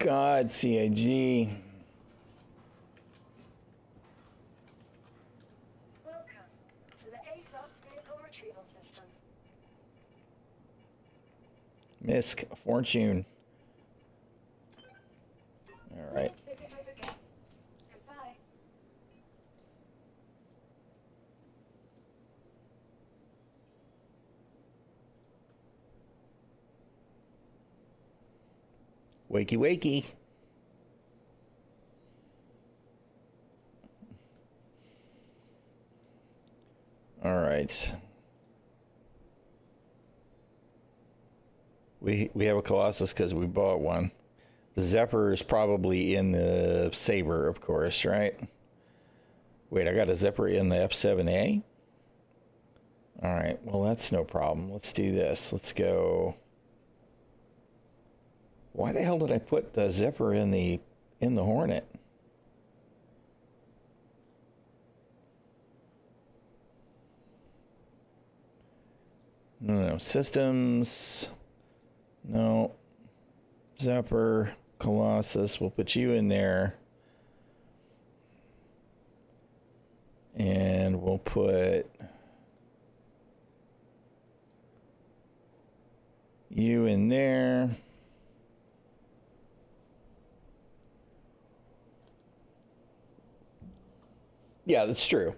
God, CIG. Welcome to the ASOS vehicle retrieval system. ᚻᚖᚪ᚞ᚻᚖᚪ᚞. All right. Please visit us again. Goodbye. Wakey, wakey. All right. We have a Colossus because we bought one. The Zephyr is probably in the Saber, of course, right? Wait, I got a Zephyr in the F7A? All right, well, that's no problem. Let's do this. Let's go. Why the hell did I put the Zephyr in the Hornet? No, systems. No. Zephyr, Colossus. We'll put you in there. And we'll put you in there. Yeah, that's true.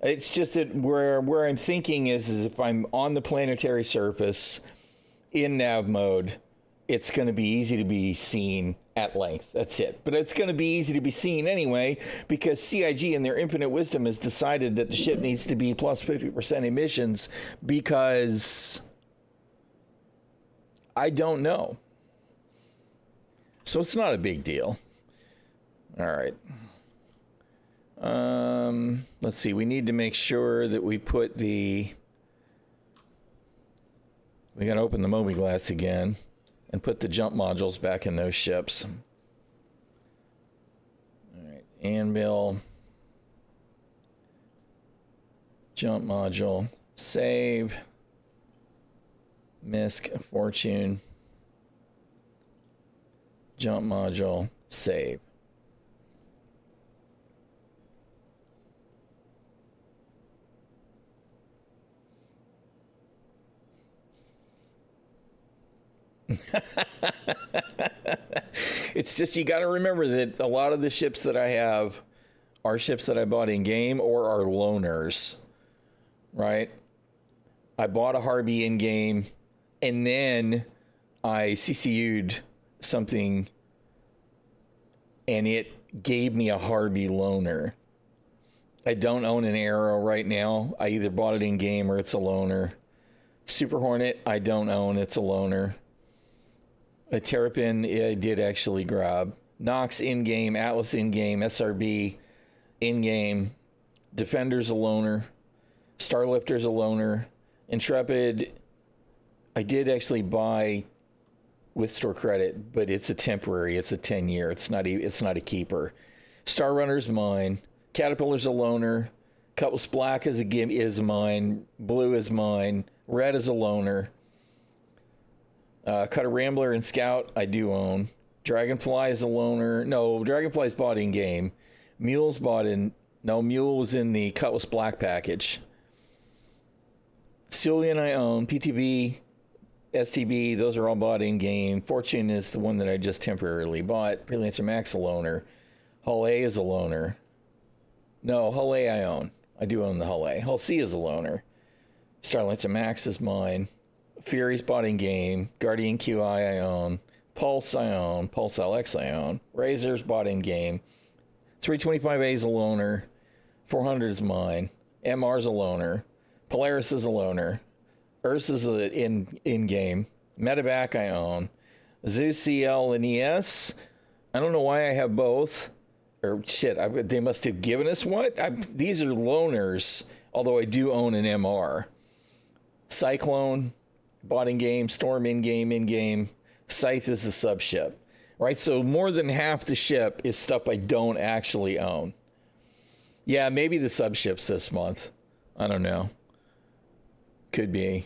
It's just that where I'm thinking is if I'm on the planetary surface in nav mode, it's going to be easy to be seen at length. That's it. But it's going to be easy to be seen anyway because CIG in their infinite wisdom has decided that the ship needs to be plus 50% emissions because I don't know. So it's not a big deal. All right. Let's see. We need to make sure that we put we got to open the Moby-Glass again and put the jump modules back in those ships. All right. Anvil. Jump module. Save. Misc. Fortune. Jump module. Save. It's just you got to remember that a lot of the ships that I have are ships that I bought in game or are loaners, right? I bought a Harvey in game and then I CCU'd something and it gave me a Harvey loaner. I don't own an Arrow right now. I either bought it in game or it's a loaner. Super Hornet, I don't own. It's a loaner. A Terrapin, I did actually grab. Nox in-game, Atlas in-game, SRB in-game. Defender's a loaner. Starlifter's a loaner. Intrepid, I did actually buy with store credit, but it's a temporary. It's a 10-year. It's not a keeper. Star Runner's mine. Caterpillar's a loaner. Cutlass Black is mine. Blue is mine. Red is a loaner. Cutter Rambler and Scout, I do own. Dragonfly is a loaner. No, Dragonfly's bought in game. Mule's bought in. No, Mule was in the Cutlass Black package. Cillian I own. PTB, STB, those are all bought in game. Fortune is the one that I just temporarily bought. Freelancer Max a loaner. Hull A is a loaner. No, Hull A I own. I do own the Hull A. Hull C is a loaner. Starlancer Max is mine. Fury's bought in game. Guardian QI I own. Pulse I own. Pulse LX I own. Razor's bought in game. 325A is a loaner. 400 is mine. MR's a loaner. Polaris is a loaner. Ursa's in game. Medevac I own. Zeus CL and ES. I don't know why I have both. Or shit, they must have given us what? These are loaners, although I do own an MR. Cyclone, bought in game. Storm in game. Scythe is the sub ship, right? So more than half the ship is stuff I don't actually own. Yeah, maybe the sub ships this month. I don't know. Could be.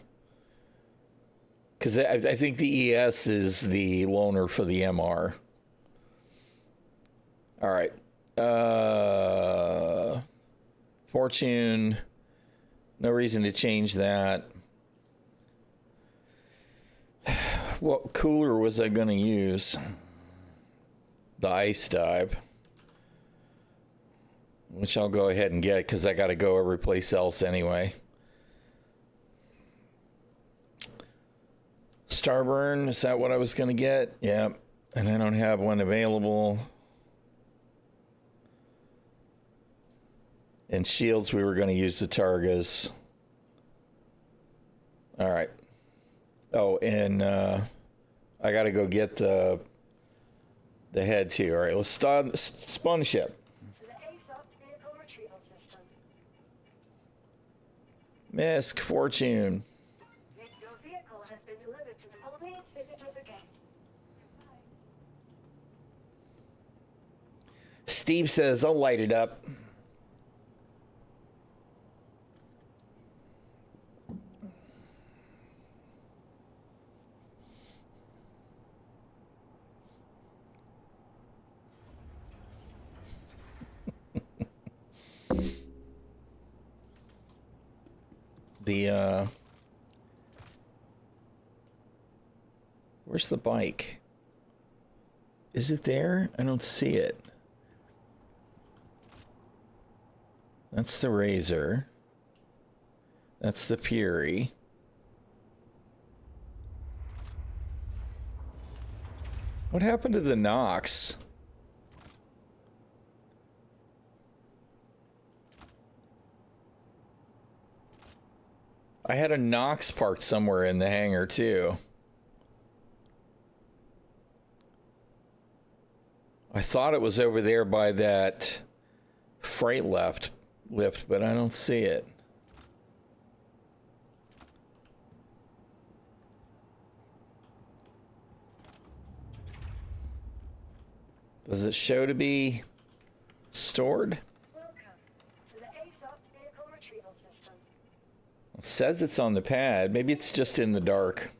Because I think the ES is the loaner for the MR. All right. Fortune. No reason to change that. What cooler was I going to use? The ice dive. Which I'll go ahead and get because I got to go every place else anyway. Starburn, is that what I was going to get? Yeah. And I don't have one available. And shields, we were going to use the Targas. All right. Oh, and I got to go get the head too. All right, let's start spawn ship. Misk, Fortune. Your vehicle has been delivered to the Philippines Visitors Again. Steve says, I'll light it up. Where's the bike? Is it there? I don't see it. That's the Razor. That's the Fury. What happened to the Nox? I had a Nox parked somewhere in the hangar too. I thought it was over there by that freight lift, but I don't see it. Does it show to be stored? Welcome to the ASOP vehicle retrieval system. It says it's on the pad. Maybe it's just in the dark.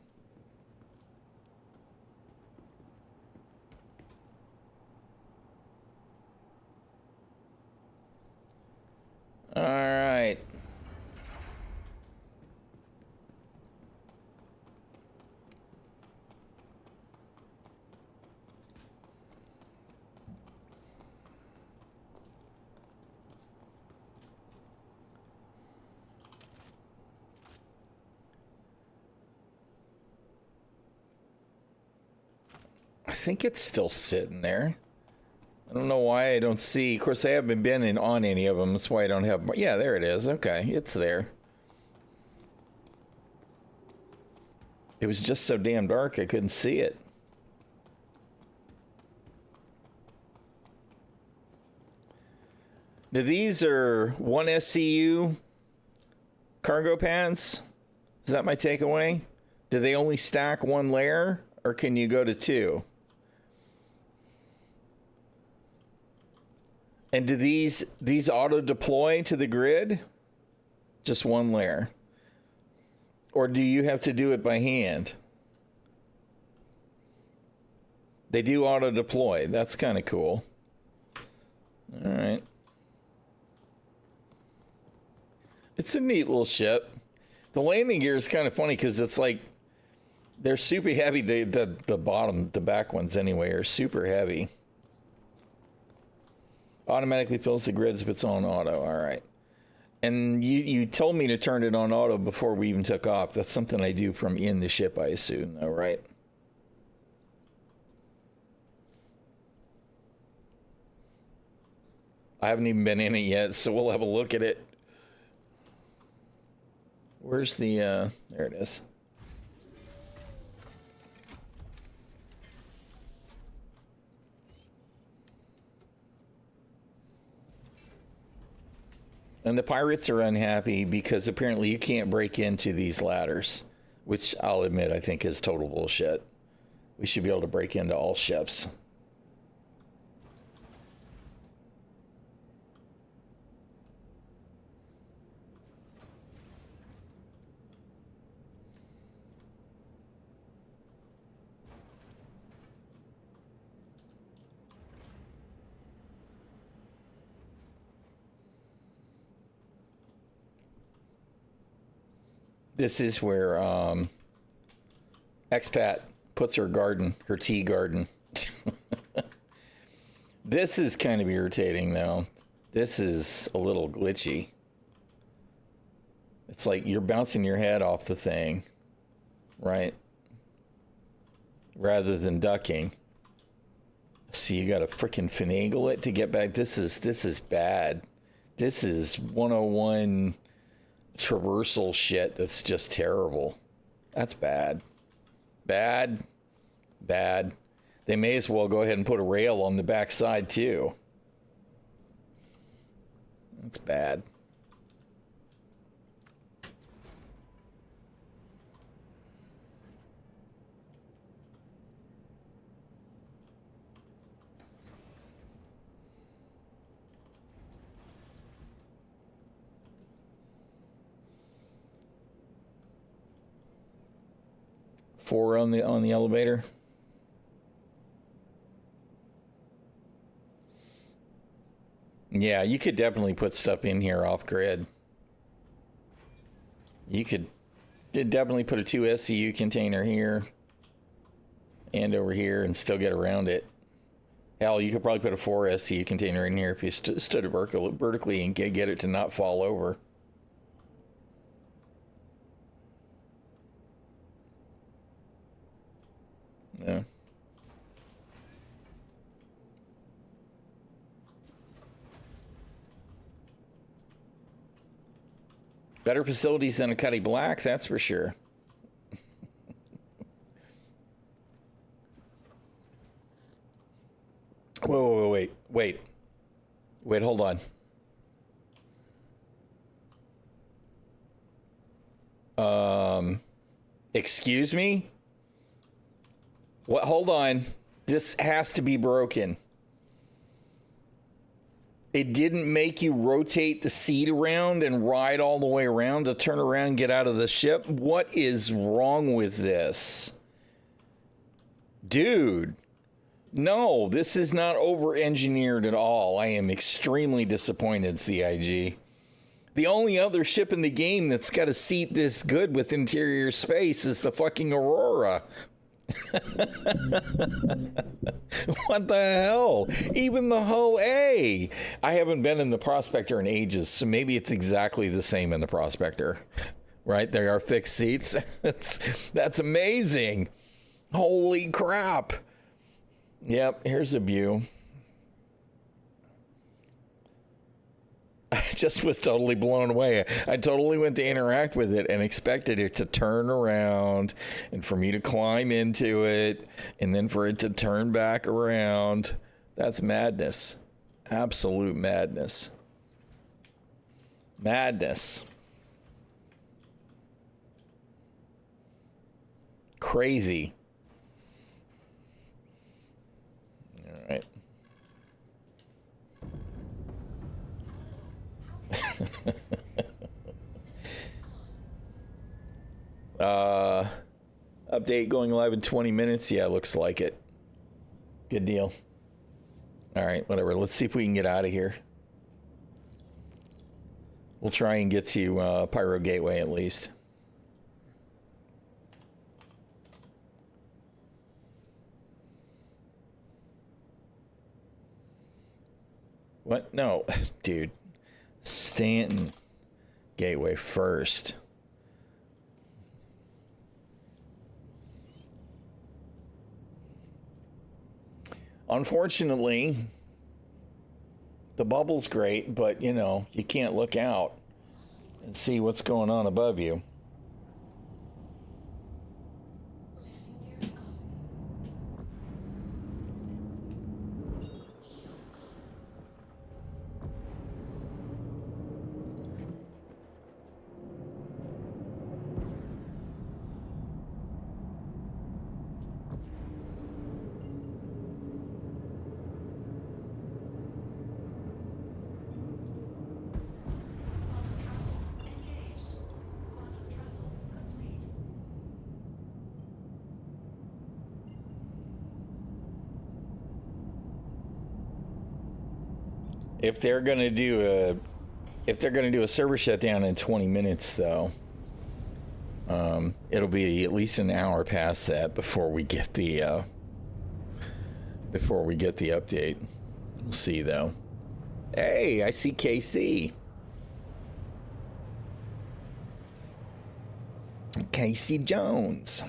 All right. I think it's still sitting there. I don't know why I don't see. Of course, I haven't been on any of them. That's why I don't have. Yeah, there it is. Okay, it's there. It was just so damn dark I couldn't see it. Now these are 1 SCU cargo pads. Is that my takeaway? Do they only stack one layer, or can you go to 2? And do these auto deploy to the grid? Just one layer. Or do you have to do it by hand? They do auto deploy. That's kind of cool. All right. It's a neat little ship. The landing gear is kind of funny because it's like they're super heavy. The back ones anyway are super heavy. Automatically fills the grids if it's on auto. All right. And you told me to turn it on auto before we even took off. That's something I do from in the ship, I assume. All right. I haven't even been in it yet, so we'll have a look at it. Where's the, there it is. And the pirates are unhappy because apparently you can't break into these ladders, which I'll admit I think is total bullshit. We should be able to break into all ships. This is where expat puts her garden, her tea garden. This is kind of irritating, though. This is a little glitchy. It's like you're bouncing your head off the thing, right? Rather than ducking. So you got to freaking finagle it to get back. This is bad. This is 101 traversal shit. That's just terrible. That's bad. Bad. Bad. They may as well go ahead and put a rail on the back side too. That's bad. Four on the elevator. Yeah, you could definitely put stuff in here off grid. You could definitely put a 2 SCU container here and over here and still get around it. Hell, you could probably put a 4 SCU container in here if you stood it vertically and get it to not fall over. Yeah. Better facilities than a Cuddy Black, that's for sure. Whoa, wait, hold on. Excuse me? What? Hold on. This has to be broken. It didn't make you rotate the seat around and ride all the way around to turn around and get out of the ship? What is wrong with this? Dude. No, this is not over-engineered at all. I am extremely disappointed, CIG. The only other ship in the game that's got a seat this good with interior space is the fucking Aurora. What the hell? Even the Hull A. I haven't been in the Prospector in ages, so maybe it's exactly the same in the Prospector. Right? There are fixed seats. That's amazing. Holy crap. Yep, here's a view. I just was totally blown away. I totally went to interact with it and expected it to turn around and for me to climb into it and then for it to turn back around. That's madness. Absolute madness. Madness. Crazy. All right. Update going live in 20 minutes. Yeah, looks like it. Good deal. All right, whatever. Let's see if we can get out of here. We'll try and get to Pyro Gateway at least. What? No, dude. Stanton Gateway first. Unfortunately, the bubble's great, but you know, you can't look out and see what's going on above you. If they're gonna do a server shutdown in 20 minutes, though, It'll be at least an hour past that before we get the update. We'll see though. Hey, I see KC. Casey Jones.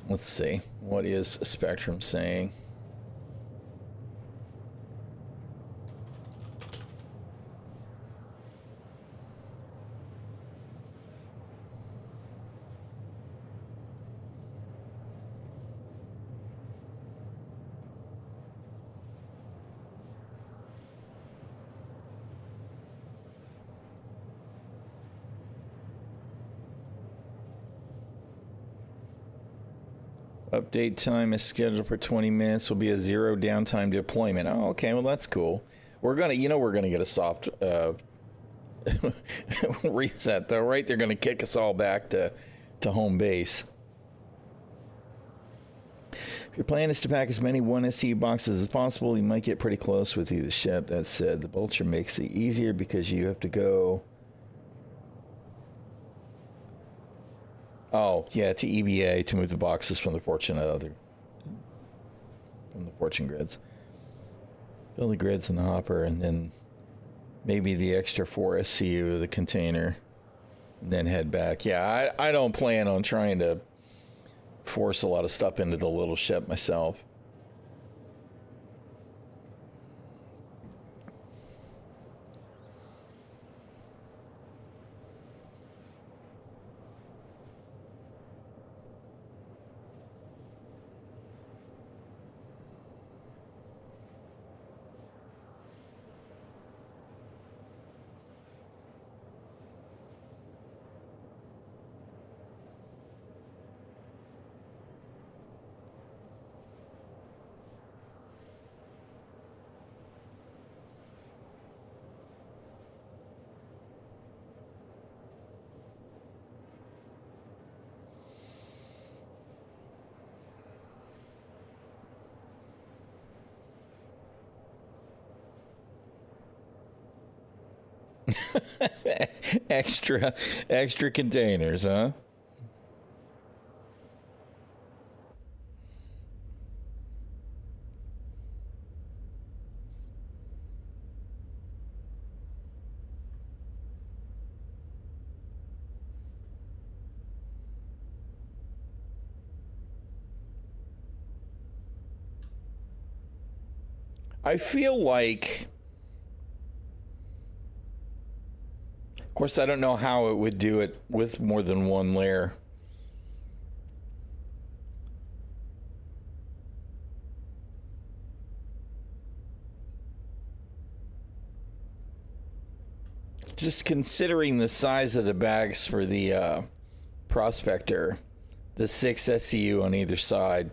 Let's see. What is Spectrum saying? Update time is scheduled for 20 minutes. Will be a 0 downtime deployment. Oh, okay. Well, that's cool. We're gonna get a soft reset though, right? They're gonna kick us all back to home base. If your plan is to pack as many 1 SCU boxes as possible, you might get pretty close with either ship. That said, the Vulture makes it easier because you have to go. Oh, yeah, to EBA to move the boxes from the Fortune grids. Build the grids in the hopper, and then maybe the extra 4 SCU of the container, and then head back. Yeah, I don't plan on trying to force a lot of stuff into the little ship myself. extra containers, huh? I feel like, of course, I don't know how it would do it with more than one layer. Just considering the size of the bags for the Prospector, the 6 SCU on either side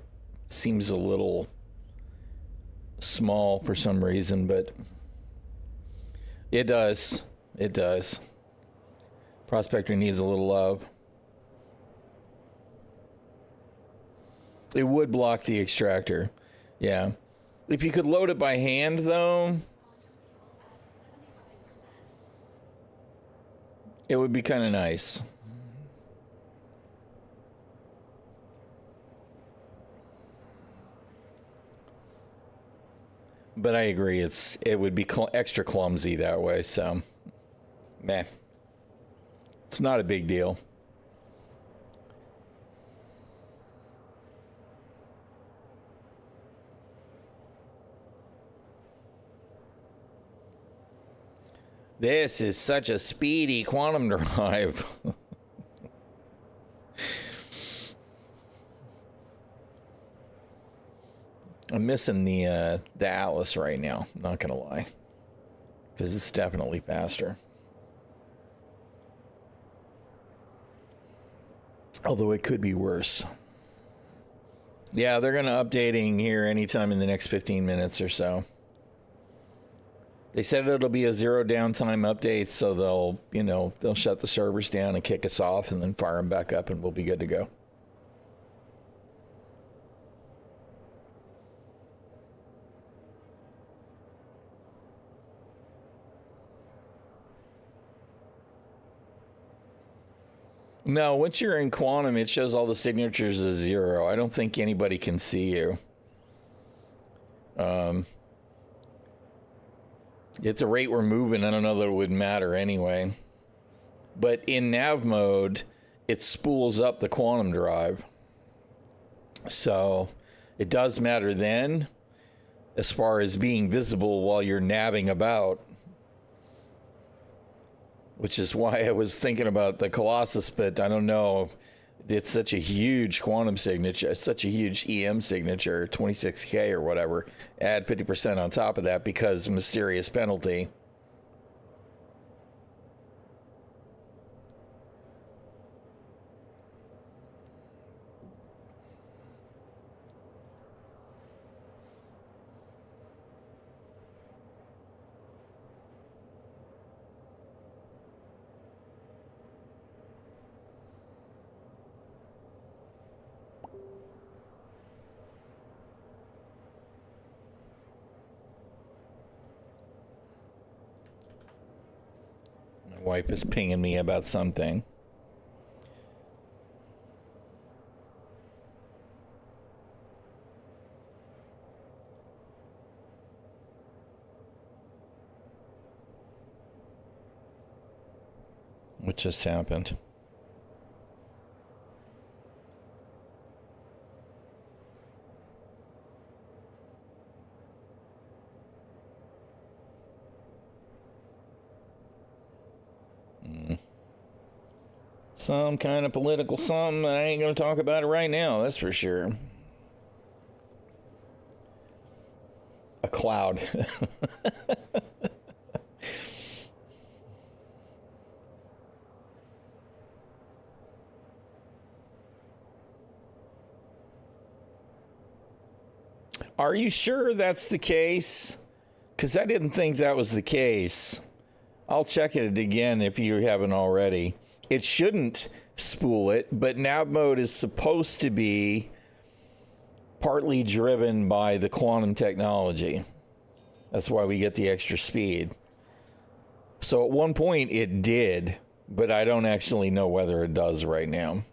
seems a little small for some reason, but it does. It does. Prospector needs a little love. It would block the extractor. Yeah. If you could load it by hand, though, it would be kind of nice. But I agree, it would be extra clumsy that way, so meh. It's not a big deal. This is such a speedy quantum drive. I'm missing the Atlas right now, not gonna lie, because it's definitely faster. Although it could be worse. Yeah, they're gonna updating here anytime in the next 15 minutes or so. They said it'll be a 0 downtime update, so they'll shut the servers down and kick us off, and then fire them back up, and we'll be good to go. No, once you're in quantum, it shows all the signatures as 0. I don't think anybody can see you. At the rate we're moving, I don't know that it would matter anyway. But in nav mode, it spools up the quantum drive. So it does matter then as far as being visible while you're nabbing about. Which is why I was thinking about the Colossus, but I don't know. It's such a huge quantum signature, such a huge EM signature, 26K or whatever. Add 50% on top of that because mysterious penalty. Wife is pinging me about something. What just happened? Some kind of political something. I ain't gonna talk about it right now, that's for sure. A cloud. Are you sure that's the case? Because I didn't think that was the case. I'll check it again if you haven't already. It shouldn't spool it, but nav mode is supposed to be partly driven by the quantum technology. That's why we get the extra speed. So at one point it did, but I don't actually know whether it does right now.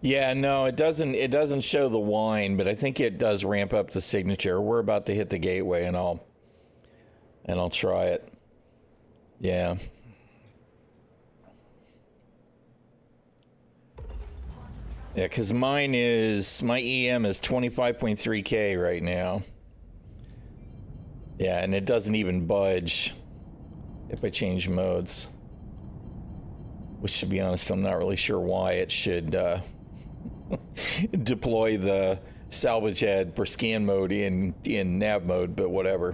Yeah, no, it doesn't show the wine, but I think it does ramp up the signature. We're about to hit the gateway and I'll try it. Yeah. Yeah, because my EM is 25.3K right now. Yeah, and it doesn't even budge if I change modes. Which, to be honest, I'm not really sure why it should deploy the salvage head for scan mode in nav mode, but whatever.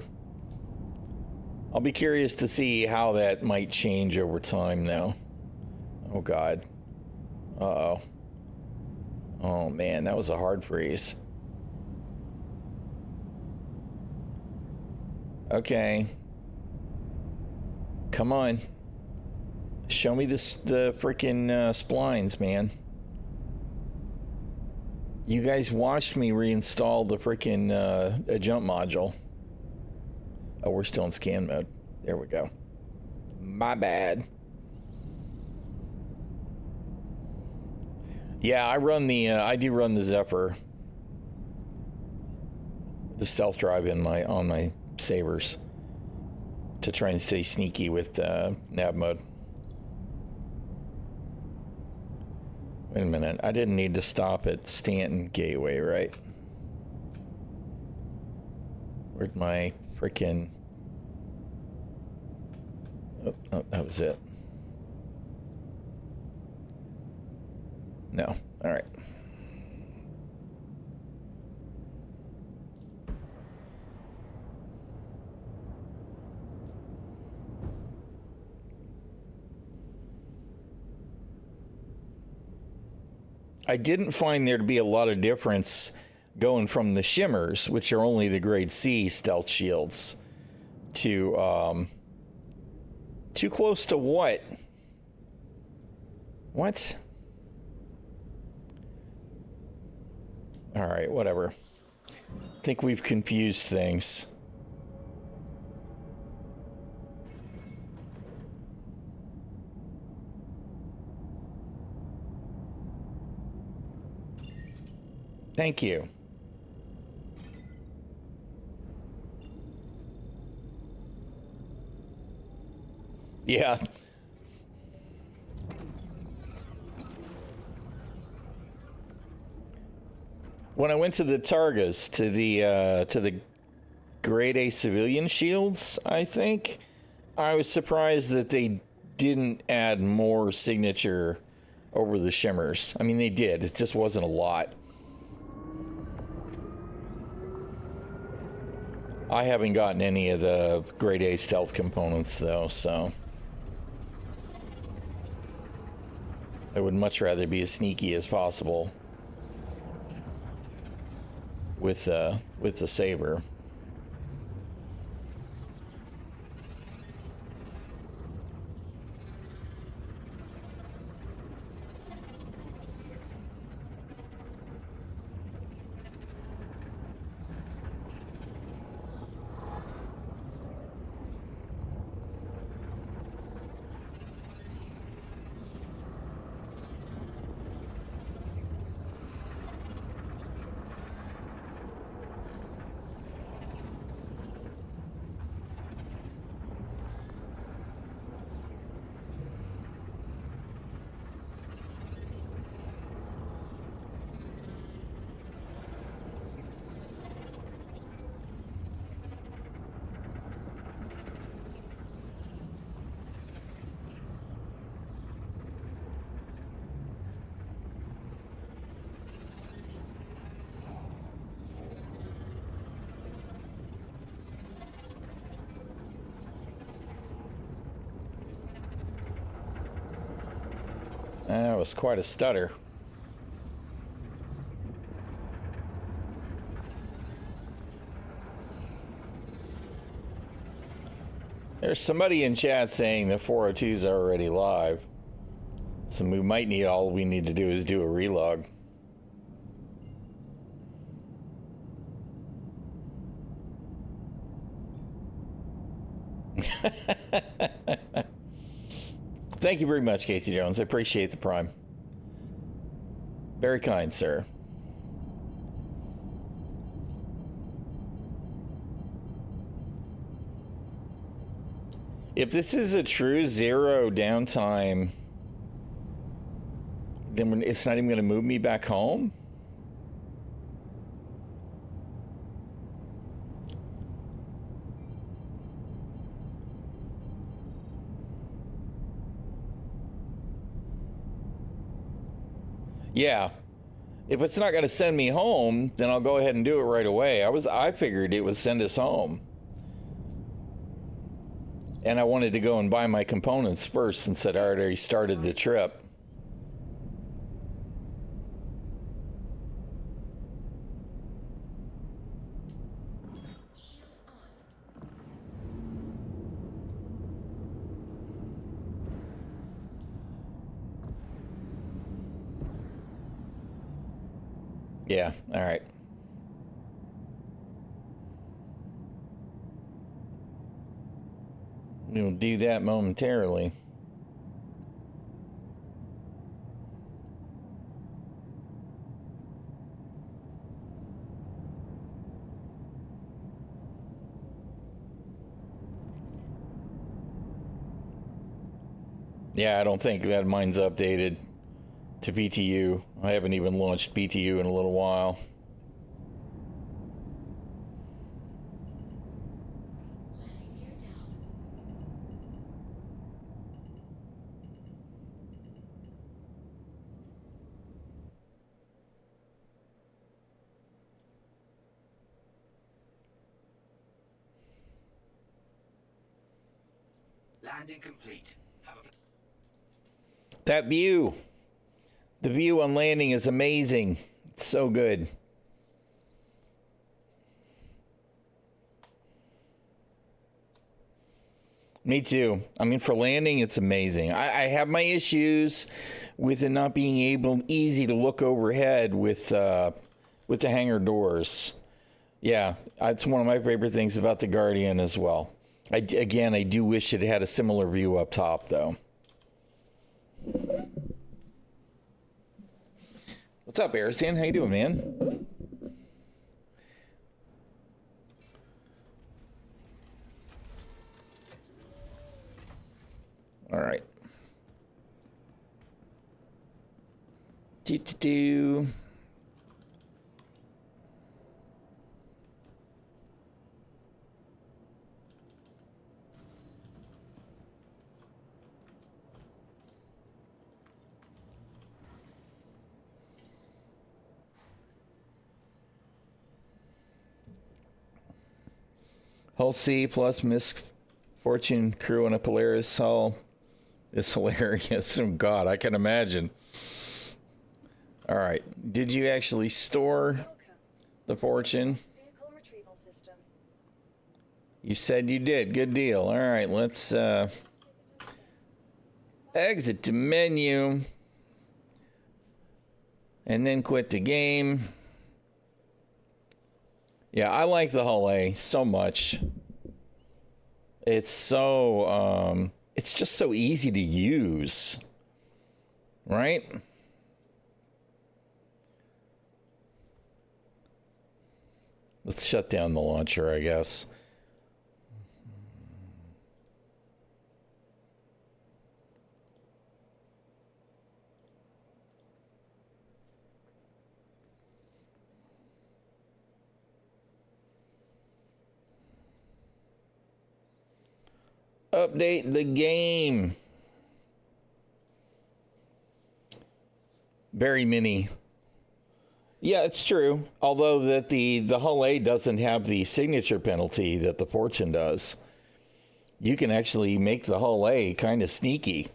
I'll be curious to see how that might change over time, though. Oh, God. Uh-oh. Oh, man, that was a hard freeze. Okay. Come on. Show me the freaking splines, man. You guys watched me reinstall the freaking jump module. Oh, we're still in scan mode. There we go. My bad. Yeah, I do run the Zephyr, the stealth drive on my sabers to try and stay sneaky with nav mode. Wait a minute, I didn't need to stop at Stanton Gateway, right? Where'd my frickin'... Oh, that was it. No, all right. I didn't find there to be a lot of difference going from the shimmers, which are only the grade C stealth shields, to too close to what? What? All right, whatever. I think we've confused things. Thank you. Yeah. When I went to the Targas, to the grade A civilian shields, I think, I was surprised that they didn't add more signature over the shimmers. I mean, they did. It just wasn't a lot. I haven't gotten any of the grade A stealth components, though, so I would much rather be as sneaky as possible with the saber. That was quite a stutter. There's somebody in chat saying the 402s are already live. So we might need, all we need to do is do a relog. Thank you very much, Casey Jones. I appreciate the prime. Very kind, sir. If this is a true zero downtime, then it's not even going to move me back home? Yeah. If it's not going to send me home, then I'll go ahead and do it right away. I figured it would send us home. And I wanted to go and buy my components first since I'd already started the trip. Yeah, all right. We'll do that momentarily. Yeah, I don't think that mine's updated to BTU. I haven't even launched BTU in a little while. Landing complete. That view. The view on landing is amazing. It's so good. Me too. I mean, for landing, it's amazing. I have my issues with it not being easy to look overhead with the hangar doors. Yeah, that's one of my favorite things about the Guardian as well. I do wish it had a similar view up top, though. What's up, Aristan? How you doing, man? All right. Do. Hull C plus misfortune crew on a Polaris hull is hilarious. Oh God, I can imagine. All right, did you actually store the fortune? Vehicle retrieval system. You said you did. Good deal. All right, let's exit to menu and then quit the game. Yeah, I like the Hull A so much. It's so, it's just so easy to use, right? Let's shut down the launcher, I guess. Update the game. Very mini. Yeah, it's true. Although that the Hull A doesn't have the signature penalty that the Fortune does. You can actually make the Hull A kind of sneaky.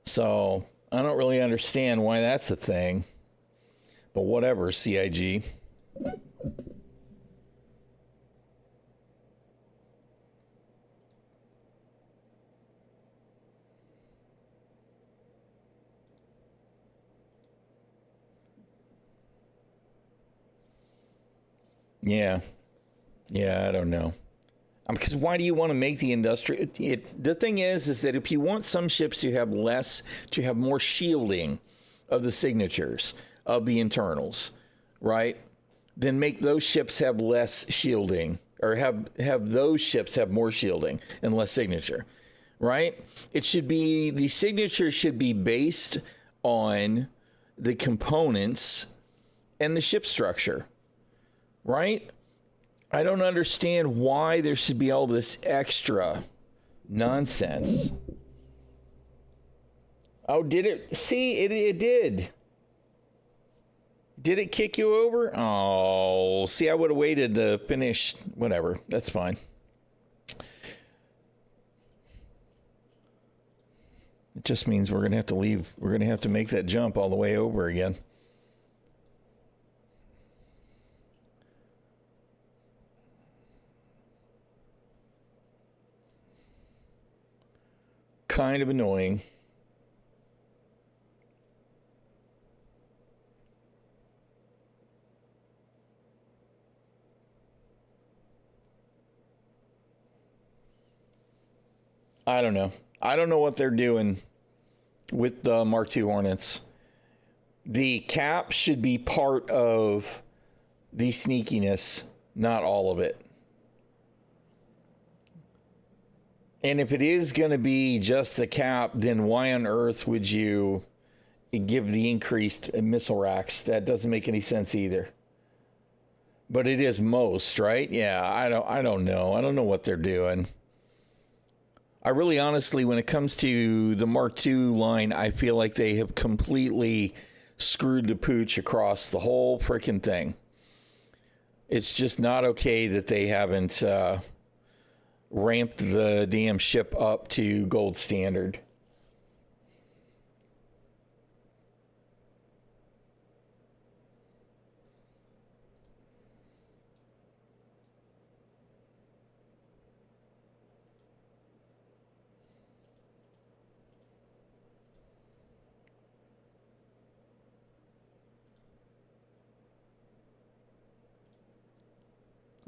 So I don't really understand why that's a thing. But whatever, CIG. Yeah, I don't know. Because why do you want to make the industry? The thing is that if you want some ships to have more shielding of the signatures of the internals, right? Then make those ships have less shielding, or have those ships have more shielding and less signature, right? The signature should be based on the components and the ship structure. Right? I don't understand why there should be all this extra nonsense. Oh, did it? See, it did. Did it kick you over? Oh, see, I would have waited to finish. Whatever. That's fine. It just means we're going to have to leave. We're going to have to make that jump all the way over again. Kind of annoying. I don't know. I don't know what they're doing with the Mark II Hornets. The cap should be part of the sneakiness, not all of it. And if it is going to be just the cap, then why on earth would you give the increased missile racks? That doesn't make any sense either. But it is most, right? Yeah, I don't know. I don't know what they're doing. I really honestly, when it comes to the Mark II line, I feel like they have completely screwed the pooch across the whole freaking thing. It's just not okay that they haven't ramped the damn ship up to gold standard.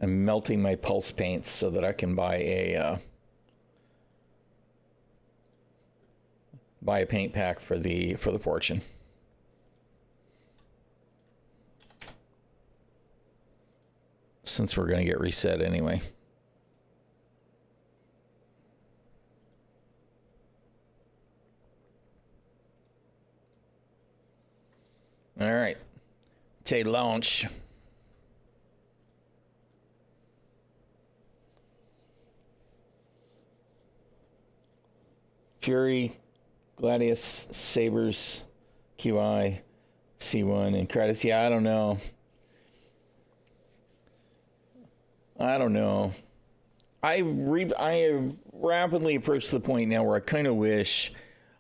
I'm melting my pulse paints so that I can buy a paint pack for the Fortune. Since we're going to get reset anyway. All right. Take launch. Fury, Gladius, Sabers, QI, C1, and credits. Yeah, I don't know. I have rapidly approached the point now where I kind of wish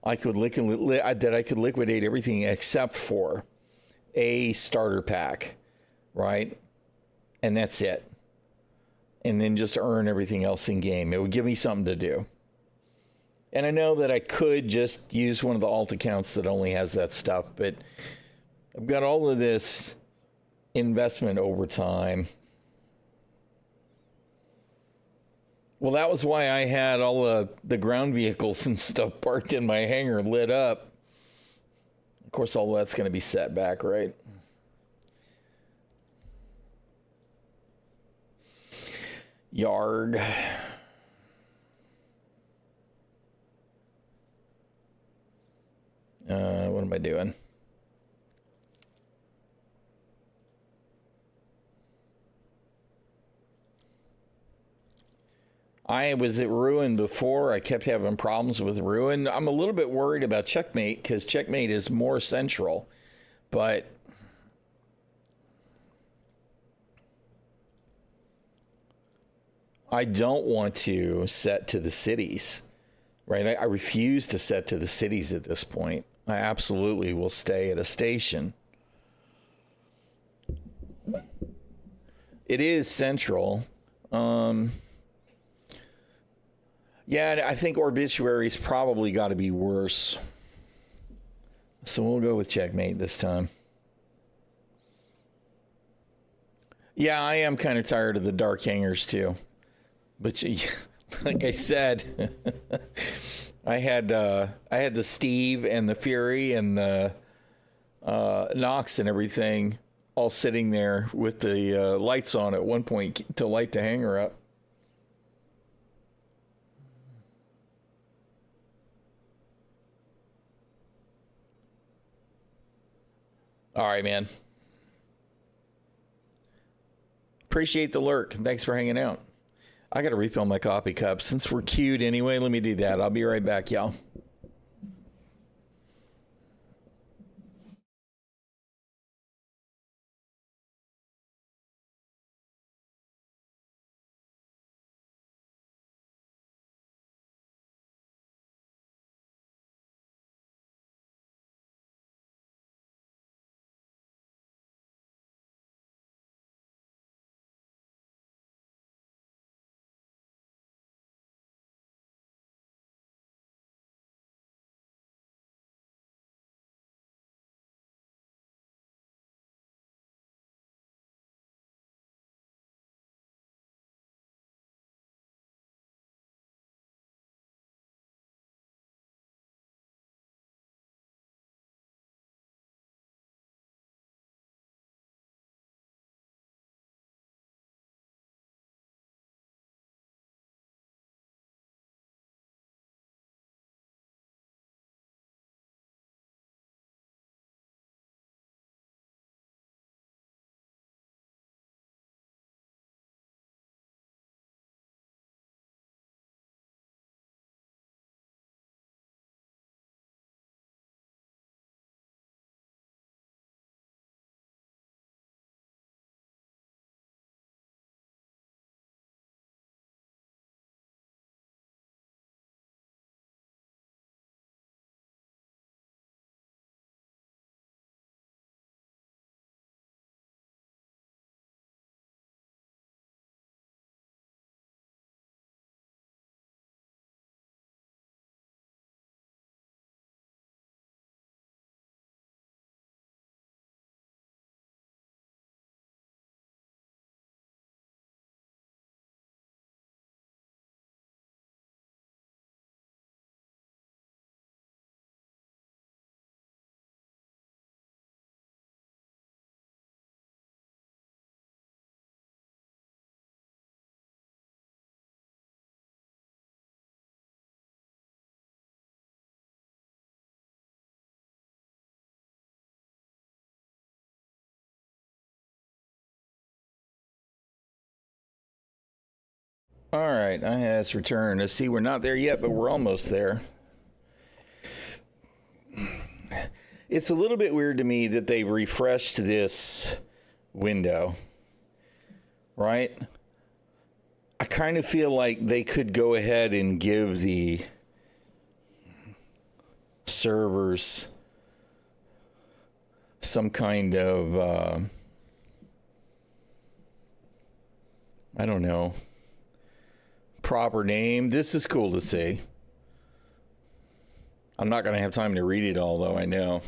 I could liquidate everything except for a starter pack, right? And that's it. And then just earn everything else in game. It would give me something to do. And I know that I could just use one of the alt accounts that only has that stuff, but I've got all of this investment over time. Well, that was why I had all the ground vehicles and stuff parked in my hangar lit up. Of course, all that's going to be set back, right? Yarg. What am I doing? I was at Ruin before. I kept having problems with Ruin. I'm a little bit worried about Checkmate because Checkmate is more central, but I don't want to set to the cities, right? I refuse to set to the cities at this point. I absolutely will stay at a station. It is central. Yeah, I think Obituary's probably got to be worse. So we'll go with Checkmate this time. Yeah, I am kind of tired of the dark hangers too. But like I said, I had the Steve and the Fury and the Nox and everything all sitting there with the lights on at one point to light the hangar up. All right, man. Appreciate the lurk. Thanks for hanging out. I got to refill my coffee cup. Since we're queued anyway, let me do that. I'll be right back, y'all. All right, I has returned. Let's see, we're not there yet, but we're almost there. It's a little bit weird to me that they refreshed this window, right? I kind of feel like they could go ahead and give the servers some kind of, I don't know, proper name. This is cool to see. I'm not going to have time to read it all, though, I know.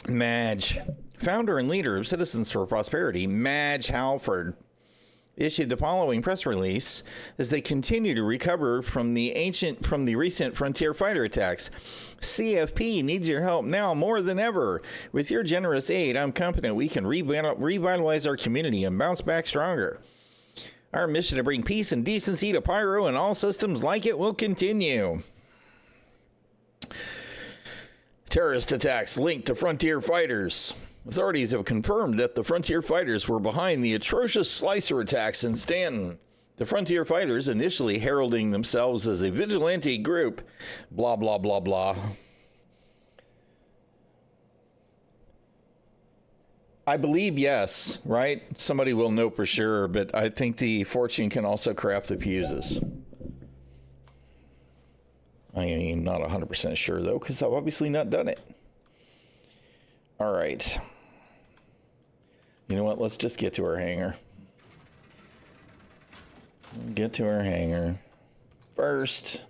Madge, founder and leader of Citizens for Prosperity, Madge Halford, issued the following press release as they continue to recover from the recent frontier fighter attacks. CFP needs your help now more than ever. With your generous aid, I'm confident we can revitalize our community and bounce back stronger. Our mission to bring peace and decency to Pyro and all systems like it will continue. Terrorist attacks linked to frontier fighters. Authorities have confirmed that the Frontier Fighters were behind the atrocious Slicer attacks in Stanton. The Frontier Fighters, initially heralding themselves as a vigilante group, blah, blah, blah, blah. I believe yes, right? Somebody will know for sure, but I think the Fortune can also craft the fuses. I am not 100% sure, though, because I've obviously not done it. All right. You know what? Let's just get to our hangar. Get to our hangar first.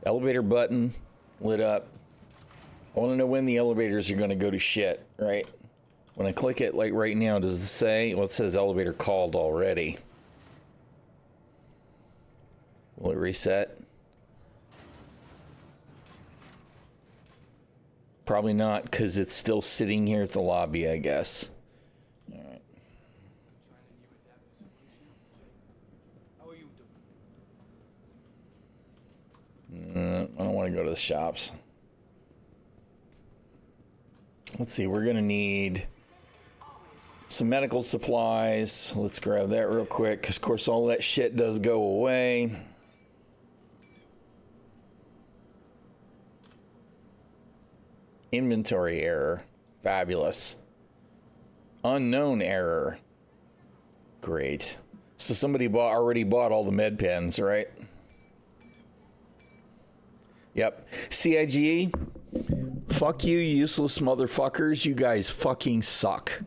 Elevator button lit up. I want to know when the elevators are going to go to shit, right? When I click it, like right now, does it say? Well, it says elevator called already. Will it reset? Probably not, because it's still sitting here at the lobby, I guess. All right. I don't want to go to the shops. Let's see, we're going to need some medical supplies. Let's grab that real quick, because of course all that shit does go away. Inventory error. Fabulous. Unknown error. Great. So somebody already bought all the med pens, right? Yep. CIGE, fuck you, useless motherfuckers. You guys fucking suck.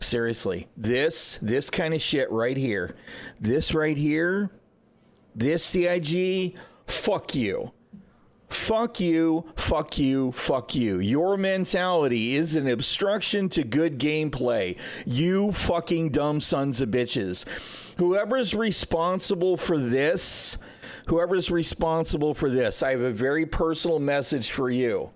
Seriously. This kind of shit right here. This right here. This CIG, fuck you. Fuck you, fuck you, fuck you. Your mentality is an obstruction to good gameplay. You fucking dumb sons of bitches. Whoever's responsible for this, I have a very personal message for you.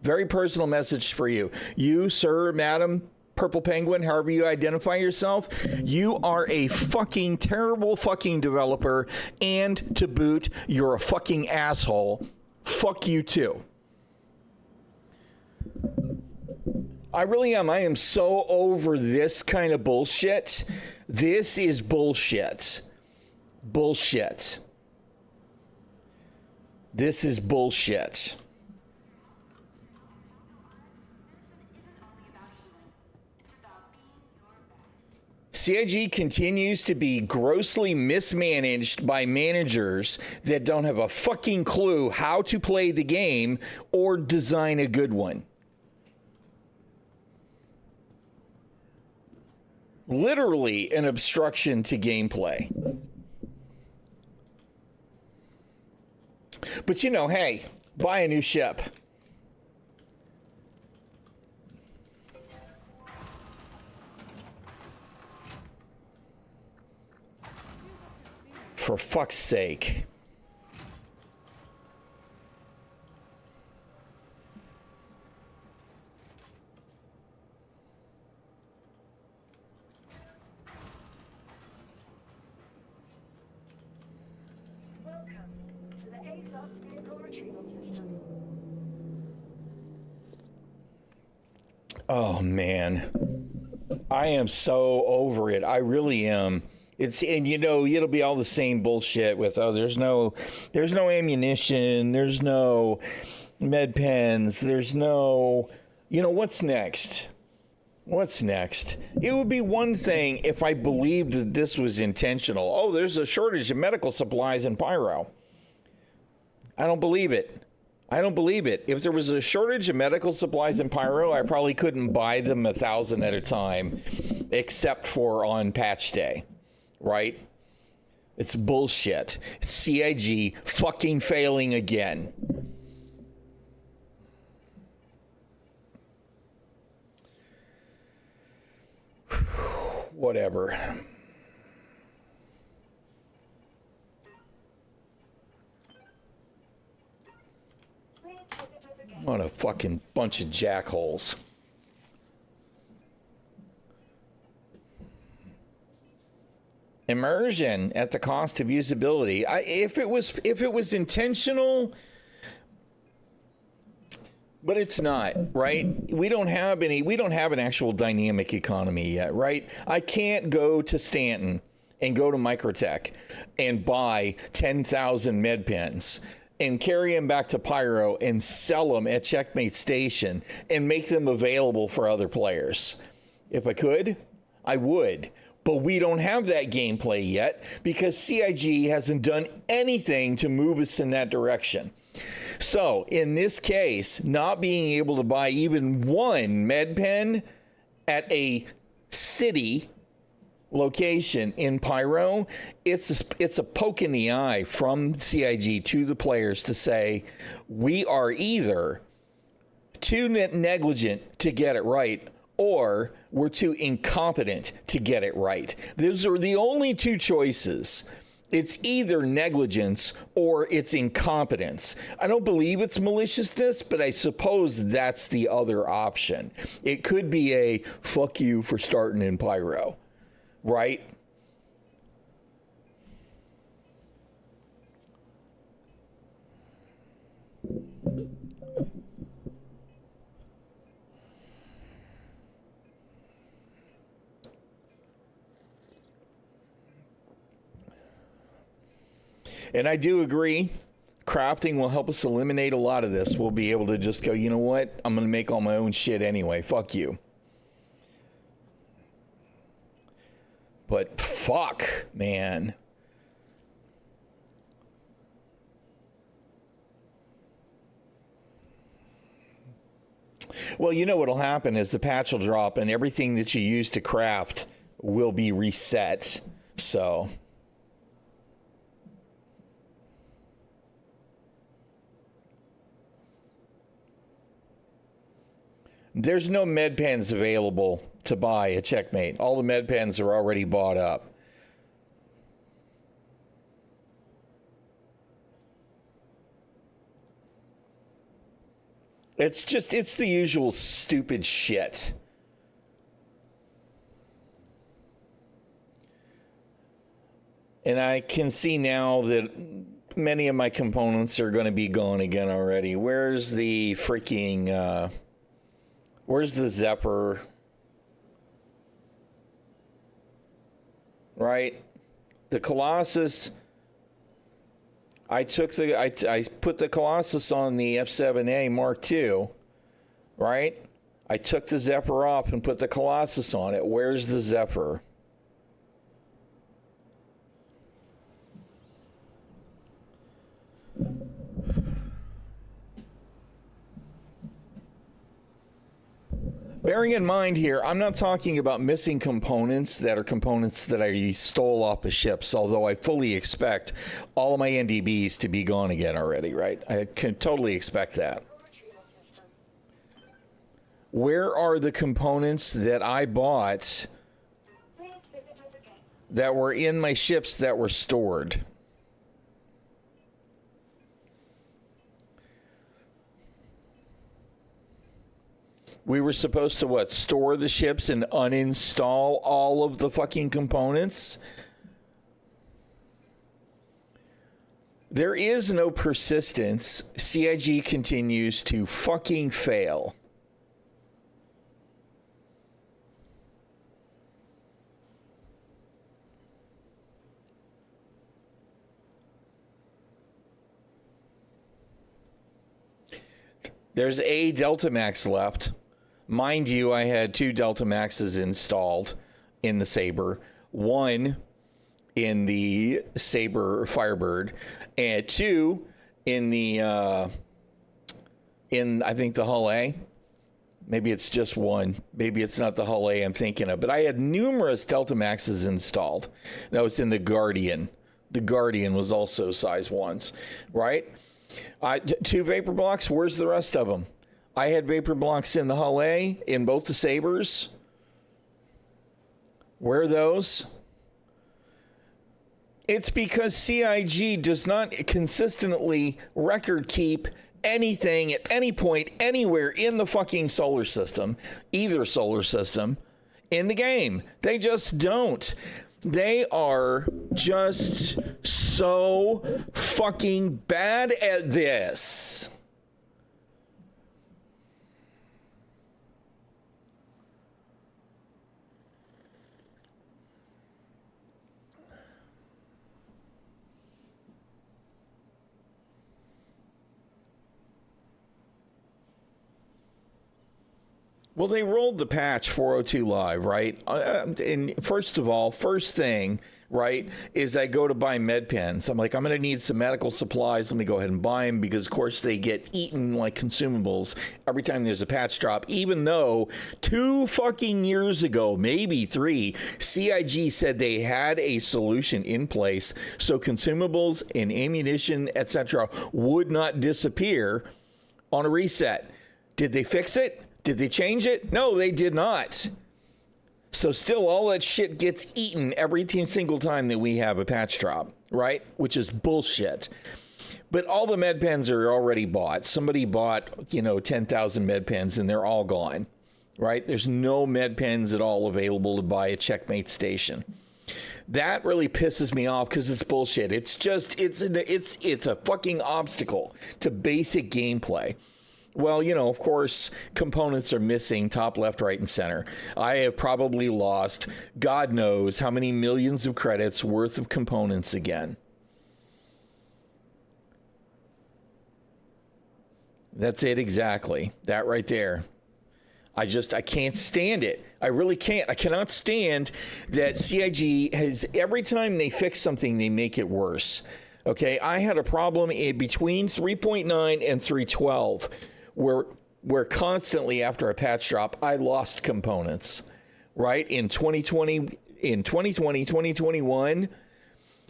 Very personal message for you. You, sir, madam, Purple Penguin, however you identify yourself, you are a fucking terrible fucking developer, and to boot, you're a fucking asshole. Fuck you too. I really am. I am so over this kind of bullshit. This is bullshit. Bullshit. This is bullshit. CIG continues to be grossly mismanaged by managers that don't have a fucking clue how to play the game or design a good one. Literally an obstruction to gameplay. But you know, hey, buy a new ship. For fuck's sake. Welcome to the ASOS vehicle retrieval system. Oh man, I am so over it. I really am. And it'll be all the same bullshit with, there's no ammunition, there's no med pens, there's no, what's next? What's next? It would be one thing if I believed that this was intentional. Oh, there's a shortage of medical supplies in Pyro. I don't believe it. If there was a shortage of medical supplies in Pyro, I probably couldn't buy them 1,000 at a time, except for on patch day, right? It's bullshit. It's CIG fucking failing again. Whatever. What a fucking bunch of jackholes. Immersion at the cost of usability. If it was intentional, but it's not, right? We don't have an actual dynamic economy yet, right? I can't go to Stanton and go to Microtech and buy 10,000 med pens and carry them back to Pyro and sell them at Checkmate Station and make them available for other players. If I could, I would. But we don't have that gameplay yet because CIG hasn't done anything to move us in that direction. So in this case, not being able to buy even one med pen at a city location in Pyro, it's a poke in the eye from CIG to the players to say, we are either too negligent to get it right, or we're too incompetent to get it right. Those are the only two choices. It's either negligence or it's incompetence. I don't believe it's maliciousness, but I suppose that's the other option. It could be a fuck you for starting in Pyro, right? And I do agree, crafting will help us eliminate a lot of this. We'll be able to just go, you know what? I'm going to make all my own shit anyway. Fuck you. But fuck, man. Well, you know what'll happen is the patch will drop and everything that you use to craft will be reset. So... there's no med pens available to buy at Checkmate. All the med pens are already bought up. It's the usual stupid shit. And I can see now that many of my components are going to be gone again already. Where's the freaking... where's the Zephyr? Right? The Colossus. I put the Colossus on the F7A Mark II. Right? I took the Zephyr off and put the Colossus on it. Where's the Zephyr? Bearing in mind here, I'm not talking about missing components that are components that I stole off of ships, although I fully expect all of my NDBs to be gone again already, right? I can totally expect that. Where are the components that I bought that were in my ships that were stored? We were supposed to, what, store the ships and uninstall all of the fucking components? There is no persistence. CIG continues to fucking fail. There's a Delta Max left. Mind you, I had 2 Delta Maxes installed in the Saber. One in the Saber Firebird, and 2 in the I think the Hull A. Maybe it's just one. Maybe it's not the Hull A I'm thinking of. But I had numerous Delta Maxes installed. That was in the Guardian. The Guardian was also size 1s, right? 2 vapor blocks. Where's the rest of them? I had vapor blocks in the Hull A, in both the Sabers. Where are those? It's because CIG does not consistently record keep anything at any point, anywhere in the fucking solar system, either solar system, in the game. They just don't. They are just so fucking bad at this. Well, they rolled the patch 402 live, right? And first of all, first thing, right, is I go to buy med pens. I'm like, I'm going to need some medical supplies. Let me go ahead and buy them because, of course, they get eaten like consumables every time there's a patch drop, even though 2 fucking years ago, maybe 3, CIG said they had a solution in place so consumables and ammunition, etc., would not disappear on a reset. Did they fix it? Did they change it? No, they did not. So still all that shit gets eaten every single time that we have a patch drop, right? Which is bullshit. But all the med pens are already bought. Somebody bought, 10,000 med pens and they're all gone, right? There's no med pens at all available to buy a Checkmate station. That really pisses me off because it's bullshit. It's just, it's a fucking obstacle to basic gameplay. Well, of course, components are missing top, left, right, and center. I have probably lost God knows how many millions of credits worth of components again. That's it exactly. That right there. I can't stand it. I really can't. I cannot stand that CIG has, every time they fix something, they make it worse. Okay, I had a problem between 3.9 and 3.12. Where constantly after a patch drop, I lost components, right? In 2020, 2021,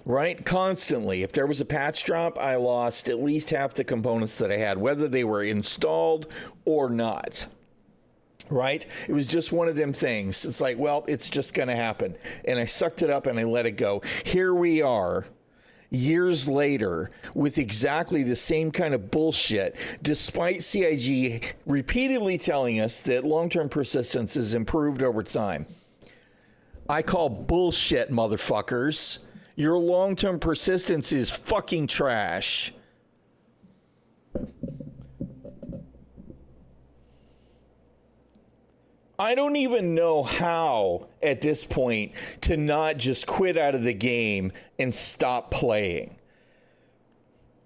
right? Constantly. If there was a patch drop, I lost at least half the components that I had, whether they were installed or not, right? It was just one of them things. It's like, well, it's just going to happen. And I sucked it up and I let it go. Here we are, years later, with exactly the same kind of bullshit, despite CIG repeatedly telling us that long-term persistence is improved over time. I call bullshit, motherfuckers. Your long-term persistence is fucking trash. I don't even know how, at this point, to not just quit out of the game and stop playing.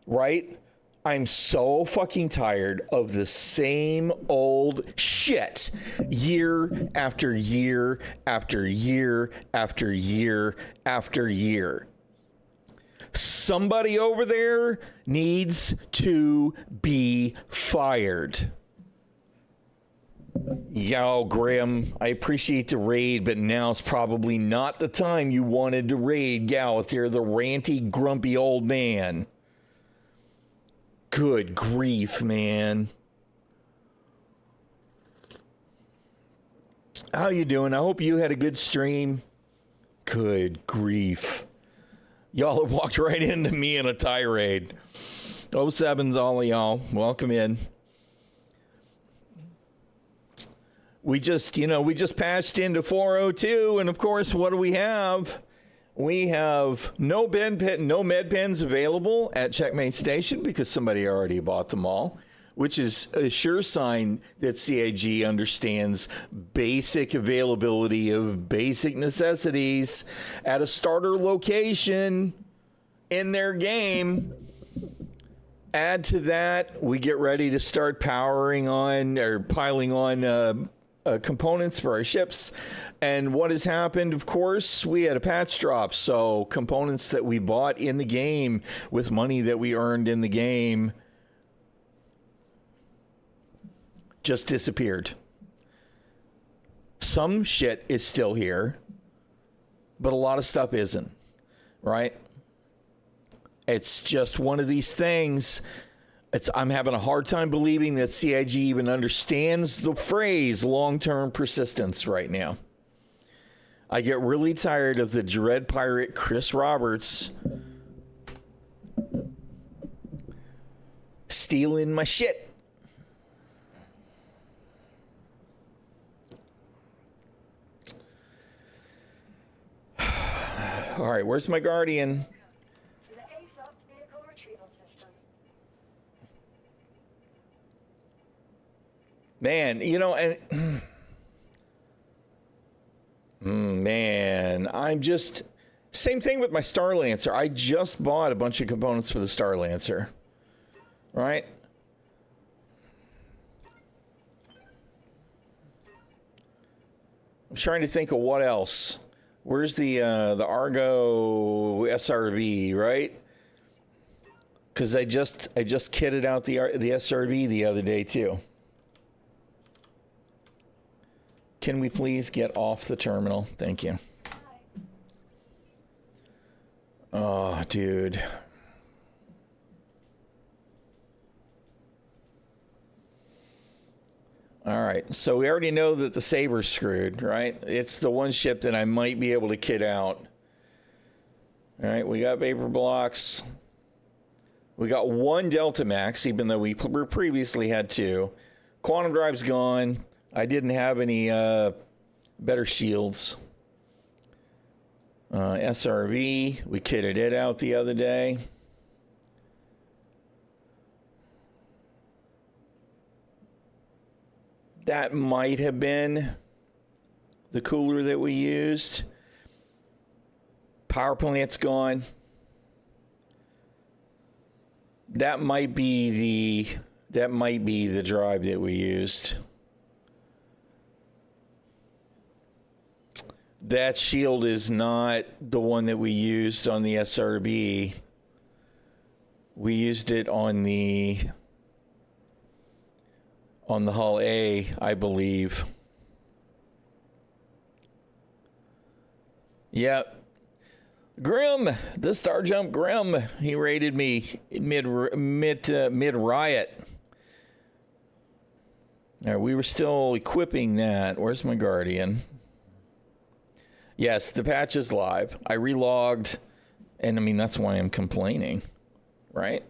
Right? I'm so fucking tired of the same old shit year after year after year after year after year. Somebody over there needs to be fired. Yo, Grim, I appreciate the raid, but now's probably not the time you wanted to raid Gal if you're the ranty, grumpy old man. Good grief, man. How you doing? I hope you had a good stream. Good grief. Y'all have walked right into me in a tirade. 07's all of y'all. Welcome in. We just patched into 402, and of course, what do we have? We have no med pens available at Checkmate Station because somebody already bought them all, which is a sure sign that CIG understands basic availability of basic necessities at a starter location in their game. Add to that, we get ready to start piling on components for our ships. And what has happened, of course, we had a patch drop. So components that we bought in the game with money that we earned in the game just disappeared. Some shit is still here, but a lot of stuff isn't, right? It's just one of these things. I'm having a hard time believing that CIG even understands the phrase long-term persistence right now. I get really tired of the Dread Pirate Chris Roberts stealing my shit. All right, where's my Guardian? The ASOP vehicle retrieval system. Man, you know, and man, I'm just same thing with my Star Lancer. I just bought a bunch of components for the Star Lancer, right? I'm trying to think of what else. Where's the Argo SRV, right? Because I just kitted out the SRV the other day too. Can we please get off the terminal? Thank you. Oh, dude. All right, so we already know that the Saber's screwed, right? It's the one ship that I might be able to kit out. All right, we got vapor blocks. We got one Delta Max, even though we previously had two. Quantum Drive's gone. I didn't have any better shields. SRV, we kitted it out the other day. That might have been the cooler that we used. Power plant's gone. That might be the drive that we used. That shield is not the one that we used on the SRB. We used it on the Hull A, I believe. Yep. Grim, the Star Jump Grim, he raided me mid riot. Now, we were still equipping that. Where's my Guardian? Yes, the patch is live. I relogged, and I mean, that's why I'm complaining, right?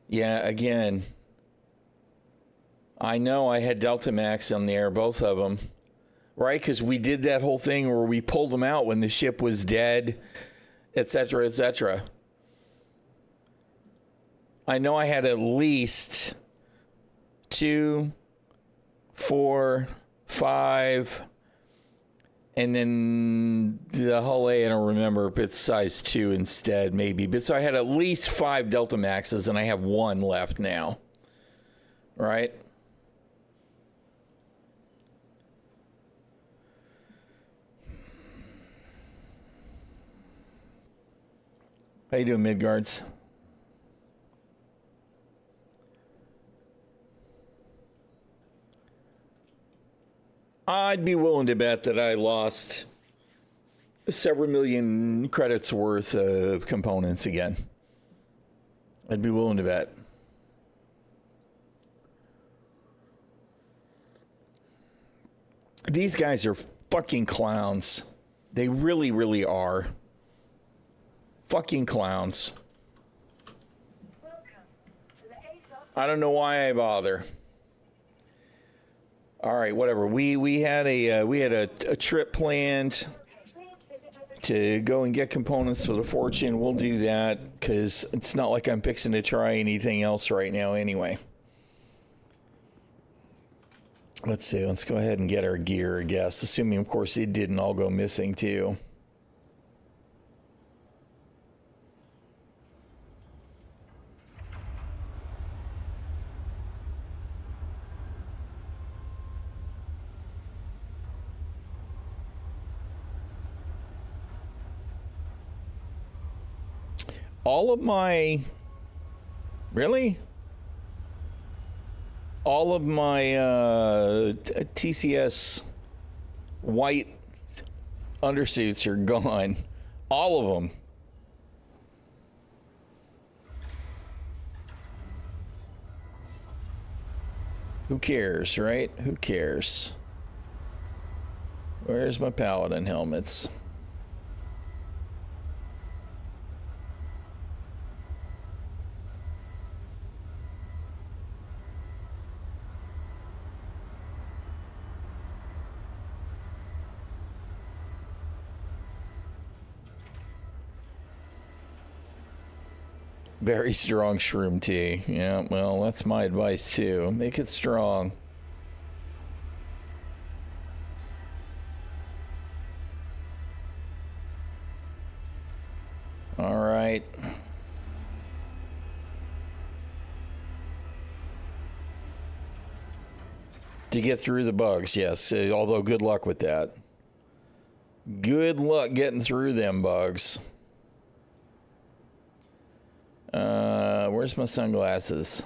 Yeah, again, I know I had Delta Max on the air, both of them, right? Because we did that whole thing where we pulled them out when the ship was dead, etc., etc. I know I had at least 2, 4, 5, and then the Hull A, I don't remember if it's size 2 instead, maybe. But so I had at least 5 Delta Maxes, and I have 1 left now. Right? How you doing, Midgards? I'd be willing to bet that I lost several million credits worth of components again. I'd be willing to bet. These guys are fucking clowns. They really, really are. Fucking clowns. I don't know why I bother. All right, whatever. We had a trip planned to go and get components for the Fortune. We'll do that because it's not like I'm fixing to try anything else right now anyway. Let's see. Let's go ahead and get our gear, I guess. Assuming, of course, it didn't all go missing too. All of my... Really? All of my TCS white undersuits are gone. All of them. Who cares, right? Who cares? Where's my paladin helmets? Very strong shroom tea. Yeah, well, that's my advice too. Make it strong. All right. To get through the bugs, yes. Although, good luck with that. Good luck getting through them bugs. Where's my sunglasses?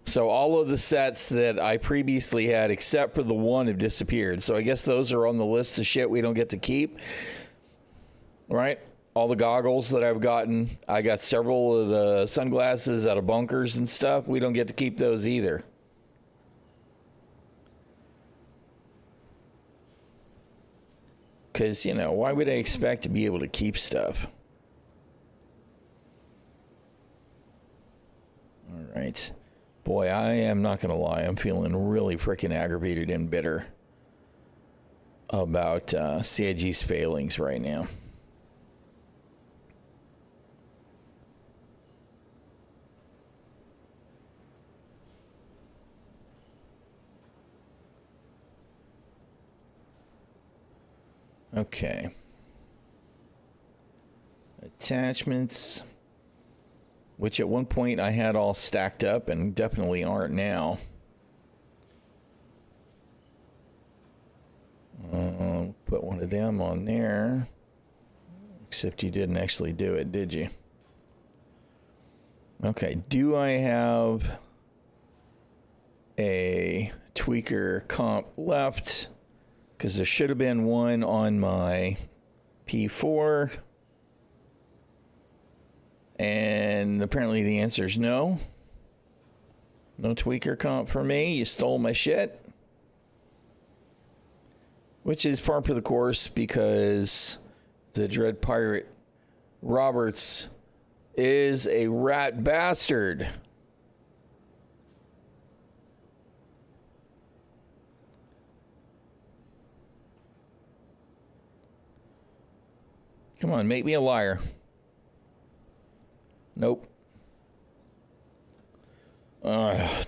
So all of the sets that I previously had, except for the one, have disappeared. So I guess those are on the list of shit we don't get to keep. Right? All the goggles that I've gotten. I got several of the sunglasses out of bunkers and stuff. We don't get to keep those either. Because, you know, why would I expect to be able to keep stuff? All right. Boy, I am not going to lie. I'm feeling really freaking aggravated and bitter about CIG's failings right now. Okay. Attachments, which at one point I had all stacked up and definitely aren't now. Put one of them on there. Except you didn't actually do it, did you? Okay, do I have a tweaker comp left? Because there should have been one on my P4. And apparently the answer is no. No tweaker comp for me. You stole my shit. Which is par for the course because the Dread Pirate Roberts is a rat bastard. Come on, make me a liar. Nope.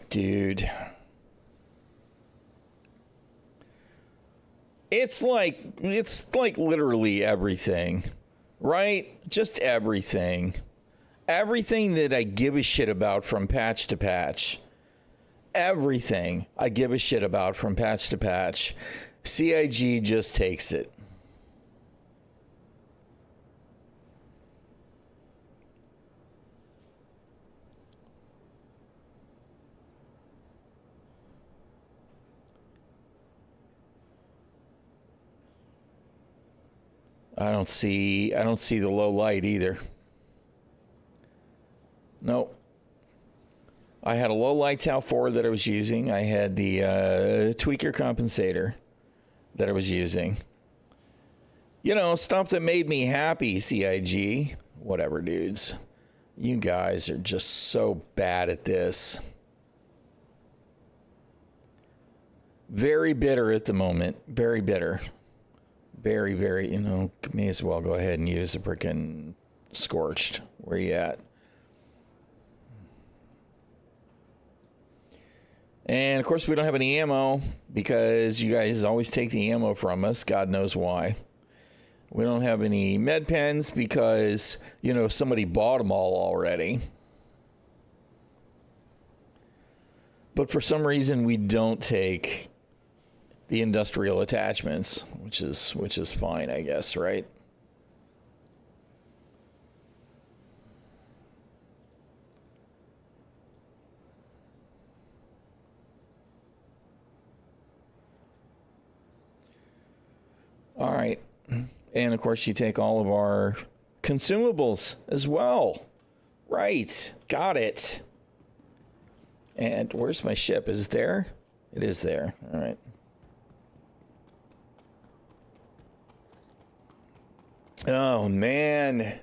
Dude. It's like literally everything, right? Just everything. Everything that I give a shit about from patch to patch. Everything I give a shit about from patch to patch. CIG just takes it. I don't see the low light either. Nope. I had a low light Tau 4 that I was using. I had the tweaker compensator that I was using. You know, stuff that made me happy, CIG. Whatever, dudes. You guys are just so bad at this. Very bitter at the moment. Very bitter. Very, very, may as well go ahead and use a frickin' scorched. Where you at? And of course we don't have any ammo because you guys always take the ammo from us. God knows why. We don't have any med pens because, somebody bought them all already. But for some reason we don't take the industrial attachments, which is fine, I guess, right? All right. And of course you take all of our consumables as well. Right. Got it. And where's my ship? Is it there? It is there. All right. Oh, man.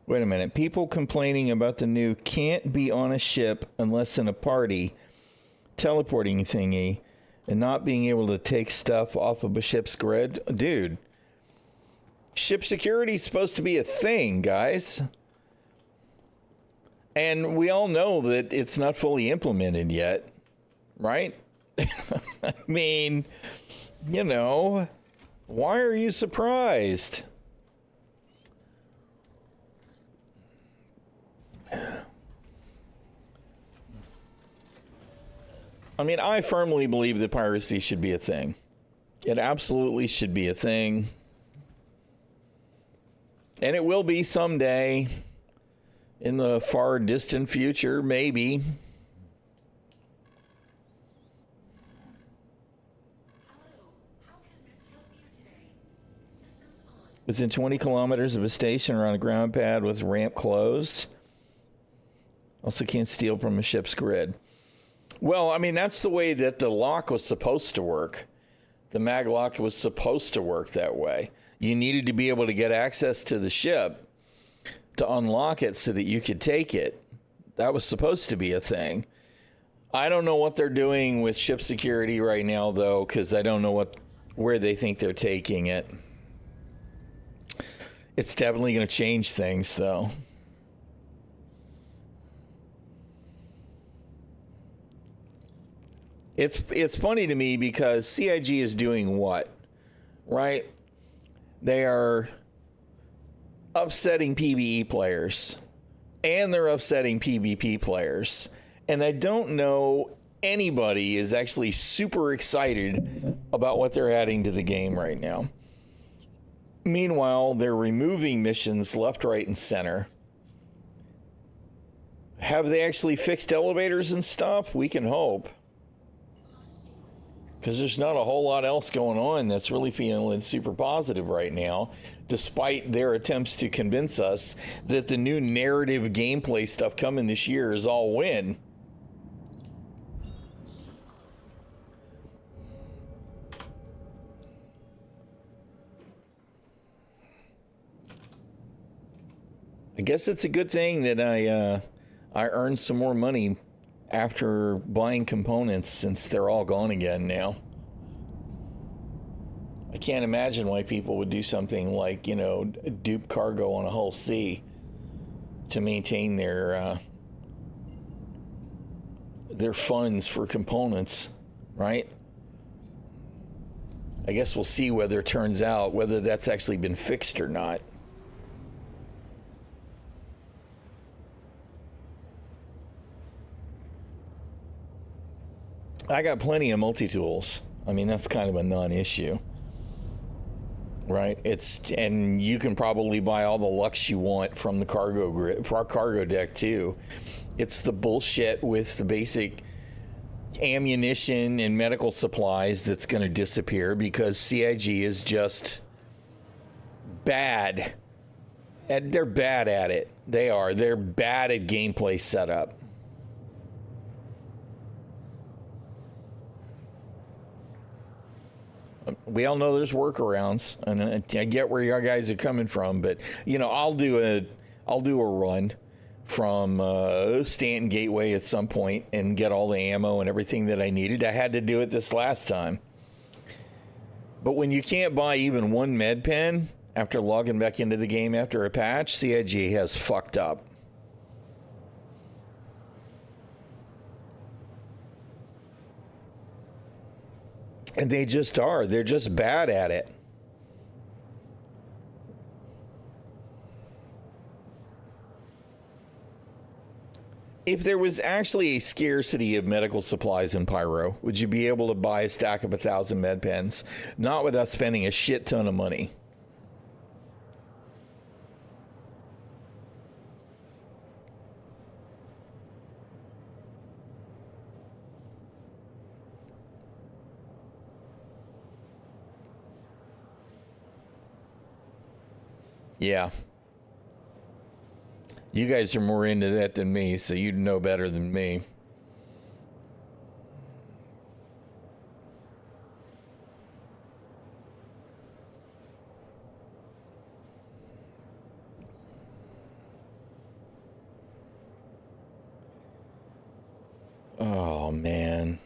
Wait a minute. People complaining about the new can't be on a ship unless in a party teleporting thingy and not being able to take stuff off of a ship's grid. Dude, ship security is supposed to be a thing, guys. And we all know that it's not fully implemented yet, right? I mean, why are you surprised? I mean, I firmly believe that piracy should be a thing. It absolutely should be a thing. And it will be someday in the far distant future, maybe. Within 20 kilometers of a station or on a ground pad with ramp closed. Also can't steal from a ship's grid. Well, I mean, that's the way that the lock was supposed to work. The mag lock was supposed to work that way. You needed to be able to get access to the ship to unlock it so that you could take it. That was supposed to be a thing. I don't know what they're doing with ship security right now, though, because I don't know where they think they're taking it. It's definitely going to change things, though. It's funny to me because CIG is doing what, right? They are upsetting PvE players, and they're upsetting PvP players. And I don't know anybody is actually super excited about what they're adding to the game right now. Meanwhile, they're removing missions left, right, and center. Have they actually fixed elevators and stuff? We can hope. Because there's not a whole lot else going on that's really feeling super positive right now, despite their attempts to convince us that the new narrative gameplay stuff coming this year is all win. I guess it's a good thing that I earned some more money after buying components, since they're all gone again now. I can't imagine why people would do something like, dupe cargo on a whole sea to maintain their funds for components, right? I guess we'll see whether it turns out whether that's actually been fixed or not. I got plenty of multi-tools. I mean, that's kind of a non-issue, right? And you can probably buy all the Lux you want from the cargo grid, for our cargo deck too. It's the bullshit with the basic ammunition and medical supplies that's going to disappear because CIG is just bad. And they're bad at it. They are. They're bad at gameplay setup. We all know there's workarounds, and I get where you guys are coming from, but you know, I'll do a run from Stanton Gateway at some point and get all the ammo and everything that I needed. I had to do it this last time. But when you can't buy even one med pen after logging back into the game after a patch, CIG has fucked up. And they just are. They're just bad at it. If there was actually a scarcity of medical supplies in Pyro, would you be able to buy a stack of 1,000 med pens? Not without spending a shit ton of money. Yeah. You guys are more into that than me, so you'd know better than me. Oh, man.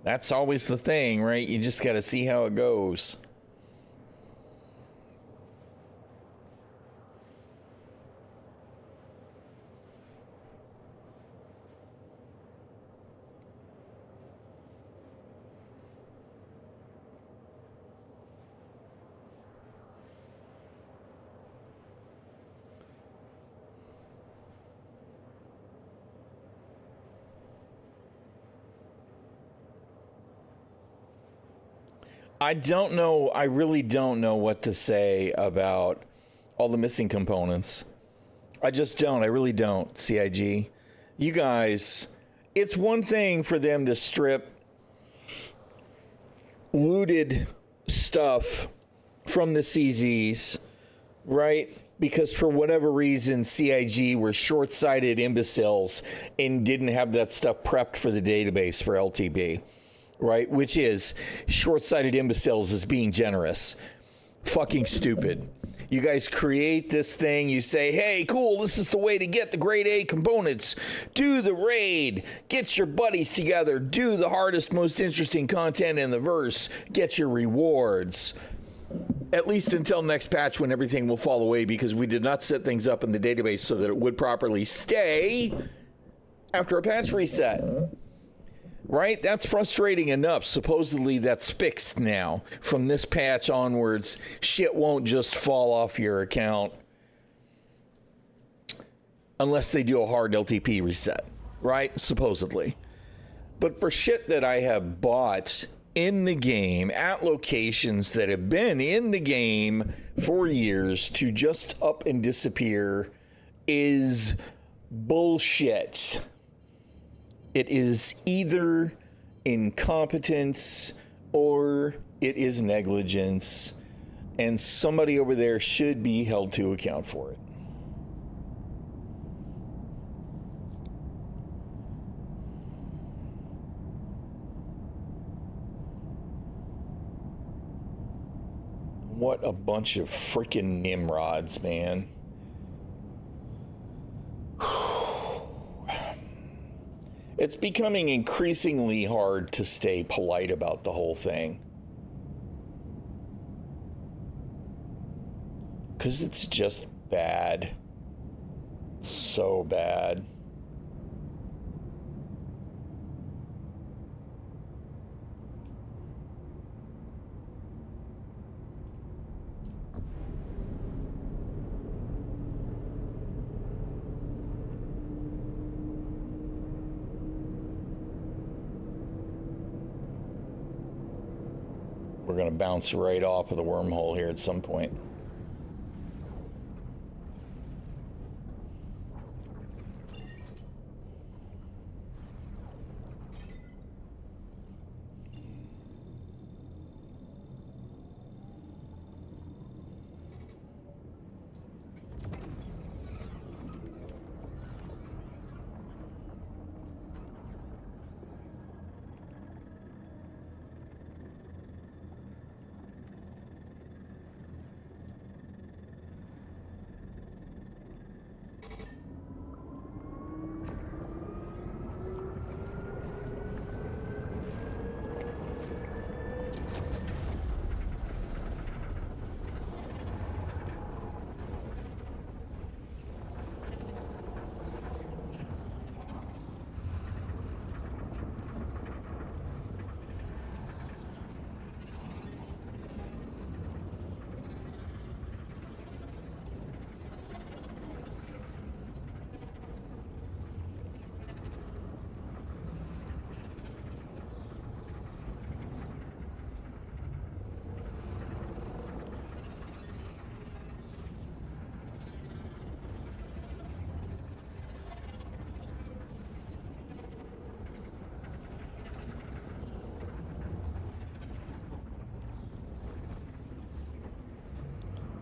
That's always the thing, right? You just got to see how it goes. I don't know. I really don't know what to say about all the missing components. I just don't. I really don't, CIG. You guys, it's one thing for them to strip looted stuff from the CZs, right? Because for whatever reason, CIG were short-sighted imbeciles and didn't have that stuff prepped for the database for LTB. Right? Which is short-sighted imbeciles as being generous. Fucking stupid. You guys create this thing. You say, hey, cool, this is the way to get the grade A components. Do the raid. Get your buddies together. Do the hardest, most interesting content in the verse. Get your rewards. At least until next patch when everything will fall away because we did not set things up in the database so that it would properly stay after a patch reset. Right? That's frustrating enough. Supposedly that's fixed now. From this patch onwards, shit won't just fall off your account unless they do a hard LTP reset. Right? Supposedly. But for shit that I have bought in the game at locations that have been in the game for years to just up and disappear is bullshit. It is either incompetence or it is negligence, and somebody over there should be held to account for it. What a bunch of freaking nimrods, man. It's becoming increasingly hard to stay polite about the whole thing. Because it's just bad. It's so bad. we're going to bounce right off of the wormhole here at some point.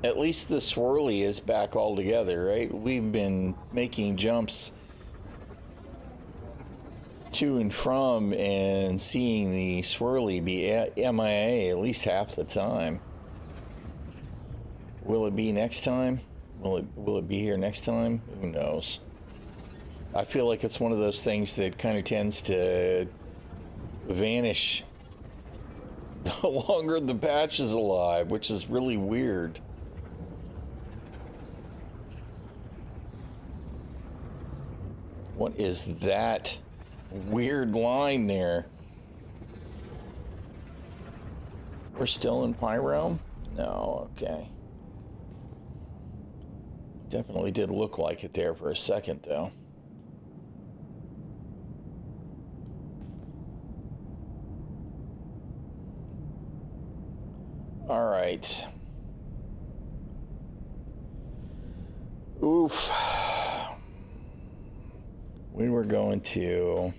At least the swirly is back altogether, right? We've been making jumps to and from and seeing the swirly be MIA at least half the time. Will it be next time? Will it be here next time? Who knows? I feel like it's one of those things that kind of tends to vanish the longer the patch is alive, which is really weird. What is that weird line there? We're still in Pyro? No, okay. Definitely did look like it there for a second, though. All right. Oof. We were going to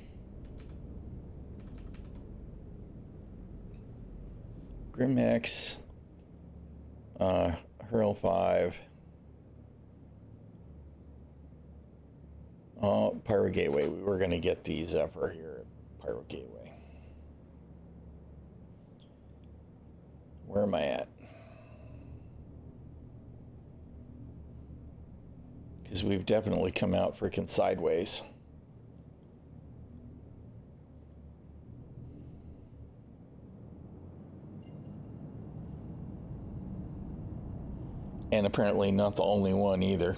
Grimhex, Hurl 5, Pyro Gateway. We were going to get these Zephyr here at Pyro Gateway. Where am I at? Because we've definitely come out freaking sideways. And apparently not the only one either.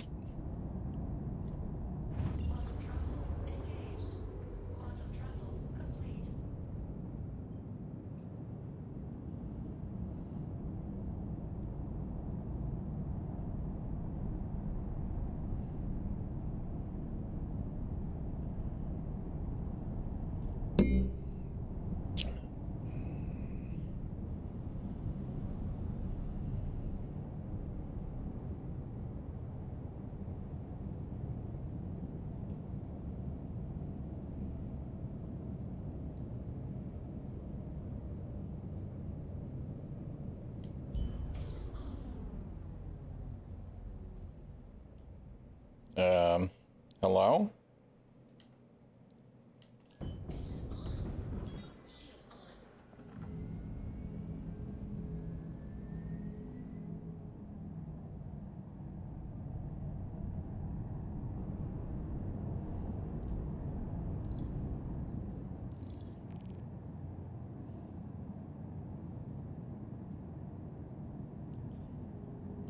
Hello?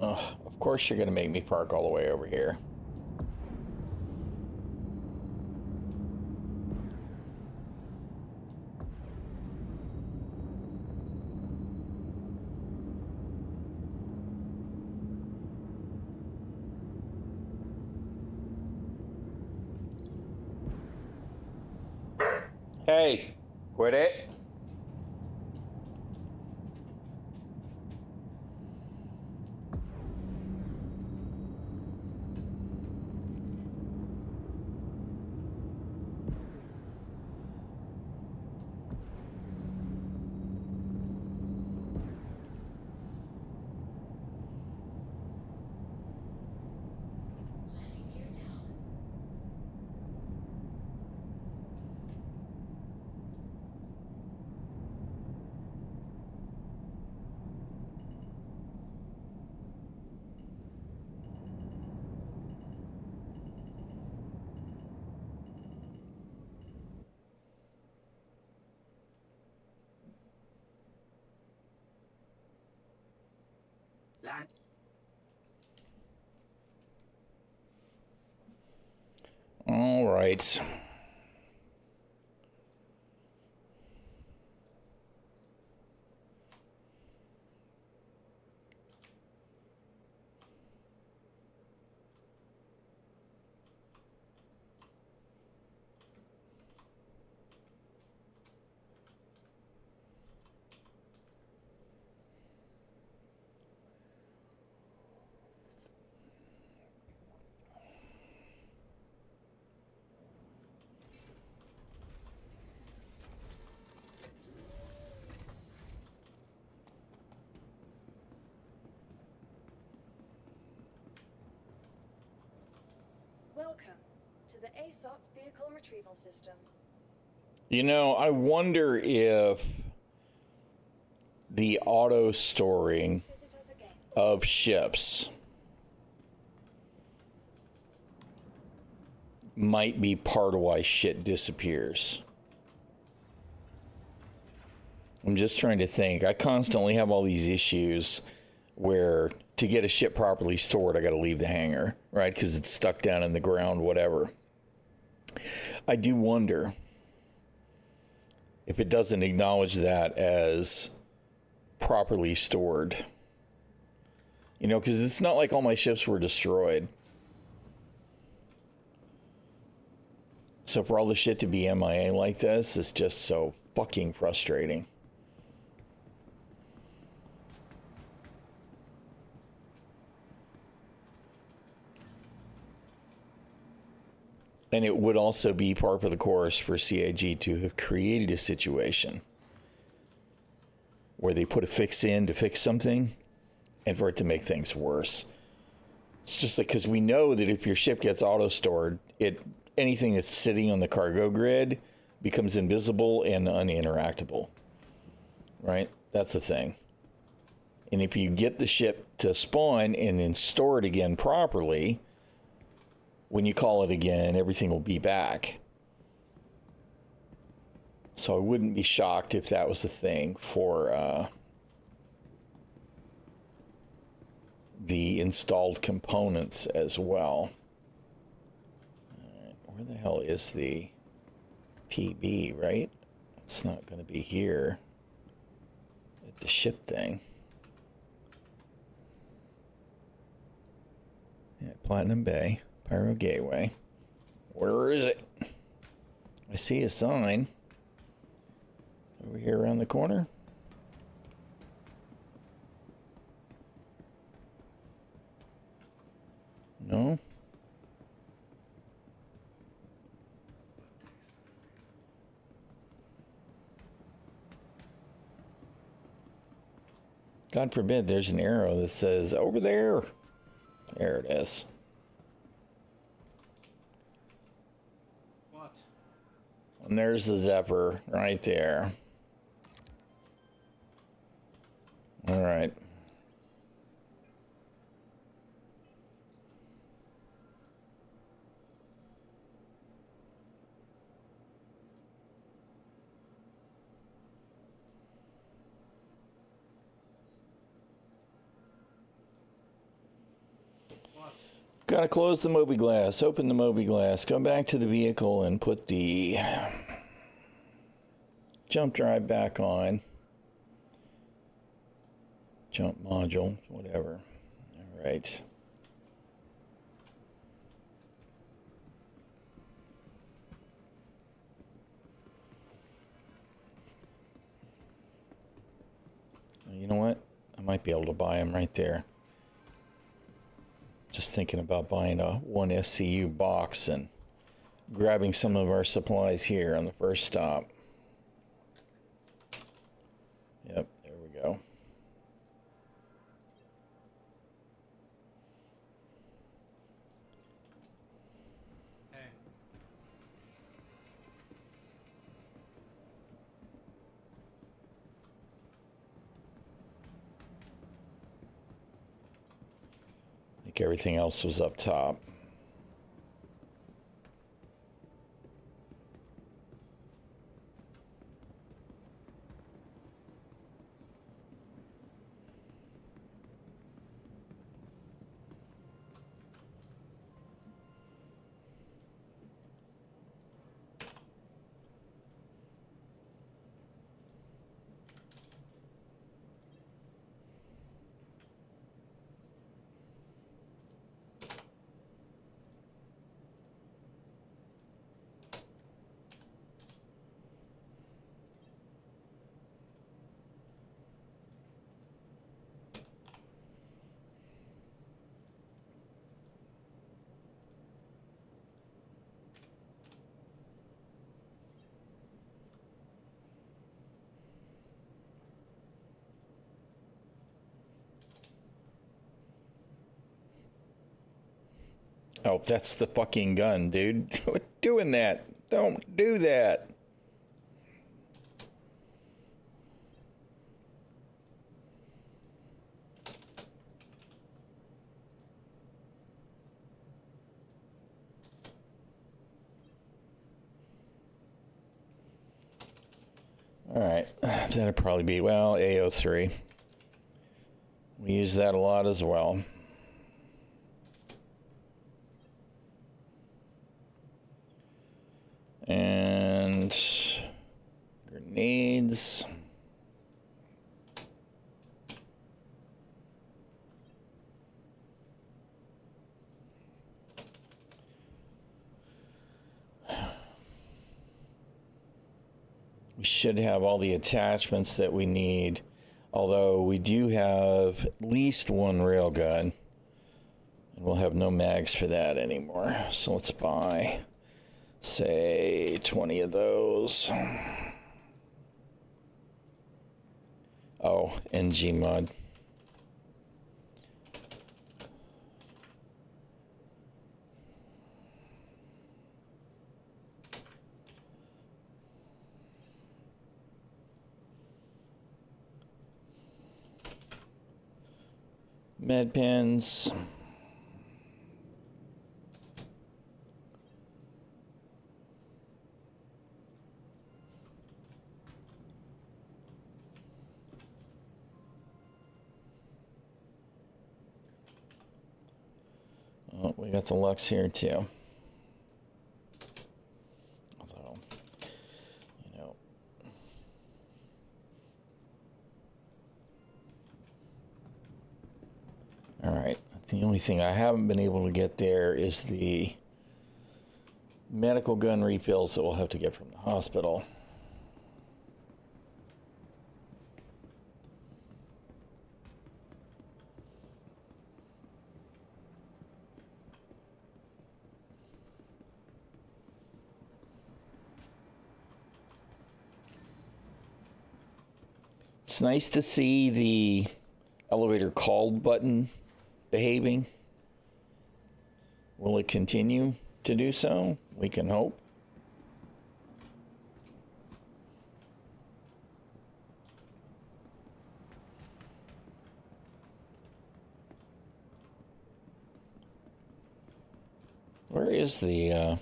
Of course you're going to make me park all the way over here. Hey, quit it. All right. Welcome to the ᚻᚖᚪ᚞ᚻᚢᚾ vehicle retrieval system. You know, I wonder if the auto storing Visit us again. of ships might be part of why shit disappears. I'm just trying to think. I constantly have all these issues where to get a ship properly stored, I got to leave the hangar, right? Because it's stuck down in the ground, whatever. I do wonder if it doesn't acknowledge that as properly stored. You know, because it's not like all my ships were destroyed. So for all the shit to be MIA like this, it's just so fucking frustrating. And it would also be par for the course for CIG to have created a situation where they put a fix in to fix something and for it to make things worse. It's just like, because we know that if your ship gets auto-stored, anything that's sitting on the cargo grid becomes invisible and uninteractable, right? That's the thing. And if you get the ship to spawn and then store it again properly, when you call it again, everything will be back. So I wouldn't be shocked if that was the thing for the installed components as well. All right, where the hell is the PB, right? It's not going to be here at the ship thing. Yeah, Platinum Bay. Pyro Gateway. Where is it? I see a sign. Over here around the corner. No. God forbid there's an arrow that says over there. There it is. And there's the Zephyr right there. All right. Gotta close the Moby glass, open the Moby glass, go back to the vehicle and put the jump drive back on. Jump module, whatever. All right. You know what? I might be able to buy them right there. Just thinking about buying a 1 SCU box and grabbing some of our supplies here on the first stop. Yep, there we go. Hey. I think everything else was up top. Oh, that's the fucking gun, dude. Quit doing that. Don't do that. All right, that'd probably be, well, AO3. We use that a lot as well. And grenades. We should have all the attachments that we need, although we do have at least one railgun, and we'll have no mags for that anymore. So let's buy, say, 20 of those. Oh, NG mod. Med pens. Oh, we got the Lux here too. Although, you know. All right. The only thing I haven't been able to get there is the medical gun refills that we'll have to get from the hospital. It's nice to see the elevator called button behaving. Will it continue to do so? We can hope. Where is the,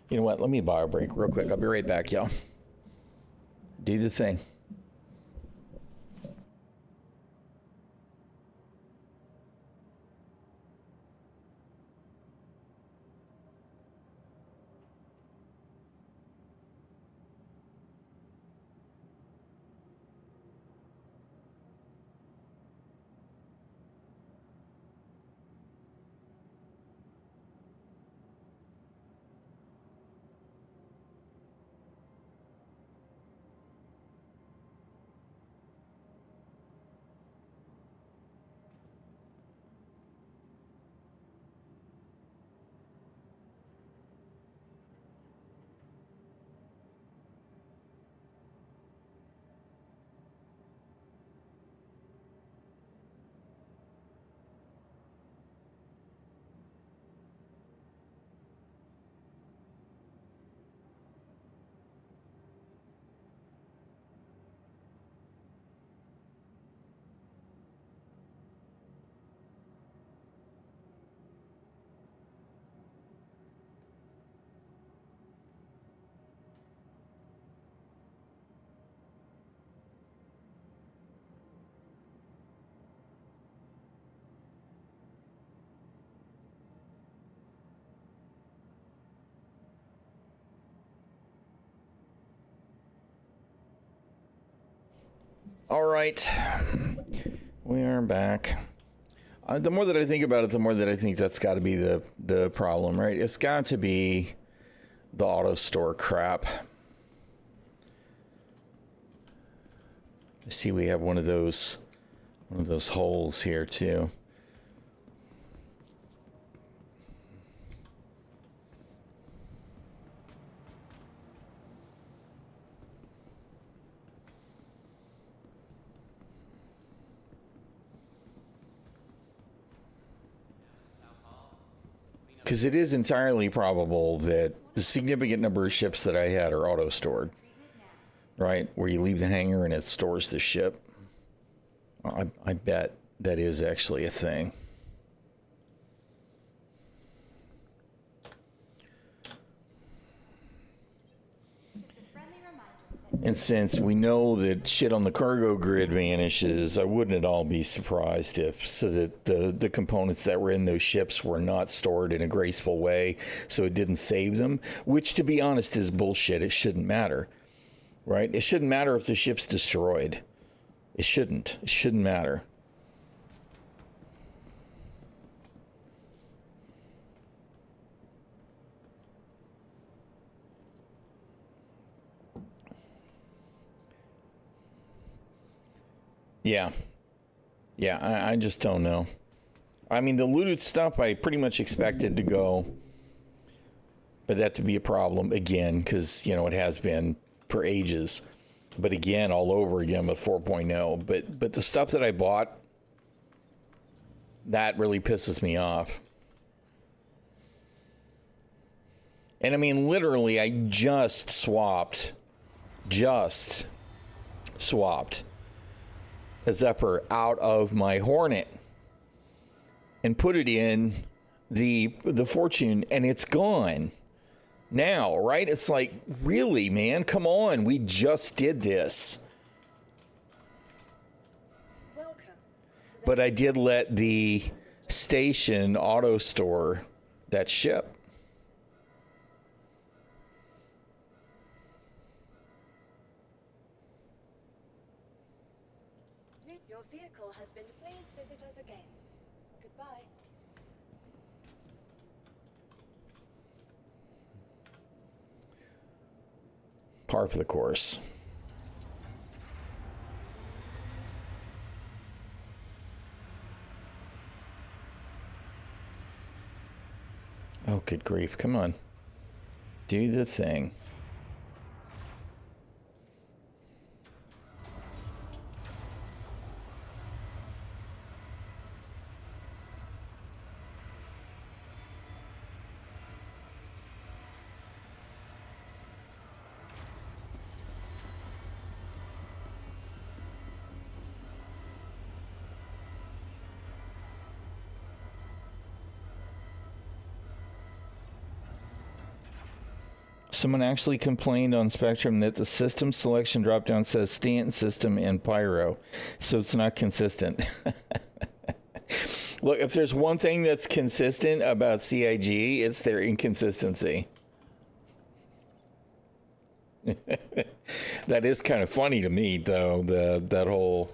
you know what, let me buy a break real quick. I'll be right back, y'all. Do the thing. All right, we are back. The more that I think about it, the more that I think that's got to be the problem, right? It's got to be the auto store crap. I see we have one of those holes here too. Because it is entirely probable that the significant number of ships that I had are auto-stored. Right? Where you leave the hangar and it stores the ship. I bet that is actually a thing. And since we know that shit on the cargo grid vanishes, I wouldn't at all be surprised if so that the components that were in those ships were not stored in a graceful way, so it didn't save them, which to be honest is bullshit. It shouldn't matter, right? It shouldn't matter if the ship's destroyed. It shouldn't. It shouldn't matter. Yeah. Yeah, I just don't know. I mean, the looted stuff I pretty much expected to go, but that to be a problem again, because, you know, it has been for ages. But again, all over again with 4.0. But the stuff that I bought, that really pisses me off. And I mean, literally, I just swapped a Zephyr out of my Hornet and put it in the Fortune, and it's gone now, right? It's like, really, man, come on, we just did this. But I did let the station auto store that ship. Your vehicle has been. Please visit us again. Goodbye. Par for the course. Oh, good grief. Come on. Do the thing. Someone actually complained on Spectrum that the system selection dropdown says Stanton system and Pyro, so it's not consistent. Look, if there's one thing that's consistent about CIG, it's their inconsistency. That is kind of funny to me, though, that whole...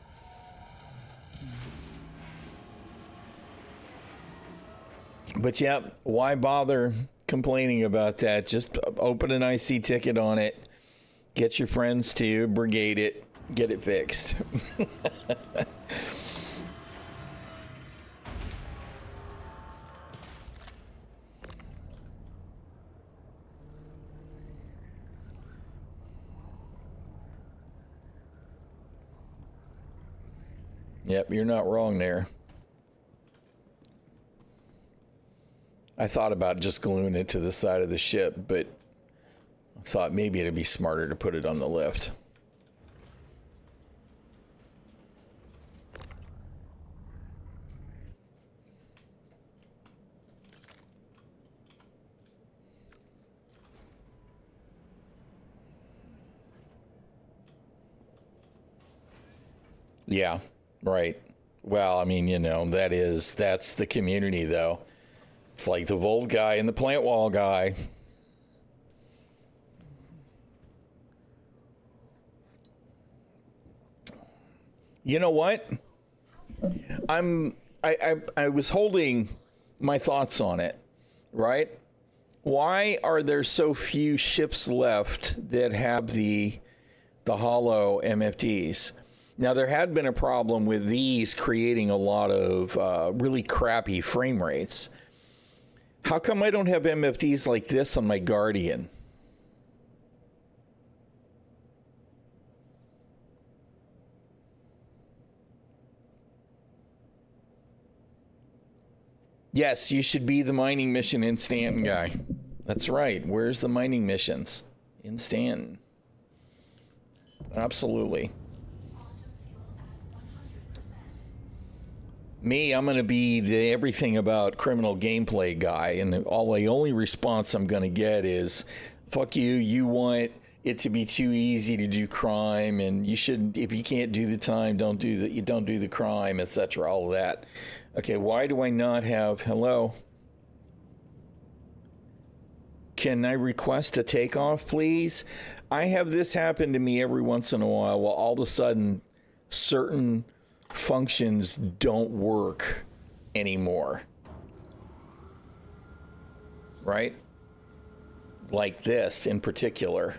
But yeah, why bother complaining about that? Just open an IC ticket on it, get your friends to brigade it, get it fixed. Yep, you're not wrong there. I thought about just gluing it to the side of the ship, but I thought maybe it'd be smarter to put it on the lift. Yeah, right. Well, I mean, you know, that's the community, though. It's like the Volt guy and the plant wall guy. You know what? I was holding my thoughts on it, right? Why are there so few ships left that have the hollow MFDs? Now, there had been a problem with these creating a lot of really crappy frame rates. How come I don't have MFDs like this on my Guardian? Yes, you should be the mining mission in Stanton guy. That's right. Where's the mining missions? In Stanton. Absolutely. Me, I'm going to be the everything about criminal gameplay guy, and the only response I'm going to get is, fuck you, you want it to be too easy to do crime, and you shouldn't, if you can't do the time, don't do the crime, etc., all of that. Okay, why do I not have, hello? Can I request a takeoff, please? I have this happen to me every once in a while, while all of a sudden certain functions don't work anymore. Right? Like this in particular,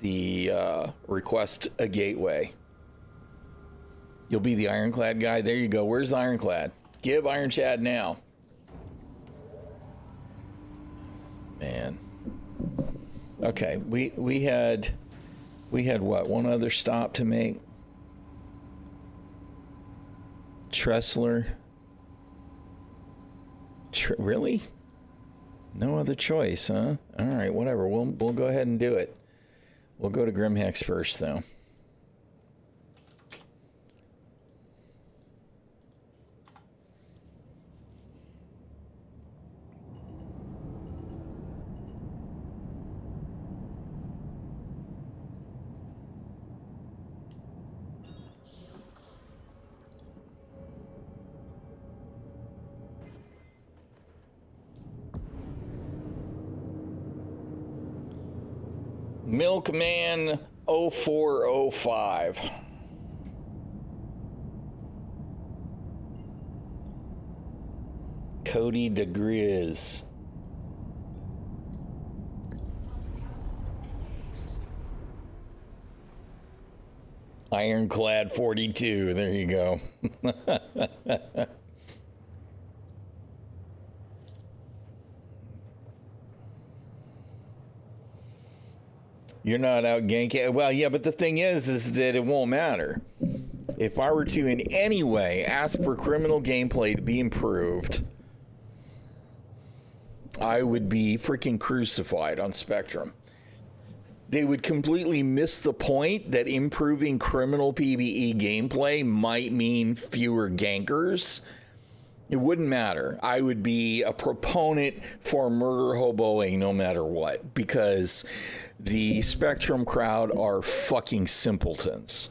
the request a gateway. You'll be the ironclad guy. There you go. Where's the ironclad? Give Iron Chad now. Man. Okay, we had what? One other stop to make. Tressler. Really? No other choice, huh? All right, whatever. We'll go ahead and do it. We'll go to Grimhex first, though. Milkman 0405. Cody DeGriz. Ironclad 42. There you go. You're not out ganking. Well, yeah, but the thing is that it won't matter. If I were to in any way ask for criminal gameplay to be improved, I would be freaking crucified on Spectrum. They would completely miss the point that improving criminal PvE gameplay might mean fewer gankers. It wouldn't matter. I would be a proponent for murder hoboing no matter what, because the Spectrum crowd are fucking simpletons.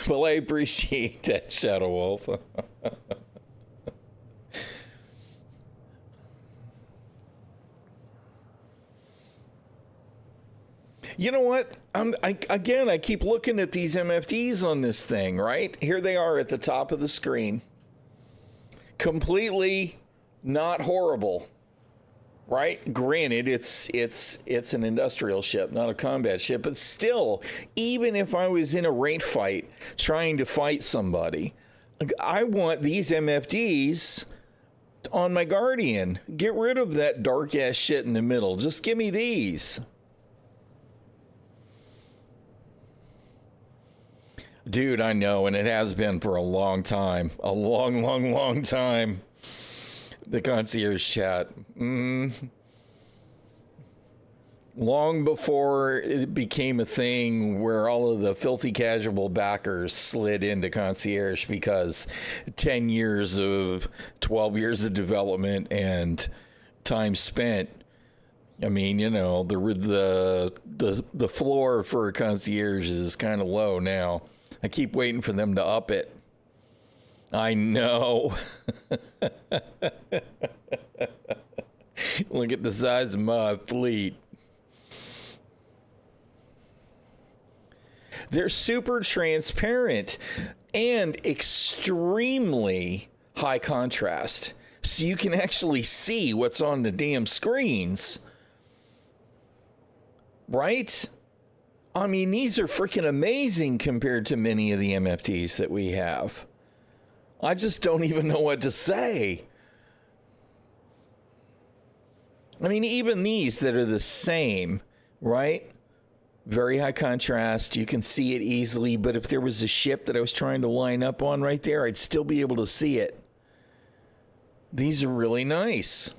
Well, I appreciate that, Shadow Wolf. You know what? I keep looking at these MFDs on this thing, right? Here they are at the top of the screen. Completely not horrible, right? Granted, it's an industrial ship, not a combat ship, but still, even if I was in a raid fight trying to fight somebody, I want these MFDs on my Guardian. Get rid of that dark ass shit in the middle. Just give me these. Dude, I know, and it has been for a long time. A long, long, long time. The concierge chat. Long before it became a thing where all of the filthy casual backers slid into concierge because 10 years of 12 years of development and time spent. I mean, you know, the floor for a concierge is kind of low now. I keep waiting for them to up it. I know. Look at the size of my fleet. They're super transparent and extremely high contrast. So you can actually see what's on the damn screens. Right? I mean, these are freaking amazing compared to many of the MFTs that we have. I just don't even know what to say. I mean, even these that are the same, right? Very high contrast. You can see it easily, but if there was a ship that I was trying to line up on right there, I'd still be able to see it. These are really nice.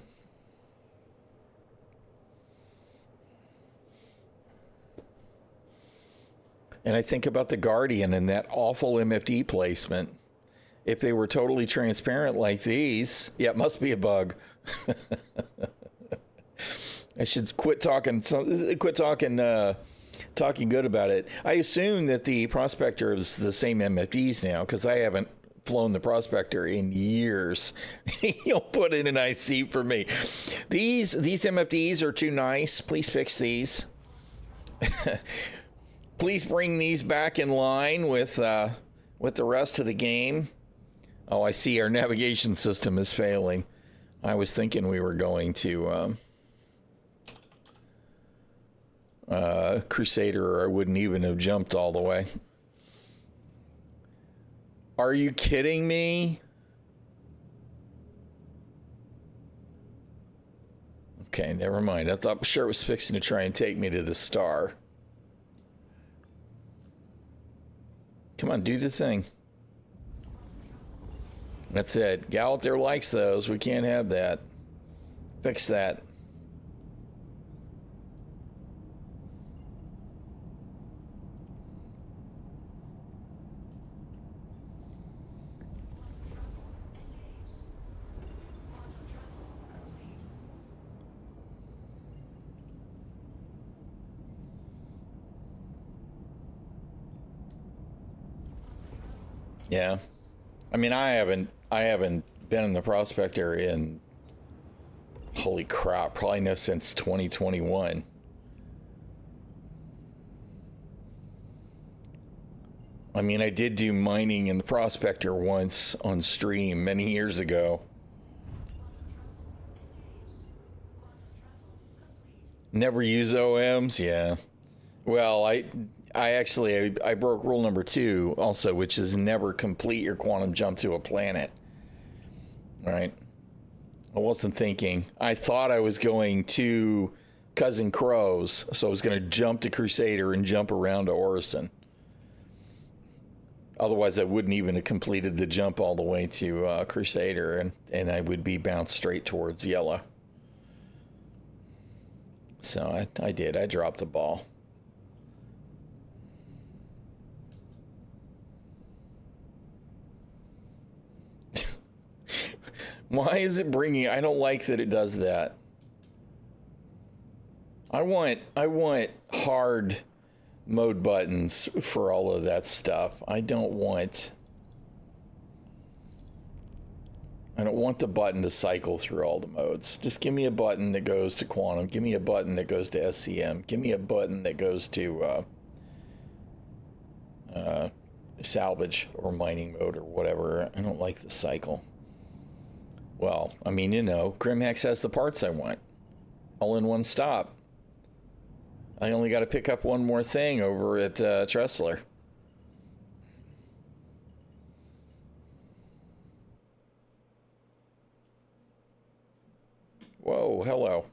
And I think about the Guardian and that awful MFD placement. If they were totally transparent like these, yeah, it must be a bug. I should quit talking talking good about it. I assume that the Prospector is the same MFDs now, because I haven't flown the Prospector in years. You'll put in an IC for me. These MFDs are too nice. Please fix these. Please bring these back in line with the rest of the game. Oh, I see our navigation system is failing. I was thinking we were going to Crusader, or I wouldn't even have jumped all the way. Are you kidding me? Okay, never mind. I thought sure it was fixing to try and take me to the star. Come on, do the thing. That's it. Gal out there likes those. We can't have that. Fix that. Yeah. I mean, I haven't been in the Prospector in, holy crap, probably no since 2021. I mean, I did do mining in the Prospector once on stream many years ago. Never use OMs? Yeah. Well, I broke rule number 2 also, which is never complete your quantum jump to a planet. Right? I wasn't thinking. I thought I was going to Cousin Crow's, so I was going to jump to Crusader and jump around to Orison. Otherwise, I wouldn't even have completed the jump all the way to Crusader, and I would be bounced straight towards Yellow. So I did. I dropped the ball. Why is it bringing? I don't like that it does that. I want hard mode buttons for all of that stuff. I don't want the button to cycle through all the modes. Just give me a button that goes to quantum. Give me a button that goes to SCM. Give me a button that goes to salvage or mining mode or whatever. I don't like the cycle. Well, I mean, you know, Grimhex has the parts I want. All in one stop. I only got to pick up one more thing over at ᚻᚖᚪ᚞ᚻᚢᚾᚏ. Whoa, hello.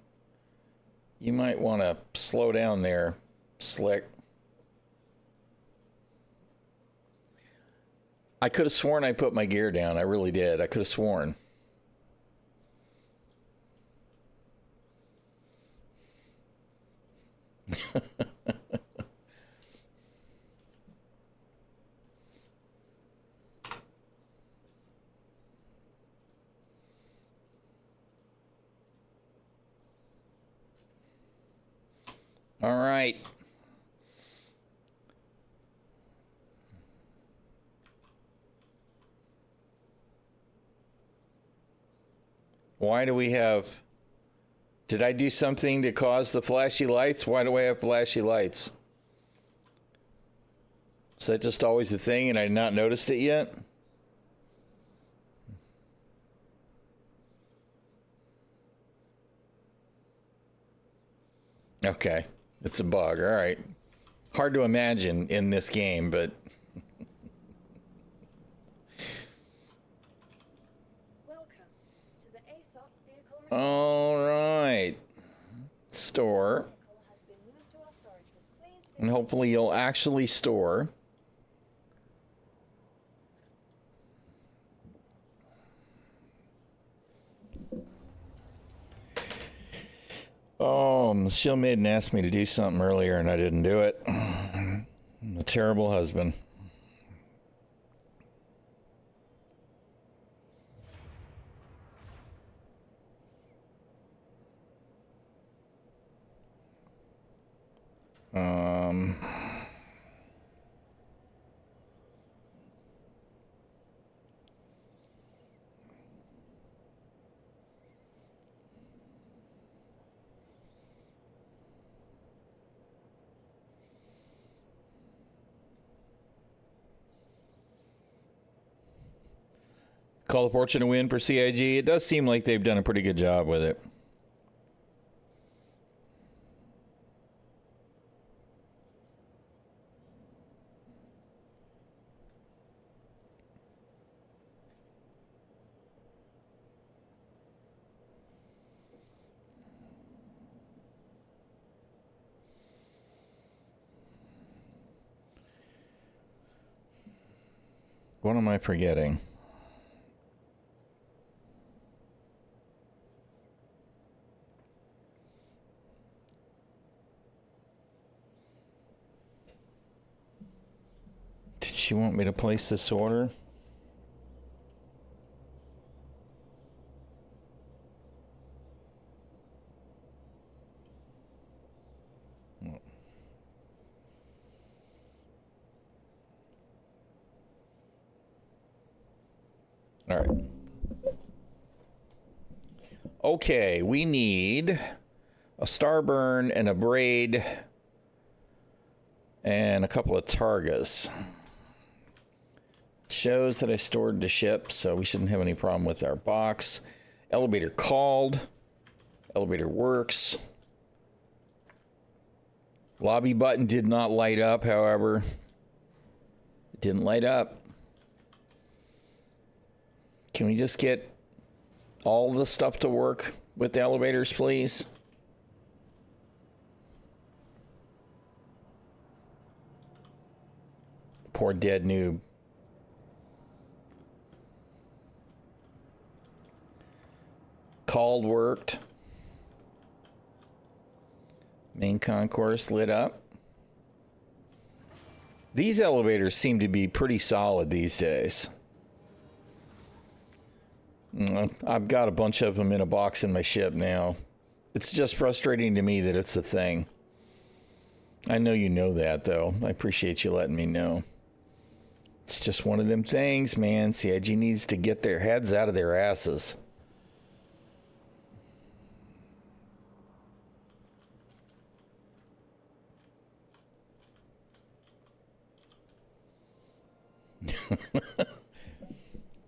You might want to slow down there, Slick. I could have sworn I put my gear down. I really did. I could have sworn. All right. Why do we have... Did I do something to cause the flashy lights? Why do I have flashy lights? Is that just always the thing and I not noticed it yet? Okay, it's a bug. All right. Hard to imagine in this game, but... All right. Store. And hopefully you'll actually store. Oh, ᚻᚖᚪ᚞ᚻᚖᚾ asked me to do something earlier and I didn't do it. I'm a terrible husband. Call of Fortune to win for CIG. It does seem like they've done a pretty good job with it. What am I forgetting? Did she want me to place this order? All right. Okay, we need a starburn and a braid and a couple of targas. Shows that I stored the ship, so we shouldn't have any problem with our box. Elevator called. Elevator works. Lobby button did not light up, however. It didn't light up. Can we just get all the stuff to work with the elevators, please? Poor dead noob. Called worked. Main concourse lit up. These elevators seem to be pretty solid these days. I've got a bunch of them in a box in my ship now. It's just frustrating to me that it's a thing. I know you know that, though. I appreciate you letting me know. It's just one of them things, man. CIG needs to get their heads out of their asses.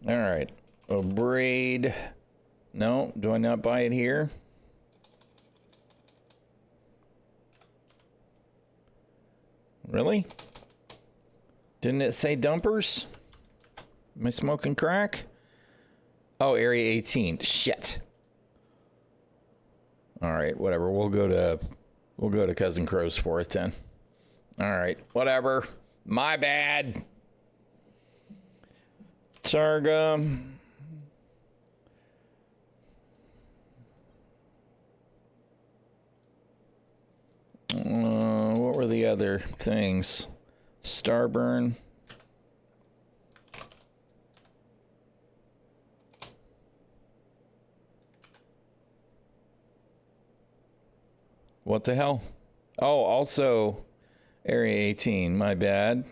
All right. A braid. No, do I not buy it here? Really? Didn't it say dumpers? Am I smoking crack? Oh, area 18. Shit. All right, whatever. We'll go to Cousin Crow's for it then. All right, whatever. My bad. Targa. What were the other things? Starburn. What the hell? Oh, also Area 18. My bad.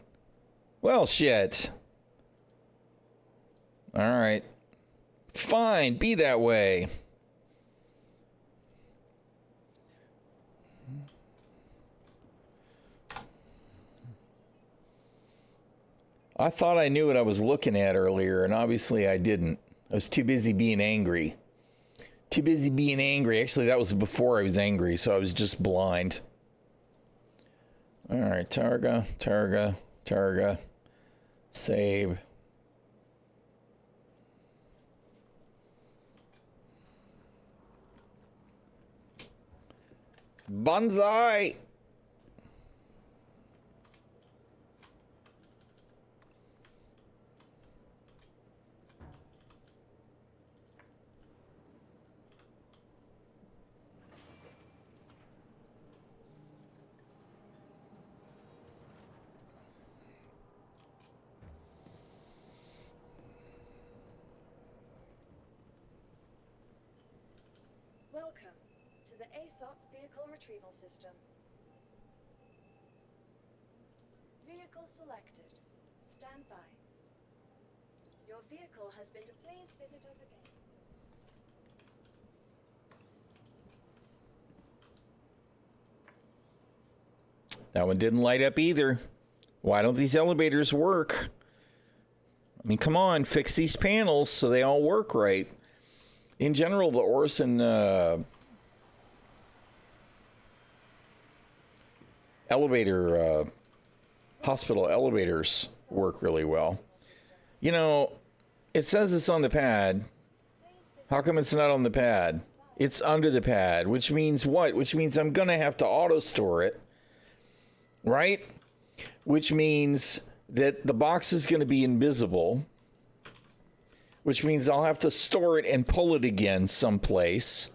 Well, shit. All right. Fine. Be that way. I thought I knew what I was looking at earlier, and obviously I didn't. I was too busy being angry. Too busy being angry. Actually, that was before I was angry, so I was just blind. All right, Targa. Save. Bonsai! to the ᚻᚖᚪ᚞ᚻᚌ vehicle retrieval system. Vehicle selected. Stand by. Your vehicle has been. Please visit us again. That one didn't light up either. Why don't these elevators work? I mean, come on, fix these panels so they all work right. In general, the Orson hospital elevators work really well. You know, it says it's on the pad. How come it's not on the pad? It's under the pad, which means what? Which means I'm going to have to auto store it, right? Which means that the box is going to be invisible, which means I'll have to store it and pull it again someplace.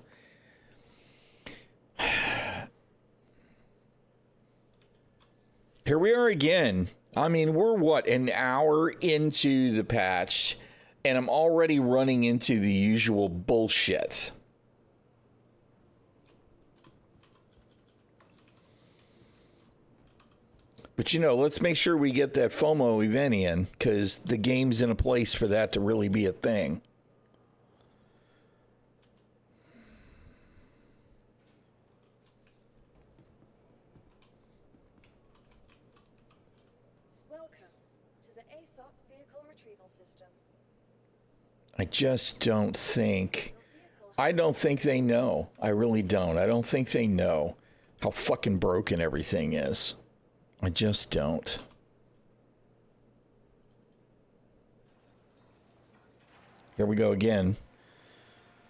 Here we are again. I mean, we're what, an hour into the patch, and I'm already running into the usual bullshit. But, you know, let's make sure we get that FOMO event in, because the game's in a place for that to really be a thing. Welcome to the ᚻᚪ᚞ᚻᚌ vehicle retrieval system. I just don't think... I don't think they know. I really don't. I don't think they know how fucking broken everything is. I just don't. Here we go again.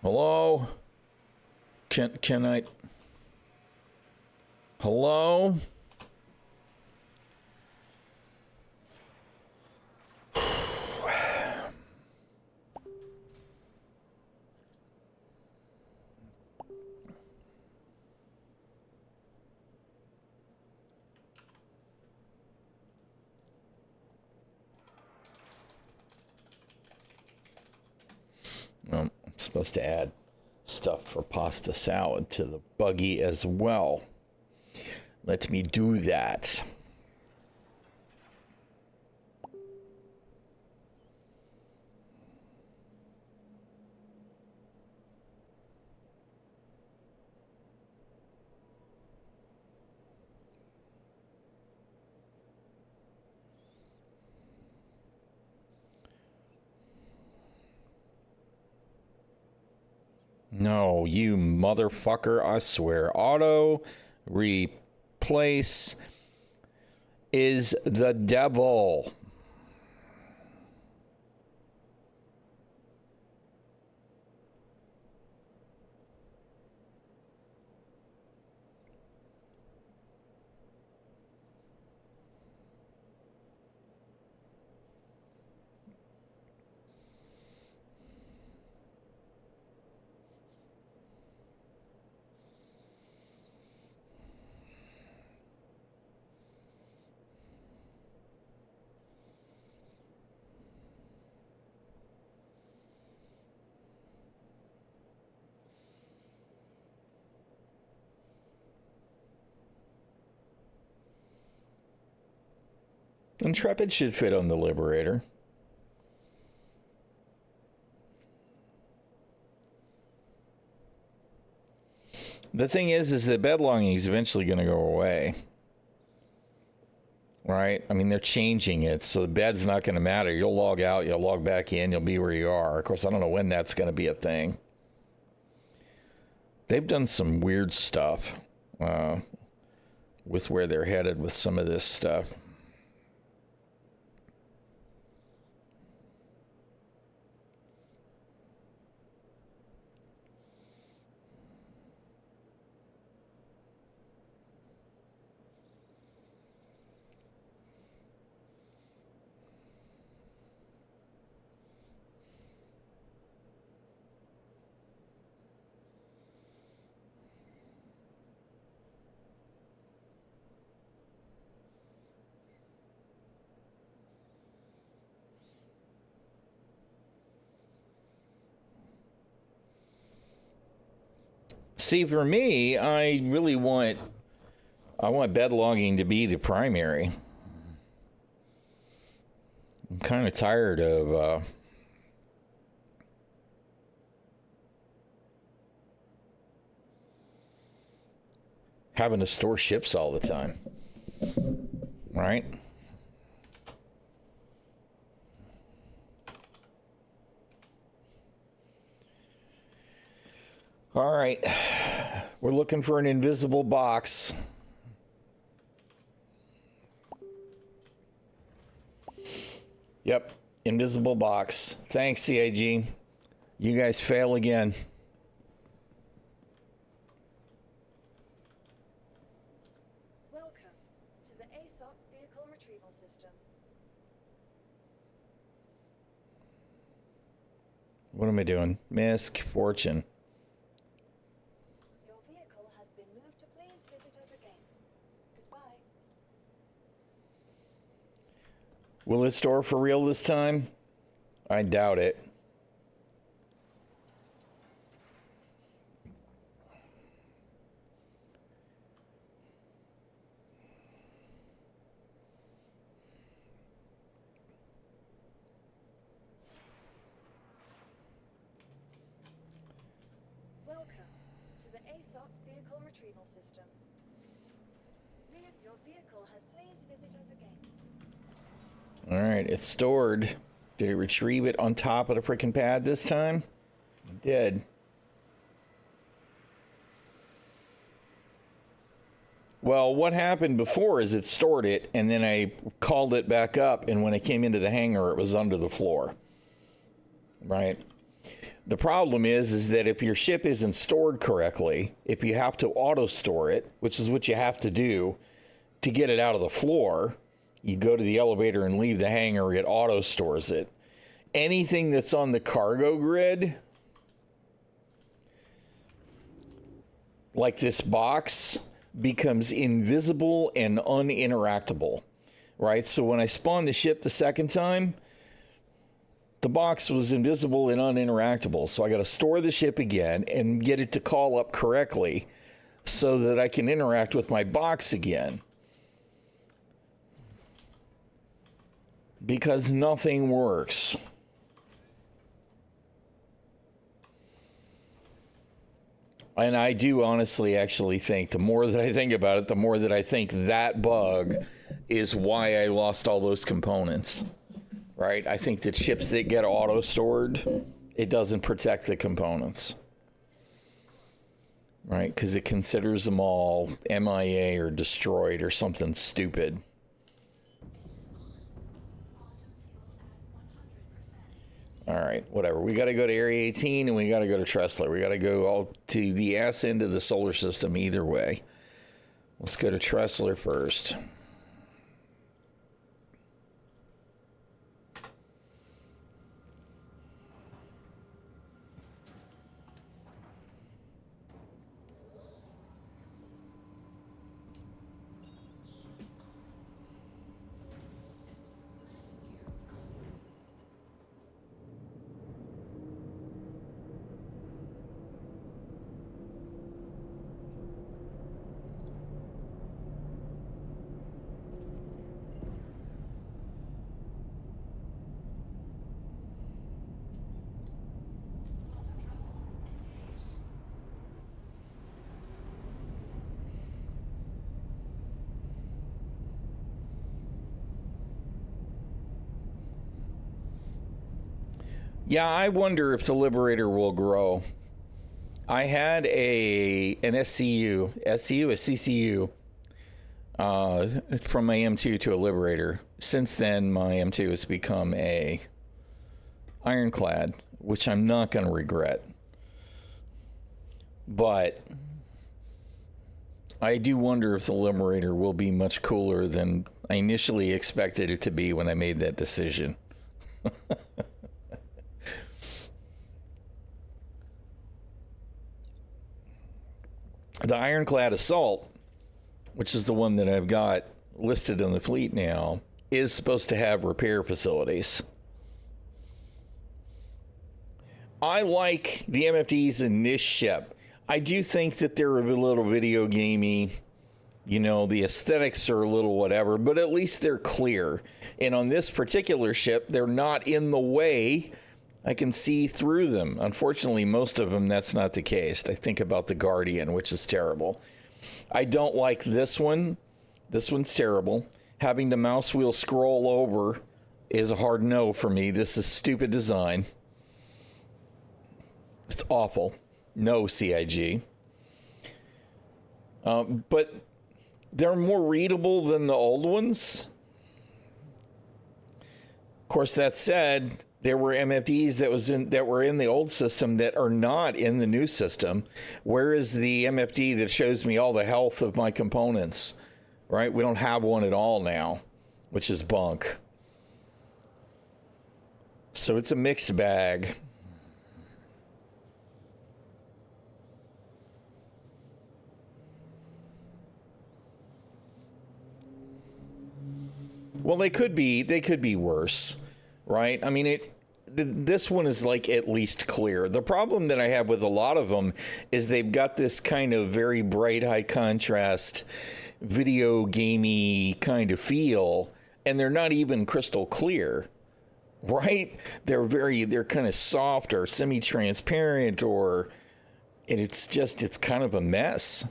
Hello? Can I... Hello? I'm supposed to add stuff for pasta salad to the buggy as well. Let me do that. No, you motherfucker, I swear. Auto replace is the devil. Intrepid should fit on the Liberator. The thing is that bed longing is eventually going to go away. Right? I mean, they're changing it, so the bed's not going to matter. You'll log out, you'll log back in, you'll be where you are. Of course, I don't know when that's going to be a thing. They've done some weird stuff with where they're headed with some of this stuff. See, for me, I want bed logging to be the primary. I'm kind of tired of having to store ships all the time, right? All right, we're looking for an invisible box. Yep, invisible box. Thanks, CIG. You guys fail again. Welcome to the ᚻᚖᚪ᚞ᚻᚖᚱ vehicle retrieval system. What am I doing? Misc, fortune. Your vehicle has been moved to please visit us again. Goodbye. Will it store for real this time? I doubt it. Welcome to the ᚻᚪ᚞ᚻᚢᚾ vehicle retrieval system. Your vehicle has please visit us again. All right, it's stored. Did it retrieve it on top of the freaking pad this time? It did. Well, what happened before is it stored it, and then I called it back up, and when I came into the hangar, it was under the floor. Right? The problem is that if your ship isn't stored correctly, if you have to auto-store it, which is what you have to do to get it out of the floor, you go to the elevator and leave the hangar, it auto-stores it. Anything that's on the cargo grid, like this box, becomes invisible and uninteractable, right? So when I spawned the ship the second time, the box was invisible and uninteractable. So I got to store the ship again and get it to call up correctly so that I can interact with my box again. Because nothing works. And I do honestly actually think, the more that I think about it, the more that I think that bug is why I lost all those components. Right? I think that ships that get auto-stored, it doesn't protect the components. Right? Because it considers them all MIA or destroyed or something stupid. All right, whatever. We got to go to Area 18 and we got to go to ᚻᚪ᚞ . We got to go all to the ass end of the solar system either way. Let's go to ᚻᚪ᚞ first. Yeah, I wonder if the Liberator will grow. I had an SCU, a CCU, from my M2 to a Liberator. Since then, my M2 has become a Ironclad, which I'm not going to regret. But I do wonder if the Liberator will be much cooler than I initially expected it to be when I made that decision. The Ironclad Assault, which is the one that I've got listed in the fleet now, is supposed to have repair facilities. I like the MFDs in this ship. I do think that they're a little video gamey. You know, the aesthetics are a little whatever, but at least they're clear. And on this particular ship, they're not in the way. I can see through them. Unfortunately, most of them, that's not the case. I think about the Guardian, which is terrible. I don't like this one. This one's terrible. Having the mouse wheel scroll over is a hard no for me. This is stupid design. It's awful. No, CIG. But they're more readable than the old ones. Of course, that said, there were MFDs that were in the old system that are not in the new system. Where is the MFD that shows me all the health of my components? Right? We don't have one at all now, which is bunk. So it's a mixed bag. Well, they could be worse, right? I mean, this one is like at least clear. The problem that I have with a lot of them is they've got this kind of very bright, high contrast, video gamey kind of feel, and they're not even crystal clear, right? They're kind of soft or semi-transparent, it's kind of a mess.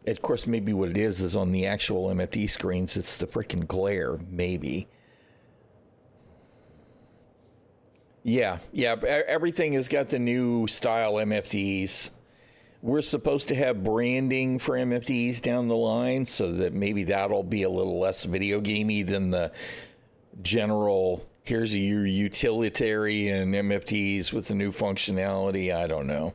Of course, maybe what it is on the actual MFD screens, it's the freaking glare, maybe. Yeah, everything has got the new style MFDs. We're supposed to have branding for MFDs down the line, so that maybe that'll be a little less video gamey than the general, here's your utilitarian MFDs with the new functionality. I don't know.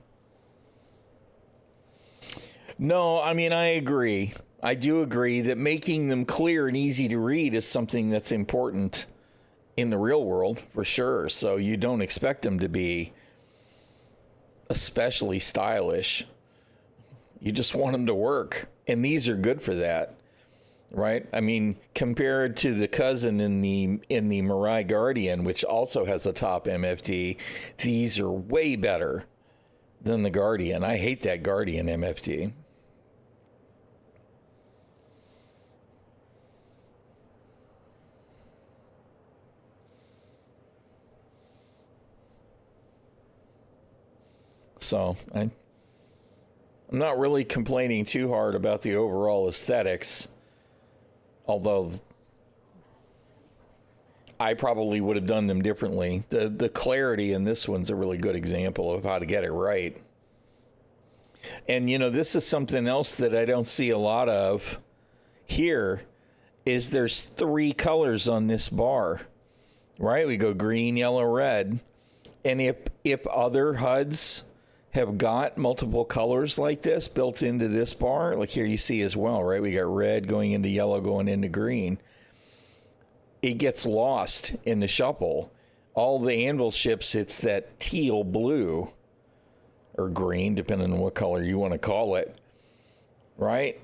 No, I mean, I agree. I do agree that making them clear and easy to read is something that's important in the real world, for sure. So you don't expect them to be especially stylish. You just want them to work. And these are good for that, right? I mean, compared to the cousin in the Mirai Guardian, which also has a top MFD, these are way better than the Guardian. I hate that Guardian MFD. So I'm not really complaining too hard about the overall aesthetics, although I probably would have done them differently. The clarity in this one's a really good example of how to get it right. And, you know, this is something else that I don't see a lot of here, is there's 3 colors on this bar, right? We go green, yellow, red. And if other HUDs have got multiple colors like this built into this bar, like here you see as well, right? We got red going into yellow, going into green. It gets lost in the shuffle. All the Anvil ships, it's that teal blue or green, depending on what color you want to call it, right?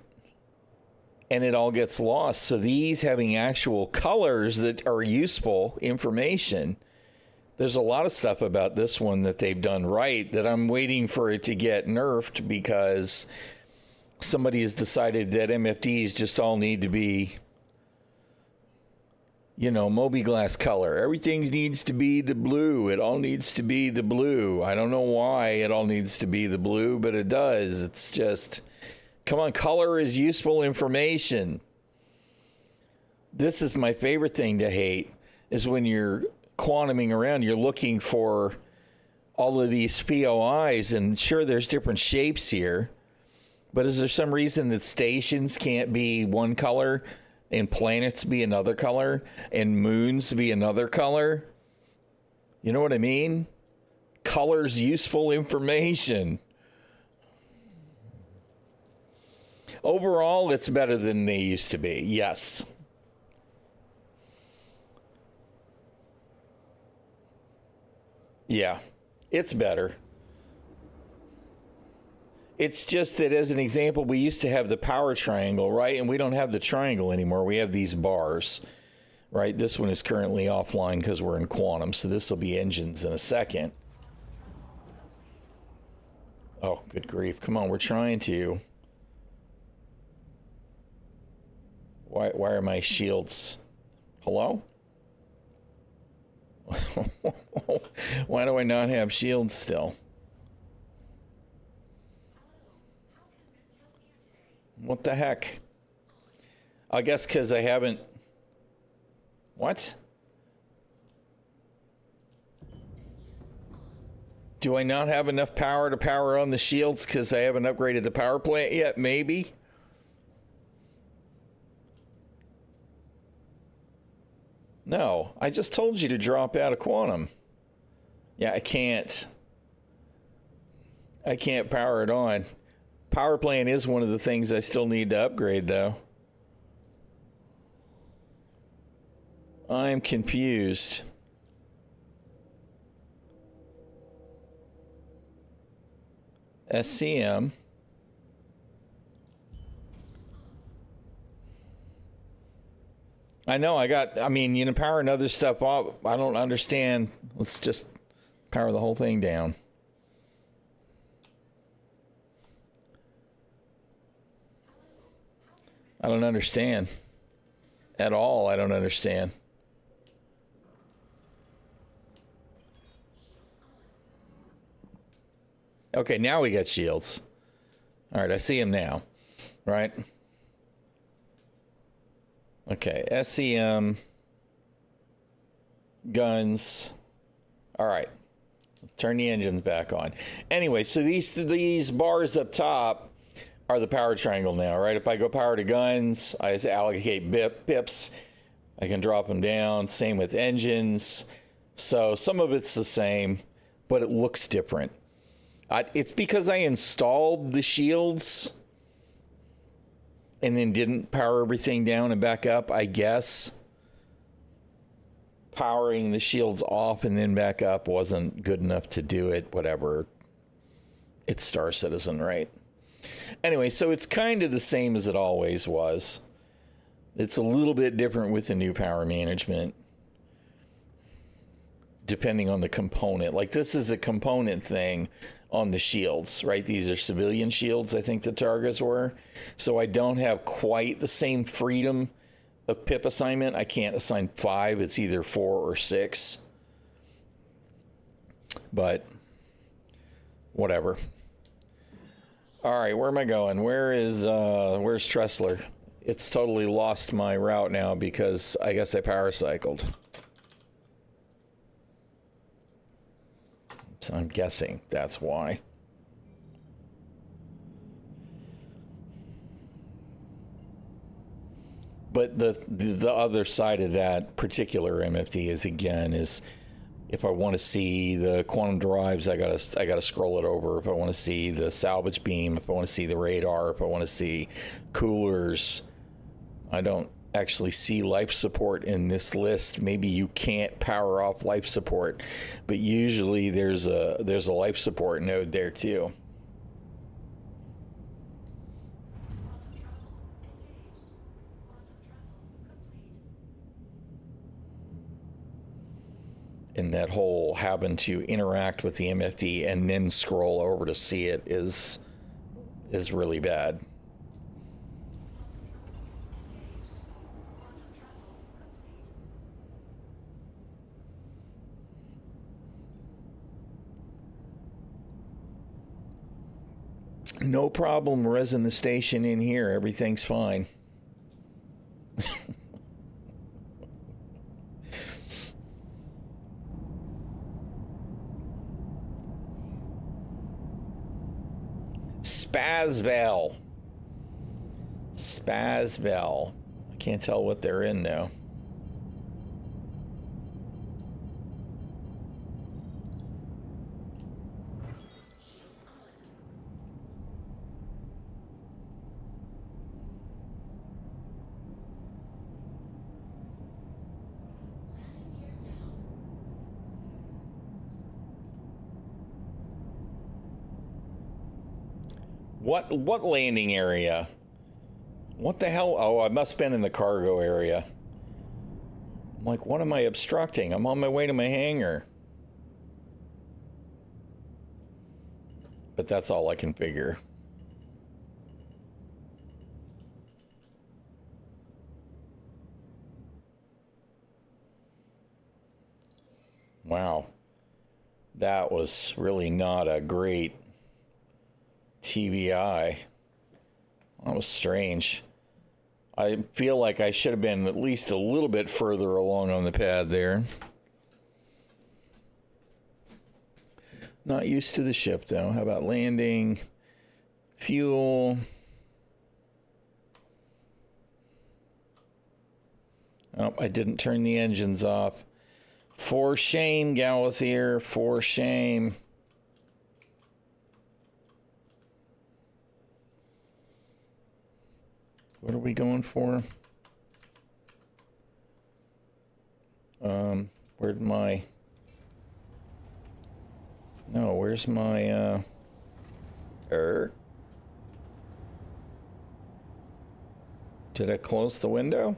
And it all gets lost. So these having actual colors that are useful information, there's a lot of stuff about this one that they've done right that I'm waiting for it to get nerfed, because somebody has decided that MFDs just all need to be, you know, Moby-Glass color. Everything needs to be the blue. It all needs to be the blue. I don't know why it all needs to be the blue, but it does. It's just, come on, color is useful information. This is my favorite thing to hate, is when you're quantuming around, you're looking for all of these POIs, and sure, there's different shapes here, but is there some reason that stations can't be one color and planets be another color and moons be another color? You know what I mean? Color's useful information. Overall, it's better than they used to be. Yes. Yeah, it's better. It's just that, as an example, we used to have the power triangle, right? And we don't have the triangle anymore. We have these bars, right? This one is currently offline because we're in quantum, so this will be engines in a second. Oh, good grief. Come on, we're trying to. Why are my shields? Hello? Why do I not have shields still? What the heck? I guess because I haven't... What? Do I not have enough power to power on the shields because I haven't upgraded the power plant yet? Maybe. No, I just told you to drop out of quantum. Yeah, I can't power it on. Power plant is one of the things I still need to upgrade, though. I'm confused. SCM. I know I mean, you know, powering other stuff up. I don't understand. Let's just power the whole thing down. I don't understand. At all, I don't understand. Okay, now we got shields. All right, I see him now. Right? Okay, SCM. Guns. All right. Let's turn the engines back on. Anyway, so these bars up top are the power triangle now, right? If I go power to guns, I just allocate pips. I can drop them down. Same with engines. So some of it's the same, but it looks different. It's because I installed the shields and then didn't power everything down and back up, I guess. Powering the shields off and then back up wasn't good enough to do it, whatever. It's Star Citizen, right? Anyway, so it's kind of the same as it always was. It's a little bit different with the new power management, depending on the component. Like, this is a component thing on the shields, right? These are civilian shields, I think the targets were. So I don't have quite the same freedom of pip assignment. I can't assign 5. It's either 4 or 6. But whatever. All right, where am I going? Where's Tressler? It's totally lost my route now because I guess I power cycled. So I'm guessing that's why. But the other side of that particular MFD is if I want to see the quantum drives, I gotta scroll it over. If I want to see the salvage beam, if I want to see the radar, if I want to see coolers, I don't actually see life support in this list. Maybe you can't power off life support, but usually there's a life support node there too. And that whole having to interact with the MFD and then scroll over to see it is really bad. No problem resin the station in here. Everything's fine. Spazvel. I can't tell what they're in though. What landing area? What the hell? Oh, I must have been in the cargo area. I'm like, what am I obstructing? I'm on my way to my hangar. but that's all I can figure. Wow. That was really not a great TBI. That was strange. I feel like I should have been at least a little bit further along on the pad there. Not used to the ship, though. How about landing? Fuel. Oh, I didn't turn the engines off. For shame, Galathier. For shame. What are we going for? Where'd my... No, where's my, Did I close the window?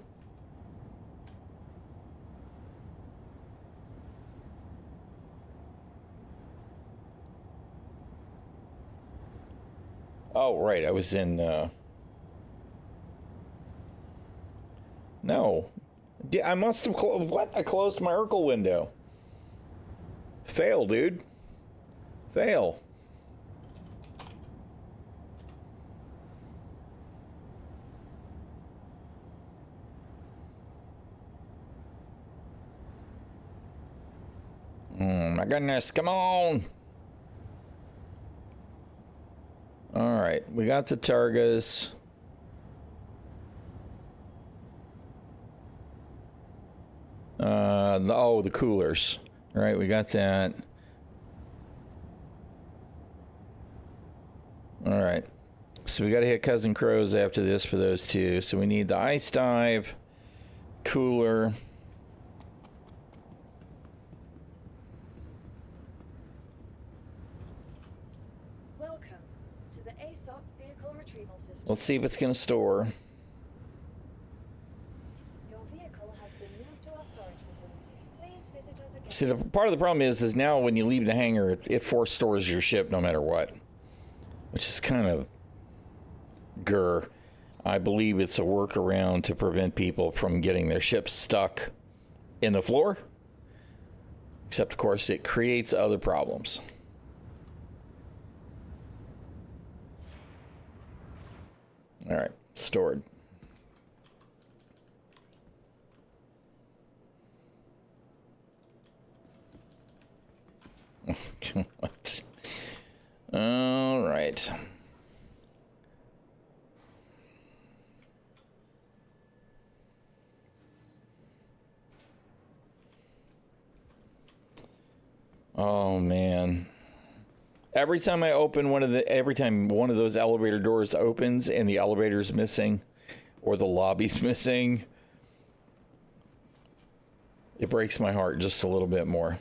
Oh, right, I was in, No. I must have what? I closed my Urkel window. Fail, dude. Fail. Oh my goodness, come on. All right, we got the Targas. The coolers. All right, we got that. All right. So we got to hit Cousin Crows after this for those two. So we need the ice dive, cooler. Welcome to the ASOP vehicle retrieval system. Let's see if it's going to store. Your vehicle has been moved to our storage facility. Please visit us again. See, the part of the problem is now when you leave the hangar, it force stores your ship no matter what, which is kind of grr. I believe it's a workaround to prevent people from getting their ships stuck in the floor. Except, of course, it creates other problems. All right, stored. All right. Oh man. Every time one of those elevator doors opens and the elevator's missing or the lobby's missing, it breaks my heart just a little bit more.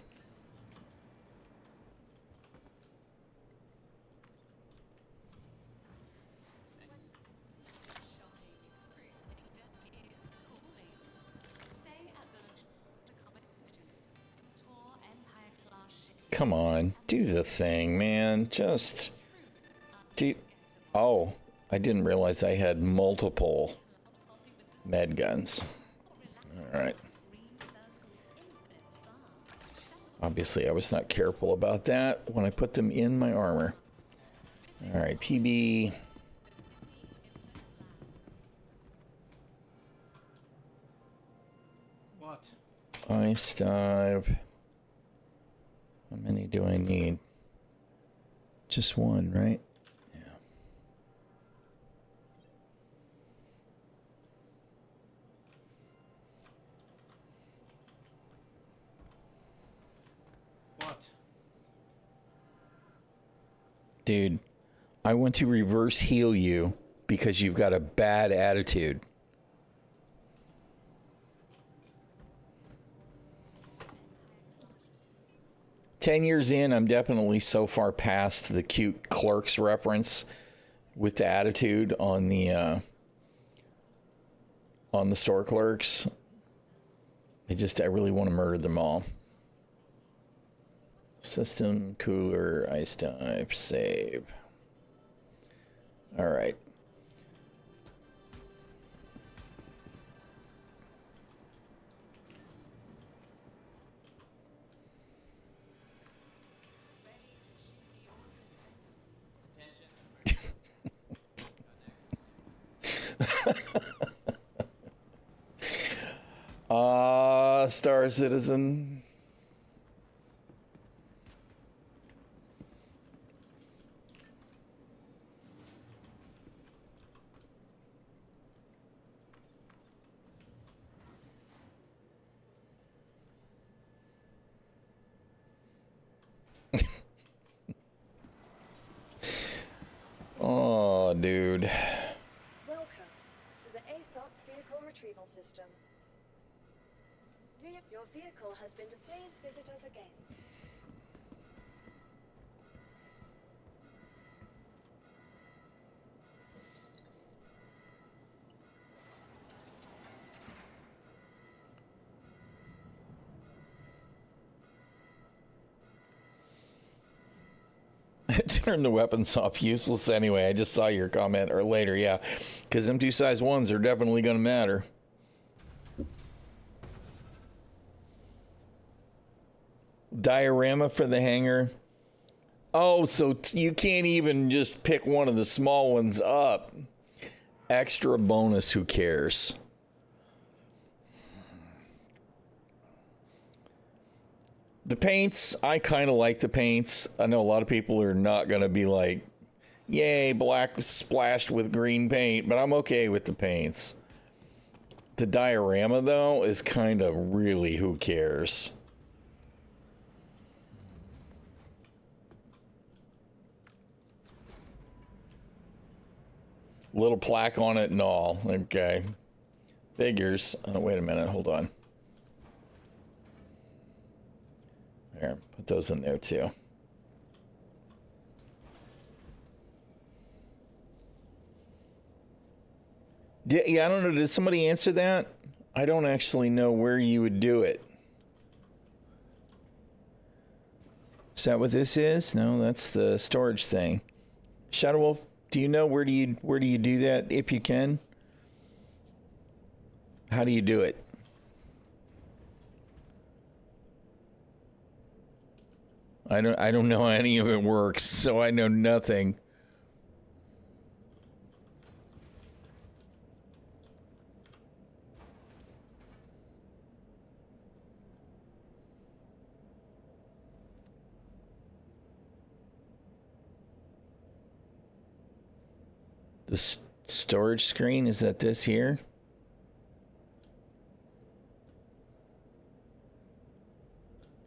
Come on, do the thing, man. Just do. Oh, I didn't realize I had multiple med guns. All right. Obviously, I was not careful about that when I put them in my armor. All right, PB. What? Ice dive. How many do I need? Just one, right? Yeah. What? Dude, I want to reverse heal you because you've got a bad attitude. Ten years in, I'm definitely so far past the cute Clerks reference with the attitude on the store clerks. I really want to murder them all. System, cooler, ice type, save. All right. Star Citizen. Oh, dude. Welcome to the ᚻᚖᚪ᚞ᚻᚢᚾ vehicle retrieval system. Your vehicle has been. Please visit us again. Turn the weapons off. Useless anyway. I just saw your comment or later, yeah. Because them 2 size 1s are definitely going to matter. Diorama for the hangar. Oh, so you can't even just pick one of the small ones up. Extra bonus, who cares? The paints, I kind of like the paints. I know a lot of people are not going to be like, yay, black splashed with green paint, but I'm okay with the paints. The diorama, though, is kind of really who cares. Little plaque on it and all. Okay. Figures. Oh, wait a minute. Hold on. There, put those in there too. Yeah, I don't know. Did somebody answer that? I don't actually know where you would do it. Is that what this is? No, that's the storage thing. Shadow Wolf, do you know where do you do that if you can? How do you do it? I don't know how any of it works, so I know nothing. The storage screen, is that this here?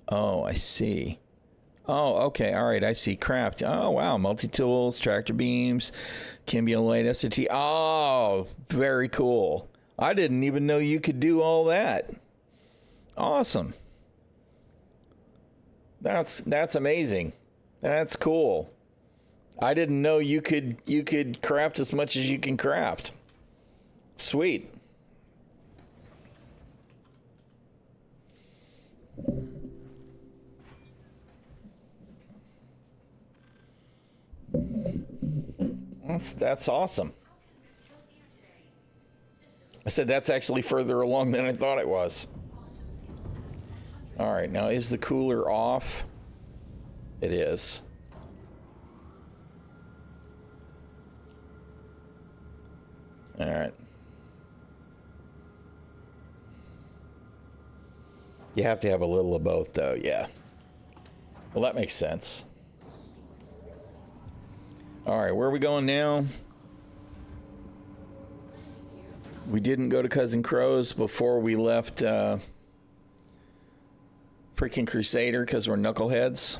Oh, I see. Oh, okay. All right. I see. Craft. Oh, wow. Multi-tools, tractor beams, Cambio light SRT. Oh, very cool. I didn't even know you could do all that. Awesome. That's amazing. That's cool. I didn't know you could craft as much as you can craft. Sweet. That's awesome. I said that's actually further along than I thought it was. All right, now is the cooler off? It is. All right. You have to have a little of both, though, yeah. Well, that makes sense. All right, where are we going now? We didn't go to Cousin Crow's before we left freaking Crusader because we're knuckleheads.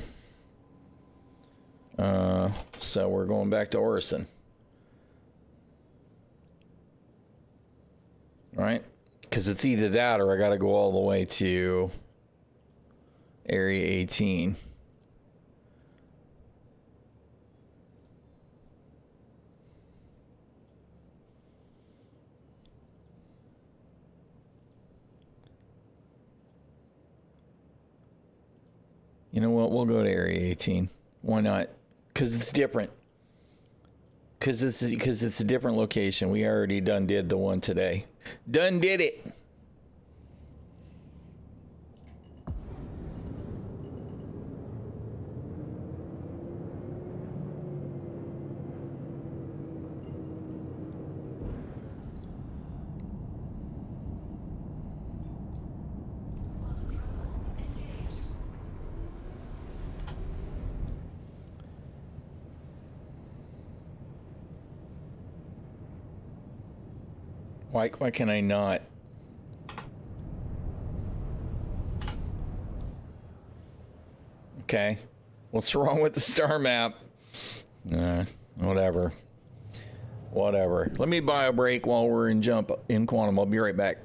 So we're going back to Orison. Right? Because it's either that or I got to go all the way to Area 18. You know what? We'll go to Area 18. Why not? Because it's different. Because it's a different location. We already did the one today. Done did it. Why can I not? Okay. What's wrong with the star map? Whatever. Whatever. Let me buy a break while we're in quantum. I'll be right back.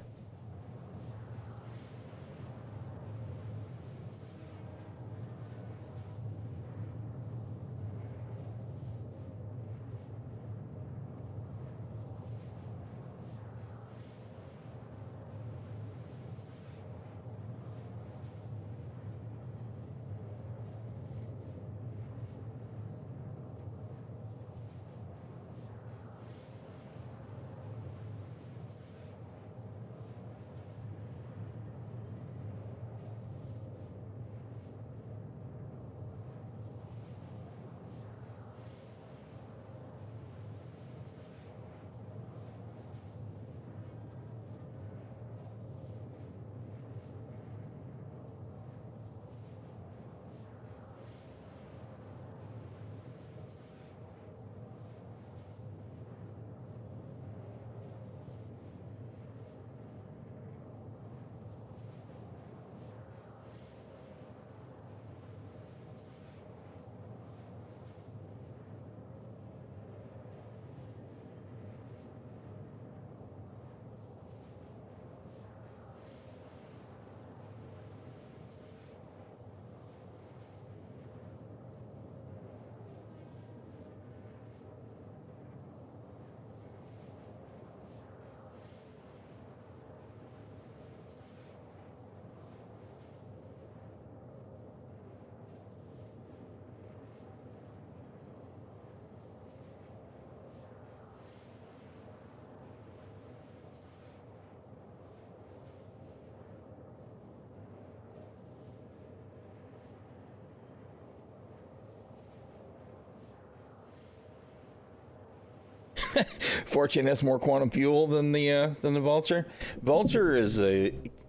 Fortune has more quantum fuel than the Vulture. Vulture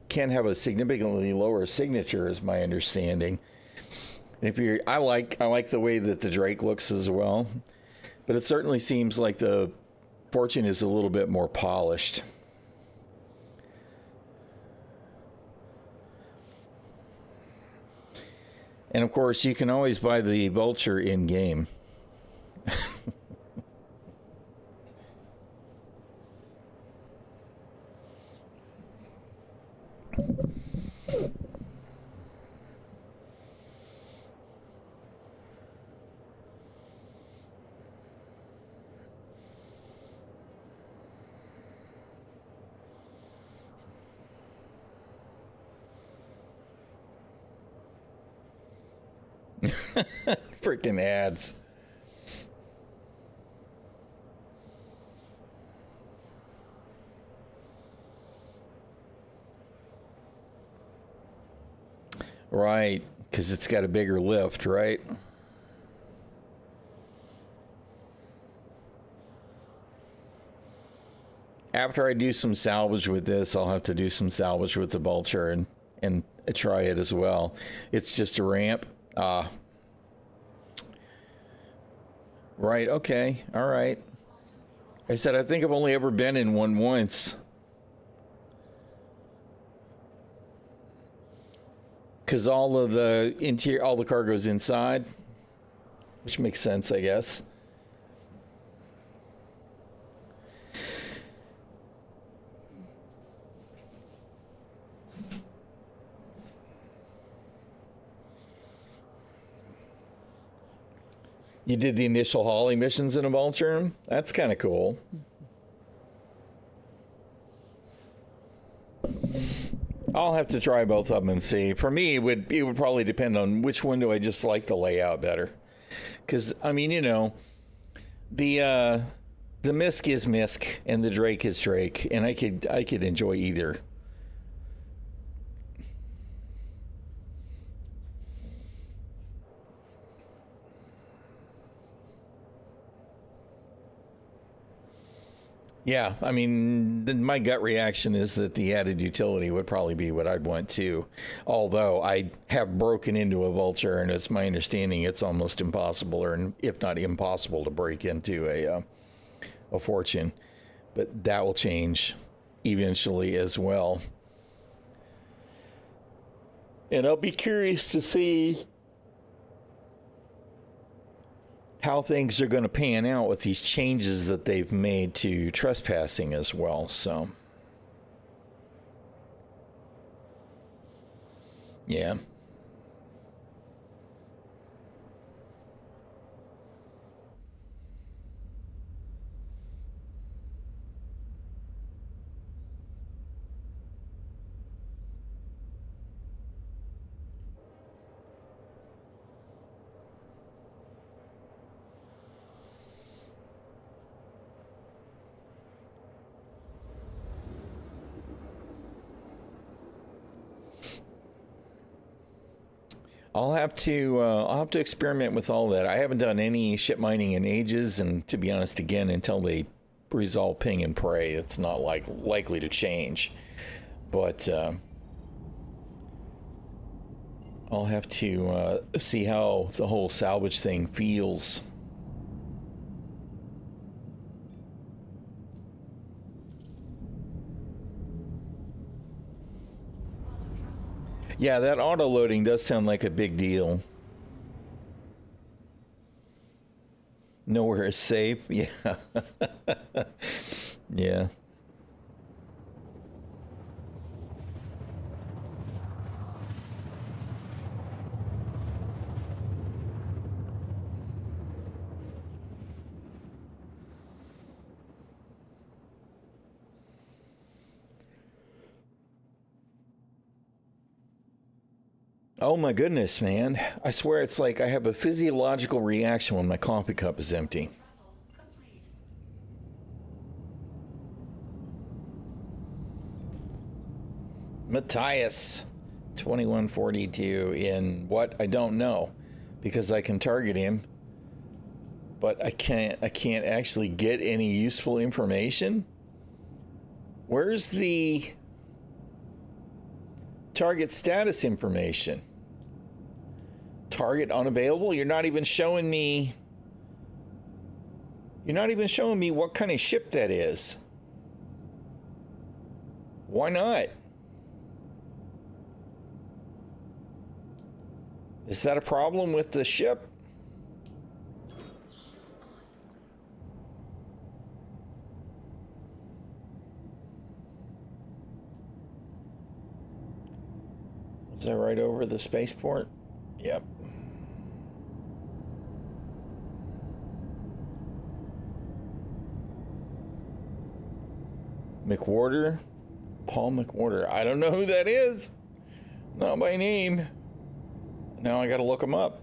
can have a significantly lower signature, is my understanding. I like the way that the Drake looks as well, but it certainly seems like the Fortune is a little bit more polished. And of course, you can always buy the Vulture in game. Freaking ads. Right, because it's got a bigger lift, right? After I do some salvage with this, I'll have to do some salvage with the Vulture and try it as well. It's just a ramp. Right, okay, all right. I said I think I've only ever been in one once. Because all of the interior, all the cargo's inside, which makes sense, I guess. You did the initial hauling missions in a Vulture? That's kind of cool. I'll have to try both of them and see. For me, it would probably depend on which one do I just like the layout better. Because, I mean, you know, the Misk is Misk and the Drake is Drake, and I could enjoy either. Yeah, I mean, my gut reaction is that the added utility would probably be what I'd want too. Although I have broken into a Vulture, and it's my understanding it's almost impossible, or if not impossible, to break into a Fortune. But that will change eventually as well. And I'll be curious to see how things are going to pan out with these changes that they've made to trespassing as well. So, yeah. I'll have to experiment with all that. I haven't done any ship mining in ages, and to be honest, again, until they resolve ping and pray, it's not likely to change. But I'll have to see how the whole salvage thing feels. Yeah, that auto loading does sound like a big deal. Nowhere is safe. Yeah. Yeah. Oh my goodness, man. I swear it's like I have a physiological reaction when my coffee cup is empty. Matthias, 2142 in what? I don't know, because I can target him, but I can't actually get any useful information. Where's the target status information? Target unavailable? You're not even showing me what kind of ship that is. Why not? Is that a problem with the ship? Is that right over the spaceport? Yep. McWhorter? Paul McWhorter. I don't know who that is. Not by name. Now I gotta look him up.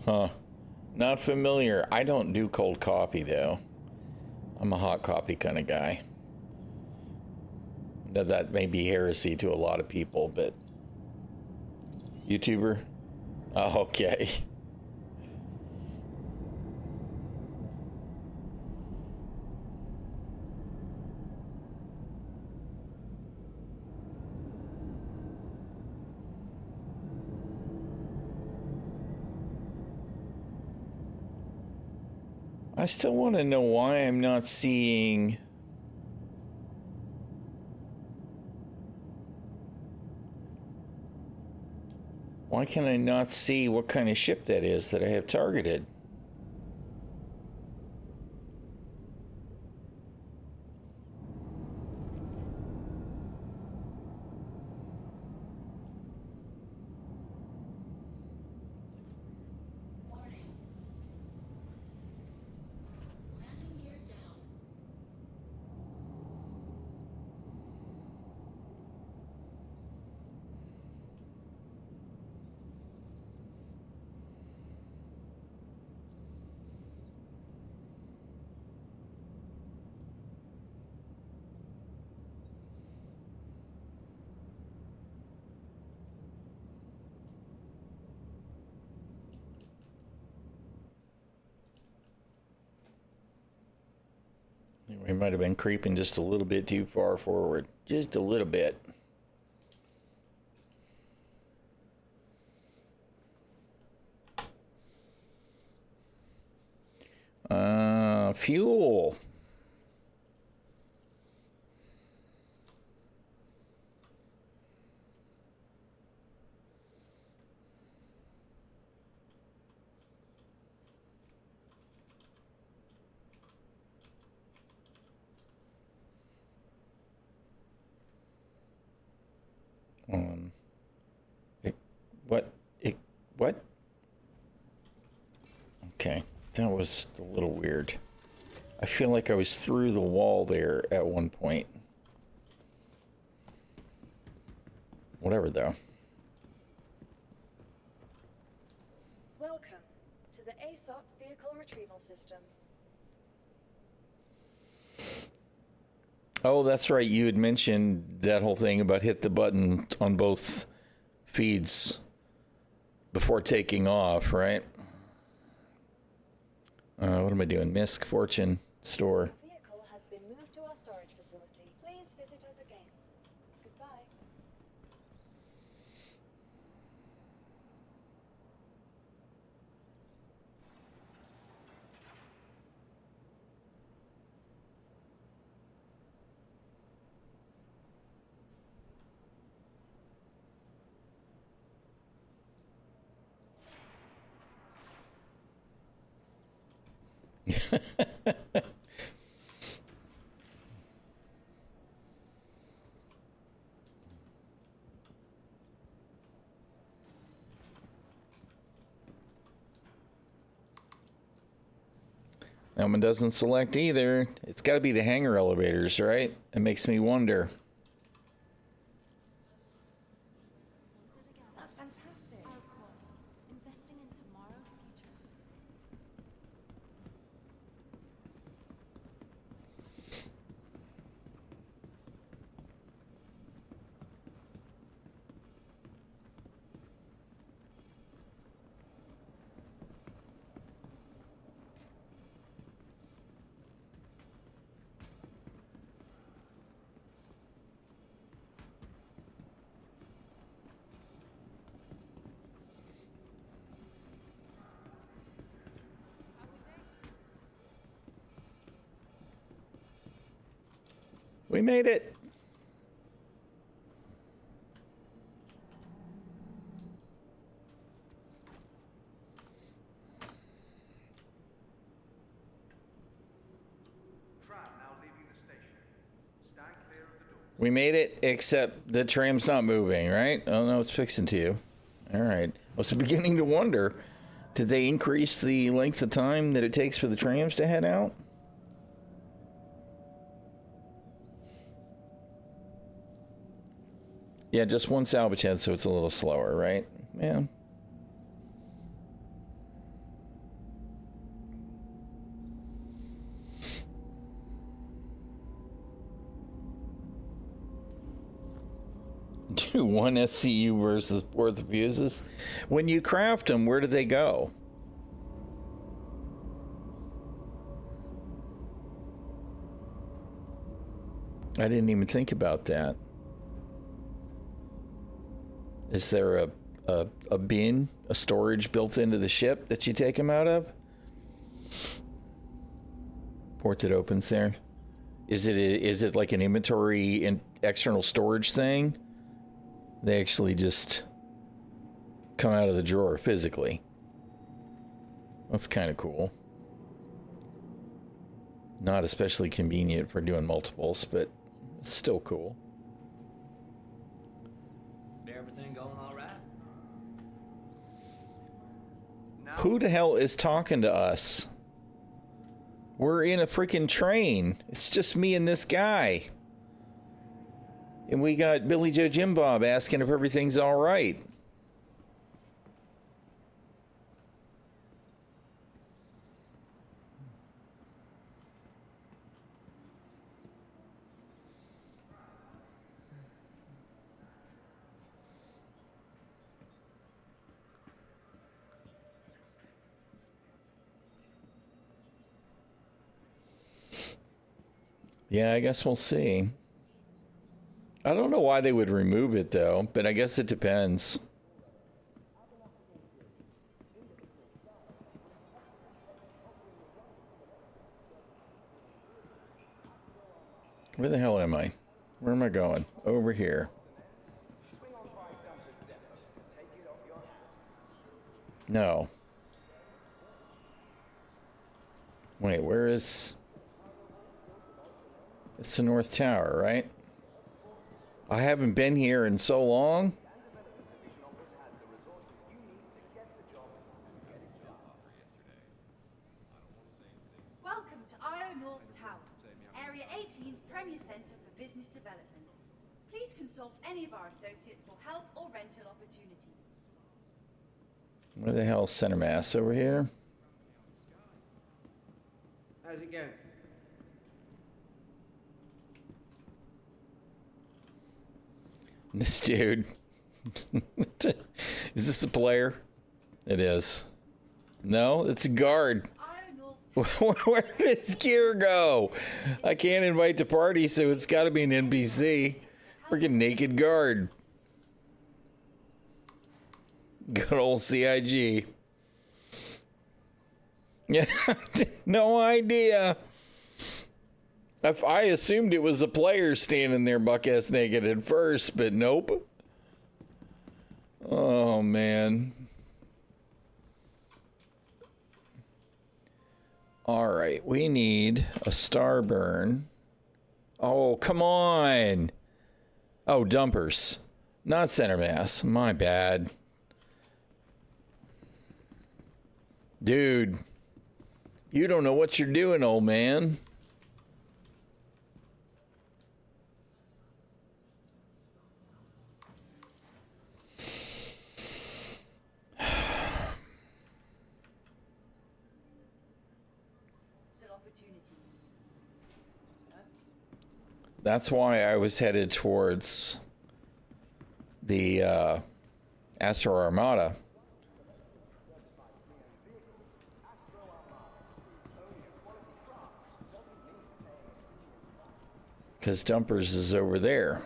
Huh. Not familiar. I don't do cold coffee though. I'm a hot coffee kind of guy. Now, that may be heresy to a lot of people, but YouTuber? Oh, okay. I still want to know why I'm not seeing why can I not see what kind of ship that is that I have targeted? Landing gear down. might have been creeping just a little bit too far forward. Just a little bit. Fuel. What? Okay, that was a little weird. I feel like I was through the wall there at one point. Whatever, though. Welcome to the ᚻᚖᚪ᚞ᚻᚢᚾ vehicle retrieval system. Oh, that's right. You had mentioned that whole thing about hit the button on both feeds before taking off, right? What am I doing? Misk Fortune Store. The vehicle has been moved to our storage facility. Please visit us again. Goodbye. That one doesn't select either. It's got to be the hangar elevators, right? It makes me wonder. That's fantastic. Investing in tomorrow's future. We made it. We made it, except the tram's not moving, right? Oh, no, it's fixing to. All right. I was beginning to wonder, did they increase the length of time that it takes for the trams to head out? Yeah, just one salvage head, so it's a little slower, right? Yeah. Do one SCU versus worth of fuses. When you craft them, where do they go? I didn't even think about that. Is there a bin, a storage built into the ship that you take them out of? Port that opens there. Is it like an inventory and external storage thing? They actually just come out of the drawer physically. That's kind of cool. Not especially convenient for doing multiples, but it's still cool. Everything going all right? Who the hell is talking to us? We're in a freaking train. It's just me and this guy. And we got Billy Joe Jim Bob asking if everything's all right. Yeah, I guess we'll see. I don't know why they would remove it, though, but I guess it depends. Where the hell am I? Where am I going? Over here. No. Wait, where is... It's the North Tower, right? I haven't been here in so long. Welcome to IO North Tower, Area 18's premier centre for business development. Please consult any of our associates for help or rental opportunities. Where the hell is Center Mass? Over here? How's it going? This dude. Is this a player? It is. No, it's a guard. Where did his gear go? I can't invite to party, so it's got to be an NPC. Freaking naked guard. Good old CIG. Yeah, no idea. I assumed it was a player standing there buck-ass naked at first, but nope. Oh, man. All right, we need a star burn. Oh, come on. Oh, dumpers. Not center mass. My bad. Dude, you don't know what you're doing, old man. That's why I was headed towards the Astro Armada. Because Dumpers is over there.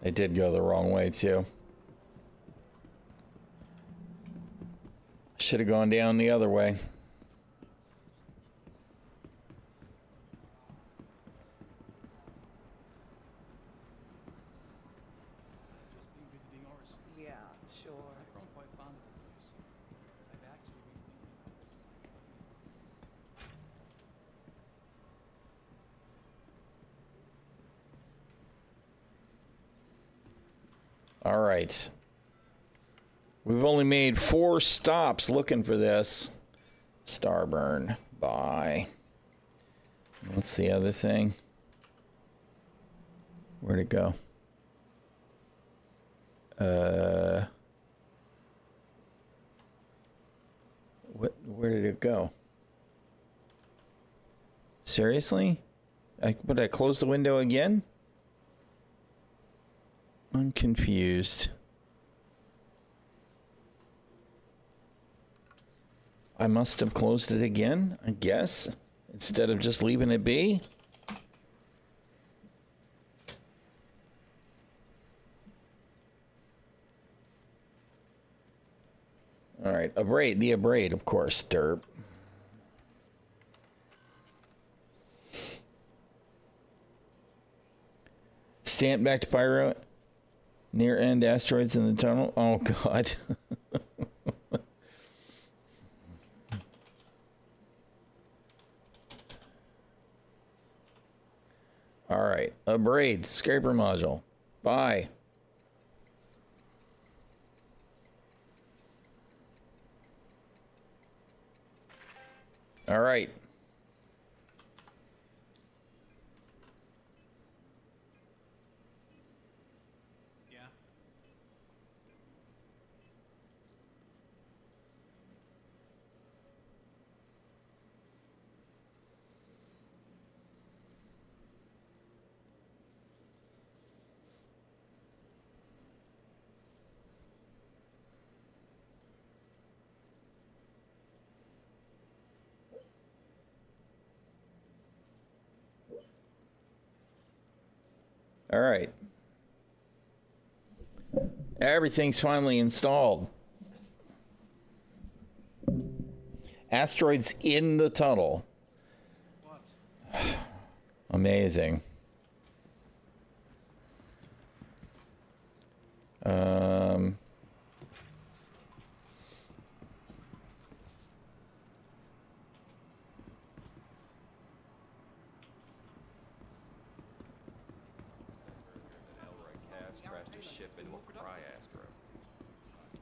It did go the wrong way, too. Should have gone down the other way. Yeah, sure. All right. We've only made 4 stops looking for this. Starburn. Bye. What's the other thing? Where'd it go? Where did it go? Seriously? Would I close the window again? I'm confused. I must have closed it again, I guess, instead of just leaving it be. All right, abrade, the abrade, of course, derp. Stamp back to Pyro. Near end asteroids in the tunnel. Oh, God. All right. Abrade. Scraper module. Bye. All right. All right. Everything's finally installed. Asteroids in the tunnel. Amazing.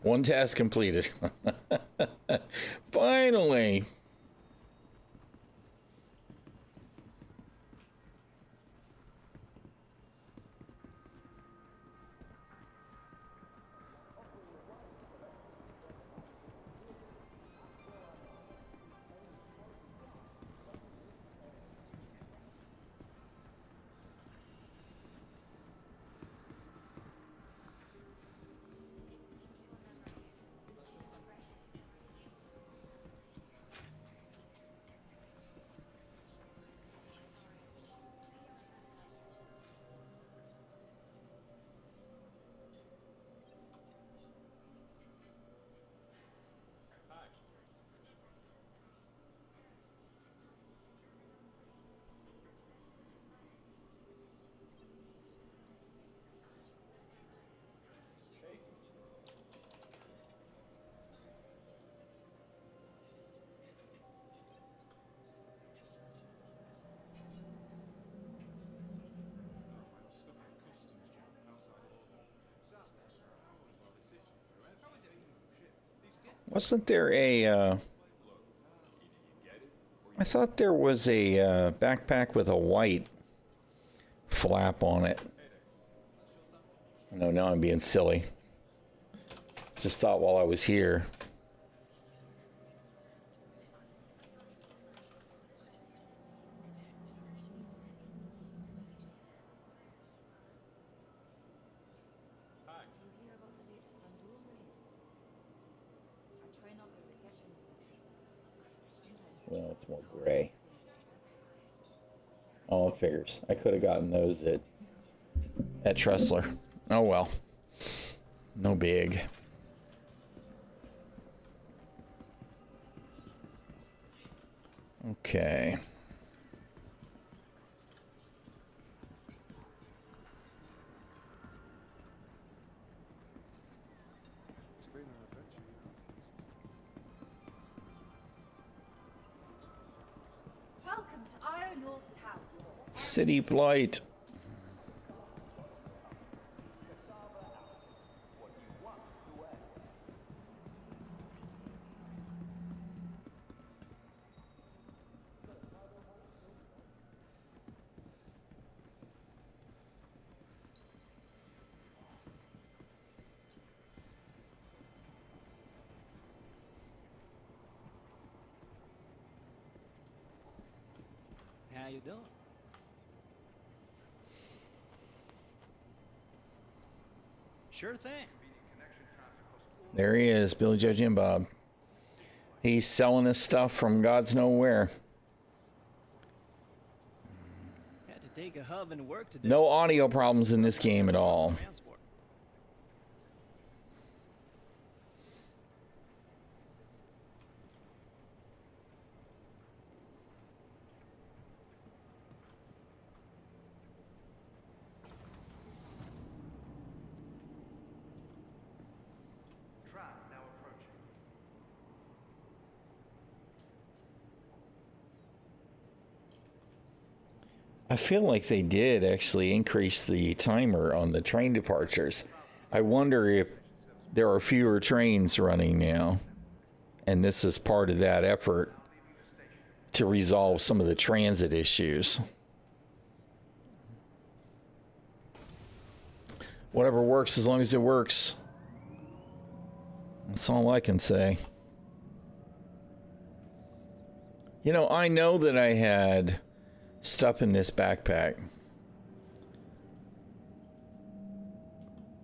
One task completed. Finally. Wasn't there a, I thought there was a backpack with a white flap on it. No, now I'm being silly. Just thought while I was here. Well, it's more gray. All figures. I could have gotten those at Tressler. Oh well. No big. Okay. Welcome to ᚻᚖᚪ᚞ᚻᚖᚱ Tower. City Blight. How you doing? Sure thing. There he is, Billy Joe Jim Bob. He's selling his stuff from God's nowhere. Had to take a hub and work today. No audio problems in this game at all. I feel like they did actually increase the timer on the train departures. I wonder if there are fewer trains running now, and this is part of that effort to resolve some of the transit issues. Whatever works, as long as it works. That's all I can say. You know, I know that I had stuff in this backpack.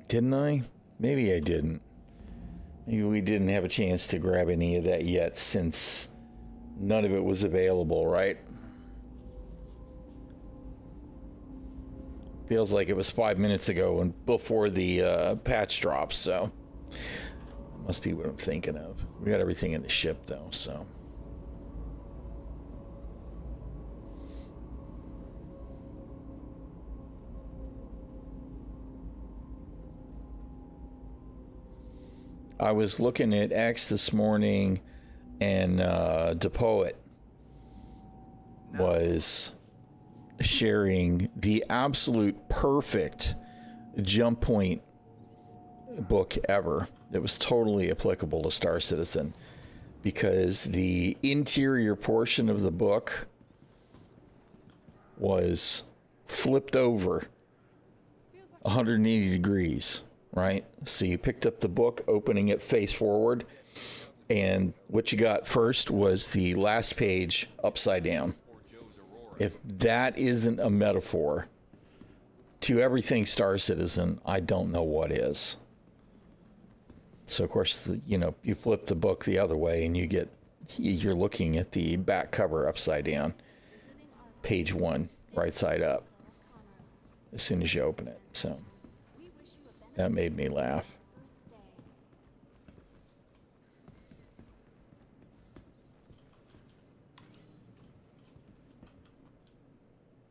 Didn't I? Maybe I didn't. Maybe we didn't have a chance to grab any of that yet since none of it was available, right? Feels like it was 5 minutes ago and before the patch drops, so must be what I'm thinking of. We got everything in the ship though, so. I was looking at X this morning, and DePoet was sharing the absolute perfect jump point book ever that was totally applicable to Star Citizen, because the interior portion of the book was flipped over 180 degrees, right? So you picked up the book, opening it face forward, and what you got first was the last page upside down. If that isn't a metaphor to everything Star Citizen, I don't know what is. So of course, you know, you flip the book the other way and you're looking at the back cover upside down, page 1, right side up, as soon as you open it. So that made me laugh.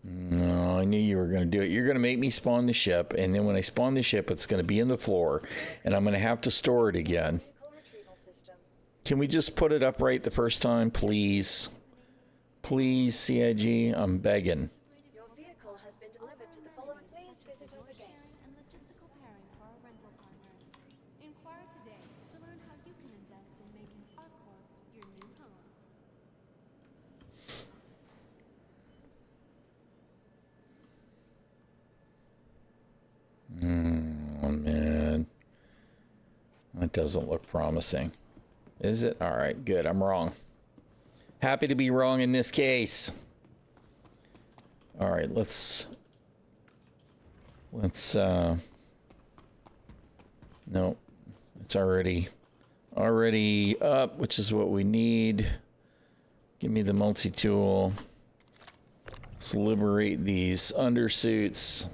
No, I knew you were going to do it. You're going to make me spawn the ship, and then when I spawn the ship, it's going to be in the floor, and I'm going to have to store it again. Can we just put it upright the first time, please? Please, CIG, I'm begging. Your vehicle has been delivered to the following. Please visit us again. And logistical pairing for our rental partners. Inquire today to learn how you can invest in making our corp your new home. Oh, man. That doesn't look promising. Is it? All right, good. I'm wrong. Happy to be wrong in this case. All right, let's no, it's already up, which is what we need. Give me the multi-tool. Let's liberate these undersuits.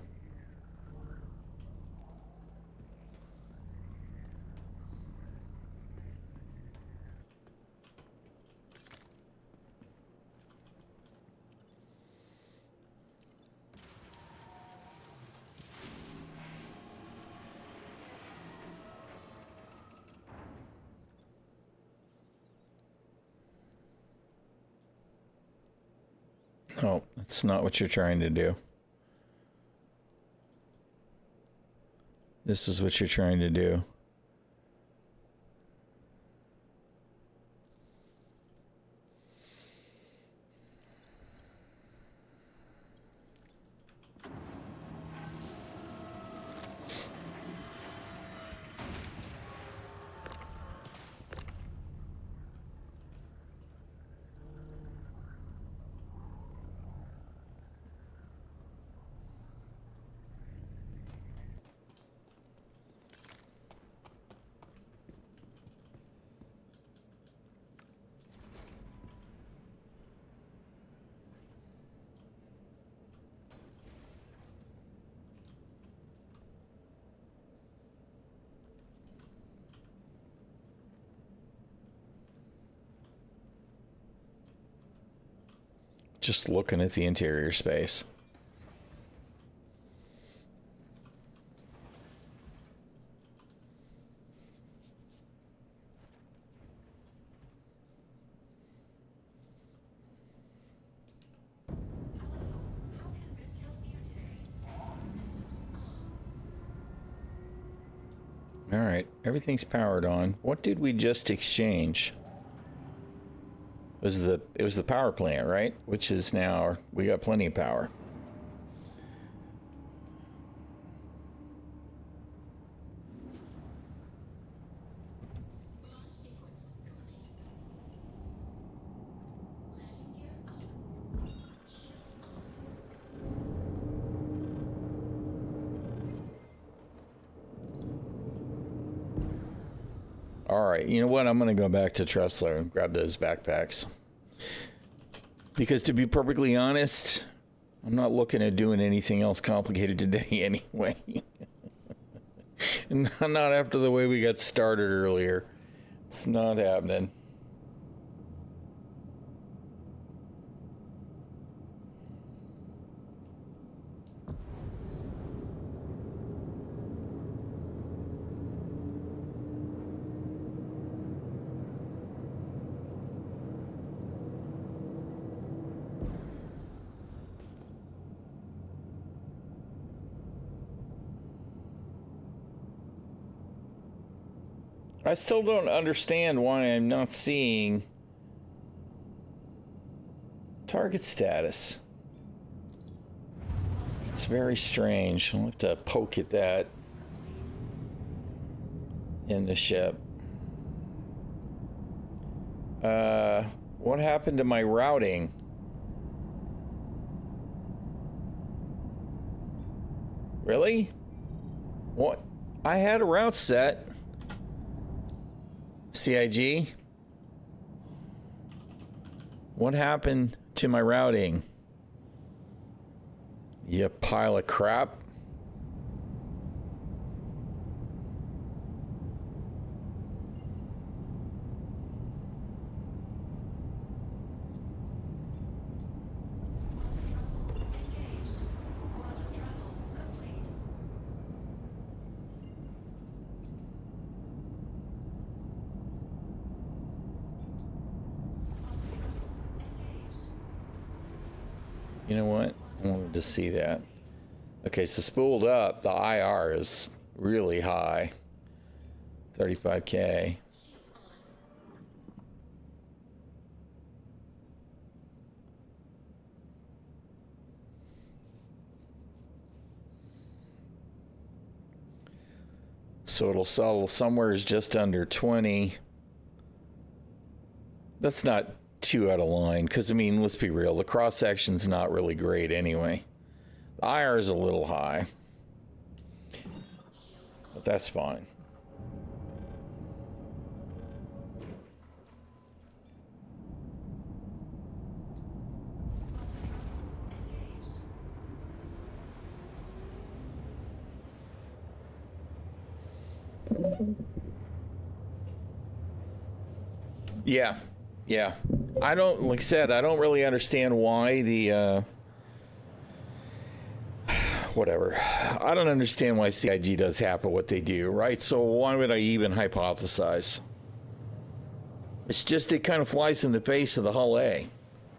Oh, that's not what you're trying to do. This is what you're trying to do. Just looking at the interior space. All right, everything's powered on. What did we just exchange? It was the power plant, right? Which is now, we got plenty of power. All right, you know what? I'm going to go back to Tressler and grab those backpacks. Because to be perfectly honest, I'm not looking at doing anything else complicated today anyway. Not after the way we got started earlier. It's not happening. I still don't understand why I'm not seeing target status. It's very strange. I'll have to poke at that in the ship. What happened to my routing? Really? What? I had a route set. CIG? What happened to my routing? You pile of crap. You know what? I wanted to see that. Okay, so spooled up, the IR is really high. 35K. So it'll settle somewhere just under 20. That's not too out of line, because I mean, let's be real, the cross section's not really great anyway. The IR is a little high, but that's fine. Yeah. I don't, like I said, I don't really understand why the, whatever. I don't understand why CIG does half of what they do, right? So why would I even hypothesize? It's just, it kind of flies in the face of the Hull A,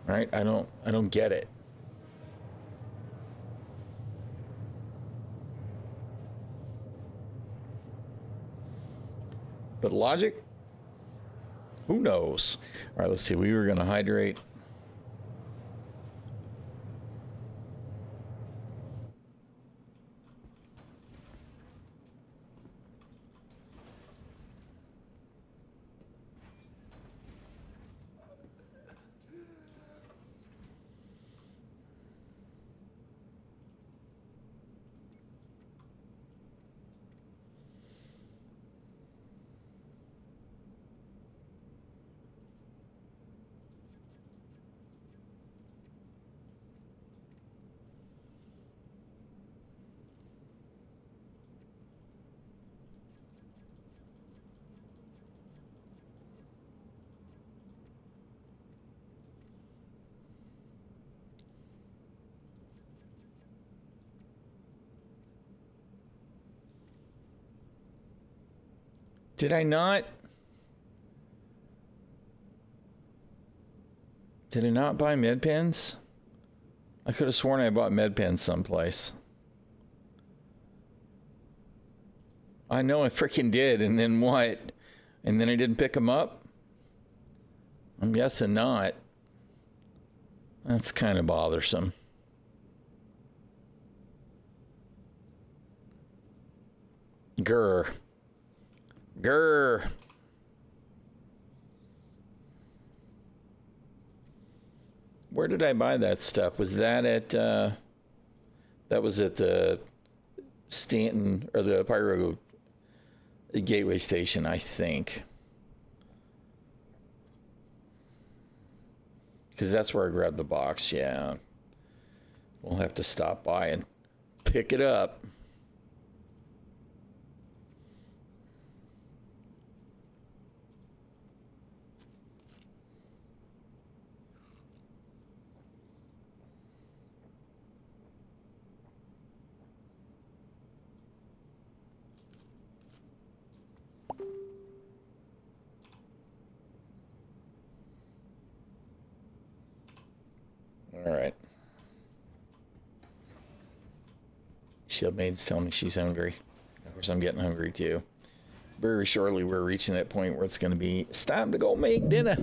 right? I don't get it. But logic? Who knows? All right, let's see. We were going to hydrate. Did I not buy med pens? I could have sworn I bought med pens someplace. I know I freaking did, and then what? And then I didn't pick them up? I'm guessing not. That's kind of bothersome. Grr. Where did I buy that stuff? Was that at, that was at the Stanton, or the Pyro Gateway Station, I think. Because that's where I grabbed the box, yeah. We'll have to stop by and pick it up. All right. Shield Maid's telling me she's hungry. Of course, I'm getting hungry too. Very shortly, we're reaching that point where it's going to be, it's time to go make dinner.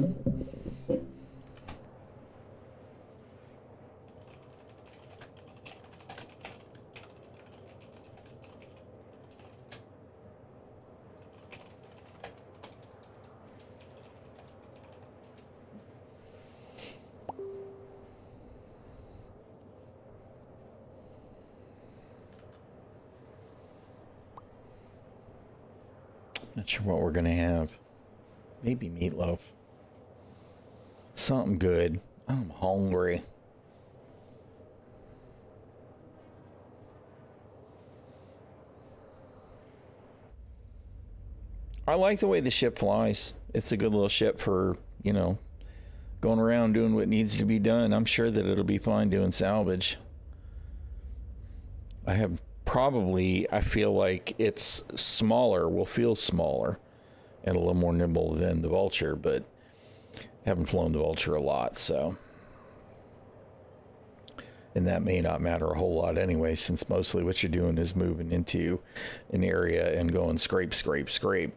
Not sure what we're gonna have. Maybe meatloaf. Something good. I'm hungry. I like the way the ship flies. It's a good little ship for, you know, going around doing what needs to be done. I'm sure that it'll be fine doing salvage. I feel like it's smaller, will feel smaller and a little more nimble than the Vulture, but haven't flown the Vulture a lot, so. And that may not matter a whole lot anyway, since mostly what you're doing is moving into an area and going scrape, scrape, scrape.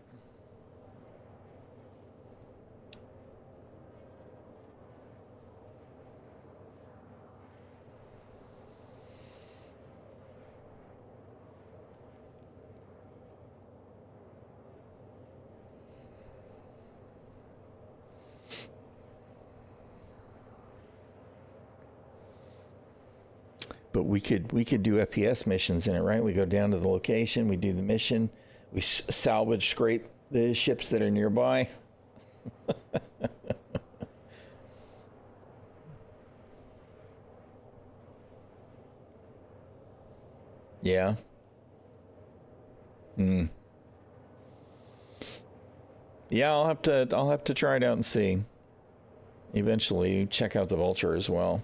But we could do FPS missions in it, right? We go down to the location, we do the mission, we salvage, scrape the ships that are nearby. Yeah. Yeah, I'll have to try it out and see. Eventually check out the Vulture as well.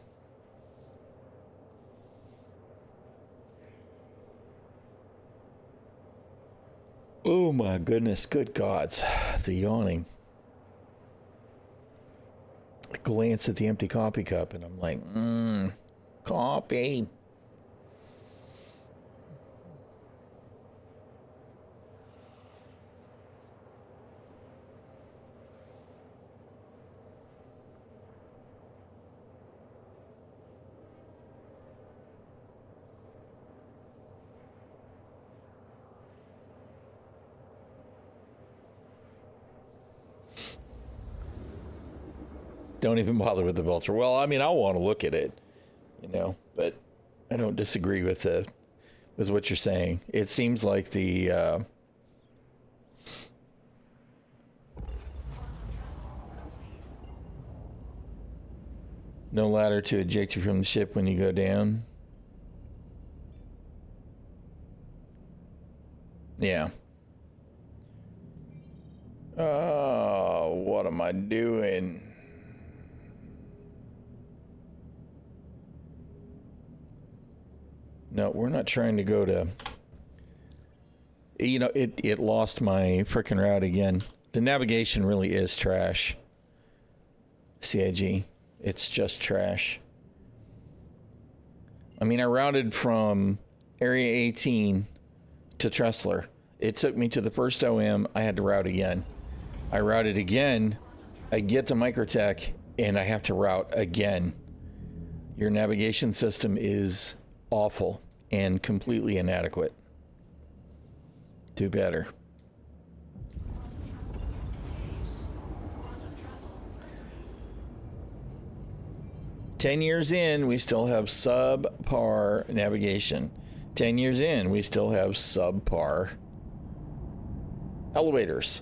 Oh my goodness, good gods, the yawning. I glance at the empty coffee cup and I'm like, coffee. Don't even bother with the Vulture. Well, I mean, I want to look at it, you know, but I don't disagree with what you're saying. It seems like the no ladder to eject you from the ship when you go down. Yeah. Oh, what am I doing? No, we're not trying to go to... You know, it lost my frickin' route again. The navigation really is trash. CIG. It's just trash. I mean, I routed from Area 18 to Tressler. It took me to the first OM. I had to route again. I routed again. I get to Microtech, and I have to route again. Your navigation system is awful and completely inadequate. Do better. "10 years in, we still have subpar navigation. 10 years in, we still have subpar elevators.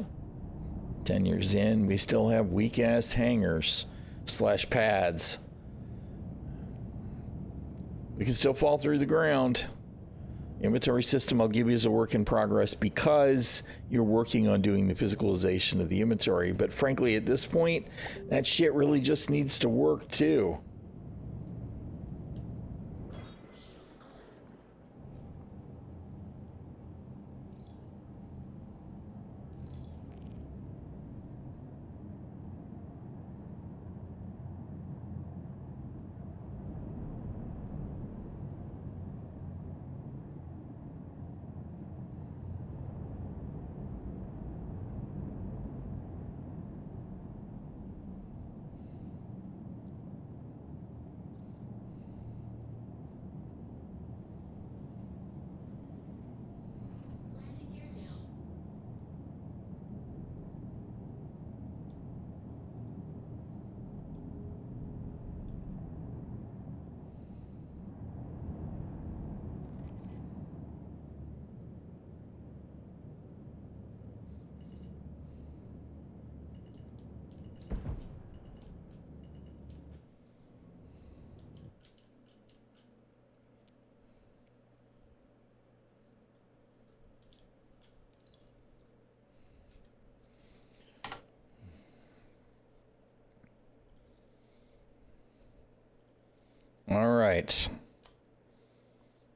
10 years in, we still have weak-ass hangars / pads. We can still fall through the ground. Inventory system I'll give you as a work in progress because you're working on doing the physicalization of the inventory. But frankly, at this point, that shit really just needs to work too. All right.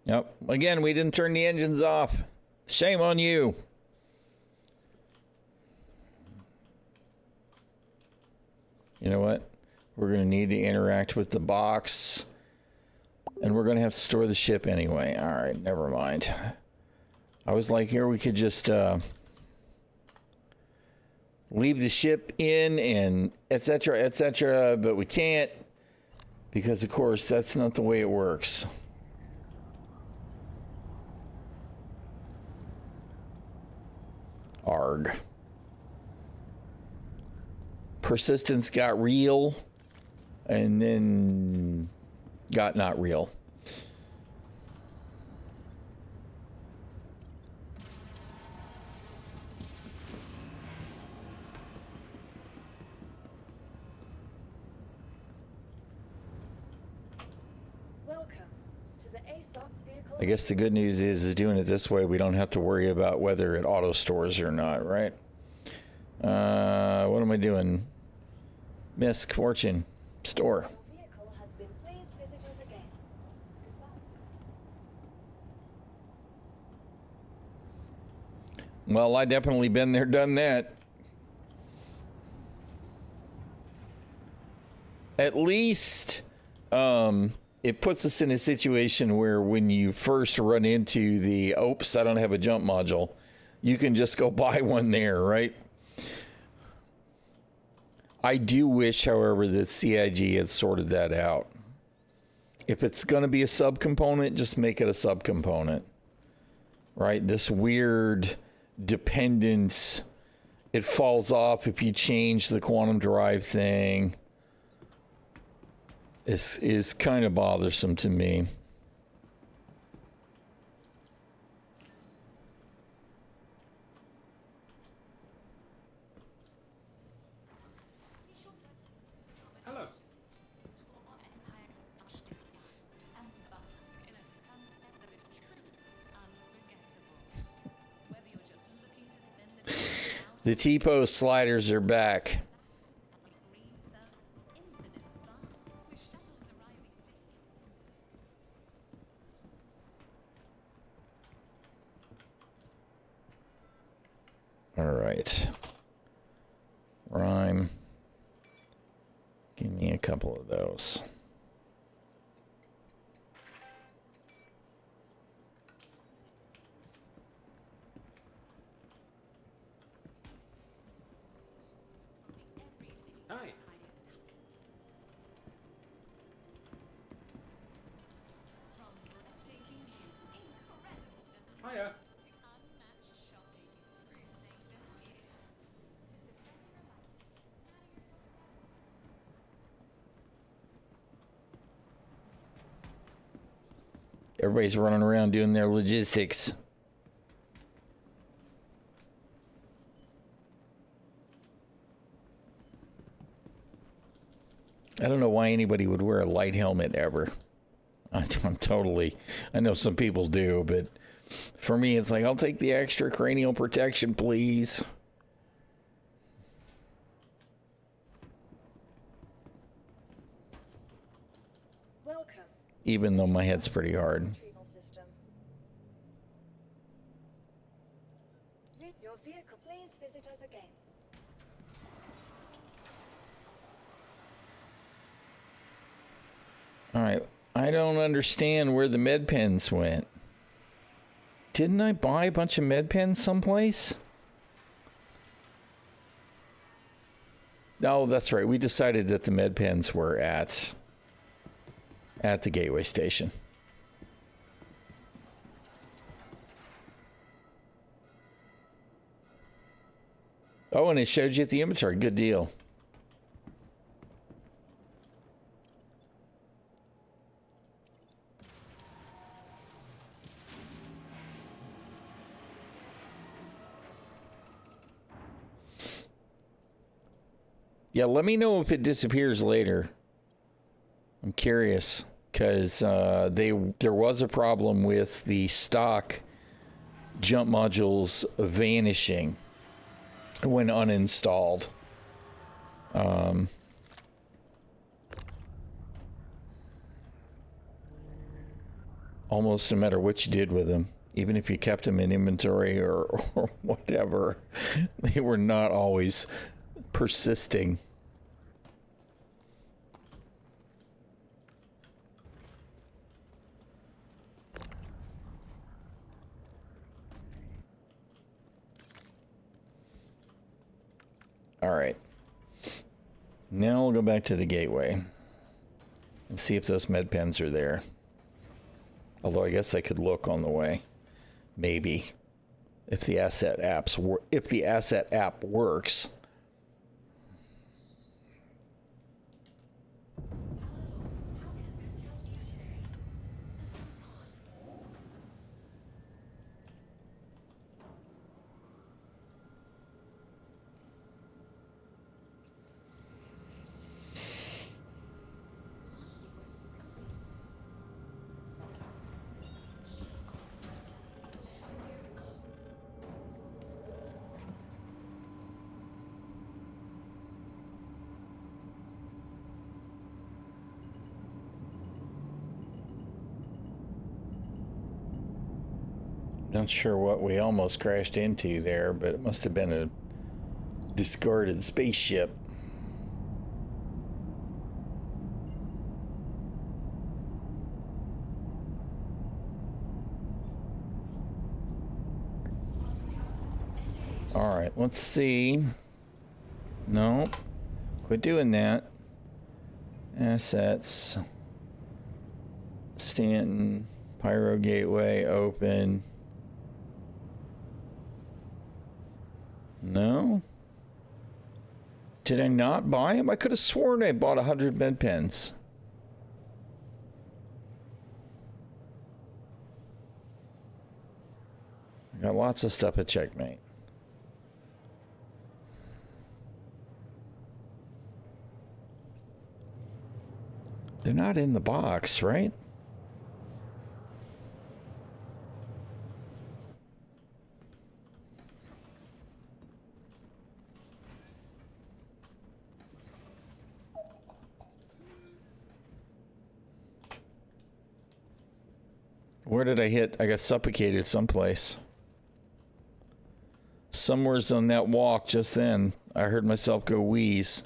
Yep. Again, we didn't turn the engines off. Shame on you. You know what? We're going to need to interact with the box. And we're going to have to store the ship anyway. All right, never mind. I was like, here we could just leave the ship in and etc., but we can't. Because, of course, that's not the way it works. Arg. Persistence got real, and then got not real. I guess the good news is doing it this way, we don't have to worry about whether it auto stores or not, right? What am I doing? Misc, Fortune, store. Well, I definitely been there, done that. At least, it puts us in a situation where when you first run into the, oops, I don't have a jump module, you can just go buy one there, right? I do wish, however, that CIG had sorted that out. If it's going to be a subcomponent, just make it a subcomponent, right? This weird dependence, it falls off if you change the quantum drive thing. Is kind of bothersome to me. Hello. The T-post sliders are back. All right. Rhyme. Give me a couple of those. Hi. Hiya. Everybody's running around doing their logistics. I don't know why anybody would wear a light helmet ever. I'm totally, I know some people do, but for me, it's like, I'll take the extra cranial protection, please. Welcome. Even though my head's pretty hard. Retrieval system. Your vehicle, please visit us again. All right. I don't understand where the med pens went. Didn't I buy a bunch of med pens someplace? No, that's right. We decided that the med pens were at the gateway station. Oh, and it showed you at the inventory. Good deal. Yeah, let me know if it disappears later. I'm curious, because there was a problem with the stock jump modules vanishing when uninstalled. Almost no matter what you did with them, even if you kept them in inventory or whatever, they were not always persisting. All right. Now we'll go back to the gateway and see if those med pens are there. Although I guess I could look on the way. Maybe. If the asset app works. Not sure what we almost crashed into there, but it must have been a discarded spaceship. All right, let's see. No, quit doing that. Assets. Stanton, Pyro Gateway, open. No? Did I not buy them? I could have sworn I bought 100 med pens. I got lots of stuff at Checkmate. They're not in the box, right? Where did I hit? I got suffocated someplace. Somewhere's on that walk just then. I heard myself go wheeze.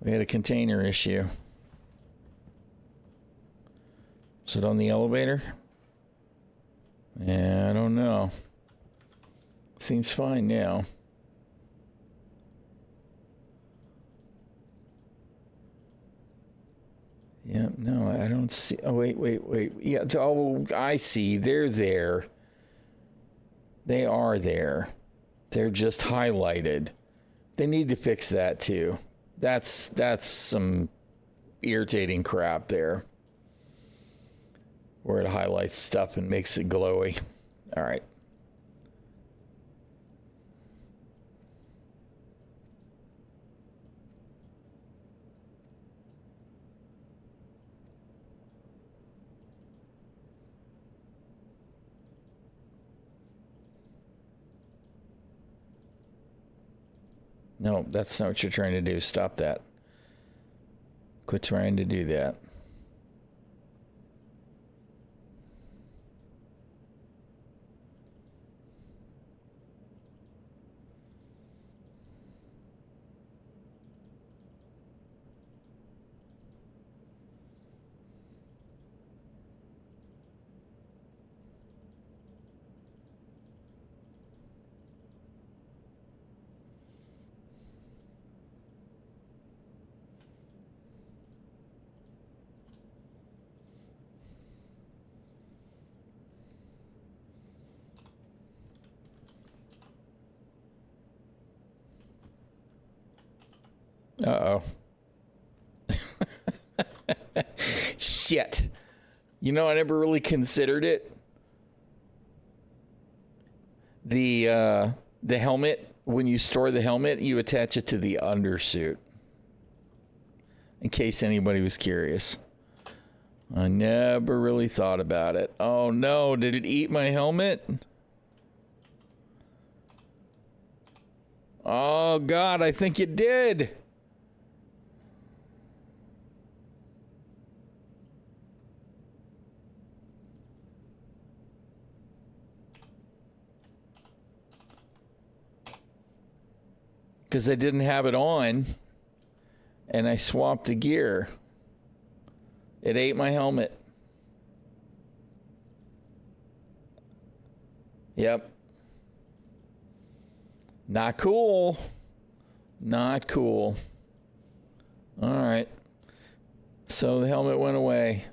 We had a container issue. Is it on the elevator? Yeah, I don't know. Seems fine now. Yeah, no, I don't see. Oh, wait. Yeah, oh, I see. They're there. They are there. They're just highlighted. They need to fix that too. That's some irritating crap there. Where it highlights stuff and makes it glowy. All right. No, that's not what you're trying to do. Stop that. Quit trying to do that. Uh-oh. Shit. You know, I never really considered it. The helmet, when you store the helmet, you attach it to the undersuit. In case anybody was curious. I never really thought about it. Oh no, did it eat my helmet? Oh God, I think it did. Because I didn't have it on, and I swapped the gear. It ate my helmet. Yep. Not cool. Not cool. All right. So the helmet went away.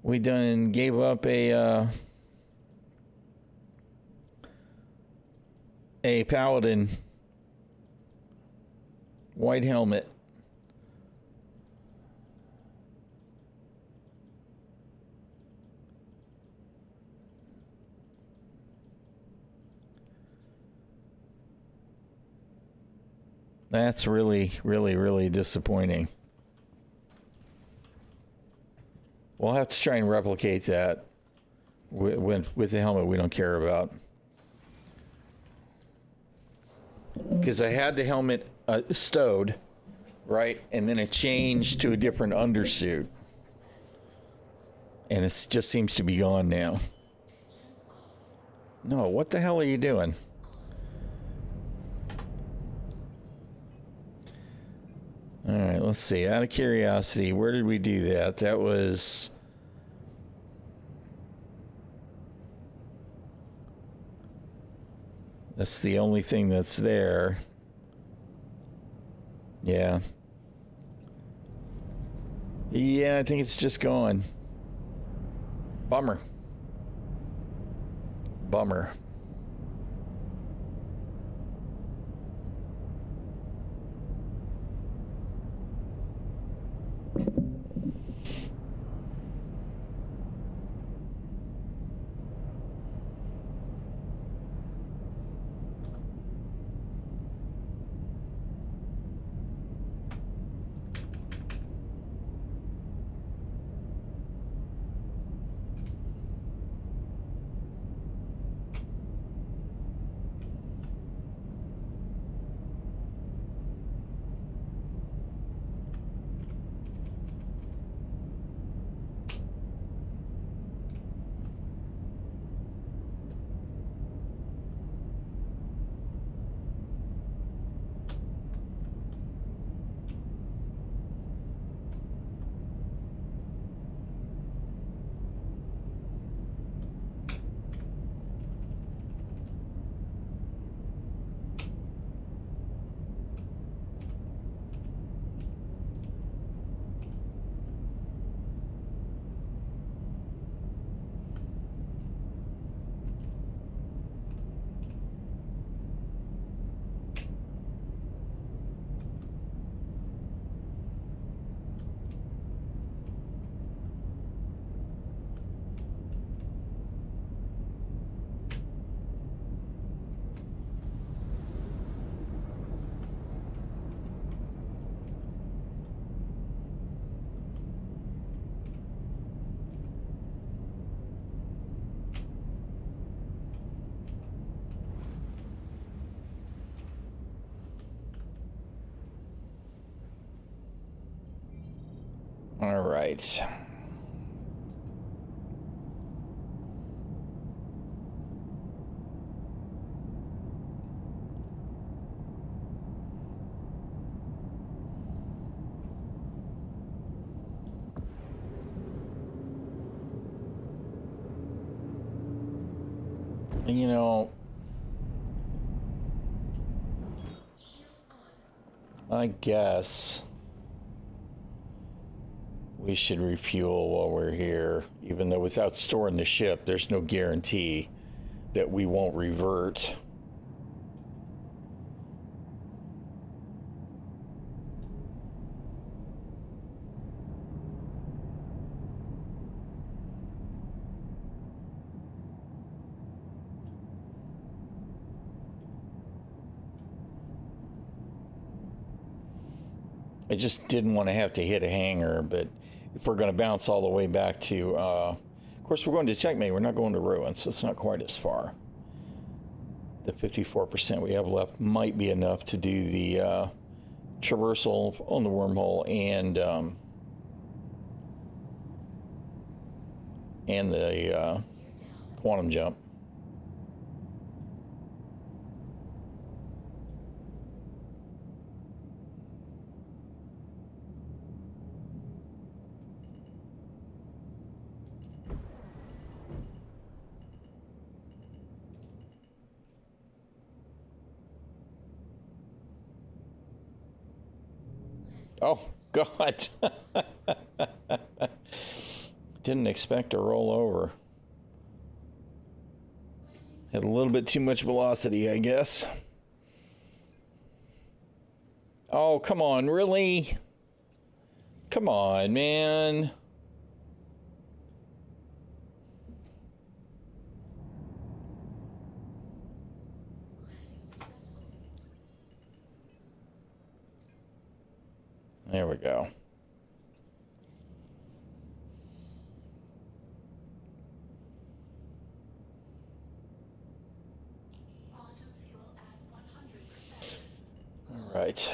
We done gave up a paladin white helmet. That's really, really, really disappointing. We'll have to try and replicate that with the helmet we don't care about. Because I had the helmet stowed, right? And then it changed to a different undersuit. And it just seems to be gone now. No, what the hell are you doing? All right, let's see. Out of curiosity, where did we do that? That was... That's the only thing that's there. Yeah. Yeah, I think it's just gone. Bummer. Bummer. right. And, you know, I guess we should refuel while we're here, even though without storing the ship, there's no guarantee that we won't revert. I just didn't want to have to hit a hangar, but if we're going to bounce all the way back to, of course, we're going to checkmate. We're not going to ruin, so it's not quite as far. The 54% we have left might be enough to do the traversal on the wormhole and the quantum jump. Oh, God. Didn't expect to roll over. Had a little bit too much velocity, I guess. Oh, come on, really? Come on, man. There we go. All right.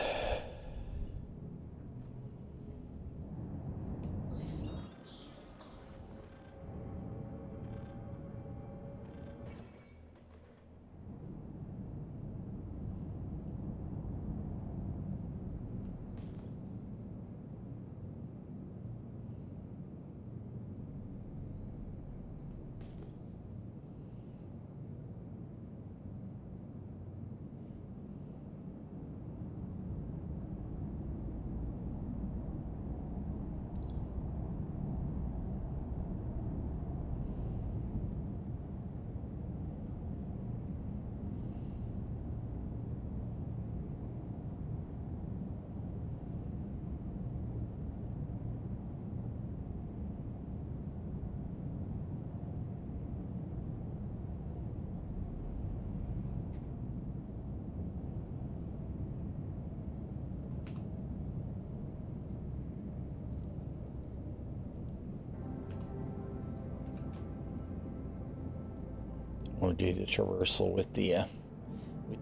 I want to do the traversal with the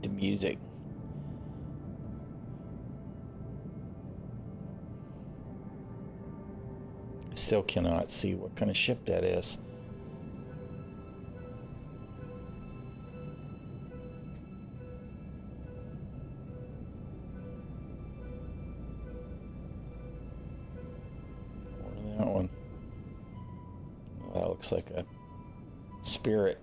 music. I still cannot see what kind of ship that is. Or that one. That looks like a Spirit.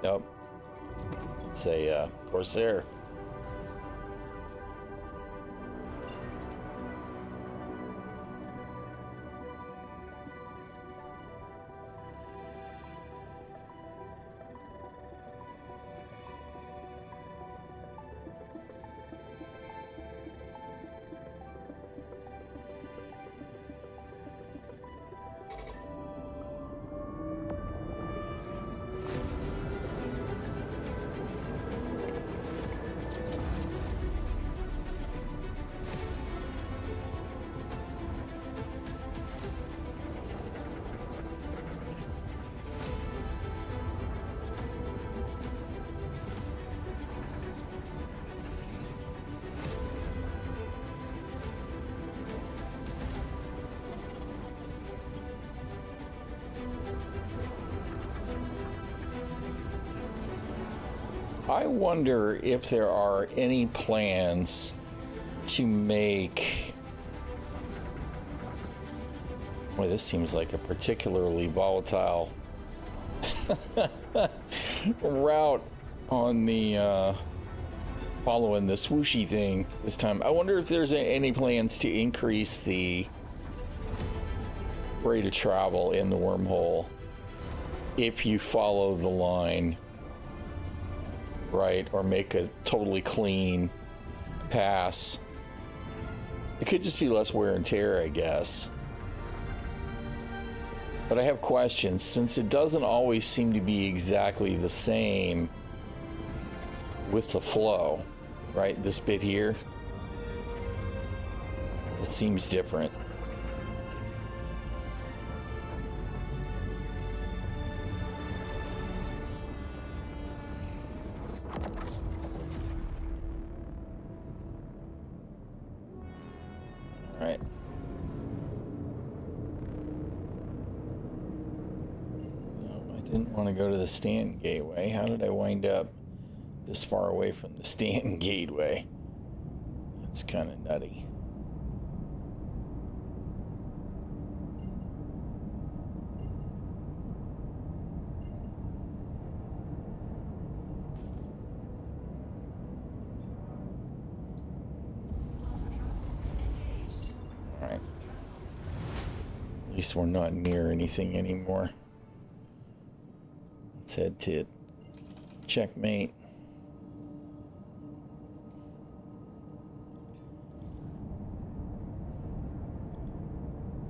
Nope. It's a Corsair. I wonder if there are any plans to make... Boy, this seems like a particularly volatile route on the following the swooshy thing this time. I wonder if there's any plans to increase the rate of travel in the wormhole if you follow the line, right? Or make a totally clean pass. It could just be less wear and tear, I guess. But I have questions, since it doesn't always seem to be exactly the same with the flow, right? This bit here, it seems different. All right. Didn't want to go to the Stanton Gateway. How did I wind up this far away from the Stanton Gateway? That's kind of nutty. All right. At least we're not near anything anymore. Let's head to checkmate.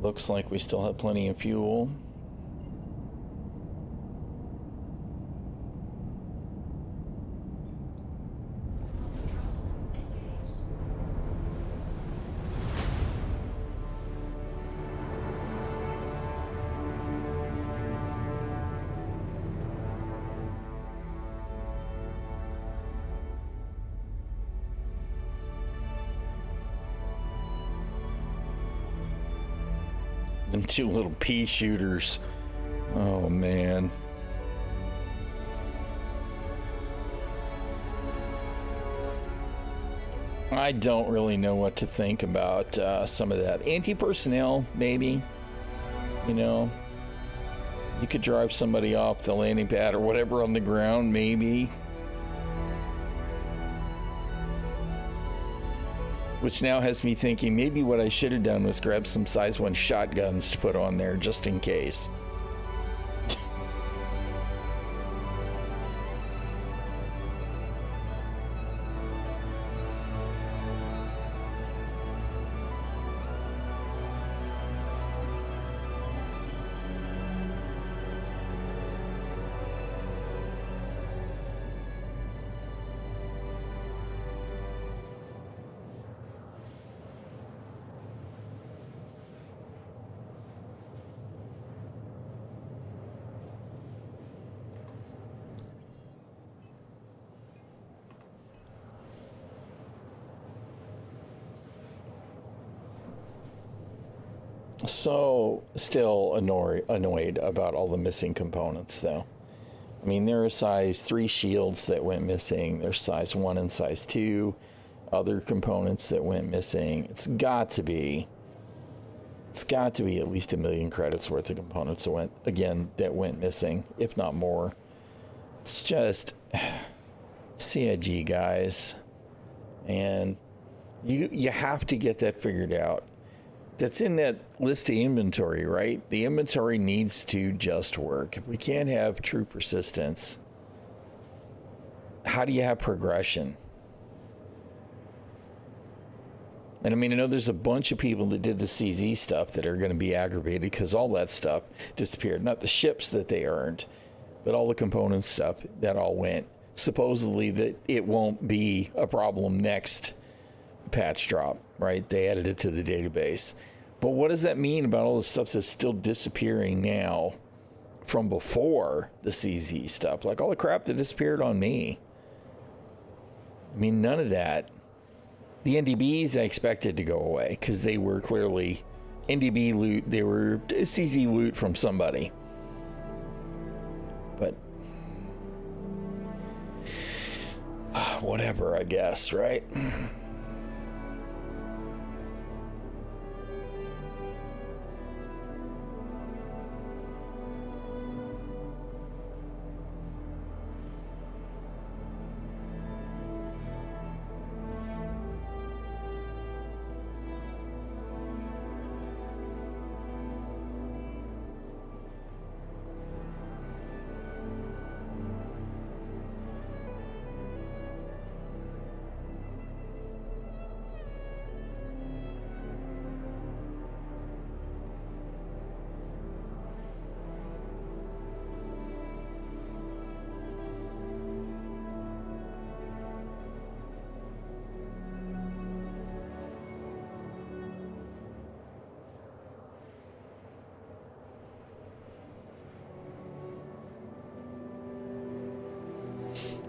Looks like we still have plenty of fuel. Them two little pea shooters. Oh, man. I don't really know what to think about some of that. Anti-personnel, maybe. You know, you could drive somebody off the landing pad or whatever on the ground, maybe. Which now has me thinking maybe what I should have done was grab some size 1 shotguns to put on there just in case. So, still annoyed about all the missing components, though. I mean, there are size 3 shields that went missing. There's size 1 and size 2 other components that went missing. It's got to be at least 1 million credits worth of components that went missing, if not more. It's just CIG, guys. And you have to get that figured out. That's in that list of inventory, right? The inventory needs to just work. If we can't have true persistence, how do you have progression? And I mean, I know there's a bunch of people that did the CZ stuff that are going to be aggravated because all that stuff disappeared. Not the ships that they earned, but all the component stuff that all went. Supposedly that it won't be a problem next patch drop, right? They added it to the database. But what does that mean about all the stuff that's still disappearing now from before the CZ stuff? Like all the crap that disappeared on me. I mean, none of that. The NDBs I expected to go away because they were clearly NDB loot. They were CZ loot from somebody. But whatever, I guess, right?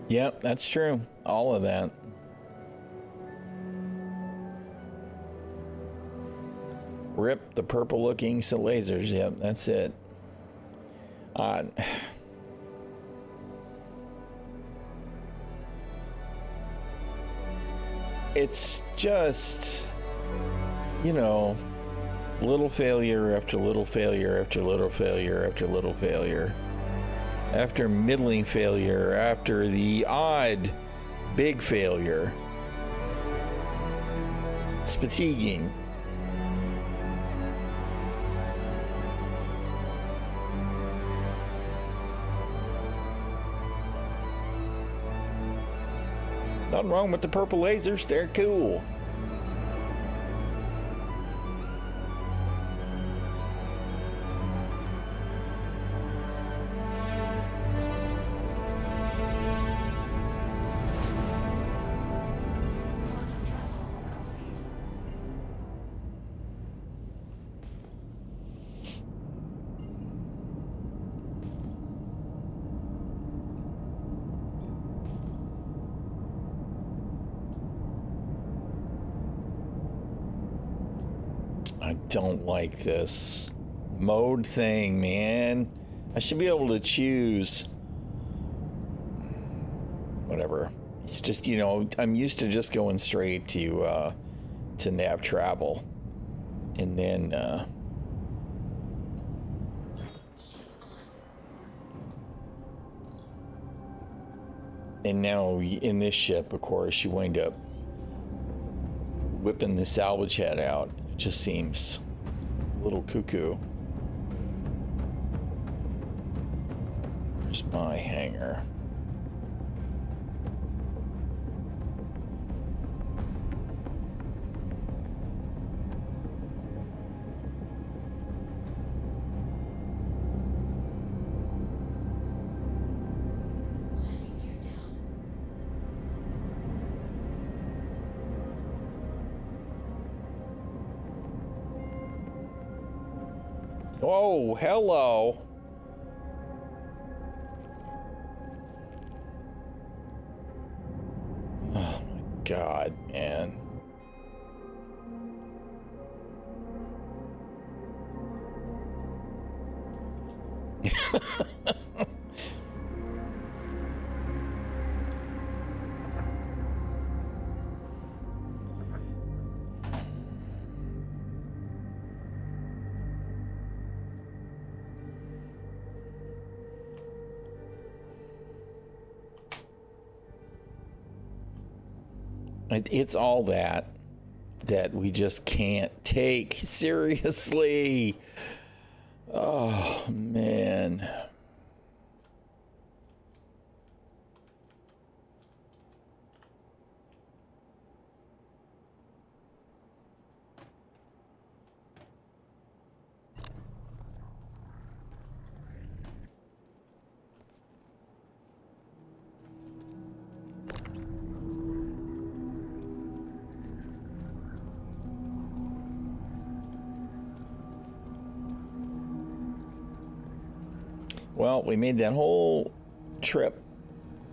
Yep, that's true. All of that. Rip the purple looking lasers. Yep, that's it. It's just, you know, little failure after little failure after little failure after little failure. After middling failure, after the odd big failure. It's fatiguing. Nothing wrong with the purple lasers, they're cool. I don't like this mode thing, man. I should be able to choose whatever. It's just, you know, I'm used to just going straight to nav travel, and then and now in this ship, of course, you wind up whipping the salvage head out. It just seems a little cuckoo. Where's my hangar? Oh, hello. Oh my God, man. It's all that we just can't take seriously. Oh, man. Well, we made that whole trip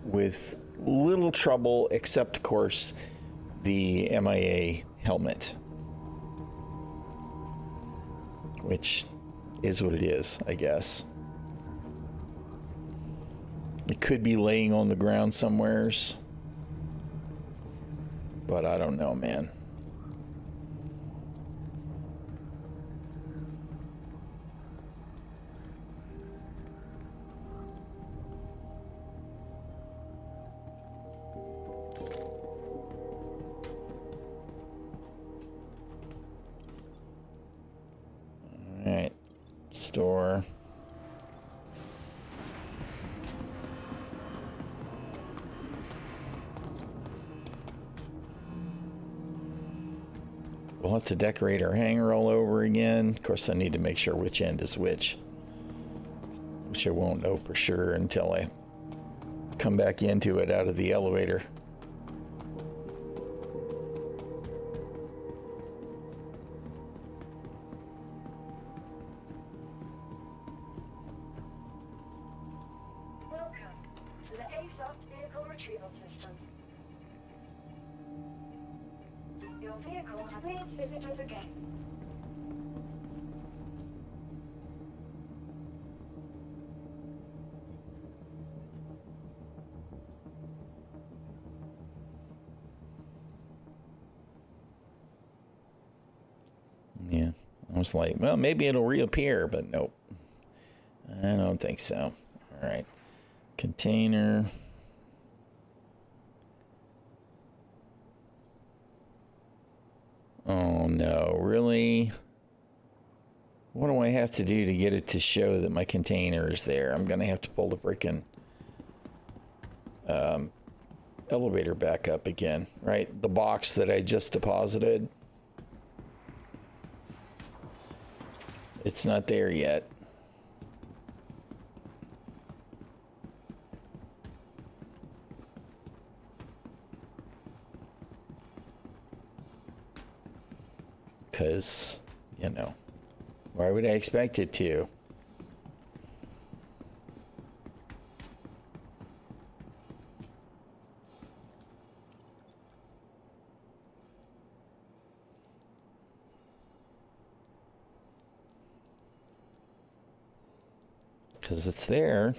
with little trouble, except, of course, the MIA helmet, which is what it is, I guess. It could be laying on the ground somewheres. But I don't know, man. All right. Store. We'll have to decorate our hangar all over again. Of course, I need to make sure which end is which I won't know for sure until I come back into it out of the elevator. Welcome to the ASOP vehicle retrieval system. Your vehicle has cleared visitors again. Yeah, I was like, well, maybe it'll reappear, but nope. I don't think so. All right. Container. Oh no, really? What do I have to do to get it to show that my container is there? I'm gonna have to pull the frickin' elevator back up again, right? The box that I just deposited. It's not there yet. Because, you know, why would I expect it to? Because it's there.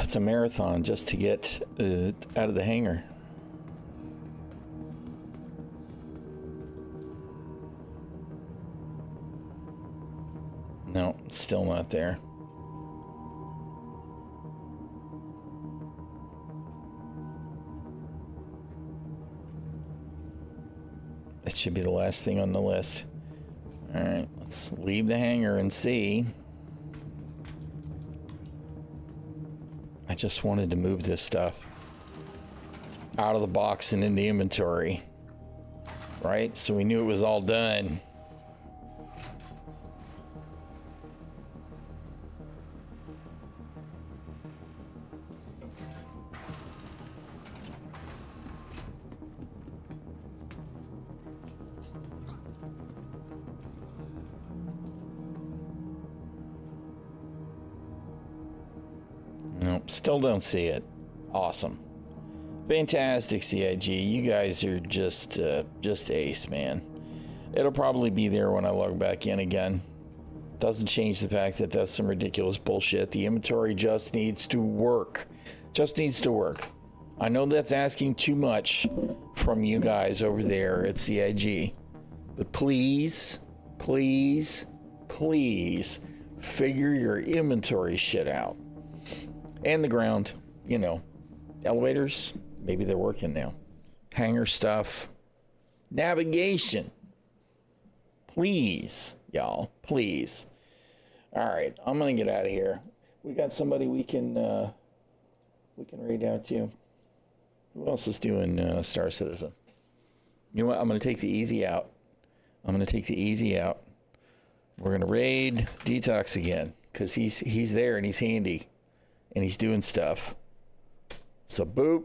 It's a marathon just to get out of the hangar. No, still not there. It should be the last thing on the list. All right, let's leave the hangar and see. I just wanted to move this stuff out of the box and into inventory, right? So we knew it was all done. Nope, still don't see it. Awesome. Fantastic, CIG. You guys are just ace, man. It'll probably be there when I log back in again. Doesn't change the fact that that's some ridiculous bullshit. The inventory just needs to work. Just needs to work. I know that's asking too much from you guys over there at CIG. But please, please, please figure your inventory shit out. And the ground, you know. Elevators, maybe they're working now. Hangar stuff. Navigation. Please, y'all, please. All right, I'm gonna get out of here. We got somebody we can read out to. Who else is doing Star Citizen? You know what? I'm gonna take the easy out. We're gonna raid Detox again because he's there and he's handy and he's doing stuff. So boop.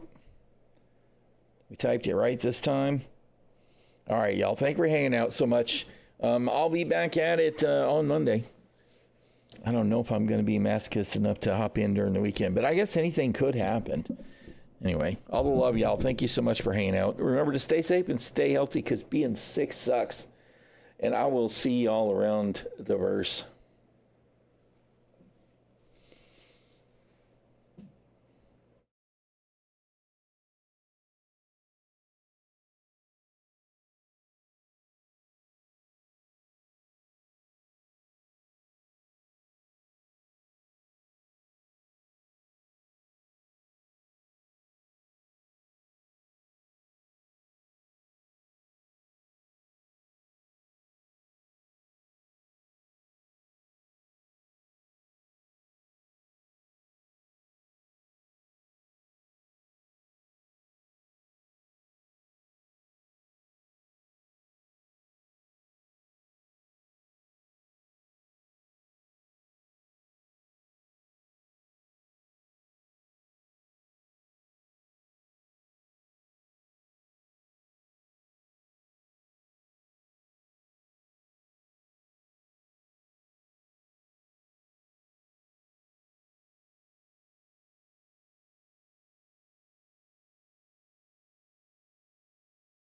We typed it right this time. All right, y'all. Thank you for hanging out so much. I'll be back at it on Monday. I don't know if I'm going to be masochist enough to hop in during the weekend, but I guess anything could happen. Anyway, all the love, y'all. Thank you so much for hanging out. Remember to stay safe and stay healthy, because being sick sucks. And I will see y'all around the verse.